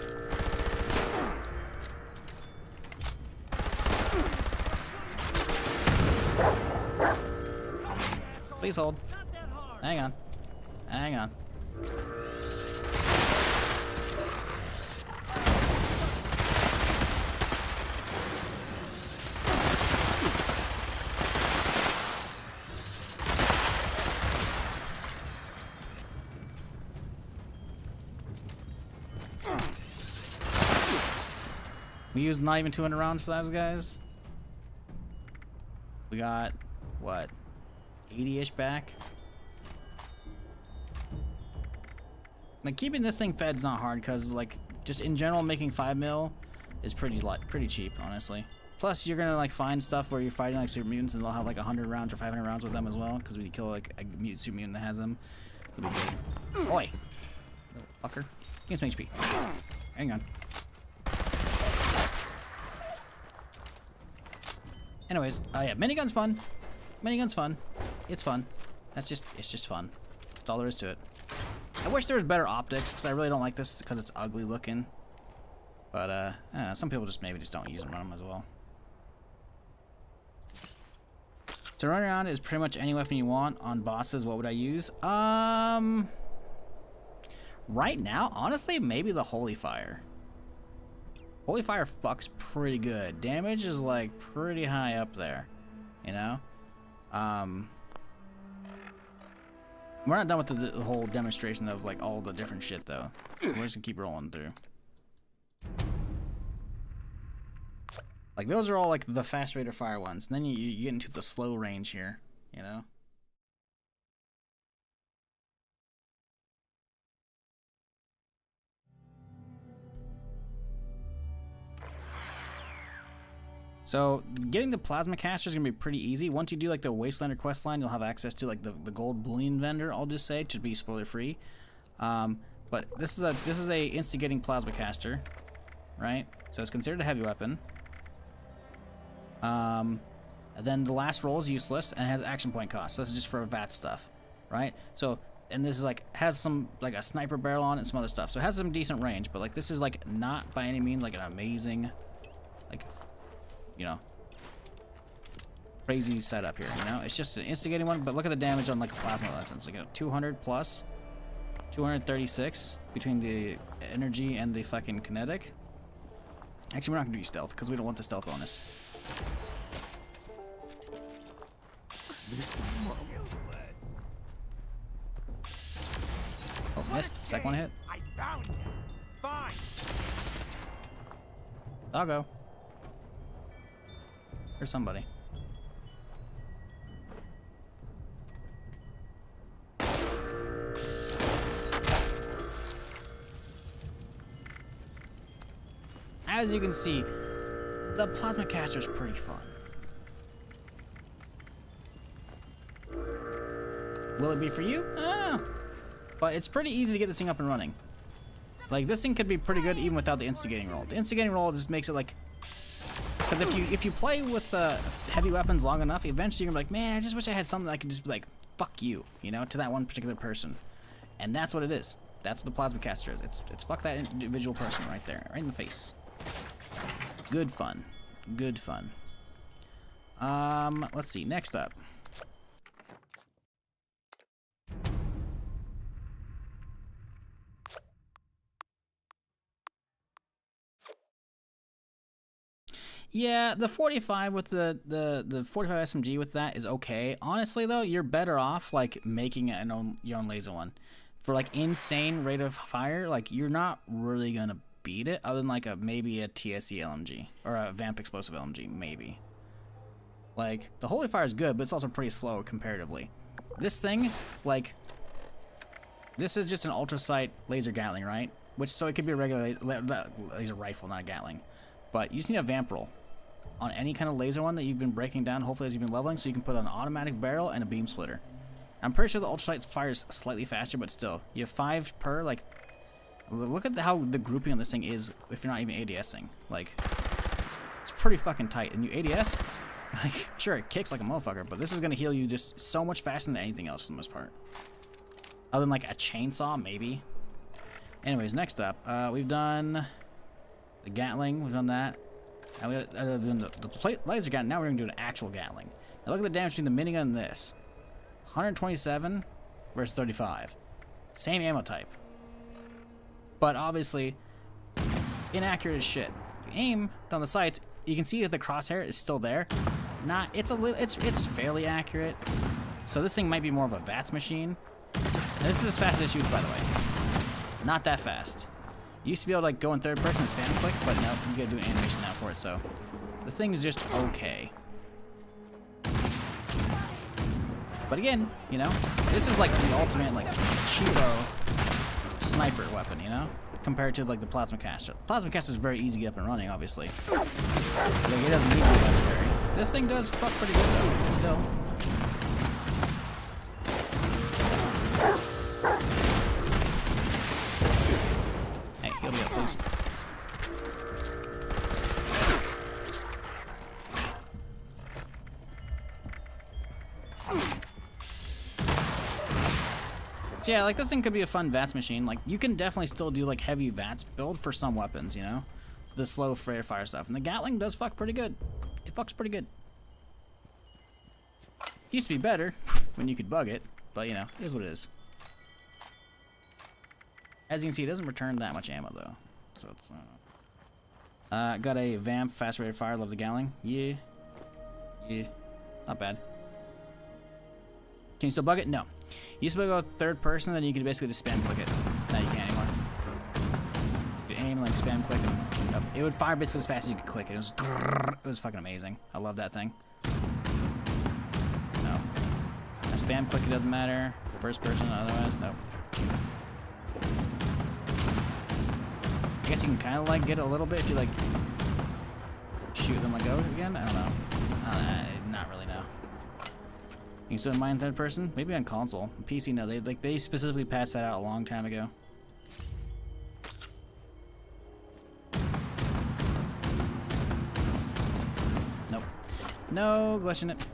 Please hold. Hang on. Hang on. We used not even 200 rounds for those guys. We got, what, 80-ish back? Like, keeping this thing fed's not hard, because, like, just in general, making 5mm is pretty cheap, honestly. Plus, you're gonna, like, find stuff where you're fighting, like, super mutants, and they'll have, like, 100 rounds or 500 rounds with them as well, because when you kill, like, a super mutant that has them, it'll be good. Oi! Little fucker. Give me some HP. Hang on. Anyways, yeah, minigun's fun. Minigun's fun. It's fun. It's just fun. That's all there is to it. I wish there was better optics, because I really don't like this because it's ugly looking. But, some people just maybe just don't use them on them as well. So running around is pretty much any weapon you want on bosses. What would I use? Right now, honestly, maybe the Holy Fire. Holy Fire fucks pretty good. Damage is like pretty high up there, you know? We're not done with the whole demonstration of like all the different shit though. So we're just gonna keep rolling through. Like those are all like the fast rate of fire ones. And then you get into the slow range here, you know? So getting the plasma caster is gonna be pretty easy. Once you do like the Wastelander quest line, you'll have access to like the gold bullion vendor. I'll just say to be spoiler free. But this is a instigating plasma caster, right? So it's considered a heavy weapon. And then the last roll is useless and it has action point cost. So this is just for VAT stuff, right? So and this is like has some like a sniper barrel on it and some other stuff. So it has some decent range, but like this is like not by any means like an amazing like, you know, crazy setup here, you know? It's just an instigating one, but look at the damage on like plasma weapons. Like, you know, 200 plus, 236 between the energy and the fucking kinetic. Actually, we're not gonna do stealth because we don't want the stealth bonus. Oh, missed. Second one hit. I found you. Fine. I'll go. Or somebody. As you can see, the plasma caster is pretty fun. Will it be for you? But it's pretty easy to get this thing up and running. Like this thing could be pretty good even without the instigating roll. The instigating roll just makes it like, because if you play with heavy weapons long enough, eventually you're gonna be like, man, I just wish I had something that I could just be like, fuck you, you know, to that one particular person. And that's what it is. That's what the plasma caster is. It's fuck that individual person right there, right in the face. Good fun. Good fun. Let's see. Next up. Yeah, the 45 with the 45 SMG with that is okay. Honestly though, you're better off like making your own laser one. For like insane rate of fire, like you're not really gonna beat it other than like maybe a TSE LMG or a Vamp Explosive LMG, maybe. Like the Holy Fire is good, but it's also pretty slow comparatively. This thing, like, this is just an ultrasight laser Gatling, right? Which, so it could be a regular laser rifle, not a Gatling. But you just need a vamp roll on any kind of laser one that you've been breaking down, hopefully as you've been leveling, so you can put an automatic barrel and a beam splitter. I'm pretty sure the ultrasight fires slightly faster, but still. You have 5 per, like, look at how the grouping on this thing is if you're not even ADSing. Like, it's pretty fucking tight. And you ADS, like, sure, it kicks like a motherfucker, but this is going to heal you just so much faster than anything else for the most part. Other than, like, a chainsaw, maybe. Anyways, next up, we've done the Gatling, we've done that. And we've done the laser Gatling, now we're going to do an actual Gatling. Now look at the damage between the minigun and this. 127 versus 35. Same ammo type. But obviously, inaccurate as shit. If you aim down the sights, you can see that the crosshair is still there. It's fairly accurate. So this thing might be more of a VATS machine. And this is as fast as it shoots, by the way. Not that fast. You used to be able to like go in third person and spam click, but no, you gotta do an animation now for it. So this thing is just okay. But again, you know, this is like the ultimate like cheapo sniper weapon, you know, compared to like the plasma caster. Plasma caster is very easy to get up and running, obviously. Like, it doesn't need to be legendary. This thing does fuck pretty good though, still. Hey, heal me up, please. So yeah, like this thing could be a fun VATS machine. Like you can definitely still do like heavy VATS build for some weapons, you know, the slow rate of fire stuff. And the Gatling does fuck pretty good. It fucks pretty good. Used to be better when you could bug it, but you know, it is what it is. As you can see, it doesn't return that much ammo though. So it's got a vamp, fast rate of fire, love the Gatling. Yeah. Not bad. Can you still bug it? No. You used to be able to go third person, then you could basically just spam click it. Now you can't anymore. You aim, like spam click, and nope. It would fire basically as fast as you could click it. It was fucking amazing. I love that thing. No. A spam click, it doesn't matter. First person, otherwise, nope. I guess you can kind of like get a little bit if you like shoot them like over again. I don't know. Not really, no. You can still mind third person? Maybe on console. PC, no. They specifically passed that out a long time ago. Nope. No glitching it.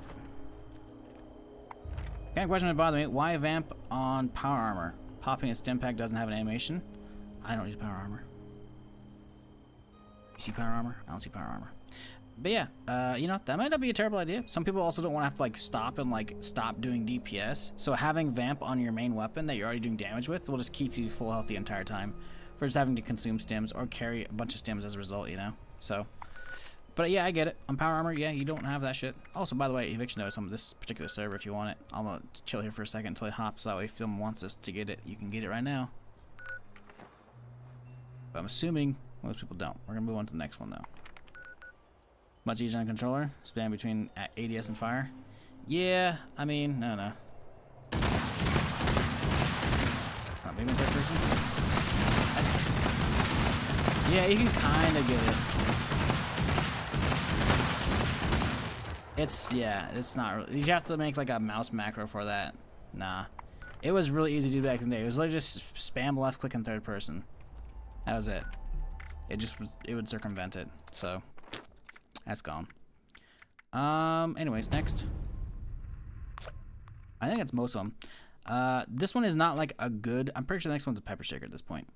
Kind of question that bothered me. Why vamp on power armor? Popping a stim pack doesn't have an animation. I don't use power armor. You see power armor? I don't see power armor. But yeah, you know, that might not be a terrible idea. Some people also don't want to have to like stop and like stop doing DPS. So having vamp on your main weapon that you're already doing damage with will just keep you full health the entire time for just having to consume stims or carry a bunch of stims as a result, you know? So, but yeah, I get it. On power armor, yeah, you don't have that shit. Also, by the way, eviction notice on this particular server if you want it. I'm gonna chill here for a second until it hops. That way if someone wants us to get it, you can get it right now. But I'm assuming most people don't. We're gonna move on to the next one though. Much easier on controller. Span between ADS and fire. Yeah, I mean, no. Not being in third person. Yeah, you can kind of get it. It's not really. You have to make like a mouse macro for that. Nah. It was really easy to do back in the day. It was literally just spam left click in third person. That was it. It would circumvent it. So. That's gone. Anyways, next. I think that's most of them. This one is not like a good... I'm pretty sure the next one's a pepper shaker at this point.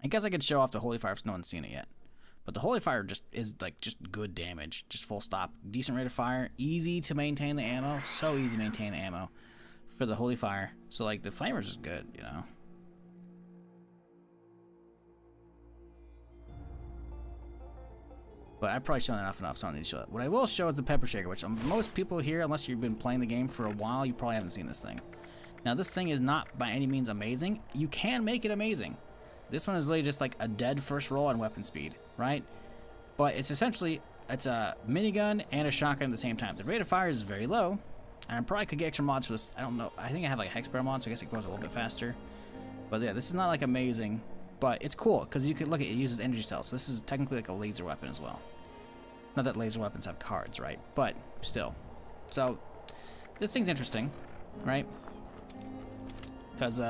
I guess I could show off the Holy Fire if no one's seen it yet. But the Holy Fire just is like just good damage. Just full stop. Decent rate of fire. Easy to maintain the ammo. So easy to maintain the ammo for the Holy Fire. So like the Flamer's is good, you know. But I've probably shown enough, so I don't need to show it. What I will show is the Pepper Shaker, which most people here, unless you've been playing the game for a while, you probably haven't seen this thing. Now, this thing is not by any means amazing. You can make it amazing. This one is literally just like a dead first roll on weapon speed, right? But it's essentially, it's a minigun and a shotgun at the same time. The rate of fire is very low, And I probably could get extra mods for this. I don't know. I think I have like a hex barrel mod, so I guess it goes a little bit faster. But yeah, this is not like amazing, but it's cool because you could look at it. It uses energy cells, so this is technically like a laser weapon as well. Not that laser weapons have cards, right? But still. So this thing's interesting, right? Because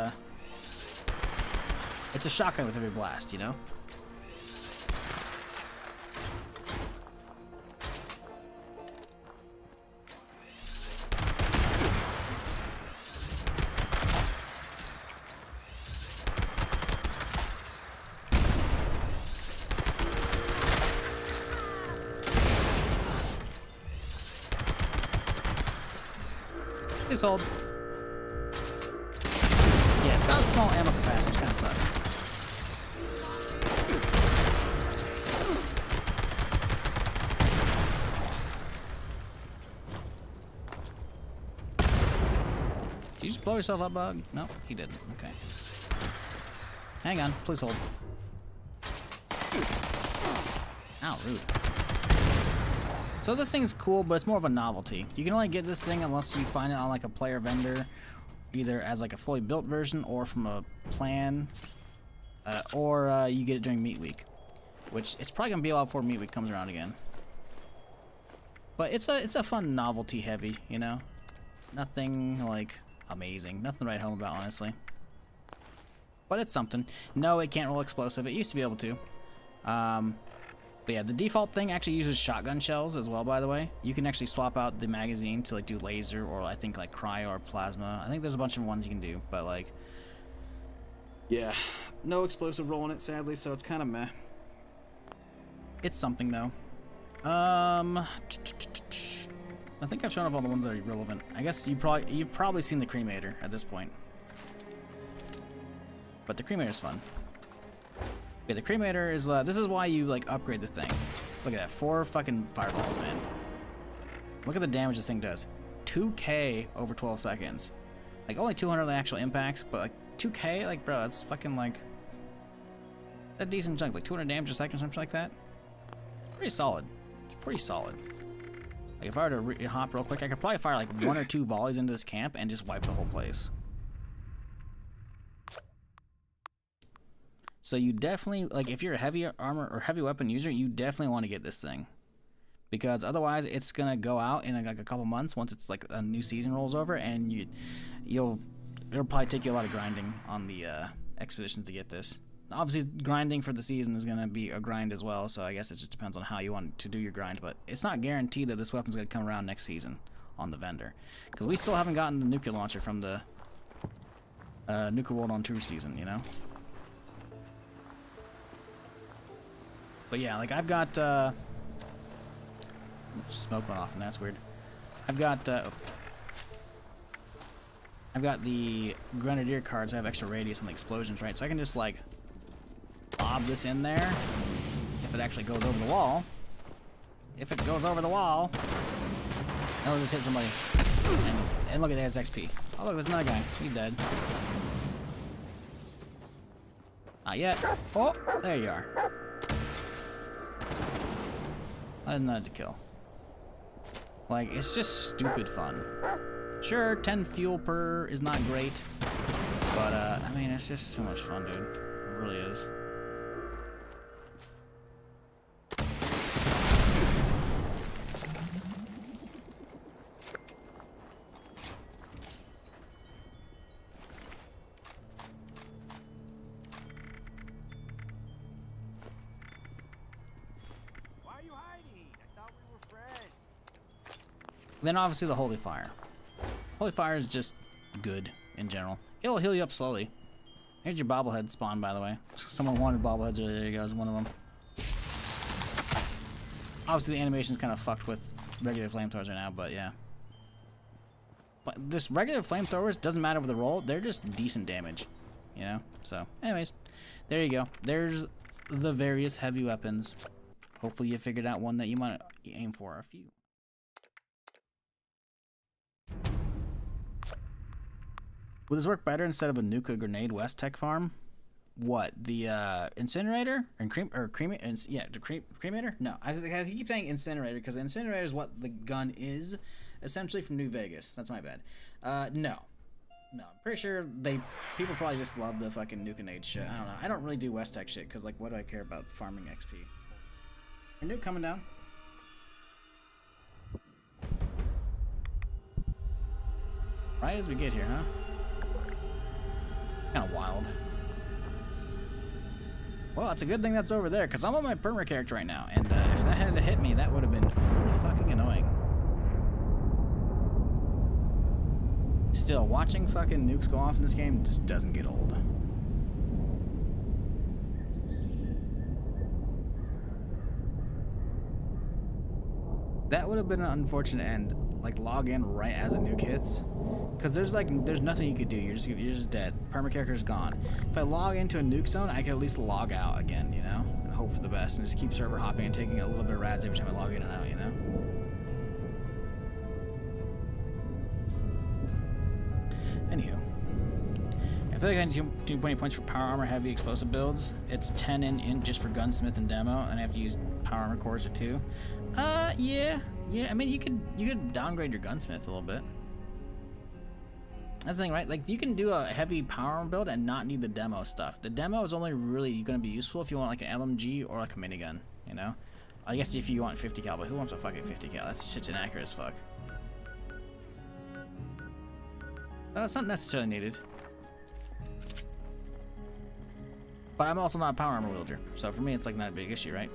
it's a shotgun with every blast, you know? Please hold. Yeah, it's got a small ammo capacity, which kind of sucks. Did you just blow yourself up, Bug? No, he didn't. Okay. Hang on, please hold. Ow, rude. So this thing's cool, but it's more of a novelty. You can only get this thing unless you find it on like a player vendor, either as like a fully built version or from a plan, or you get it during Meat Week, which it's probably gonna be a lot before Meat Week comes around again. But it's a fun novelty heavy, you know, nothing like amazing, nothing to write home about honestly. But it's something. No, it can't roll explosive. It used to be able to. But yeah, the default thing actually uses shotgun shells as well, by the way. You can actually swap out the magazine to like do laser or I think like cryo or plasma. I think there's a bunch of ones you can do, but like, yeah, no explosive roll in it sadly, so it's kind of meh. It's something though. I think I've shown off all the ones that are relevant. I guess you've probably seen the cremator at this point. But the cremator's fun. Yeah, the cremator is, this is why you, like, upgrade the thing. Look at that, 4 fucking fireballs, man. Look at the damage this thing does. 2k over 12 seconds. Like, only 200 actual impacts, but, like, 2k? Like, bro, that's fucking, like, a decent chunk. Like, 200 damage a second or something like that. Pretty solid. It's pretty solid. Like, if I were to hop real quick, I could probably fire, like, 1 or 2 volleys into this camp and just wipe the whole place. So you definitely, like, if you're a heavy armor or heavy weapon user, you definitely want to get this thing. Because otherwise, it's going to go out in, like, a couple months once it's, like, a new season rolls over, and it'll probably take you a lot of grinding on the expeditions to get this. Obviously, grinding for the season is going to be a grind as well, so I guess it just depends on how you want to do your grind. But it's not guaranteed that this weapon's going to come around next season on the vendor. Because we still haven't gotten the nuclear launcher from the Nuclear World on Tour season, you know? But yeah, like I've got smoke went off and that's weird. I've got the Grenadier cards. I have extra radius on the explosions, right? So I can just like lob this in there. If it actually goes over the wall. If it goes over the wall, it'll just hit somebody. And look at that, it's XP. Oh look, there's another guy. He's dead. Not yet. Oh, there you are. I didn't know to kill. Like, it's just stupid fun. Sure, 10 fuel per is not great, but, I mean, it's just so much fun, dude. It really is. Then obviously the Holy Fire. Holy Fire is just good in general. It'll heal you up slowly. Here's your bobblehead spawn, by the way. Someone wanted bobbleheads earlier. There you go, is one of them. Obviously the animation's kind of fucked with regular flamethrowers right now, but yeah. But this regular flamethrowers, doesn't matter with the roll, they're just decent damage. You know? So, anyways. There you go. There's the various heavy weapons. Hopefully you figured out one that you might aim for, or a few. Would this work better instead of a Nuka Grenade West Tech Farm? What, the incinerator and cremator? No, I keep saying incinerator because incinerator is what the gun is, essentially from New Vegas. That's my bad. No. No, I'm pretty sure people probably just love the fucking nuke and age shit. I don't know. I don't really do West Tech shit, because, like, what do I care about farming XP? Your nuke coming down. Right as we get here, huh? Kind of wild. Well, it's a good thing that's over there, because I'm on my perma character right now, and if that had to hit me, that would have been really fucking annoying. Still, watching fucking nukes go off in this game just doesn't get old. That would have been an unfortunate end. Like, log in right as a nuke hits. Because there's nothing you could do. You're just dead. Perma character's gone. If I log into a nuke zone, I could at least log out again, you know? And hope for the best. And just keep server hopping and taking a little bit of rads every time I log in and out, you know? Anywho. I feel like I need to do 20 points for power armor heavy explosive builds. It's 10 in just for gunsmith and demo, and I have to use power armor cores or 2. Yeah. I mean, you could downgrade your gunsmith a little bit. That's the thing, right? Like, you can do a heavy power armor build and not need the demo stuff. The demo is only really going to be useful if you want like an LMG or like a minigun, you know? I guess if you want 50 cal, but who wants a fucking 50 cal? That shit's inaccurate as fuck. No, it's not necessarily needed. But I'm also not a power armor wielder, so for me it's like not a big issue, right?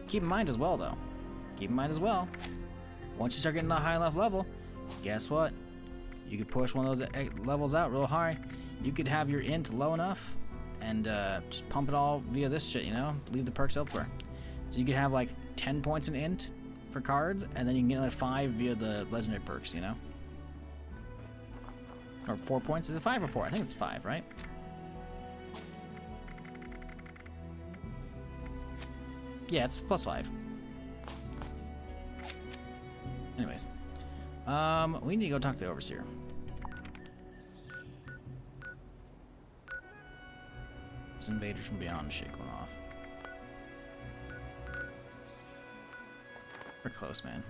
Keep in mind as well, though. Once you start getting to a high enough level, guess what? You could push one of those levels out real high. You could have your int low enough and just pump it all via this shit, you know? Leave the perks elsewhere. So you could have like 10 points in int for cards, and then you can get another 5 via the legendary perks, you know? Or 4 points? Is it 5 or 4? I think it's 5, right? Yeah, it's +5. Anyways. We need to go talk to the Overseer. Some invaders from beyond shit going off. We're close, man.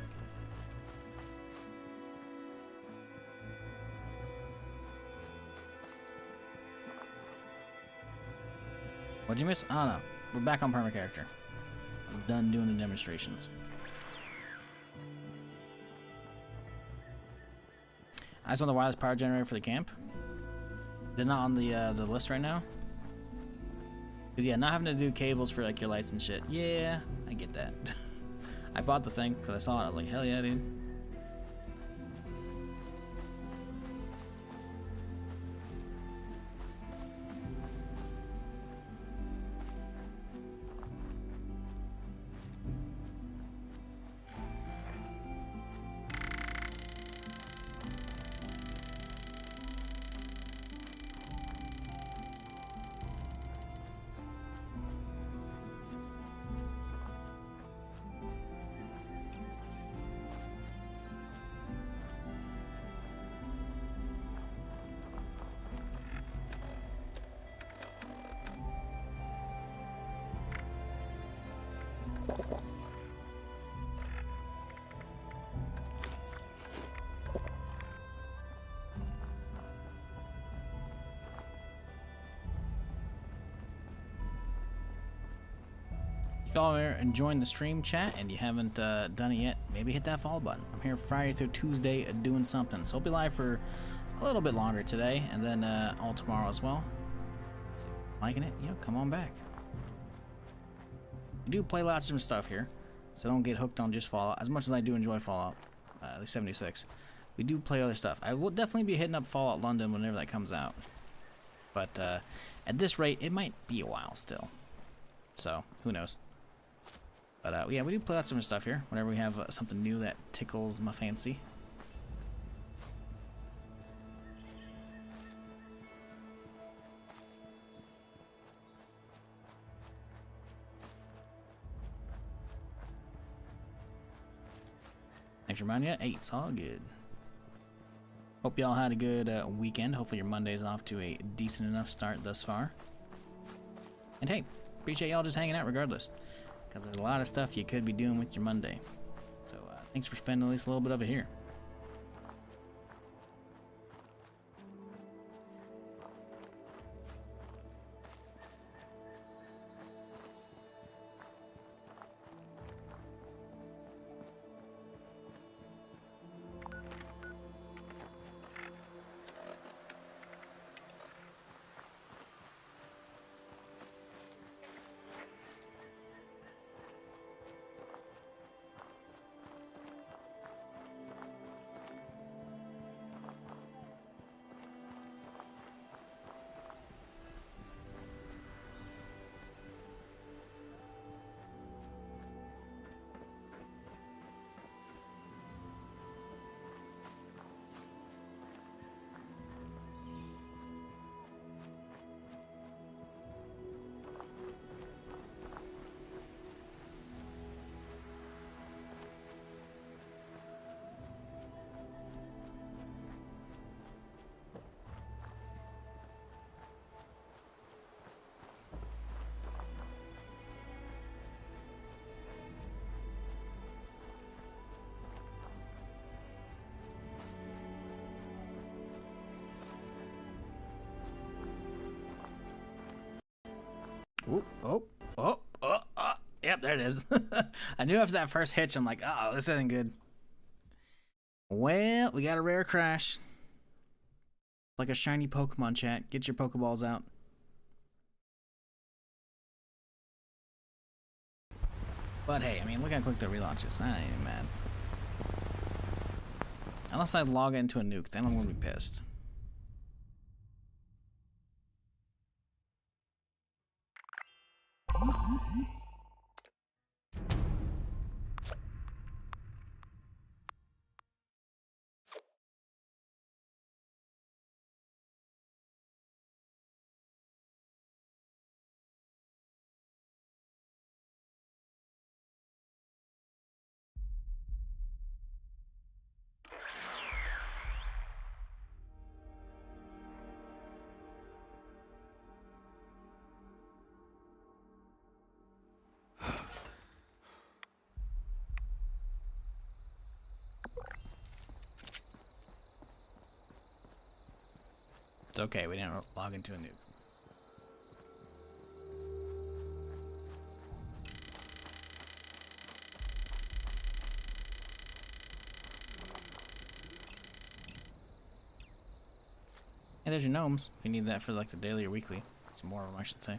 What'd you miss? Oh no. We're back on perma character. I'm done doing the demonstrations. I just want the wireless power generator for the camp. They're not on the list right now. Cause yeah, not having to do cables for like your lights and shit. Yeah, I get that. I bought the thing because I saw it. I was like, hell yeah, dude. If y'all are enjoying the stream chat and you haven't done it yet, maybe hit that follow button. I'm here Friday through Tuesday doing something. So I'll be live for a little bit longer today and then all tomorrow as well. So if you're liking it, you know, come on back. We do play lots of different stuff here, so don't get hooked on just Fallout. As much as I do enjoy Fallout, at least 76, we do play other stuff. I will definitely be hitting up Fallout London whenever that comes out. But at this rate, it might be a while still. So, who knows. But yeah, we do play lots of different stuff here whenever we have something new that tickles my fancy. Thanks for reminding you. Hey, it's all good. Hope y'all had a good weekend. Hopefully your Monday's off to a decent enough start thus far. And hey, appreciate y'all just hanging out regardless. Because there's a lot of stuff you could be doing with your Monday. So thanks for spending at least a little bit of it here. Ooh, oh. Yep, there it is. I knew after that first hitch, I'm like, oh, this isn't good. Well, we got a rare crash. Like a shiny Pokemon, chat. Get your Pokeballs out. But hey, I mean, look how quick the relaunch is. I ain't even mad. Unless I log into a nuke, then I'm gonna be pissed. It's okay, we didn't log into a nuke. Hey, there's your gnomes, if you need that for like the daily or weekly. Some more of them, I should say.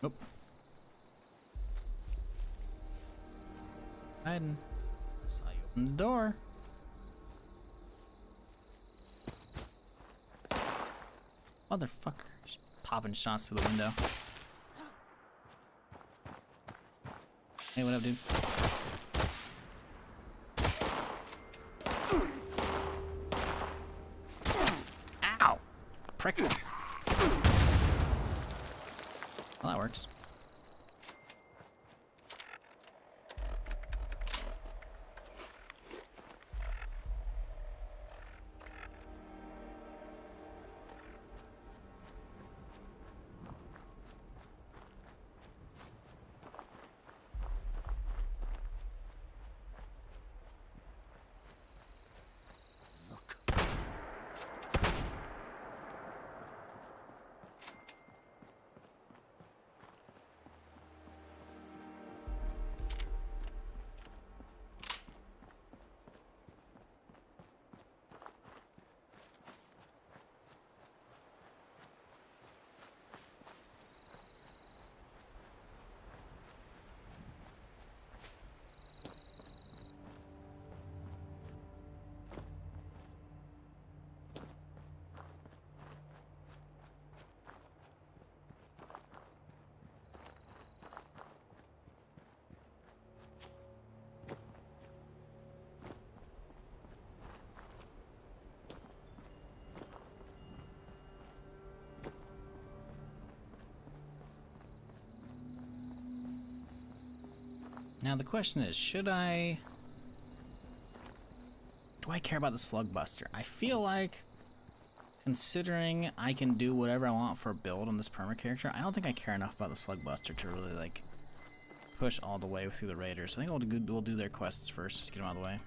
Nope. Hiding. Saw you open the door. Motherfucker. Just popping shots through the window. Hey, what up, dude? Ow! Prick. Well, that works. Now the question is, do I care about the slug buster? I feel like, considering I can do whatever I want for a build on this perma character, I don't think I care enough about the slug buster to really like push all the way through the raiders. So I think we'll do their quests first, just get them out of the way.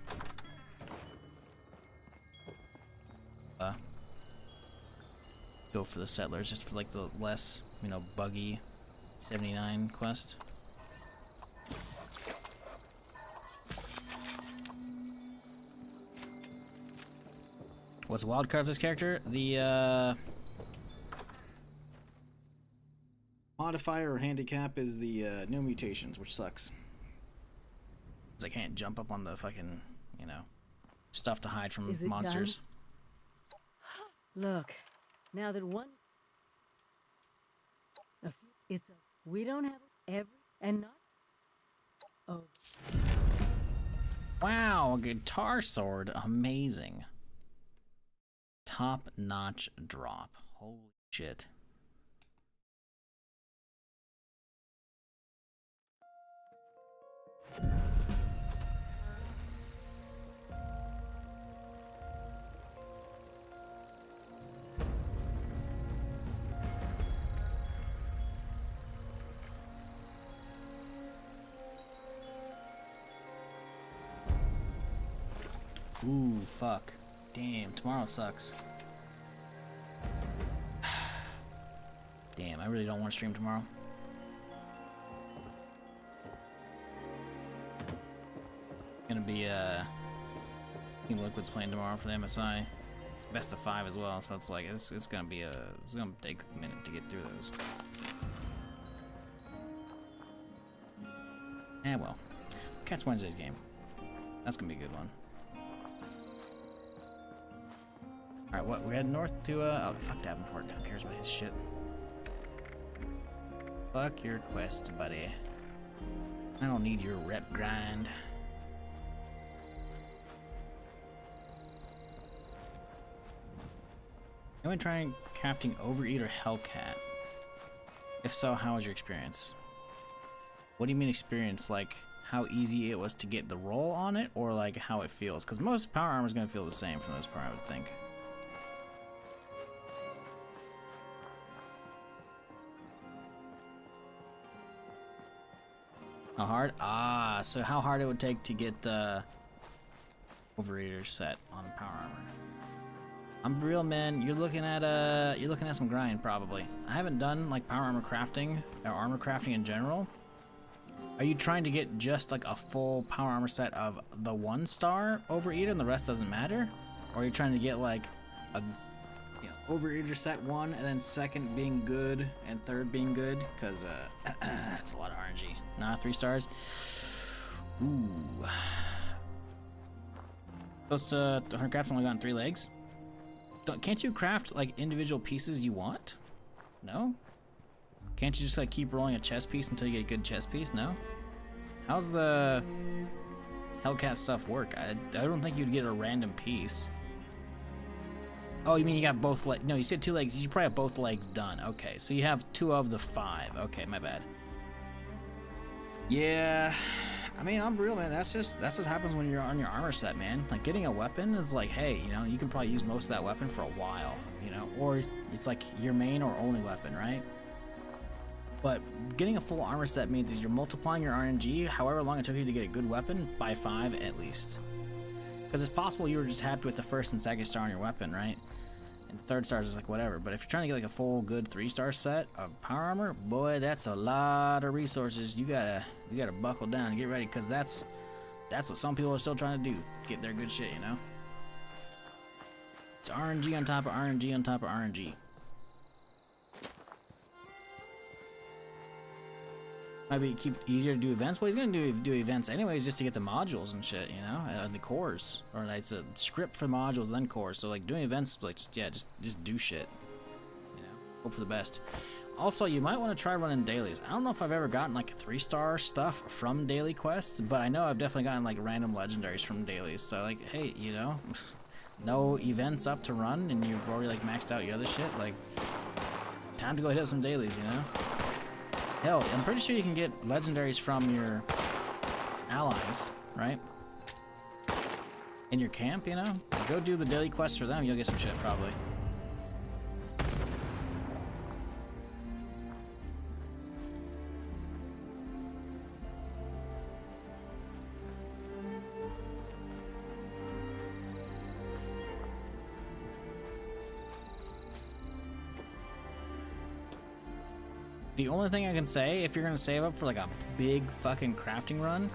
Go for the settlers, just for like the less, you know, buggy 79 quest. What's a wild card of this character? The modifier or handicap is the no mutations, which sucks. 'Cause I can't jump up on the fucking, you know, stuff to hide from Is it monsters. Look, now that one... we don't have every... and not... Oh. Wow, a guitar sword. Amazing. Top-notch drop. Holy shit. Ooh, fuck. Damn, tomorrow sucks. Damn, I really don't want to stream tomorrow. Gonna be, Team Liquid's playing tomorrow for the MSI. It's best of 5 as well, so it's like, it's gonna be it's gonna take a minute to get through those. Eh, well. Catch Wednesday's game. That's gonna be a good one. Alright, what? We're heading north to, oh, fuck Davenport. Who cares about his shit? Fuck your quest, buddy. I don't need your rep grind. Anyone trying crafting Overeater Hellcat? If so, how was your experience? What do you mean experience? Like, how easy it was to get the roll on it, or like how it feels? Because most power armor is going to feel the same for the most part, I would think. How hard? Ah, so how hard it would take to get the Overeater set on power armor. I'm real, man. You're looking at some grind probably. I haven't done like power armor crafting or armor crafting in general. Are you trying to get just like a full power armor set of the 1-star Overeater and the rest doesn't matter? Or are you trying to get like a Overeater set 1 and then 2nd being good and 3rd being good? Because that's a lot of RNG. Nah, 3 stars. Ooh. Those 100 crafts only gotten 3 legs. Can't you craft like individual pieces you want? No? Can't you just like keep rolling a chess piece until you get a good chess piece? No? How's the Hellcat stuff work? I don't think you'd get a random piece. Oh, you mean you got both legs? No, you said 2 legs. You probably have both legs done. Okay, so you have 2 of the 5. Okay, my bad. Yeah, I mean, I'm real, man. That's what happens when you're on your armor set, man. Like getting a weapon is like, hey, you know, you can probably use most of that weapon for a while, you know, or it's like your main or only weapon, right? But getting a full armor set means that you're multiplying your RNG, however long it took you to get a good weapon, by 5 at least. Because it's possible you were just happy with the 1st and 2nd star on your weapon, right? And the 3rd stars is like whatever. But if you're trying to get like a full good 3-star set of power armor, boy, that's a lot of resources. You gotta buckle down and get ready, because that's what some people are still trying to do. Get their good shit, you know? It's RNG on top of RNG on top of RNG. Might be keep easier to do events. Well, he's gonna do events anyways, just to get the modules and shit, you know, the cores, or like it's a script for modules then cores. So like doing events, like just do shit, you know. Hope for the best. Also, you might want to try running dailies. I don't know if I've ever gotten like 3-star stuff from daily quests, but I know I've definitely gotten like random legendaries from dailies. So like, hey, you know, no events up to run, and you've already like maxed out your other shit. Like, time to go hit up some dailies, you know. Hell, I'm pretty sure you can get legendaries from your allies, right? In your camp, you know? Go do the daily quests for them, you'll get some shit, probably. The only thing I can say, if you're gonna save up for like a big fucking crafting run,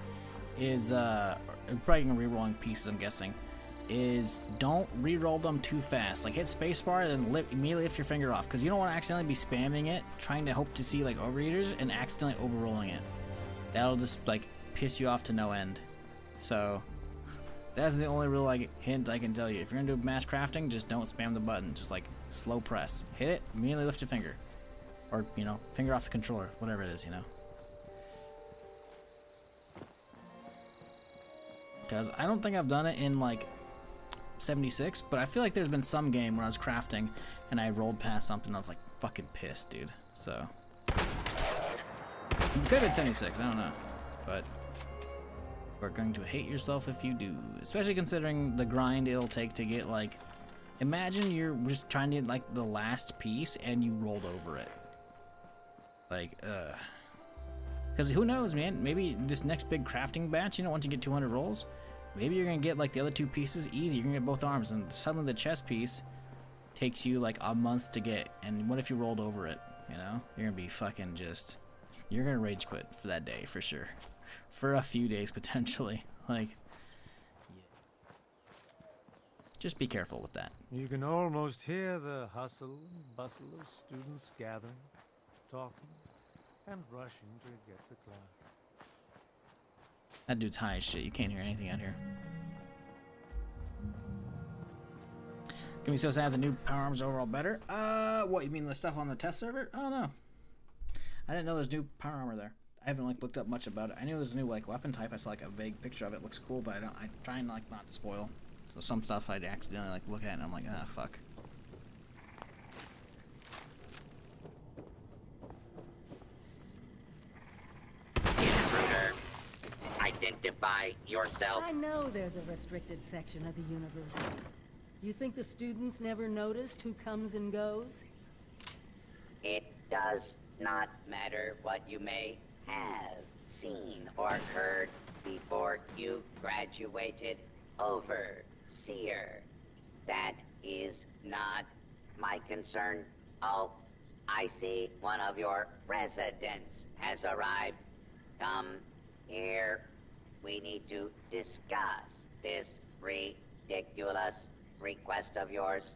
is probably gonna re-rolling pieces, I'm guessing, is don't re-roll them too fast. Like hit spacebar and then immediately lift your finger off, because you don't want to accidentally be spamming it, trying to hope to see like overeaters and accidentally overrolling it. That'll just like piss you off to no end. So that's the only real like hint I can tell you. If you're gonna do mass crafting, just don't spam the button. Just like slow press, hit it, immediately lift your finger, or you know, finger off the controller, whatever it is, you know. Because I don't think I've done it in like 76, but I feel like there's been some game where I was crafting and I rolled past something and I was like fucking pissed, dude. So it could have been 76, I don't know, but you're going to hate yourself if you do, especially considering the grind it'll take to get like, imagine you're just trying to get like the last piece and you rolled over it. Like, because who knows, man, maybe this next big crafting batch, you know, once you get 200 rolls, maybe you're gonna get like the other two pieces easy. You're gonna get both arms, and suddenly the chest piece takes you like a month to get. And what if you rolled over it? You know, you're gonna be fucking just, you're gonna rage quit for that day for sure, for a few days potentially. Like, yeah. Just be careful with that. You can almost hear the hustle and bustle of students gathering, talking, and rushing to get to class. That dude's high as shit. You can't hear anything out here. Can we so sad the new power arms are overall better? What, you mean the stuff on the test server? Oh no, I didn't know there's new power armor there. I haven't like looked up much about it. I knew there's a new like weapon type. I saw like a vague picture of it. It looks cool, but I try and like not to spoil. So some stuff I'd accidentally like look at and I'm like, ah, fuck. Identify yourself. I know there's a restricted section of the university. You think the students never noticed who comes and goes? It does not matter what you may have seen or heard before you graduated, Overseer. That is not my concern. Oh, I see one of your residents has arrived. Come here. We need to discuss this ridiculous request of yours.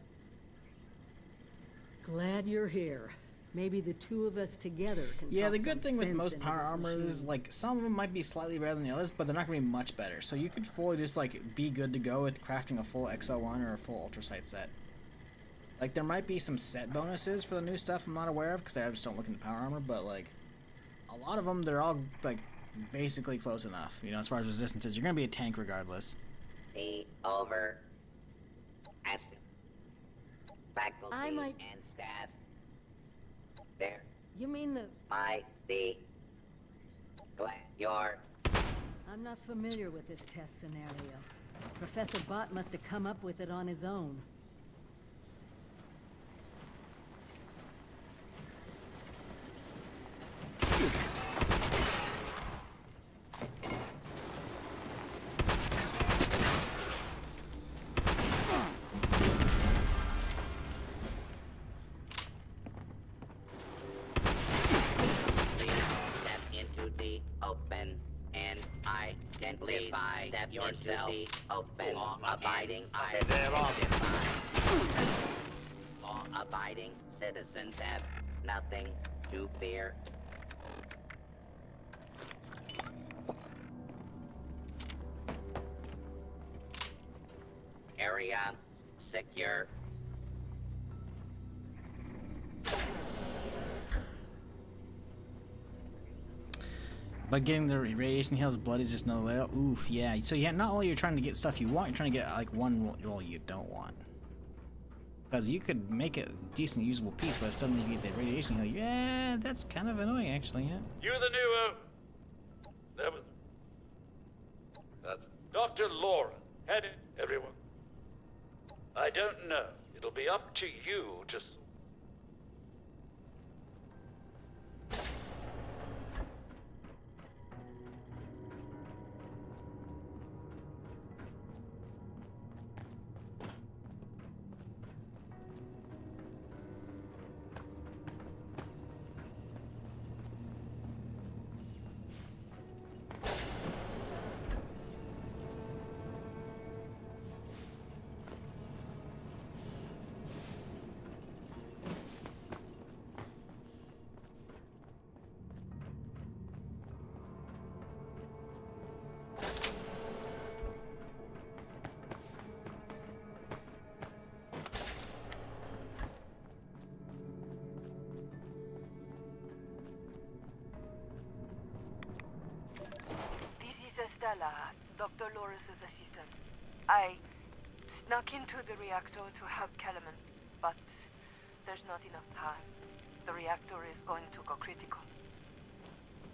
Glad you're here. Maybe the two of us together can Yeah, talk the good some thing with sense most into power this armor is machine. like some of them might be slightly better than the others, but they're not gonna be much better. So you could fully just like be good to go with crafting a full XO1 or a full Ultra Sight set. Like there might be some set bonuses for the new stuff I'm not aware of because I just don't look into power armor, but like a lot of them, they're all like basically close enough, you know, as far as resistances. You're gonna be a tank regardless. The over faculty and staff. There. You mean the... the glad you're... I'm not familiar with this test scenario. Professor Bott must have come up with it on his own. Identify yourself. Open, abiding, law-abiding citizens have nothing to fear. Area secure. But getting the radiation heals blood is just another layer. Oof, yeah. So yeah, not only you're trying to get stuff you want, you're trying to get like one roll you don't want. Because you could make a decent usable piece, but if suddenly you get that radiation heal, yeah, that's kind of annoying actually, yeah. You're the new, that was... That's Dr. Lauren. Had it, everyone. I don't know. It'll be up to you to... Stella, Dr. Loris's assistant. I snuck into the reactor to help Kellerman, but there's not enough time. The reactor is going to go critical.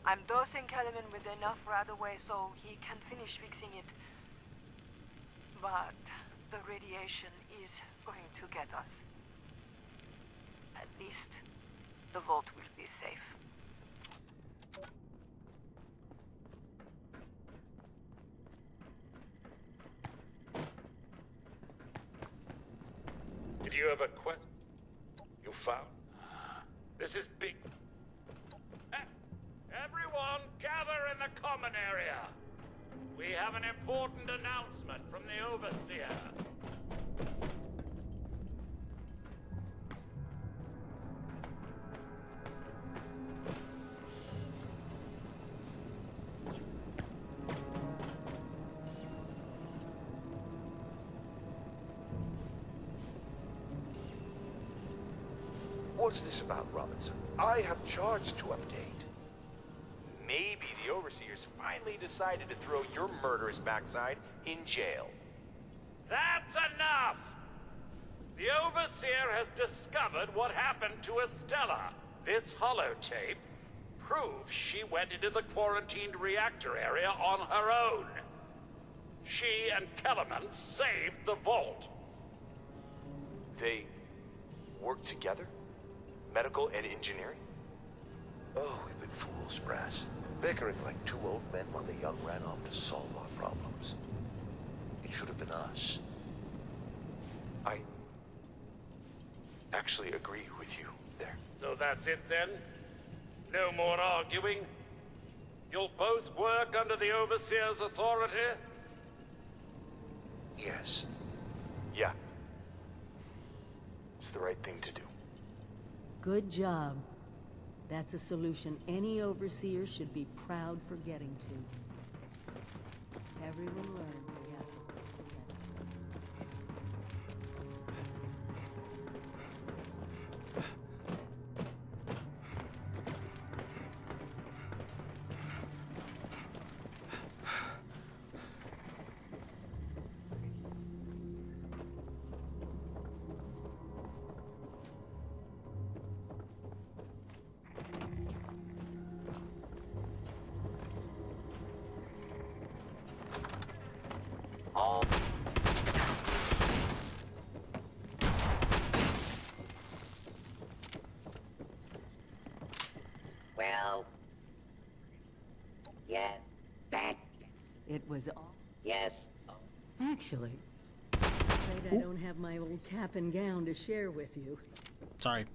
I'm dosing Kellerman with enough right away so he can finish fixing it. But the radiation is going to get us. At least the vault will be safe. Did you have a question? You found? This is big. Everyone, gather in the common area. We have an important announcement from the Overseer. What's this about, Robinson? I have charts to update. Maybe the Overseers finally decided to throw your murderous backside in jail. That's enough! The Overseer has discovered what happened to Estella. This holotape proves she went into the quarantined reactor area on her own. She and Kellerman saved the vault. They work together? Medical and engineering? Oh, we've been fools, Brass. Bickering like two old men while the young ran off to solve our problems. It should have been us. I actually agree with you there. So that's it then? No more arguing? You'll both work under the Overseer's authority? Yes. Yeah. It's the right thing to do. Good job. That's a solution any overseer should be proud for getting to. Everyone learns together. Well, yes, that. It was all. Yes. Actually, afraid I don't have my old cap and gown to share with you. Sorry.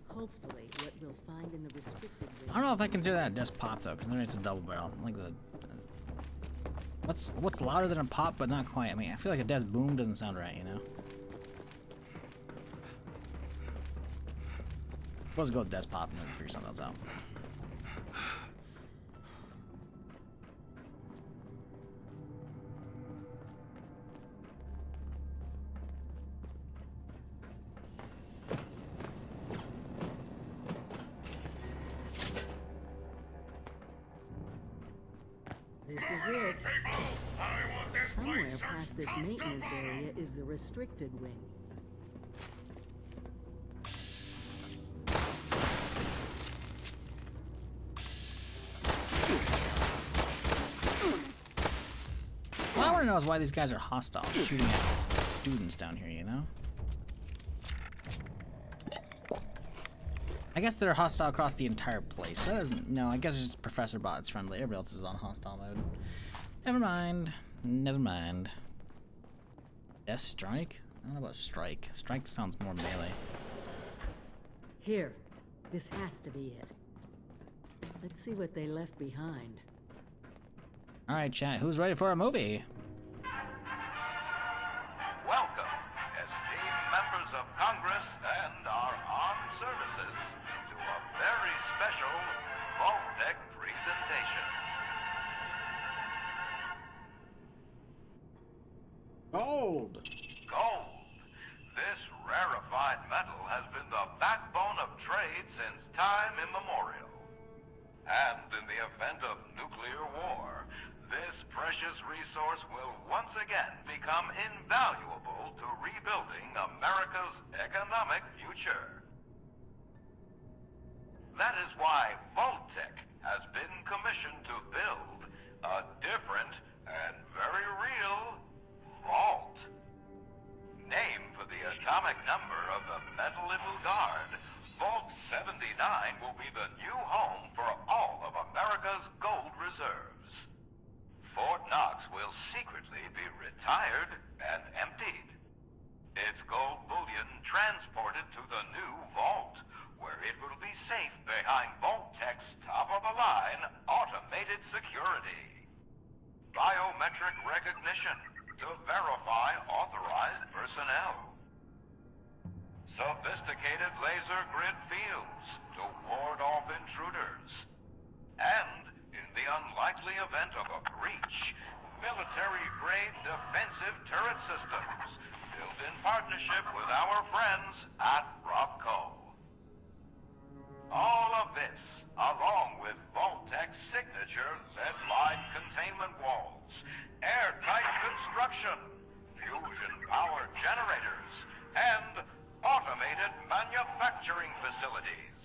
Hopefully, what we'll find in the restricted ring. I don't know if I consider that a desk pop though, considering it's a double barrel. Like the what's louder than a pop, but not quite. I mean, I feel like a desk boom doesn't sound right, you know. Let's go with desk pop and then figure something else out. This is it. Somewhere past this maintenance area is the restricted wing. All I want to know is why these guys are hostile, shooting at students down here, you know? I guess they're hostile across the entire place. That doesn't... No, I guess it's just Professor Bot's friendly. Everybody else is on hostile mode. Never mind. Never mind. Death Strike? I don't know about Strike. Strike sounds more melee. Here. This has to be it. Let's see what they left behind. Alright, chat. Who's ready for a movie? Welcome, esteemed members of Congress and our armed services, to a very special Vault-Tec presentation. Gold! Gold. This rarefied metal has been the backbone of trade since time immemorial. And in the event of nuclear war, this precious resource will once again become invaluable to rebuilding America's economic future. That is why Vault-Tec has been commissioned to build a different and very real vault. Named for the atomic number of the metal it will guard, Vault 79 will be the new home for all of America's gold reserves. Fort Knox will secretly be retired and emptied. Its gold bullion transported to the new vault, where it will be safe behind Vault-Tec's top-of-the-line automated security. Biometric recognition to verify authorized personnel. Sophisticated laser grid fields to ward off intruders. And, in the unlikely event of a breach, military-grade defensive turret systems built in partnership with our friends at Robco. All of this, along with Vault-Tec's signature lead-lined containment walls, airtight construction, fusion power generators, and automated manufacturing facilities.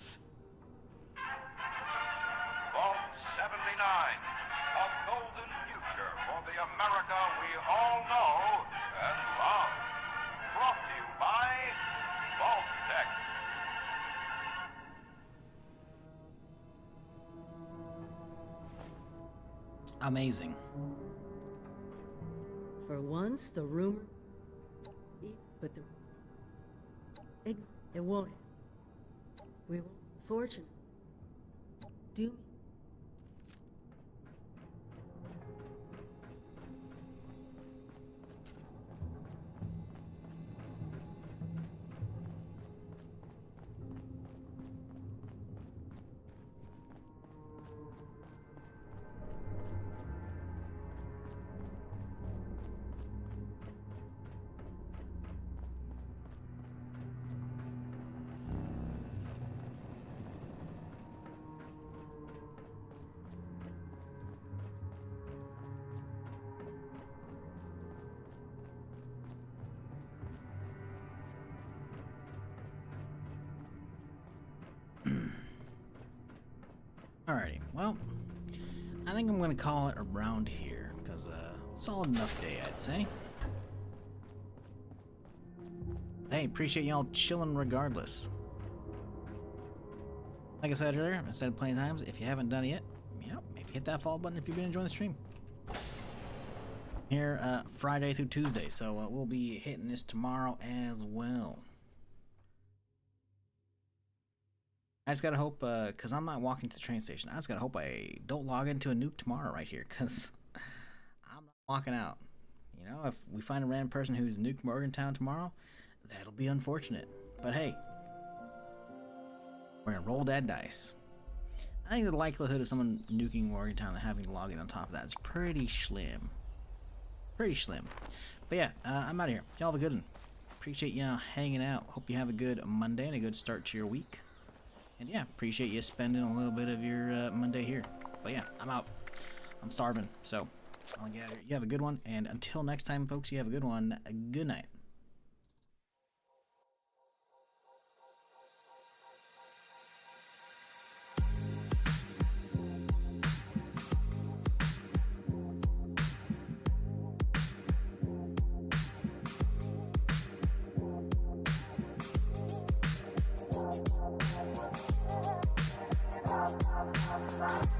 Vault 79, a golden future for the America we all know and love. Brought to you by Vault-Tec. Amazing. For once, the rumor... But the... It won't. We will... Fortunate. Do... Alrighty, well, I think I'm going to call it around here, because solid enough day, I'd say. Hey, appreciate y'all chilling regardless. Like I said earlier, I said plenty of times, if you haven't done it yet, you know, maybe hit that follow button if you've been enjoying the stream. Here, Friday through Tuesday, so we'll be hitting this tomorrow as well. I just gotta hope, because I'm not walking to the train station, I just gotta hope I don't log into a nuke tomorrow right here, because I'm not walking out. You know, if we find a random person who's nuke Morgantown tomorrow, that'll be unfortunate. But hey, we're gonna roll that dice. I think the likelihood of someone nuking Morgantown and having to log in on top of that is pretty slim. Pretty slim. But yeah, I'm out of here. Y'all have a good one. Appreciate y'all hanging out. Hope you have a good Monday and a good start to your week. And yeah, appreciate you spending a little bit of your Monday here. But yeah, I'm out. I'm starving, so I'll get out of here. You have a good one, and until next time, folks, you have a good one. Good night. Bye.